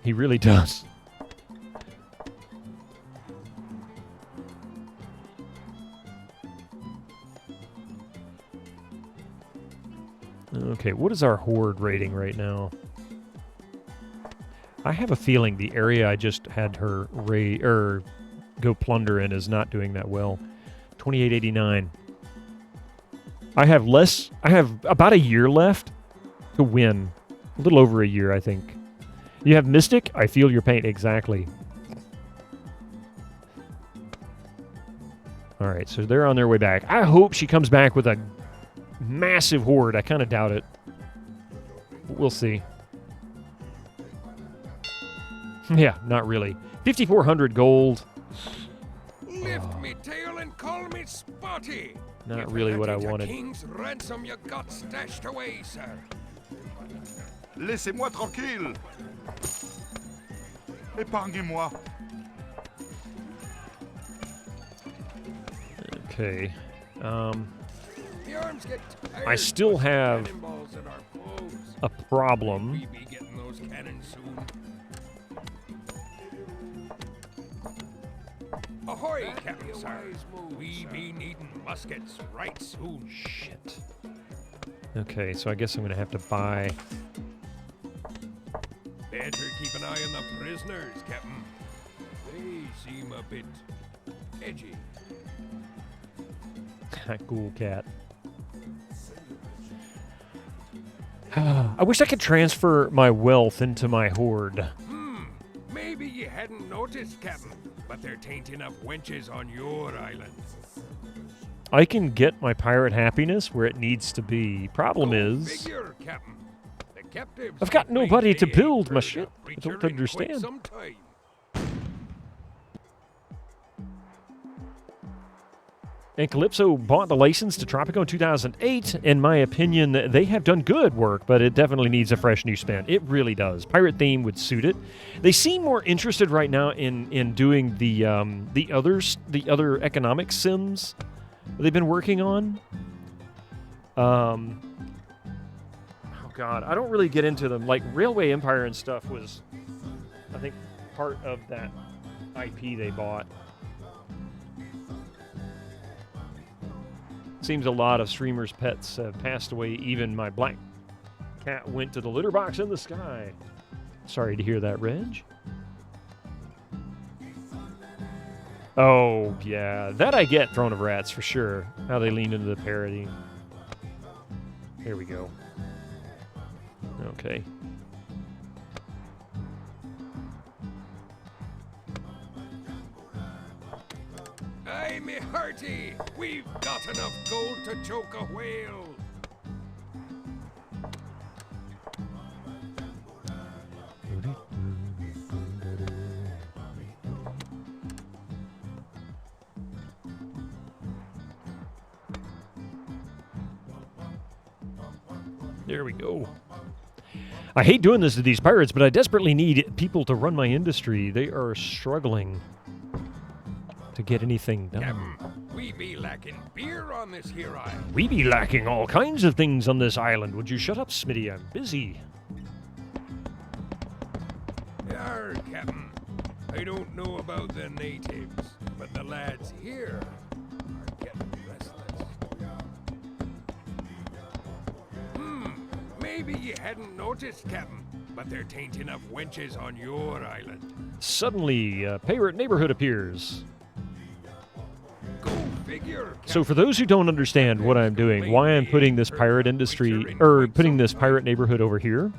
[SPEAKER 1] He really does. Okay, what is our horde rating right now? I have a feeling the area I just had her go plunder in is not doing that well. 2889. I have about a year left to win. A little over a year, I think. You have Mystic? I feel your pain. Exactly. Alright, so they're on their way back. I hope she comes back with a massive horde. I kind of doubt it. But we'll see. Yeah, not really. 5,400 gold.
[SPEAKER 2] Lift me tail and call me Spotty.
[SPEAKER 1] Not really what I wanted.
[SPEAKER 2] King's ransom you got stashed away, sir.
[SPEAKER 5] Laissez-moi tranquille. Épargnez-moi.
[SPEAKER 1] Okay. I still have a problem.
[SPEAKER 2] We be getting those cannons soon. Ahoy, Captain Sir. We be needing muskets right soon.
[SPEAKER 1] Shit. Okay, so I guess I'm going to have to buy...
[SPEAKER 2] Better keep an eye on the prisoners, Captain. They seem a bit edgy.
[SPEAKER 1] Cool cat. I wish I could transfer my wealth into my horde.
[SPEAKER 2] Maybe you hadn't noticed, Captain, but they're tainting up wenches on your island.
[SPEAKER 1] I can get my pirate happiness where it needs to be. Problem is...
[SPEAKER 2] Figure, Captain. The captives
[SPEAKER 1] I've got nobody to build my shit. I don't understand. And Calypso bought the license to Tropico in 2008. In my opinion, they have done good work, but it definitely needs a fresh new spin. It really does. Pirate theme would suit it. They seem more interested right now in doing the other economic sims they've been working on. Oh God, I don't really get into them. Like Railway Empire and stuff was, I think, part of that IP they bought. Seems a lot of streamers' pets have passed away. Even my black cat went to the litter box in the sky. Sorry to hear that, Reg. Oh, yeah. That I get, Throne of Rats, for sure. How they lean into the parody. Here we go. Okay.
[SPEAKER 2] Aye, me hearty, we've got enough gold to choke a whale.
[SPEAKER 1] There we go. I hate doing this to these pirates, but I desperately need people to run my industry. They are struggling to get anything done.
[SPEAKER 2] We be lacking beer on this here island.
[SPEAKER 1] We be lacking all kinds of things on this island. Would you shut up, Smitty? I'm busy.
[SPEAKER 2] Yar, Captain. I don't know about the natives, but the lads here are getting restless. Maybe you hadn't noticed, Captain, but there tain't enough wenches on your island.
[SPEAKER 1] Suddenly, a pirate neighborhood appears.
[SPEAKER 2] Go figure, Captain.
[SPEAKER 1] So for those who don't understand what I'm doing, why I'm putting this pirate industry, or putting this pirate neighborhood over here,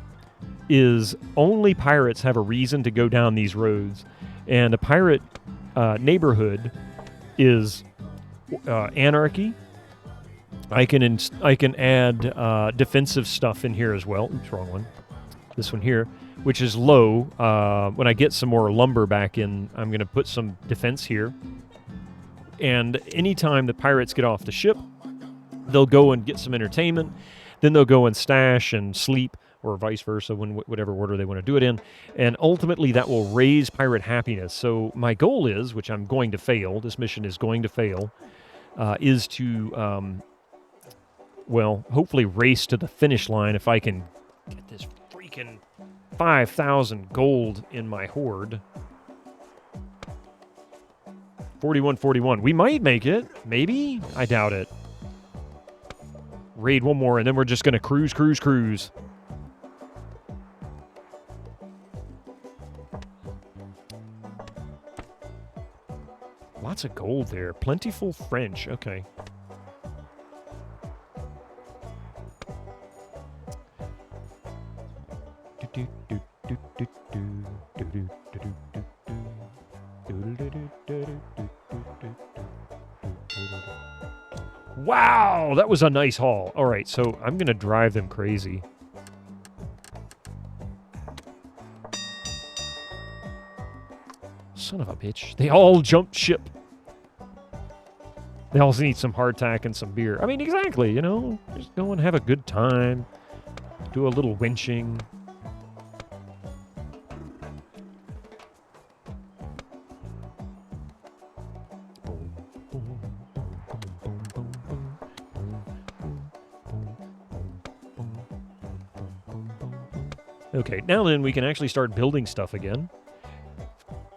[SPEAKER 1] is only pirates have a reason to go down these roads. And a pirate neighborhood is anarchy. I can add defensive stuff in here as well. Oops, wrong one. This one here, which is low. When I get some more lumber back in, I'm going to put some defense here. And anytime the pirates get off the ship, they'll go and get some entertainment. Then they'll go and stash and sleep, or vice versa, whatever order they want to do it in. And ultimately, that will raise pirate happiness. So my goal is, which I'm going to fail, this mission is going to fail, is to, well, hopefully race to the finish line if I can get this freaking 5,000 gold in my hoard. 4141. We might make it. Maybe? I doubt it. Raid one more, and then we're just going to cruise, cruise, cruise. Lots of gold there. Plentiful French. Okay. Wow, that was a nice haul. All right, so I'm going to drive them crazy. Son of a bitch. They all jumped ship. They also need some hardtack and some beer. I mean, exactly, you know. Just go and have a good time. Do a little winching. Okay, now then we can actually start building stuff again.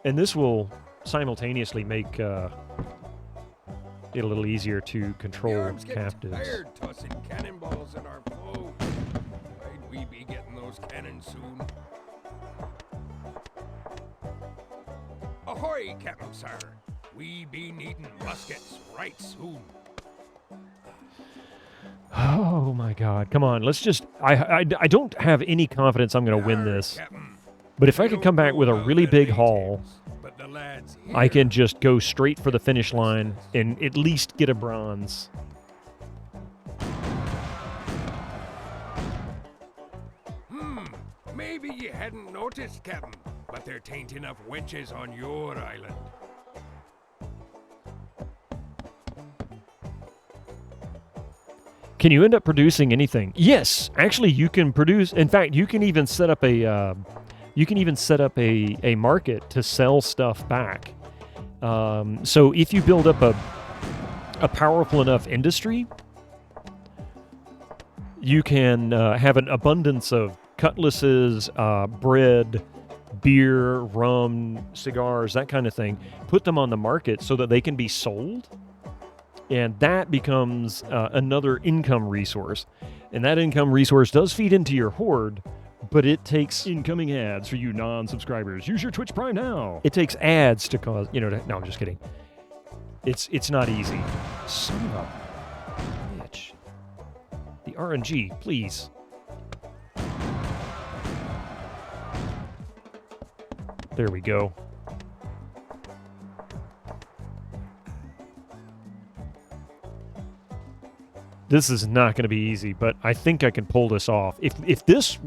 [SPEAKER 1] And this will simultaneously make it a little easier to control captives.
[SPEAKER 2] Tired tossing cannonballs at our foe. Might we be getting those cannons soon? Ahoy, Captain Sir. We be needing muskets right soon.
[SPEAKER 1] Oh my God! Come on, let's just. I don't have any confidence I'm going to win this. But if I could come back with a really big haul, I can just go straight for the finish line and at least get a bronze.
[SPEAKER 2] Maybe you hadn't noticed, Captain, but there tain't enough wenches on your island.
[SPEAKER 1] Can you end up producing anything? Yes, actually, you can produce. In fact, you can even set up a market to sell stuff back. So if you build up a powerful enough industry, you can have an abundance of cutlasses, bread, beer, rum, cigars, that kind of thing. Put them on the market so that they can be sold. And that becomes another income resource. And that income resource does feed into your hoard, but it takes...
[SPEAKER 8] Incoming ads for you non-subscribers. Use your Twitch Prime now.
[SPEAKER 1] It takes ads to cause... You know, no, I'm just kidding. It's not easy. Son of a bitch. The RNG, please. There we go. This is not going to be easy, but I think I can pull this off. If this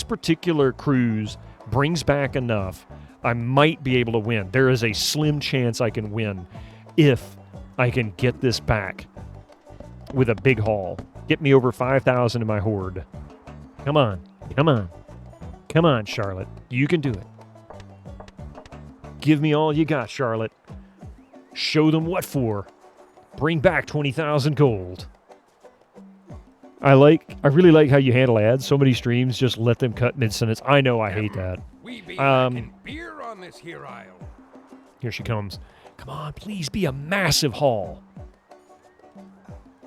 [SPEAKER 1] particular cruise brings back enough, I might be able to win. There is a slim chance I can win if I can get this back with a big haul. Get me over 5,000 in my hoard. Come on. Come on. Come on, Charlotte. You can do it. Give me all you got, Charlotte. Show them what for. Bring back 20,000 gold. I really like how you handle ads. So many streams just let them cut mid-sentence. I know, I hate that.
[SPEAKER 2] We be lacking beer on this here aisle.
[SPEAKER 1] Here she comes. Come on, please be a massive haul.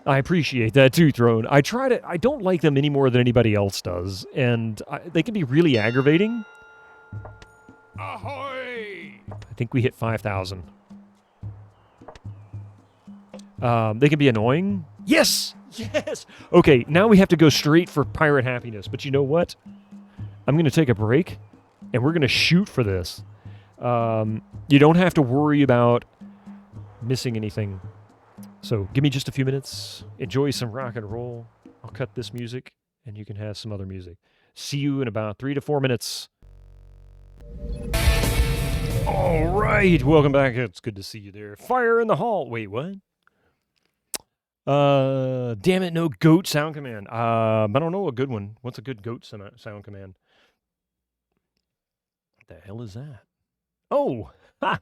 [SPEAKER 1] I appreciate that too, Throne. I don't like them any more than anybody else does, and they can be really aggravating.
[SPEAKER 2] Ahoy!
[SPEAKER 1] I think we hit 5,000. They can be annoying. Yes! Yes! Okay, now we have to go straight for pirate happiness. But you know what? I'm going to take a break, and we're going to shoot for this. You don't have to worry about missing anything. So give me just a few minutes. Enjoy some rock and roll. I'll cut this music, and you can have some other music. See you in about 3 to 4 minutes. All right, welcome back. It's good to see you there. Fire in the hall. Wait, what? Damn it, no goat sound command. I don't know a good one. What's a good goat sound command? What the hell is that? Oh, ha!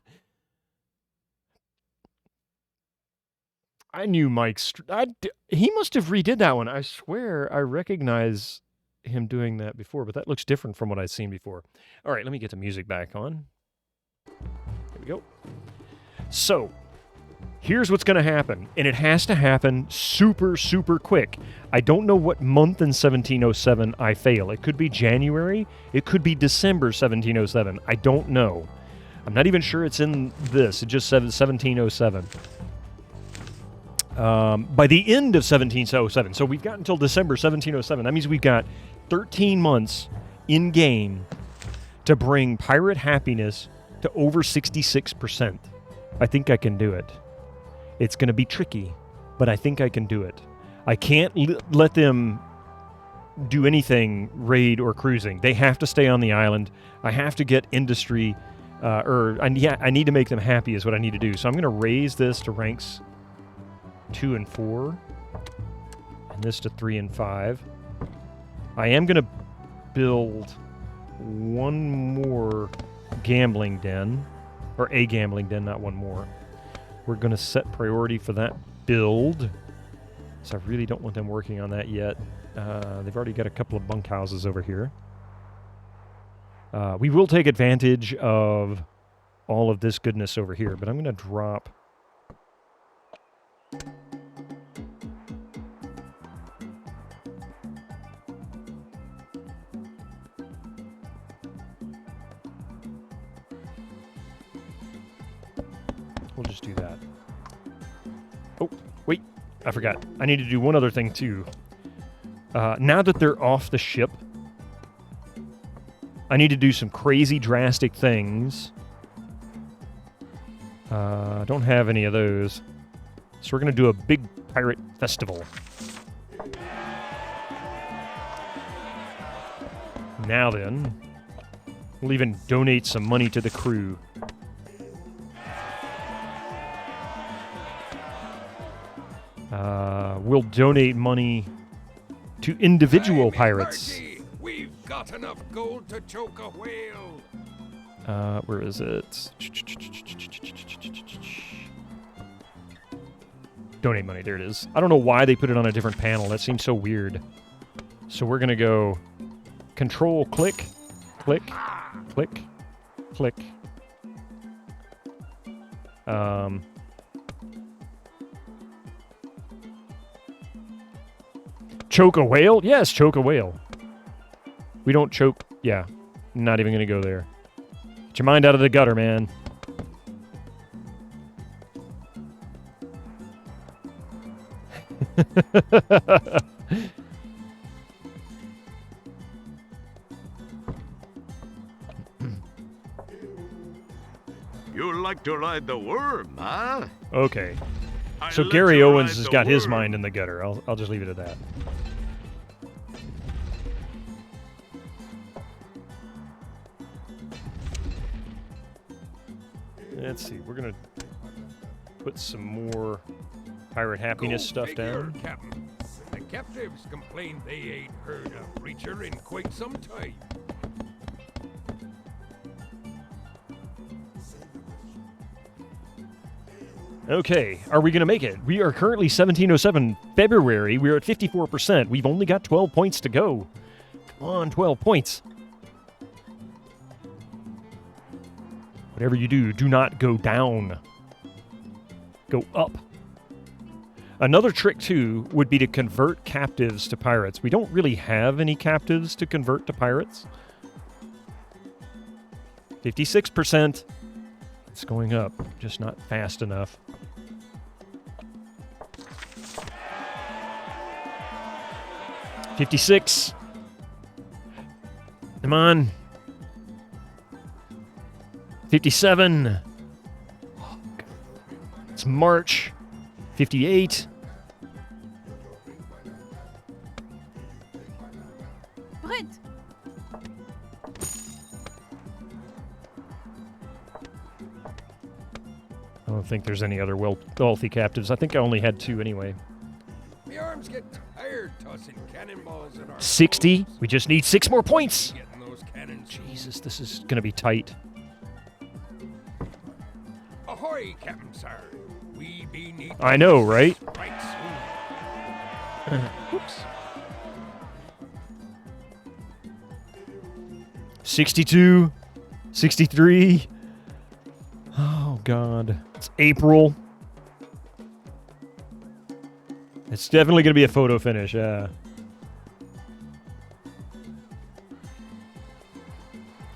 [SPEAKER 1] I knew Mike's. He must have redid that one. I swear I recognize him doing that before, but that looks different from what I've seen before. All right, let me get the music back on. Here we go. So, here's what's going to happen, and it has to happen super, super quick. I don't know what month in 1707 I fail. It could be January. It could be December 1707. I don't know. I'm not even sure it's in this. It just said 1707. By the end of 1707, so we've got until December 1707. That means we've got 13 months in-game to bring pirate happiness to over 66%. I think I can do it. It's going to be tricky, but I think I can do it. I can't let them do anything raid or cruising. They have to stay on the island. I have to get industry, I need to make them happy is what I need to do. So I'm going to raise this to ranks 2 and 4, and this to 3 and 5. I am going to build one more gambling den, or a gambling den, not one more. We're going to set priority for that build, so I really don't want them working on that yet. They've already got a couple of bunkhouses over here. We will take advantage of all of this goodness over here, but I'm going to drop... We'll just do that. Oh, wait. I forgot. I need to do one other thing, too. Now that they're off the ship, I need to do some crazy, drastic things. I don't have any of those. So we're going to do a big pirate festival. Now then, we'll even donate some money to the crew. We'll donate money to individual pirates.
[SPEAKER 2] We've got enough gold to choke a whale.
[SPEAKER 1] Where is it? Donate money. There it is. I don't know why they put it on a different panel. That seems so weird. So we're going to go control, click, click, click, click. Choke a whale? Yes, choke a whale. We don't choke. Yeah, not even going to go there. Get your mind out of the gutter, man.
[SPEAKER 5] You like to ride the worm, huh?
[SPEAKER 1] Okay. So Gary Owens has got his mind in the gutter. I'll just leave it at that. Let's see. We're gonna put some more pirate happiness stuff down.
[SPEAKER 2] Captain. The captives complain they ain't heard a preacher in quite some time.
[SPEAKER 1] Okay, are we going to make it? We are currently 1707 February. We're at 54%. We've only got 12 points to go. Come on, 12 points. Whatever you do, do not go down. Go up. Another trick, too, would be to convert captives to pirates. We don't really have any captives to convert to pirates. 56%. It's going up, just not fast enough. $56. Come on. 57. It's March. 58.
[SPEAKER 14] Brut.
[SPEAKER 1] I don't think there's any other wealthy captives. I think I only had 2 anyway.
[SPEAKER 2] The arms get tired tossing cannonballs in our
[SPEAKER 1] 60. We just need 6 more points.
[SPEAKER 2] getting those cannons.
[SPEAKER 1] Jesus, this is going to be tight.
[SPEAKER 2] Ahoy, Captain Sir. We be needing
[SPEAKER 1] I know, right?
[SPEAKER 2] right soon.
[SPEAKER 1] Oops. 62. 63. Oh, God. It's April. It's definitely going to be a photo finish, yeah.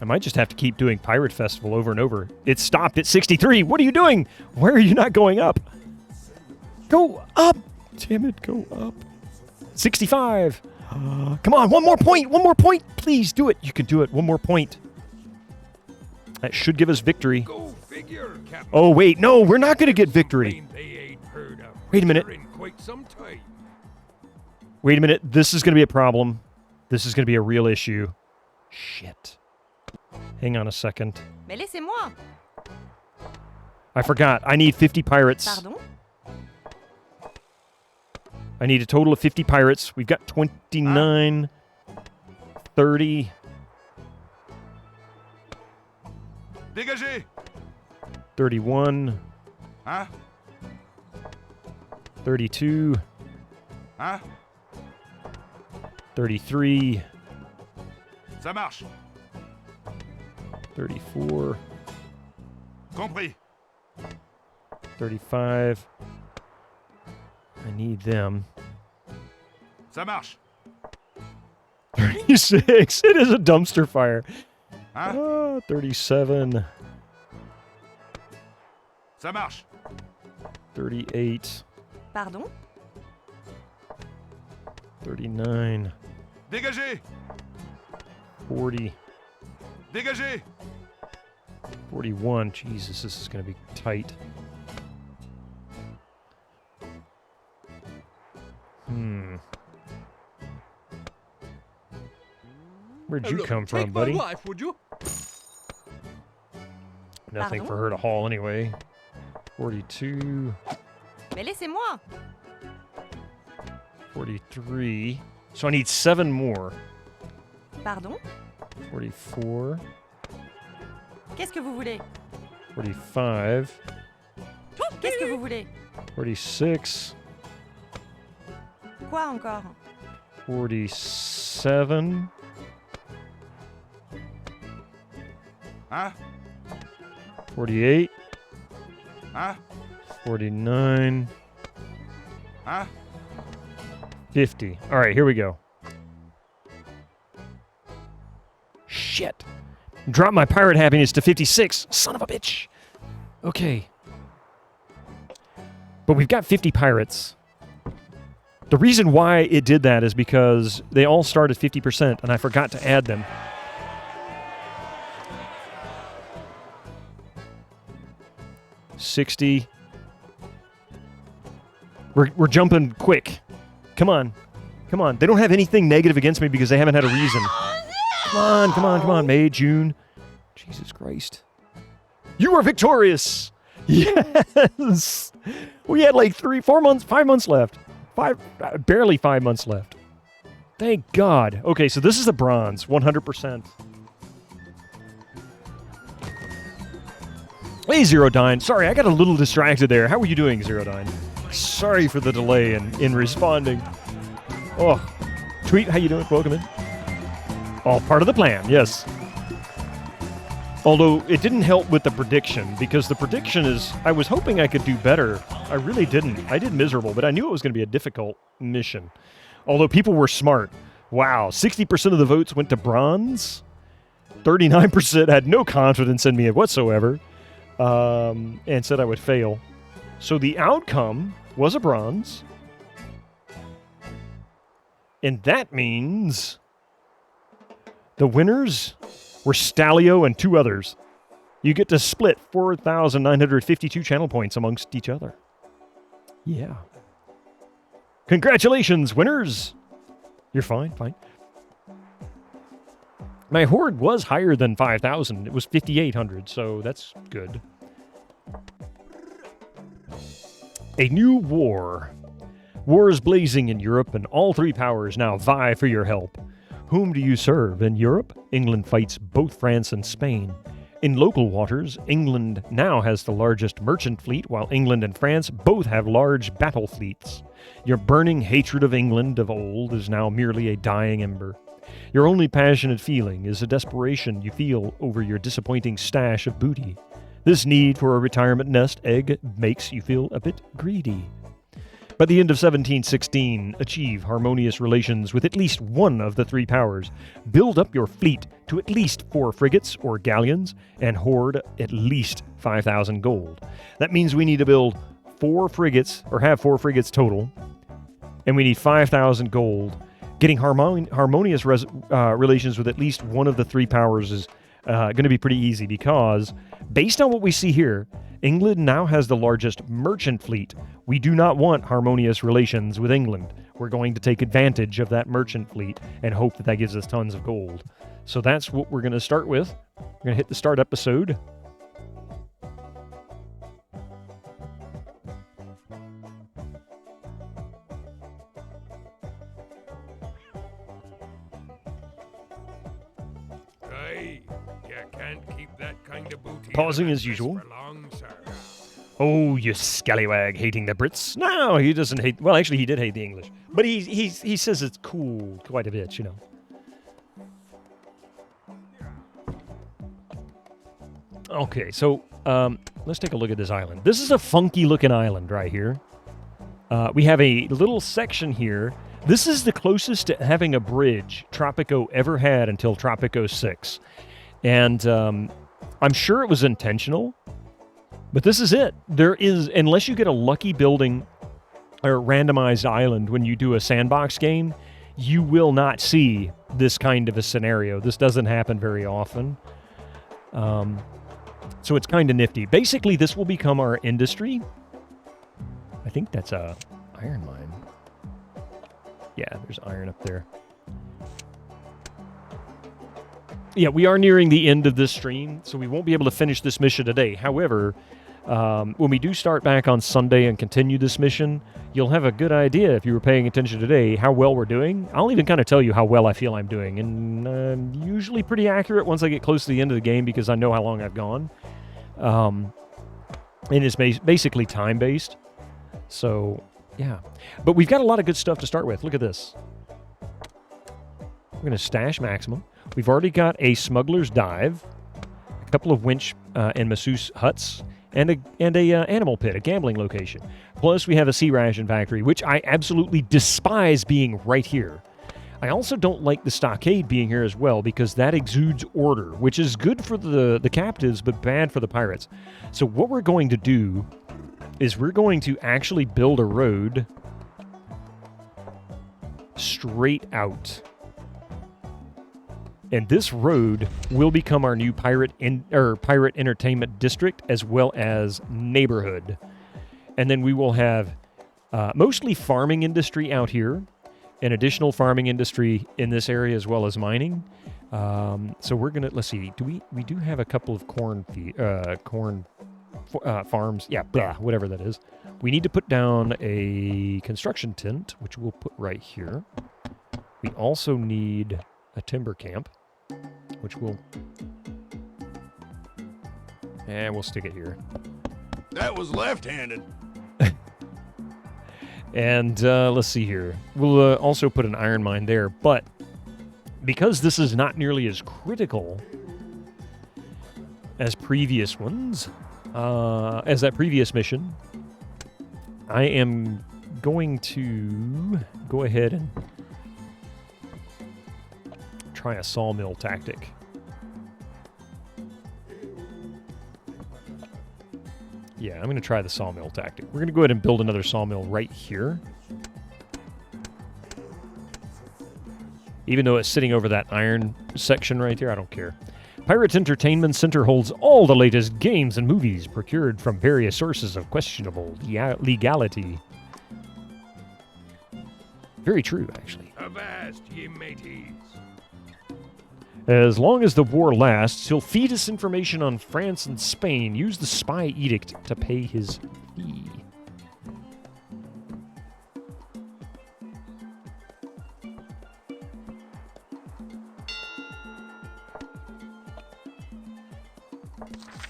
[SPEAKER 1] I might just have to keep doing Pirate Festival over and over. It stopped at 63. What are you doing? Why are you not going up? Go up! Damn it, go up. 65. Come on, one more point. One more point. Please do it. You can do it. One more point. That should give us victory.
[SPEAKER 2] Go figure, Captain.
[SPEAKER 1] Oh, wait. No, we're not going to get victory.
[SPEAKER 2] They ain't heard of
[SPEAKER 1] Wait a minute.
[SPEAKER 2] in quite some time.
[SPEAKER 1] Wait a minute. This is going to be a problem. This is going to be a real issue. Shit. Hang on a second.
[SPEAKER 14] Mais laissez-moi.
[SPEAKER 1] I forgot. I need 50 pirates.
[SPEAKER 14] Pardon?
[SPEAKER 1] I need a total of 50 pirates. We've got 29, 30.
[SPEAKER 5] Dégagez!
[SPEAKER 1] 31.
[SPEAKER 5] Hein?
[SPEAKER 1] 32.
[SPEAKER 5] Hein?
[SPEAKER 1] 33.
[SPEAKER 5] Ça marche.
[SPEAKER 1] 34.
[SPEAKER 5] Compris.
[SPEAKER 1] 35. I need them.
[SPEAKER 5] Ça marche.
[SPEAKER 1] 36. It is a dumpster fire.
[SPEAKER 5] Hein?
[SPEAKER 1] 37.
[SPEAKER 5] Ça marche.
[SPEAKER 1] 38.
[SPEAKER 14] Pardon?
[SPEAKER 1] 39.
[SPEAKER 5] Dégagez!
[SPEAKER 1] 40.
[SPEAKER 5] Dégagez!
[SPEAKER 1] 41. Jesus, this is going to be tight. Where'd you come from, buddy?
[SPEAKER 6] My wife, would you?
[SPEAKER 1] Nothing
[SPEAKER 14] Pardon?
[SPEAKER 1] for her to haul anyway. 42.
[SPEAKER 14] Mais laissez-moi.
[SPEAKER 1] 43. So I need 7 more.
[SPEAKER 14] Pardon?
[SPEAKER 1] 44.
[SPEAKER 14] Qu'est-ce que vous voulez?
[SPEAKER 1] 45.
[SPEAKER 14] Qu'est-ce que vous voulez?
[SPEAKER 1] 46.
[SPEAKER 14] Quoi encore?
[SPEAKER 1] 47.
[SPEAKER 5] Hein?
[SPEAKER 1] 48.
[SPEAKER 5] Hein?
[SPEAKER 1] 49.
[SPEAKER 5] Hein?
[SPEAKER 1] 50. All right, here we go. Shit. Drop my pirate happiness to 56. Son of a bitch. Okay. But we've got 50 pirates. The reason why it did that is because they all start at 50%, and I forgot to add them. $60. We're jumping quick. Come on. Come on. They don't have anything negative against me because they haven't had a reason. Come on, come on, come on. May, June. Jesus Christ. You are victorious! Yes! We had like 5 months left. Barely 5 months left. Thank God. Okay, so this is the bronze, 100%. Hey, Zerodyne. Sorry, I got a little distracted there. How are you doing, Zerodyne? Sorry for the delay in responding. Oh, Tweet, how you doing? Welcome in. All part of the plan, yes. Although it didn't help with the prediction, because the prediction is, I was hoping I could do better. I really didn't. I did miserable, but I knew it was going to be a difficult mission. Although people were smart. Wow, 60% of the votes went to bronze. 39% had no confidence in me whatsoever, and said I would fail. So the outcome was a bronze. And that means the winners were Stalio and 2 others. You get to split 4,952 channel points amongst each other. Yeah. Congratulations, winners! You're fine, fine. My horde was higher than 5,000. It was 5,800, so that's good. A new war. War is blazing in Europe, and all 3 powers now vie for your help. Whom do you serve? In Europe, England fights both France and Spain. In local waters, England now has the largest merchant fleet, while England and France both have large battle fleets. Your burning hatred of England of old is now merely a dying ember. Your only passionate feeling is a desperation you feel over your disappointing stash of booty. This need for a retirement nest egg makes you feel a bit greedy. By the end of 1716, achieve harmonious relations with at least one of the 3 powers. Build up your fleet to at least 4 frigates or galleons and hoard at least 5,000 gold. That means we need to build 4 frigates, or have 4 frigates total, and we need 5,000 gold. Getting harmonious relations with at least one of the 3 powers is going to be pretty easy because, based on what we see here, England now has the largest merchant fleet. We do not want harmonious relations with England. We're going to take advantage of that merchant fleet and hope that that gives us tons of gold. So that's what we're going to start with. We're going to hit the start episode.
[SPEAKER 2] Aye, you can't keep that kind of booty.
[SPEAKER 1] Pausing as usual.
[SPEAKER 2] For long, sir.
[SPEAKER 1] Oh, you scallywag hating the Brits. No, he doesn't hate... Well, actually, he did hate the English. But he says it's cool quite a bit, you know. Okay, so let's take a look at this island. This is a funky-looking island right here. We have a little section here. This is the closest to having a bridge Tropico ever had until Tropico 6. And I'm sure it was intentional. But this is it. There is, unless you get a lucky building or randomized island when you do a sandbox game, you will not see this kind of a scenario. This doesn't happen very often. So it's kind of nifty. Basically, this will become our industry. I think that's a iron mine. Yeah, there's iron up there. Yeah, we are nearing the end of this stream, so we won't be able to finish this mission today. However, when we do start back on Sunday and continue this mission, you'll have a good idea, if you were paying attention today, how well we're doing. I'll even kind of tell you how well I feel I'm doing, and I'm usually pretty accurate once I get close to the end of the game because I know how long I've gone. And it's basically time-based, so yeah. But we've got a lot of good stuff to start with. Look at this. We're going to stash maximum. We've already got a smuggler's dive, a couple of winch and masseuse huts, and a animal pit, a gambling location. Plus, we have a sea ration factory, which I absolutely despise being right here. I also don't like the stockade being here as well because that exudes order, which is good for the captives but bad for the pirates. So what we're going to do is we're going to actually build a road straight out. And this road will become our new pirate entertainment district as well as neighborhood. And then we will have mostly farming industry out here, an additional farming industry in this area as well as mining. So we're gonna, let's see, we do have a couple of corn farms, yeah, blah, whatever that is. We need to put down a construction tent, which we'll put right here. We also need a timber camp, which we'll And we'll stick it here.
[SPEAKER 2] That was left-handed.
[SPEAKER 1] And let's see here. We'll also put an iron mine there, but because this is not nearly as critical as previous ones, as that previous mission, I am going to go ahead and try a sawmill tactic. Yeah, I'm going to try the sawmill tactic. We're going to go ahead and build another sawmill right here. Even though it's sitting over that iron section right there, I don't care. Pirates Entertainment Center holds all the latest games and movies procured from various sources of questionable legality. Very true, actually.
[SPEAKER 2] Avast, ye mateys.
[SPEAKER 1] As long as the war lasts, he'll feed us information on France and Spain. Use the spy edict to pay his fee.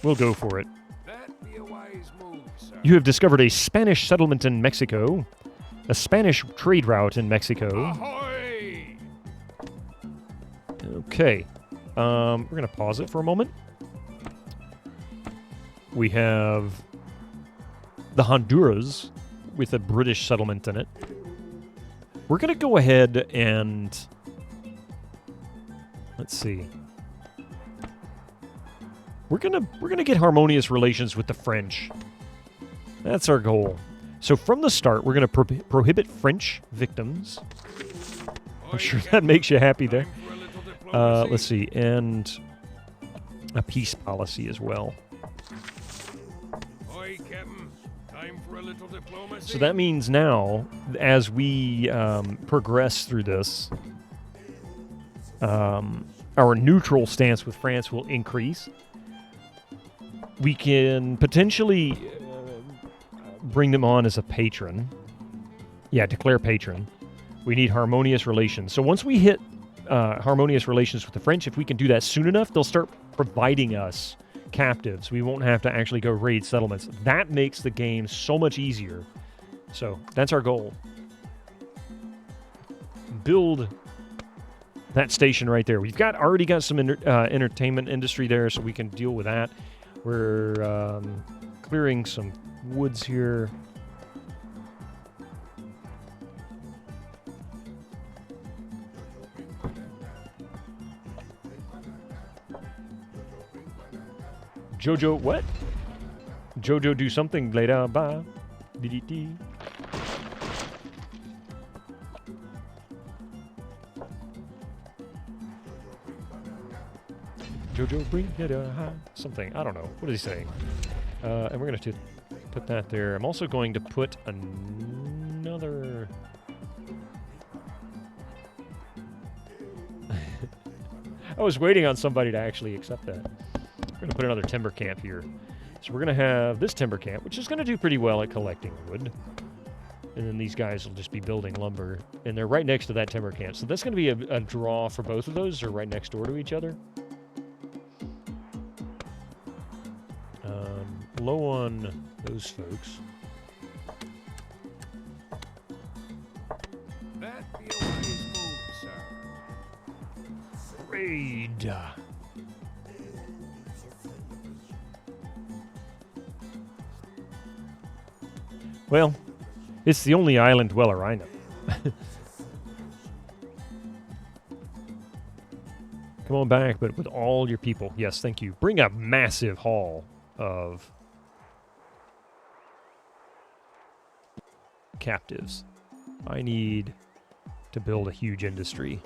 [SPEAKER 1] We'll go for it.
[SPEAKER 2] That be a wise move, sir.
[SPEAKER 1] You have discovered a Spanish settlement in Mexico, a Spanish trade route in Mexico.
[SPEAKER 2] Ahoy!
[SPEAKER 1] Okay. We're going to pause it for a moment. We have the Honduras with a British settlement in it. We're going to go ahead and... Let's see. We're gonna get harmonious relations with the French. That's our goal. So from the start, we're gonna prohibit French victims. I'm sure that makes you happy there. Let's see, and a peace policy as well.
[SPEAKER 2] Oi, Captain. Time for a little diplomacy.
[SPEAKER 1] So that means now, as we progress through this, our neutral stance with France will increase. We can potentially bring them on as a patron. Yeah, declare patron. We need harmonious relations. So once we hit harmonious relations with the French, if we can do that soon enough, they'll start providing us captives. We won't have to actually go raid settlements. That makes the game so much easier. So that's our goal. Build that station right there. We've already got some entertainment industry there, so we can deal with that. We're clearing some woods here. Jojo, what? Jojo do something later. Bye. Dee-dee-dee. Jojo, bring it high. Something. I don't know. What is he saying? And we're going to put that there. I'm also going to put another... I was waiting on somebody to actually accept that. We're going to put another timber camp here. So we're going to have this timber camp, which is going to do pretty well at collecting wood. And then these guys will just be building lumber. And they're right next to that timber camp. So that's going to be a draw for both of those. They're right next door to each other. Low on those folks.
[SPEAKER 2] That be a wise move, sir.
[SPEAKER 1] Raid. Well, it's the only island dweller I know. Come on back, but with all your people. Yes, thank you. Bring a massive haul of captives. I need to build a huge industry.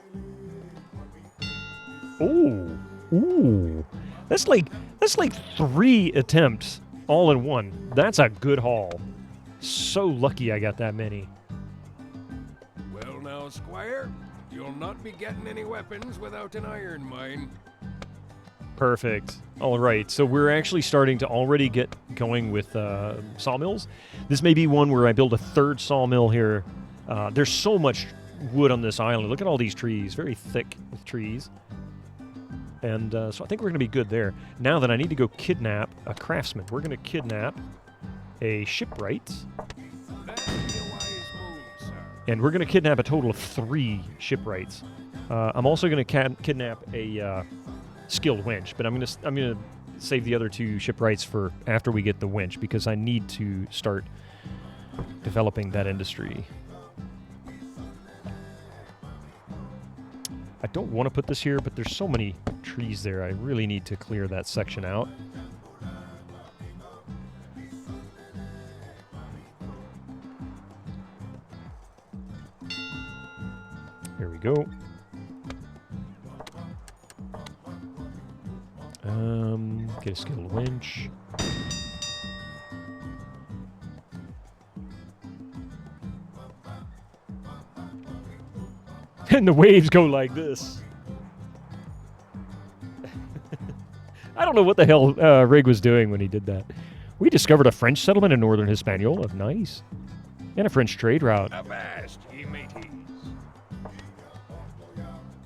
[SPEAKER 1] Oh, ooh, that's like 3 attempts all in one. That's a good haul. So lucky I got that many.
[SPEAKER 2] Well now, Squire, you'll not be getting any weapons without an iron mine.
[SPEAKER 1] Perfect. All right, so we're actually starting to already get going with sawmills. This may be one where I build a 3rd sawmill here. There's so much wood on this island. Look at all these trees. Very thick with trees. And so I think we're going to be good there. Now that I need to go kidnap a craftsman. We're going to kidnap a shipwright. And we're going to kidnap a total of 3 shipwrights. I'm also going to kidnap a skilled winch, but I'm going to save the other 2 shipwrights for after we get the winch, because I need to start developing that industry. I don't want to put this here, but there's so many trees there. I really need to clear that section out. Here we go. Get a skilled winch. And the waves go like this. I don't know what the hell Rig was doing when he did that. We discovered a French settlement in northern Hispaniola. Nice. And a French trade route.
[SPEAKER 2] Avast, ye mateys.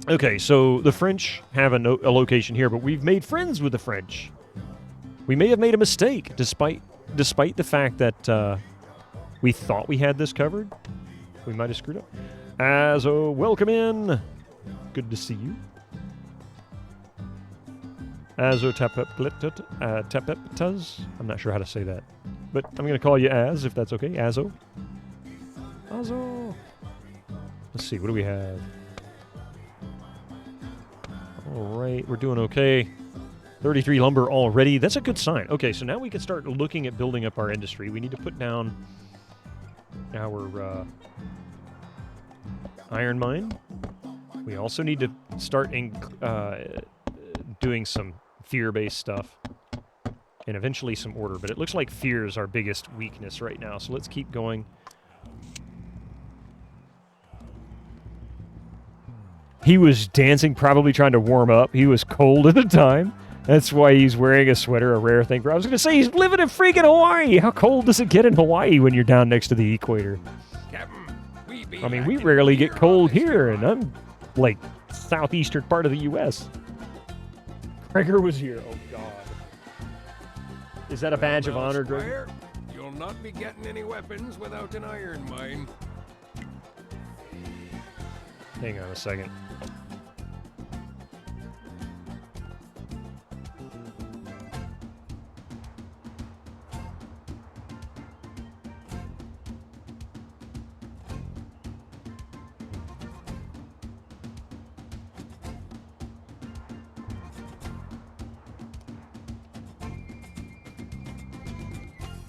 [SPEAKER 1] Okay, so the French have a location here, but we've made friends with the French. We may have made a mistake, despite the fact that we thought we had this covered. We might have screwed up. Azo, welcome in. Good to see you. Azo Tapeptas. I'm not sure how to say that, but I'm going to call you Az, if that's okay. Azo. Azo. Let's see, what do we have? All right, we're doing okay. 33 lumber already. That's a good sign. Okay, so now we can start looking at building up our industry. We need to put down our iron mine. We also need to start doing some fear-based stuff. And eventually some order. But it looks like fear is our biggest weakness right now. So let's keep going. He was dancing, probably trying to warm up. He was cold at the time. That's why he's wearing a sweater, a rare thing. I was going to say, he's living in freaking Hawaii. How cold does it get in Hawaii when you're down next to the equator? I mean, we rarely get cold here, and I'm, like, southeastern part of the U.S. Gregor was here. Oh, God. Is that a badge of honor, Gregor?
[SPEAKER 2] You'll not be getting any weapons without an iron mine.
[SPEAKER 1] Hang on a second.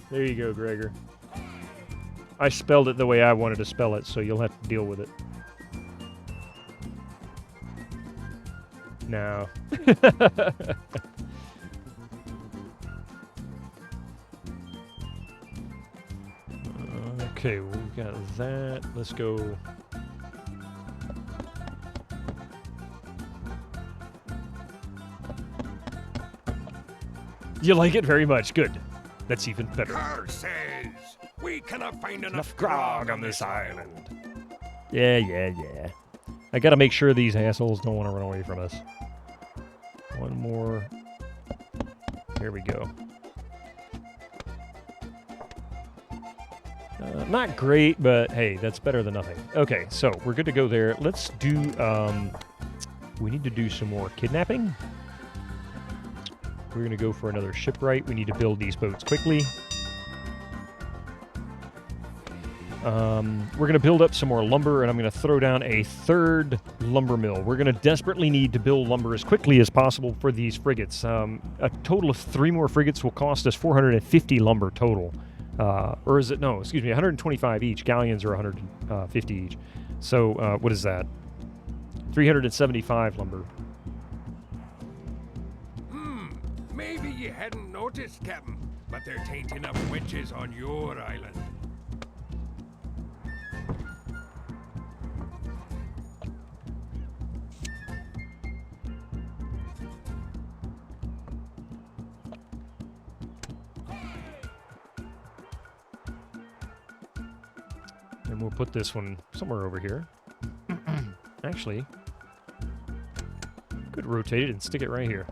[SPEAKER 1] There you go, Gregor. I spelled it the way I wanted to spell it, so you'll have to deal with it. No. Okay, we've got that. Let's go. You like it very much. Good. That's even better.
[SPEAKER 2] Carr says we cannot find enough
[SPEAKER 1] grog on this island. Yeah. I gotta make sure these assholes don't want to run away from us. One more. Here we go. Not great, but hey, that's better than nothing. Okay, so we're good to go there. Let's do, we need to do some more kidnapping. We're going to go for another shipwright. We need to build these boats quickly. We're going to build up some more lumber, and I'm going to throw down a 3rd lumber mill. We're going to desperately need to build lumber as quickly as possible for these frigates. A total of 3 more frigates will cost us 450 lumber total. Or is it? No, excuse me, 125 each. Galleons are 150 each. So what is that? 375 lumber.
[SPEAKER 2] Maybe you hadn't noticed, Captain, but there ain't enough winches on your island.
[SPEAKER 1] And we'll put this one somewhere over here. Actually, Could rotate it and stick it right here.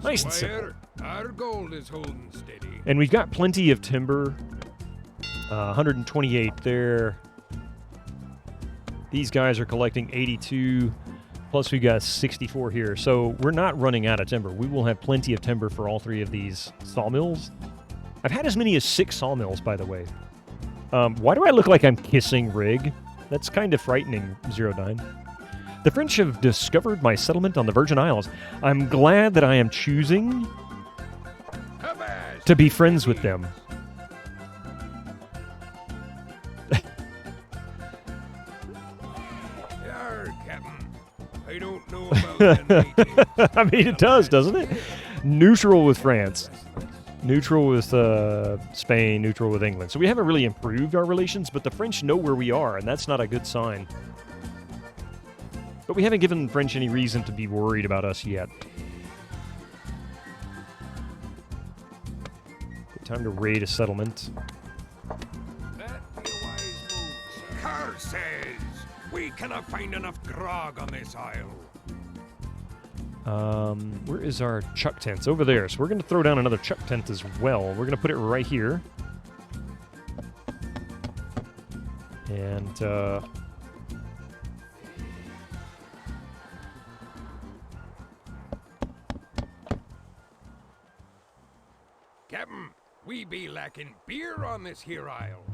[SPEAKER 1] Nice and simple.
[SPEAKER 2] Squire, our gold is holding steady.
[SPEAKER 1] And we've got plenty of timber. 128 there. These guys are collecting 82. Plus we got 64 here. So we're not running out of timber. We will have plenty of timber for all 3 of these sawmills. I've had as many as 6 sawmills, by the way. Why do I look like I'm kissing Rig? That's kind of frightening, 09. The French have discovered my settlement on the Virgin Isles. I'm glad that I am choosing to be friends with them.
[SPEAKER 2] I don't know about them natives.
[SPEAKER 1] I mean, it does, doesn't it? Neutral with France. Neutral with Spain. Neutral with England. So we haven't really improved our relations, but the French know where we are, and that's not a good sign. But we haven't given the French any reason to be worried about us yet. Good time to raid a settlement.
[SPEAKER 2] That be a wise move, sir. Carr says we cannot find enough grog on this isle.
[SPEAKER 1] Where is our chuck tents? Over there. So we're going to throw down another chuck tent as well. We're going to put it right here. And,
[SPEAKER 2] Captain, we be lacking beer on this here isle.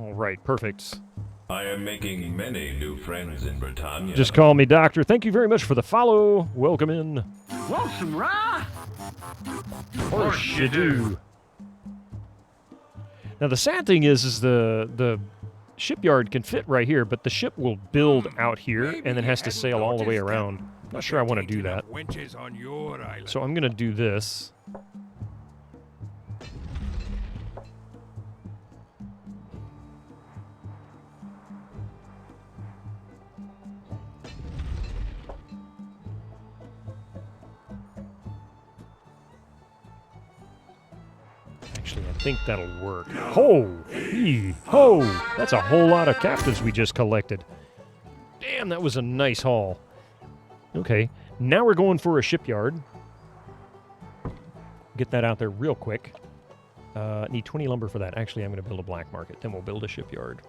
[SPEAKER 1] all right, perfect.
[SPEAKER 15] I am making many new friends in Britannia.
[SPEAKER 1] Just call me Doctor. Thank you very much for the follow. Welcome in.
[SPEAKER 11] Want some rah?
[SPEAKER 1] Of course you do. Now the sad thing is the shipyard can fit right here, but the ship will build out here and then has to sail all the way around. I'm not sure I want to do that.
[SPEAKER 2] On your island.
[SPEAKER 1] So I'm going to do this. Actually, I think that'll work. Ho! That's a whole lot of captives we just collected. Damn, that was a nice haul. Okay, now we're going for a shipyard. Get that out there real quick. Need 20 lumber for that. Actually, I'm going to build a black market. Then we'll build a shipyard.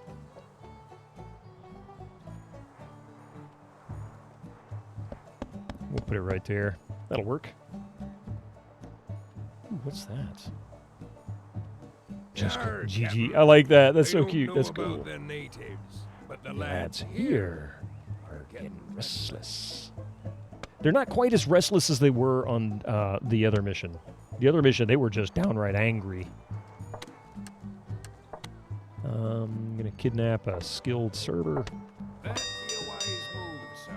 [SPEAKER 1] We'll put it right there. That'll work. Ooh, what's that? Just GG. I like that. That's so cute. That's cool.
[SPEAKER 2] The natives, but the
[SPEAKER 1] lads here are getting restless. They're not quite as restless as they were on the other mission. The other mission, they were just downright angry. I'm going to kidnap a skilled server.
[SPEAKER 2] That be a wise move, sir.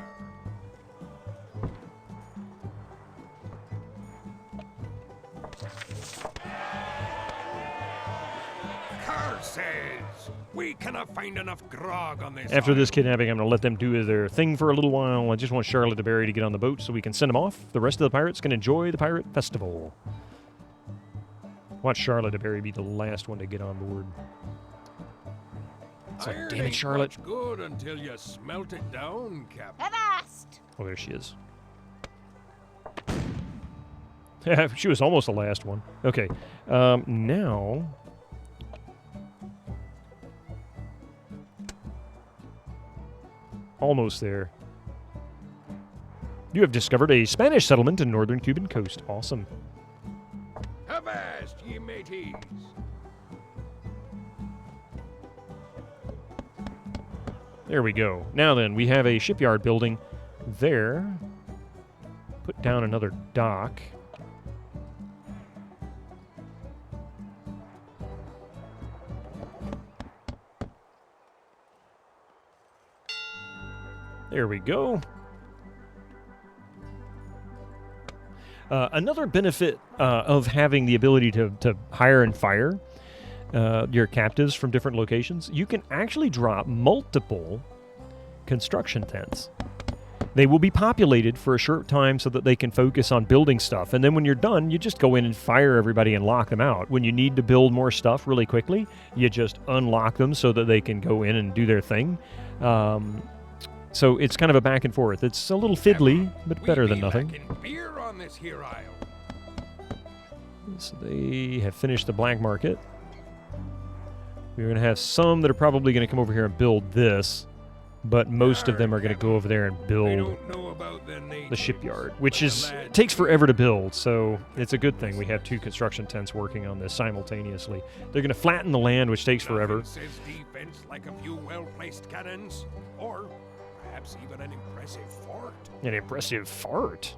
[SPEAKER 2] Carr says we cannot find enough grog on this
[SPEAKER 1] After this
[SPEAKER 2] island.
[SPEAKER 1] kidnapping, I'm going to let them do their thing for a little while. I just want Charlotte de Berry to get on the boat so we can send them off. The rest of the pirates can enjoy the pirate festival. Watch Charlotte de Berry be the last one to get on board. It's like,
[SPEAKER 2] Iron
[SPEAKER 1] damn it,
[SPEAKER 2] ain't
[SPEAKER 1] Charlotte.
[SPEAKER 2] much good until you smelt it down, Captain.
[SPEAKER 14] Avast!
[SPEAKER 1] Oh, there she is. She was almost the last one. Okay. Now... Almost there. You have discovered a Spanish settlement in northern Cuban coast. Awesome.
[SPEAKER 2] Avast, ye mateys!
[SPEAKER 1] There we go. Now then, we have a shipyard building there. Put down another dock. There we go. Another benefit of having the ability to hire and fire your captives from different locations, you can actually drop multiple construction tents. They will be populated for a short time so that they can focus on building stuff. And then when you're done, you just go in and fire everybody and lock them out. When you need to build more stuff really quickly, you just unlock them so that they can go in and do their thing. So it's kind of a back and forth. It's a little fiddly, but better than nothing.
[SPEAKER 2] Beer on this here isle.
[SPEAKER 1] So they have finished the black market. We're going to have some that are probably going to come over here and build this, but most of them are going to go over there and build the shipyard, which takes forever to build, so it's a good thing we have 2 construction tents working on this simultaneously. They're going to flatten the land, which takes forever.
[SPEAKER 2] Says defense like a few well-placed cannons, or perhaps even an impressive fort.
[SPEAKER 1] An impressive fort?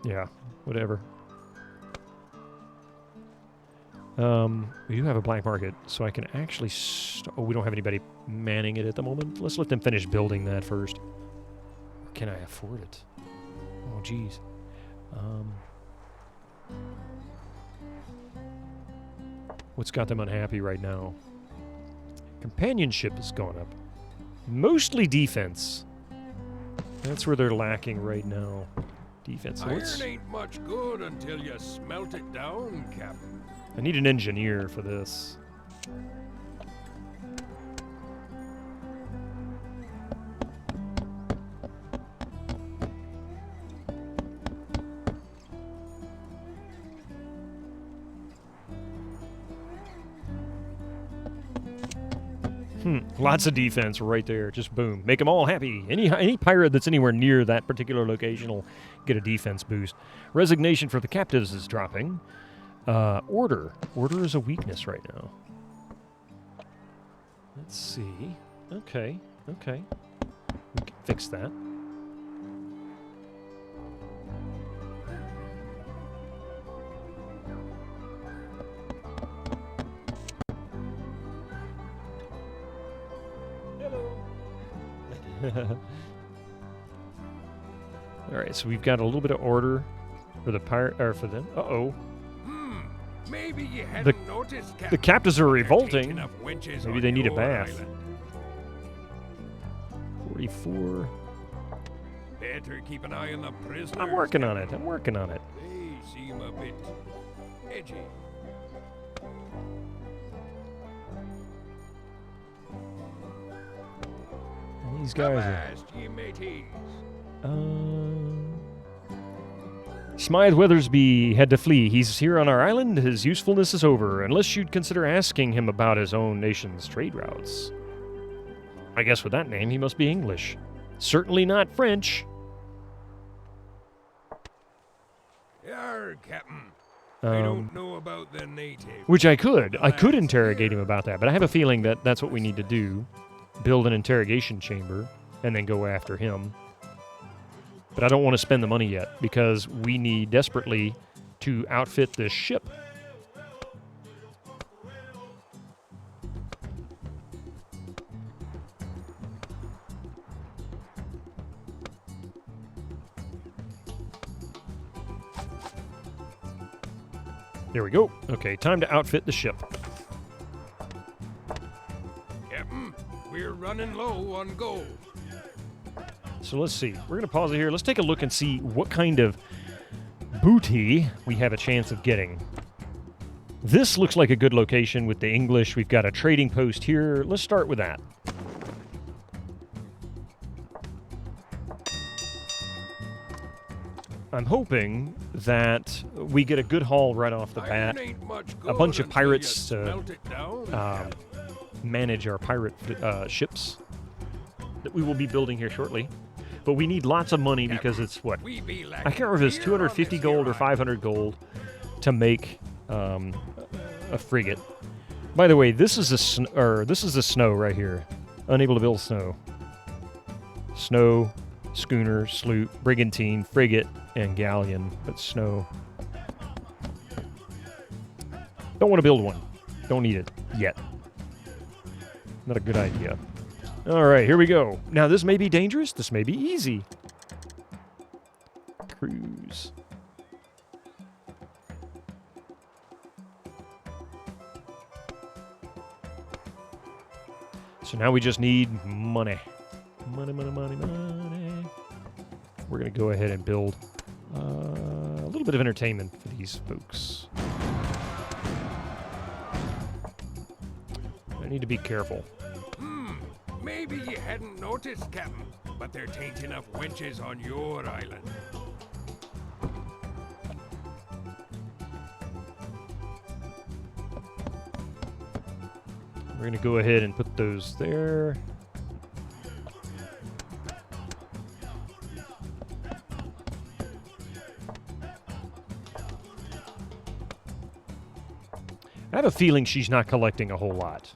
[SPEAKER 1] Yeah, whatever. We do have a black market, so I can actually... oh, we don't have anybody manning it at the moment. Let's let them finish building that first. Can I afford it? Oh, geez. What's got them unhappy right now? Companionship has gone up. Mostly defense. That's where they're lacking right now. Defense.
[SPEAKER 2] Iron ain't much good until you smelt it down, Captain.
[SPEAKER 1] I need an engineer for this. Lots of defense right there. Just boom. Make them all happy. Any pirate that's anywhere near that particular location will get a defense boost. Resignation for the captives is dropping. Order. Order is a weakness right now. Let's see. Okay. Okay. We can fix that. Alright, so we've got a little bit of order for the pirate, or for them. Uh-oh.
[SPEAKER 2] Maybe you hadn't noticed, Captain.
[SPEAKER 1] The captives are revolting. Maybe they need a bath.
[SPEAKER 2] Island.
[SPEAKER 1] 44.
[SPEAKER 2] Better keep an eye on the prisoners.
[SPEAKER 1] I'm working on it. I'm working on it.
[SPEAKER 2] They seem a bit edgy.
[SPEAKER 1] These guys are... Smythe Weathersby had to flee. He's here on our island. His usefulness is over, unless you'd consider asking him about his own nation's trade routes. I guess with that name, he must be English. Certainly not French.
[SPEAKER 2] Yarr, Captain. I don't know about the native.
[SPEAKER 1] Which I could. I could interrogate him about that, but I have a feeling that that's what we need to do. Build an interrogation chamber, and then go after him. But I don't want to spend the money yet, because we need desperately to outfit this ship. There we go. Okay, time to outfit the ship.
[SPEAKER 2] Captain, we're running low on gold.
[SPEAKER 1] So let's see. We're going to pause it here. Let's take a look and see what kind of booty we have a chance of getting. This looks like a good location with the English. We've got a trading post here. Let's start with that. I'm hoping that we get a good haul right off the bat. A bunch of pirates to manage our pirate ships that we will be building here shortly. But we need lots of money because it's what? I can't remember if it's 250 gold or 500 gold to make a frigate. By the way, this is a snow right here. Unable to build snow. Snow, schooner, sloop, brigantine, frigate, and galleon. But snow. Don't want to build one. Don't need it yet. Not a good idea. All right, here we go. Now, this may be dangerous. This may be easy. Cruise. So now we just need money. Money, money, money, money. We're going to go ahead and build a little bit of entertainment for these folks. I need to be careful.
[SPEAKER 2] Maybe ye hadn't noticed, Captain, but there tain't enough wenches on your island.
[SPEAKER 1] We're going to go ahead and put those there. I have a feeling she's not collecting a whole lot.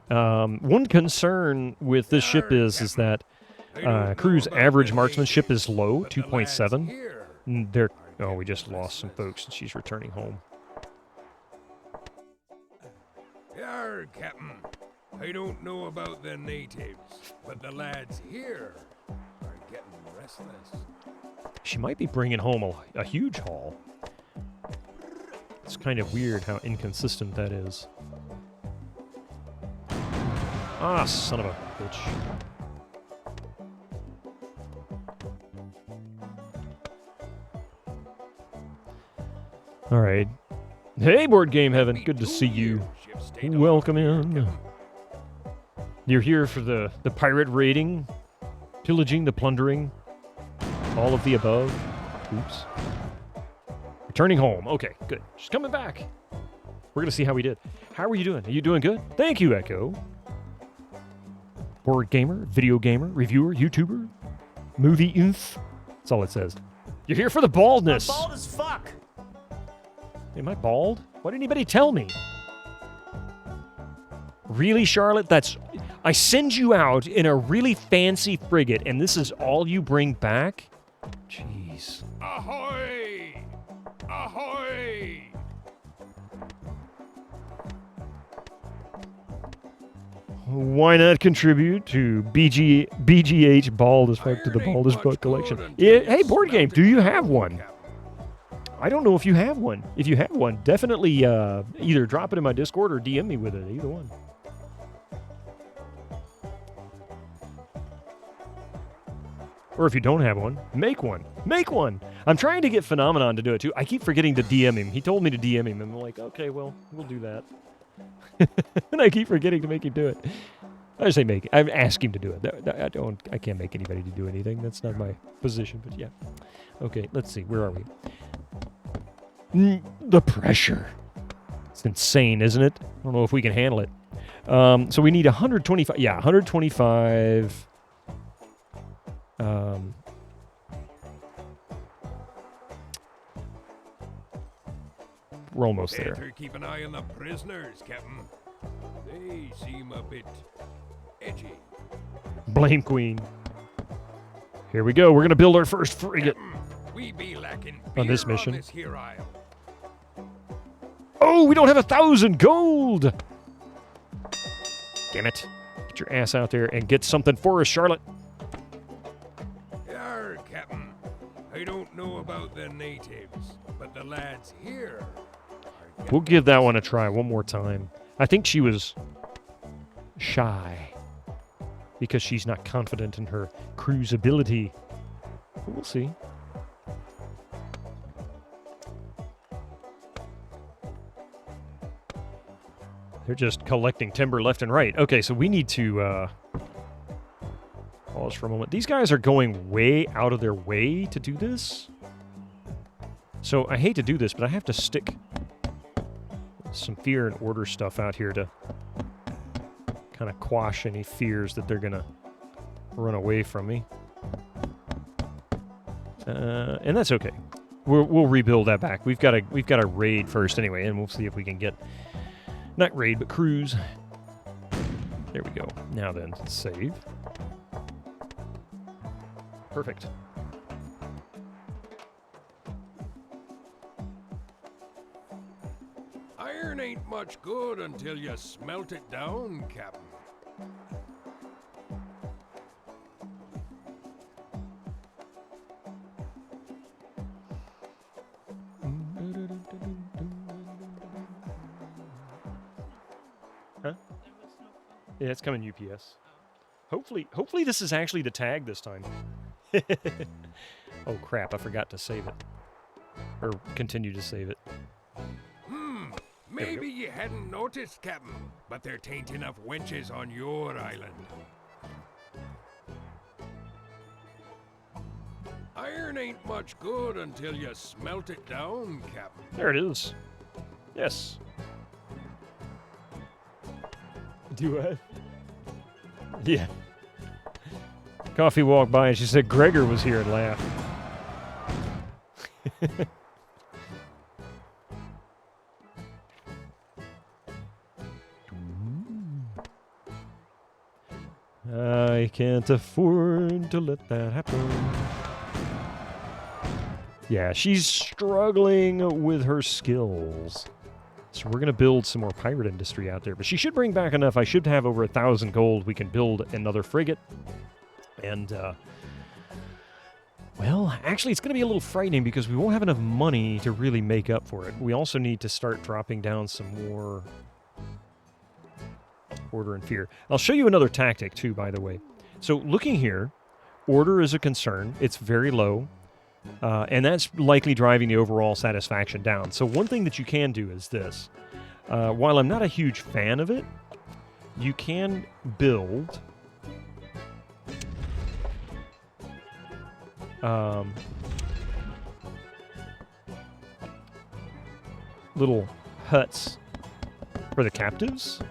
[SPEAKER 1] One concern with this ship is that crew's average marksmanship is low, 2.7. Oh, we just lost some folks, and she's returning home.
[SPEAKER 2] Yar, Captain. I don't know about the natives, but the lads here are getting restless.
[SPEAKER 1] She might be bringing home a huge haul. It's kind of weird how inconsistent that is. Ah, son of a bitch. All right. Hey, Board Game Heaven. Good to see you. Welcome in. You're here for the pirate raiding, pillaging, the plundering, all of the above. Oops. Returning home. Okay, good. She's coming back. We're going to see how we did. How are you doing? Are you doing good? Thank you, Echo. Board gamer, video gamer, reviewer, YouTuber, movie inf. That's all it says. You're here for the baldness.
[SPEAKER 17] I'm bald as fuck.
[SPEAKER 1] Am I bald? Why didn't anybody tell me? Really, Charlotte? I send you out in a really fancy frigate, and this is all you bring back? Jeez.
[SPEAKER 2] Ahoy! Ahoy!
[SPEAKER 1] Why not contribute to BGH Bald as Fuck to the Bald as Fuck collection? Yeah, hey, Board Game, do you have one? I don't know if you have one. If you have one, definitely either drop it in my Discord or DM me with it. Either one. Or if you don't have one, make one. Make one! I'm trying to get Phenomenon to do it too. I keep forgetting to DM him. He told me to DM him, and I'm like, okay, well, we'll do that. And I keep forgetting to make him do it. I say make it. I ask him to do it. I can't make anybody to do anything. That's not my position, but yeah. Okay, let's see. Where are we? The pressure. It's insane, isn't it? I don't know if we can handle it. So we need 125. Yeah, 125. We're almost there.
[SPEAKER 2] Better keep an eye on the prisoners, Captain. They seem a bit edgy.
[SPEAKER 1] Blame Queen. Here we go. We're gonna build our first frigate.
[SPEAKER 2] We be lacking
[SPEAKER 1] on this mission.
[SPEAKER 2] On this here isle.
[SPEAKER 1] Oh, we don't have 1,000 gold. Damn it! Get your ass out there and get something for us, Charlotte.
[SPEAKER 2] Yar, Captain. I don't know about the natives, but the lads here.
[SPEAKER 1] We'll give that one a try one more time. I think she was shy because she's not confident in her crew's ability. But we'll see. They're just collecting timber left and right. Okay, so we need to pause for a moment. These guys are going way out of their way to do this. So I hate to do this, but I have to stick some fear and order stuff out here to kind of quash any fears that they're going to run away from me. And that's okay. We'll rebuild that back. We've got to raid first anyway, and we'll see if we can get... Not raid, but cruise. There we go. Now then, save. Perfect.
[SPEAKER 2] Iron ain't much good until you smelt it down, Captain.
[SPEAKER 1] Huh? Yeah, it's coming UPS. Hopefully this is actually the tag this time. Oh crap, I forgot to save it. Or continue to save it.
[SPEAKER 2] Maybe you hadn't noticed, Captain, but there tain't enough wenches on your island. Iron ain't much good until you smelt it down, Captain.
[SPEAKER 1] There it is. Yes. Do I? Yeah. Coffee walked by and she said Gregor was here and laughed. I can't afford to let that happen. Yeah, she's struggling with her skills. So we're going to build some more pirate industry out there. But she should bring back enough. I should have over 1,000 gold. We can build another frigate. And, well, actually, it's going to be a little frightening because we won't have enough money to really make up for it. We also need to start dropping down some more order and fear. I'll show you another tactic, too, by the way. So looking here, order is a concern. It's very low. And that's likely driving the overall satisfaction down. So one thing that you can do is this. While I'm not a huge fan of it, you can build little huts for the captives.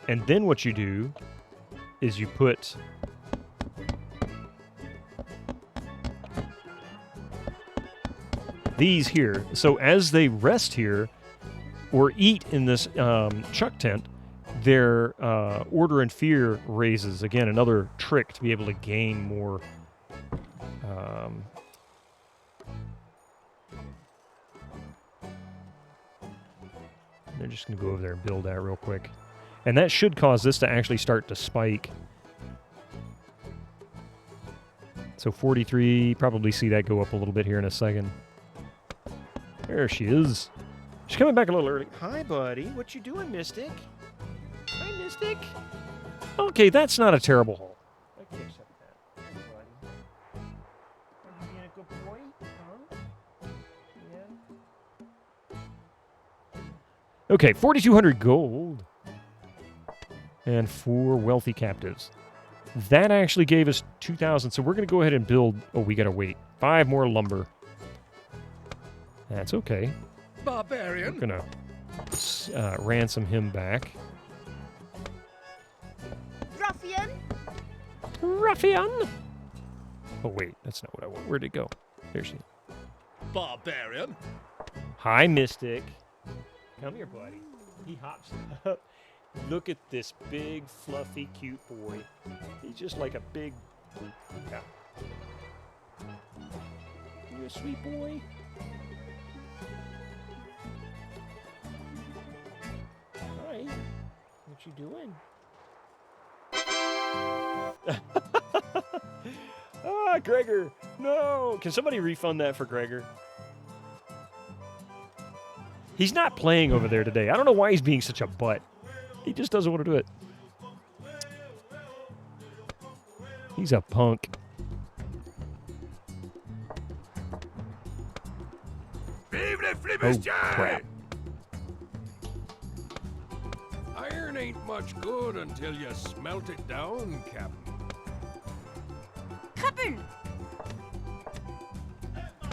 [SPEAKER 1] And then what you do is you put these here. So as they rest here or eat in this chuck tent, their order and fear raises. Again, another trick to be able to gain more. They're just going to go over there and build that real quick. And that should cause this to actually start to spike. So 43, probably see that go up a little bit here in a second. There she is. She's coming back a little early. Hi, buddy. What you doing, Mystic? Hi, Mystic. Okay, that's not a terrible haul. I can accept that. Hey, buddy. Are you being a good boy? Huh? Yeah. Okay, 4,200 gold. And 4 wealthy captives. That actually gave us 2,000, so we're going to go ahead and build... Oh, we got to wait. 5 more lumber. That's okay.
[SPEAKER 6] Barbarian.
[SPEAKER 1] We're going to ransom him back.
[SPEAKER 14] Ruffian.
[SPEAKER 1] Ruffian! Oh, wait. That's not what I want. Where'd it go? There she is.
[SPEAKER 6] Barbarian.
[SPEAKER 1] Hi, Mystic. Come here, buddy. He hops up. Look at this big, fluffy, cute boy. He's just like a big... Yeah. You a sweet boy? Hi. What you doing? Ah, Gregor! No! Can somebody refund that for Gregor? He's not playing over there today. I don't know why he's being such a butt. He just doesn't want to do it. He's a punk. Oh, crap.
[SPEAKER 2] Iron ain't much good until you smelt it down, Captain.
[SPEAKER 14] Captain!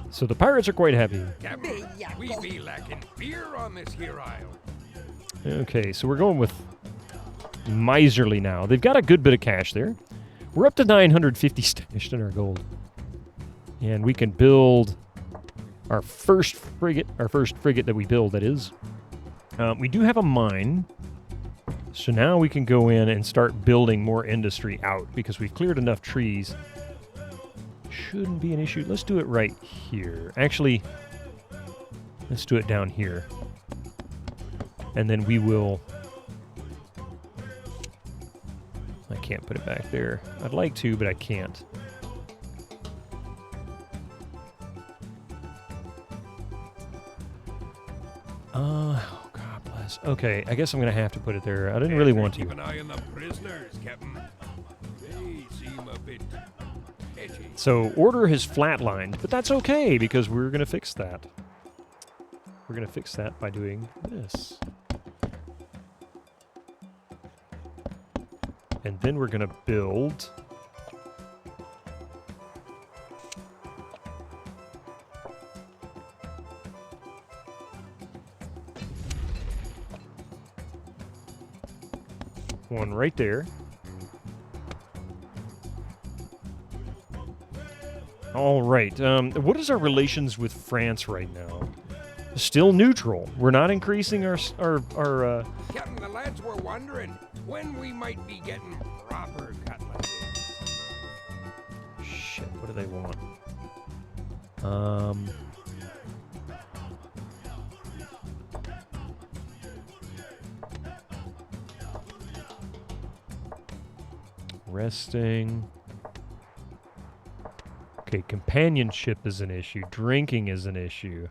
[SPEAKER 1] So the pirates are quite happy.
[SPEAKER 2] Captain, we be lacking beer on this here isle.
[SPEAKER 1] Okay, so we're going with miserly now. They've got a good bit of cash there. We're up to 950 stashed in our gold. And we can build our first frigate that we build, that is. We do have a mine. So now we can go in and start building more industry out because we've cleared enough trees. Shouldn't be an issue. Let's do it right here. Actually, let's do it down here. And then we will... I can't put it back there. I'd like to, but I can't. Oh, God bless. Okay, I guess I'm going to have to put it there. I didn't really want to.
[SPEAKER 2] Keep an eye on the prisoners, Captain. They seem a bit edgy.
[SPEAKER 1] So, order has flatlined, but that's okay, because we're going to fix that. We're going to fix that by doing this. And then we're going to build... one right there. All right. What is our relations with France right now? Still neutral. We're not increasing our
[SPEAKER 2] Captain, the lads were wondering when we might be getting proper cutlets in.
[SPEAKER 1] Shit, what do they want? Resting. Okay, companionship is an issue. Drinking is an issue.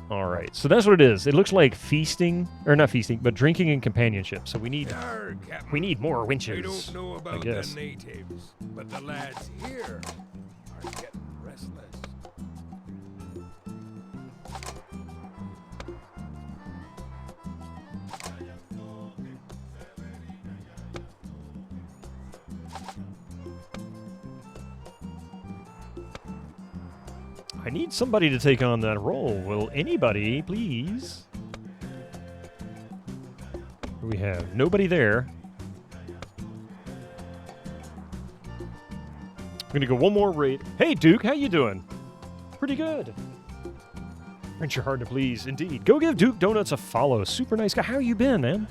[SPEAKER 1] All right, so that's what it is. It looks like feasting, or not feasting, but drinking and companionship. So we need more winches.
[SPEAKER 2] I don't know about
[SPEAKER 1] I guess.
[SPEAKER 2] the natives, but the lads here are getting restless.
[SPEAKER 1] I need somebody to take on that role. Will anybody, please? We have nobody there. I'm gonna go one more raid. Hey, Duke, how you doing? Pretty good. Aren't you hard to please? Indeed. Go give Duke Donuts a follow. Super nice guy. How you been, man?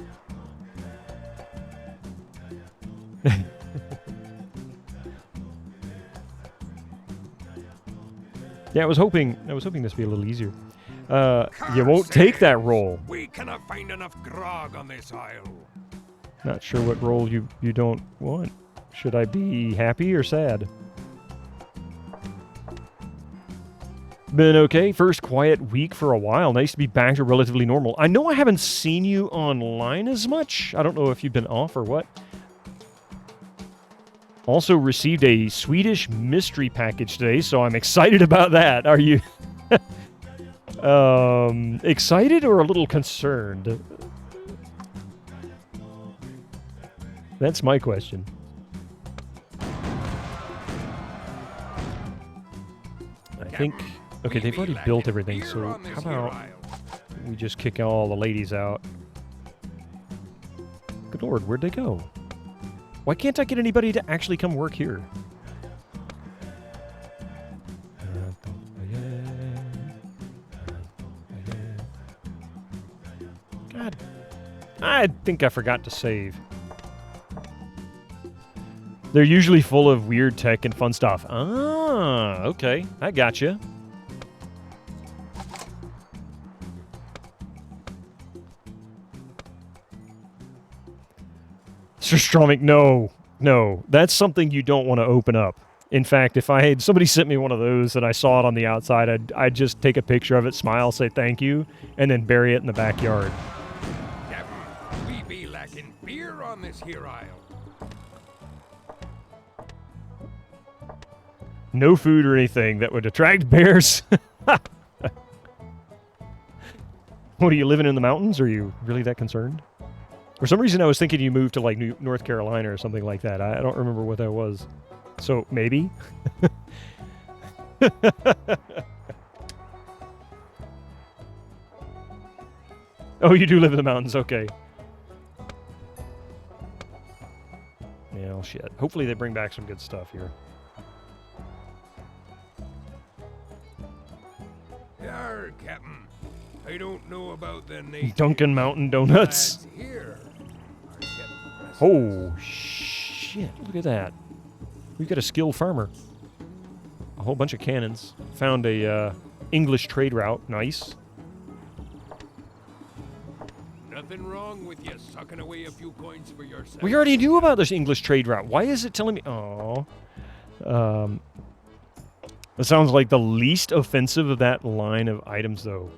[SPEAKER 1] Yeah, I was hoping this would be a little easier. You won't take that role.
[SPEAKER 2] We cannot find enough grog on this isle.
[SPEAKER 1] Not sure what role you don't want. Should I be happy or sad? Been okay. First quiet week for a while. Nice to be back to relatively normal. I know I haven't seen you online as much. I don't know if you've been off or what. Also received a Swedish mystery package today, so I'm excited about that. Are you excited or a little concerned? That's my question. I think... Okay, they've already built everything, so how about we just kick all the ladies out? Good lord, where'd they go? Why can't I get anybody to actually come work here? God. I think I forgot to save. They're usually full of weird tech and fun stuff. Ah, okay. I gotcha. Sir Stromic, no. That's something you don't want to open up. In fact, if I had somebody sent me one of those and I saw it on the outside, I'd just take a picture of it, smile, say thank you, and then bury it in the backyard.
[SPEAKER 2] Captain, we be lacking beer on this here isle.
[SPEAKER 1] No food or anything that would attract bears. What, are you living in the mountains? Are you really that concerned? For some reason, I was thinking you moved to, like, North Carolina or something like that. I don't remember what that was. So, maybe? Oh, you do live in the mountains. Okay. Yeah, well, shit. Hopefully they bring back some good stuff here.
[SPEAKER 2] Yarr, Captain. I don't know about the natives.
[SPEAKER 1] Dunkin' Mountain Donuts.
[SPEAKER 2] Here.
[SPEAKER 1] Oh, shit. Look at that. We've got a skilled farmer. A whole bunch of cannons. Found a English trade route. Nice.
[SPEAKER 2] Nothing wrong with you sucking away a few coins for yourself.
[SPEAKER 1] We already knew about this English trade route. Why is it telling me... Oh. It sounds like the least offensive of that line of items, though.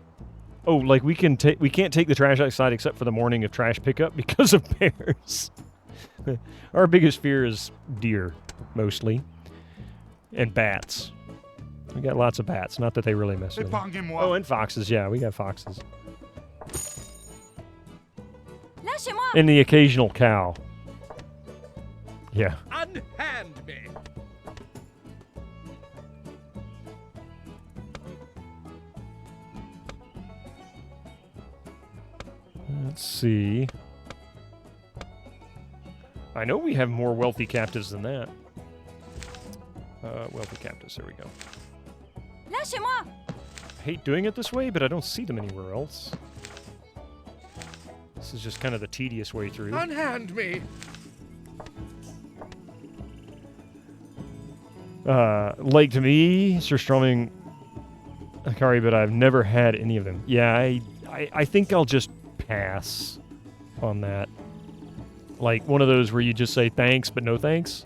[SPEAKER 1] Oh, like we can't take the trash outside except for the morning of trash pickup because of bears. Our biggest fear is deer, mostly, and bats. We got lots of bats. Not that they really mess with them. Oh, and foxes. Yeah, we got foxes. And the occasional cow. Yeah.
[SPEAKER 6] Unhand me.
[SPEAKER 1] Let's see. I know we have more wealthy captives than that. Wealthy captives, there we go. I hate doing it this way, but I don't see them anywhere else. This is just kind of the tedious way through.
[SPEAKER 6] Unhand me.
[SPEAKER 1] Like to me, Sir Strumming, Akari, but I've never had any of them. Yeah, I think I'll just pass on that. Like one of those where you just say thanks, but no thanks.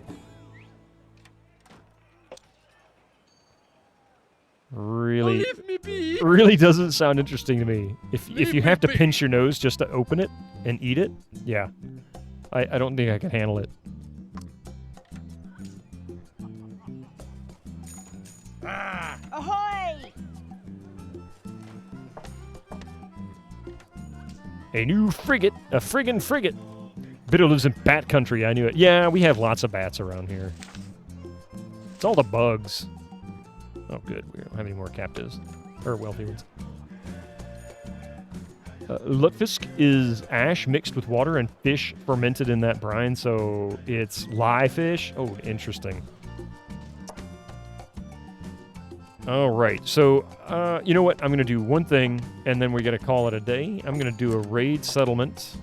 [SPEAKER 1] Really, really doesn't sound interesting to me. If you have to pinch your nose just to open it and eat it, yeah, I don't think I can handle it.
[SPEAKER 14] Ahoy!
[SPEAKER 1] A new frigate, a friggin' frigate. Bitter lives in bat country, I knew it. Yeah, we have lots of bats around here. It's all the bugs. Oh, good. We don't have any more captives. Or wealthy ones. Lutefisk is ash mixed with water and fish fermented in that brine, so it's live fish. Oh, interesting. All right, so you know what? I'm going to do one thing, and then we got to call it a day. I'm going to do a raid settlement.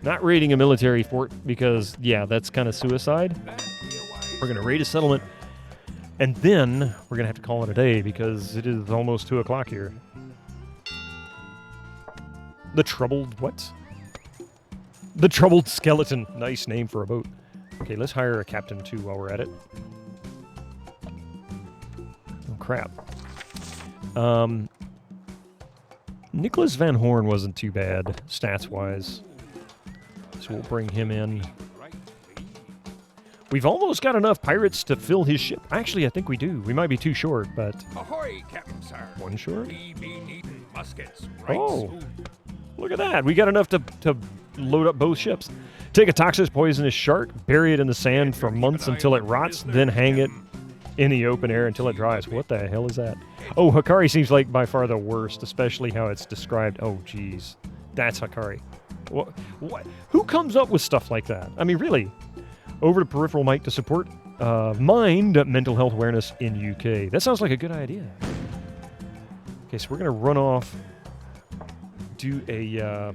[SPEAKER 1] Not raiding a military fort, because, yeah, that's kind of suicide. We're going to raid a settlement, and then we're going to have to call it a day, because it is almost 2 o'clock here. The Troubled what? The Troubled Skeleton. Nice name for a boat. Okay, let's hire a captain, too, while we're at it. Oh, crap. Nicholas Van Horn wasn't too bad, stats-wise. So we'll bring him in. We've almost got enough pirates to fill his ship. Actually, I think we do. We might be too short, but...
[SPEAKER 2] Ahoy, Captain Sir.
[SPEAKER 1] One short?
[SPEAKER 2] We be needing muskets right
[SPEAKER 1] Oh,
[SPEAKER 2] soon.
[SPEAKER 1] Look at that. We got enough to load up both ships. Take a toxic poisonous shark, bury it in the sand for months until it rots, then hang it in the open air until it dries. What the hell is that? Oh, Hikari seems like by far the worst, especially how it's described. Oh, geez. That's Hikari. What? Who comes up with stuff like that? I mean, really. Over to Peripheral Mic to support mind mental health awareness in UK. That sounds like a good idea. Okay, so we're going to run off, do a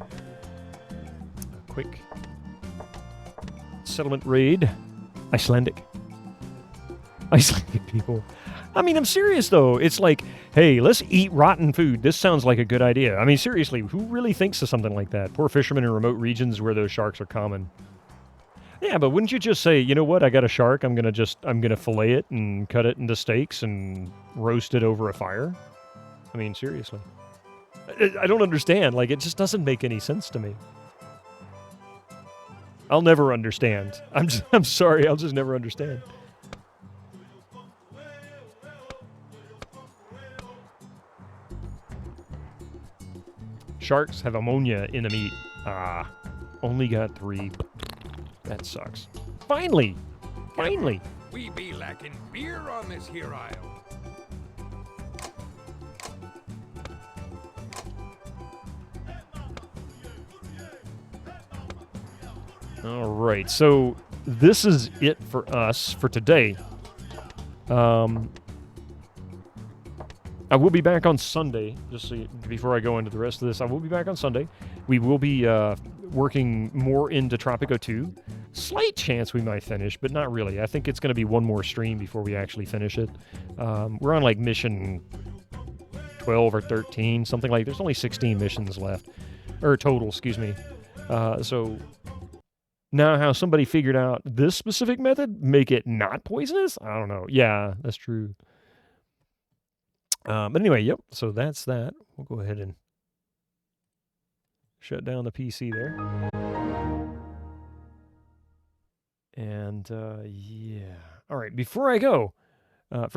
[SPEAKER 1] quick settlement raid. Icelandic people. I mean, I'm serious, though. It's like, hey, let's eat rotten food. This sounds like a good idea. I mean, seriously, who really thinks of something like that? Poor fishermen in remote regions where those sharks are common. Yeah, but wouldn't you just say, you know what, I got a shark, I'm gonna fillet it and cut it into steaks and roast it over a fire? I mean, seriously. I don't understand. Like, it just doesn't make any sense to me. I'll never understand. I'm sorry, I'll just never understand. Sharks have ammonia in the meat. Ah, only got 3. That sucks. Finally! Finally!
[SPEAKER 2] We be lacking beer on this here isle.
[SPEAKER 1] All right, so this is it for us for today. I will be back on Sunday, just so before I go into the rest of this. I will be back on Sunday. We will be working more into Tropico 2. Slight chance we might finish, but not really. I think it's going to be one more stream before we actually finish it. We're on like mission 12 or 13, something like. There's only 16 missions left, or total, excuse me. So now how somebody figured out this specific method, make it not poisonous? I don't know. Yeah, that's true. But anyway, yep, so that's that. We'll go ahead and shut down the PC there. And, yeah. All right, before I go,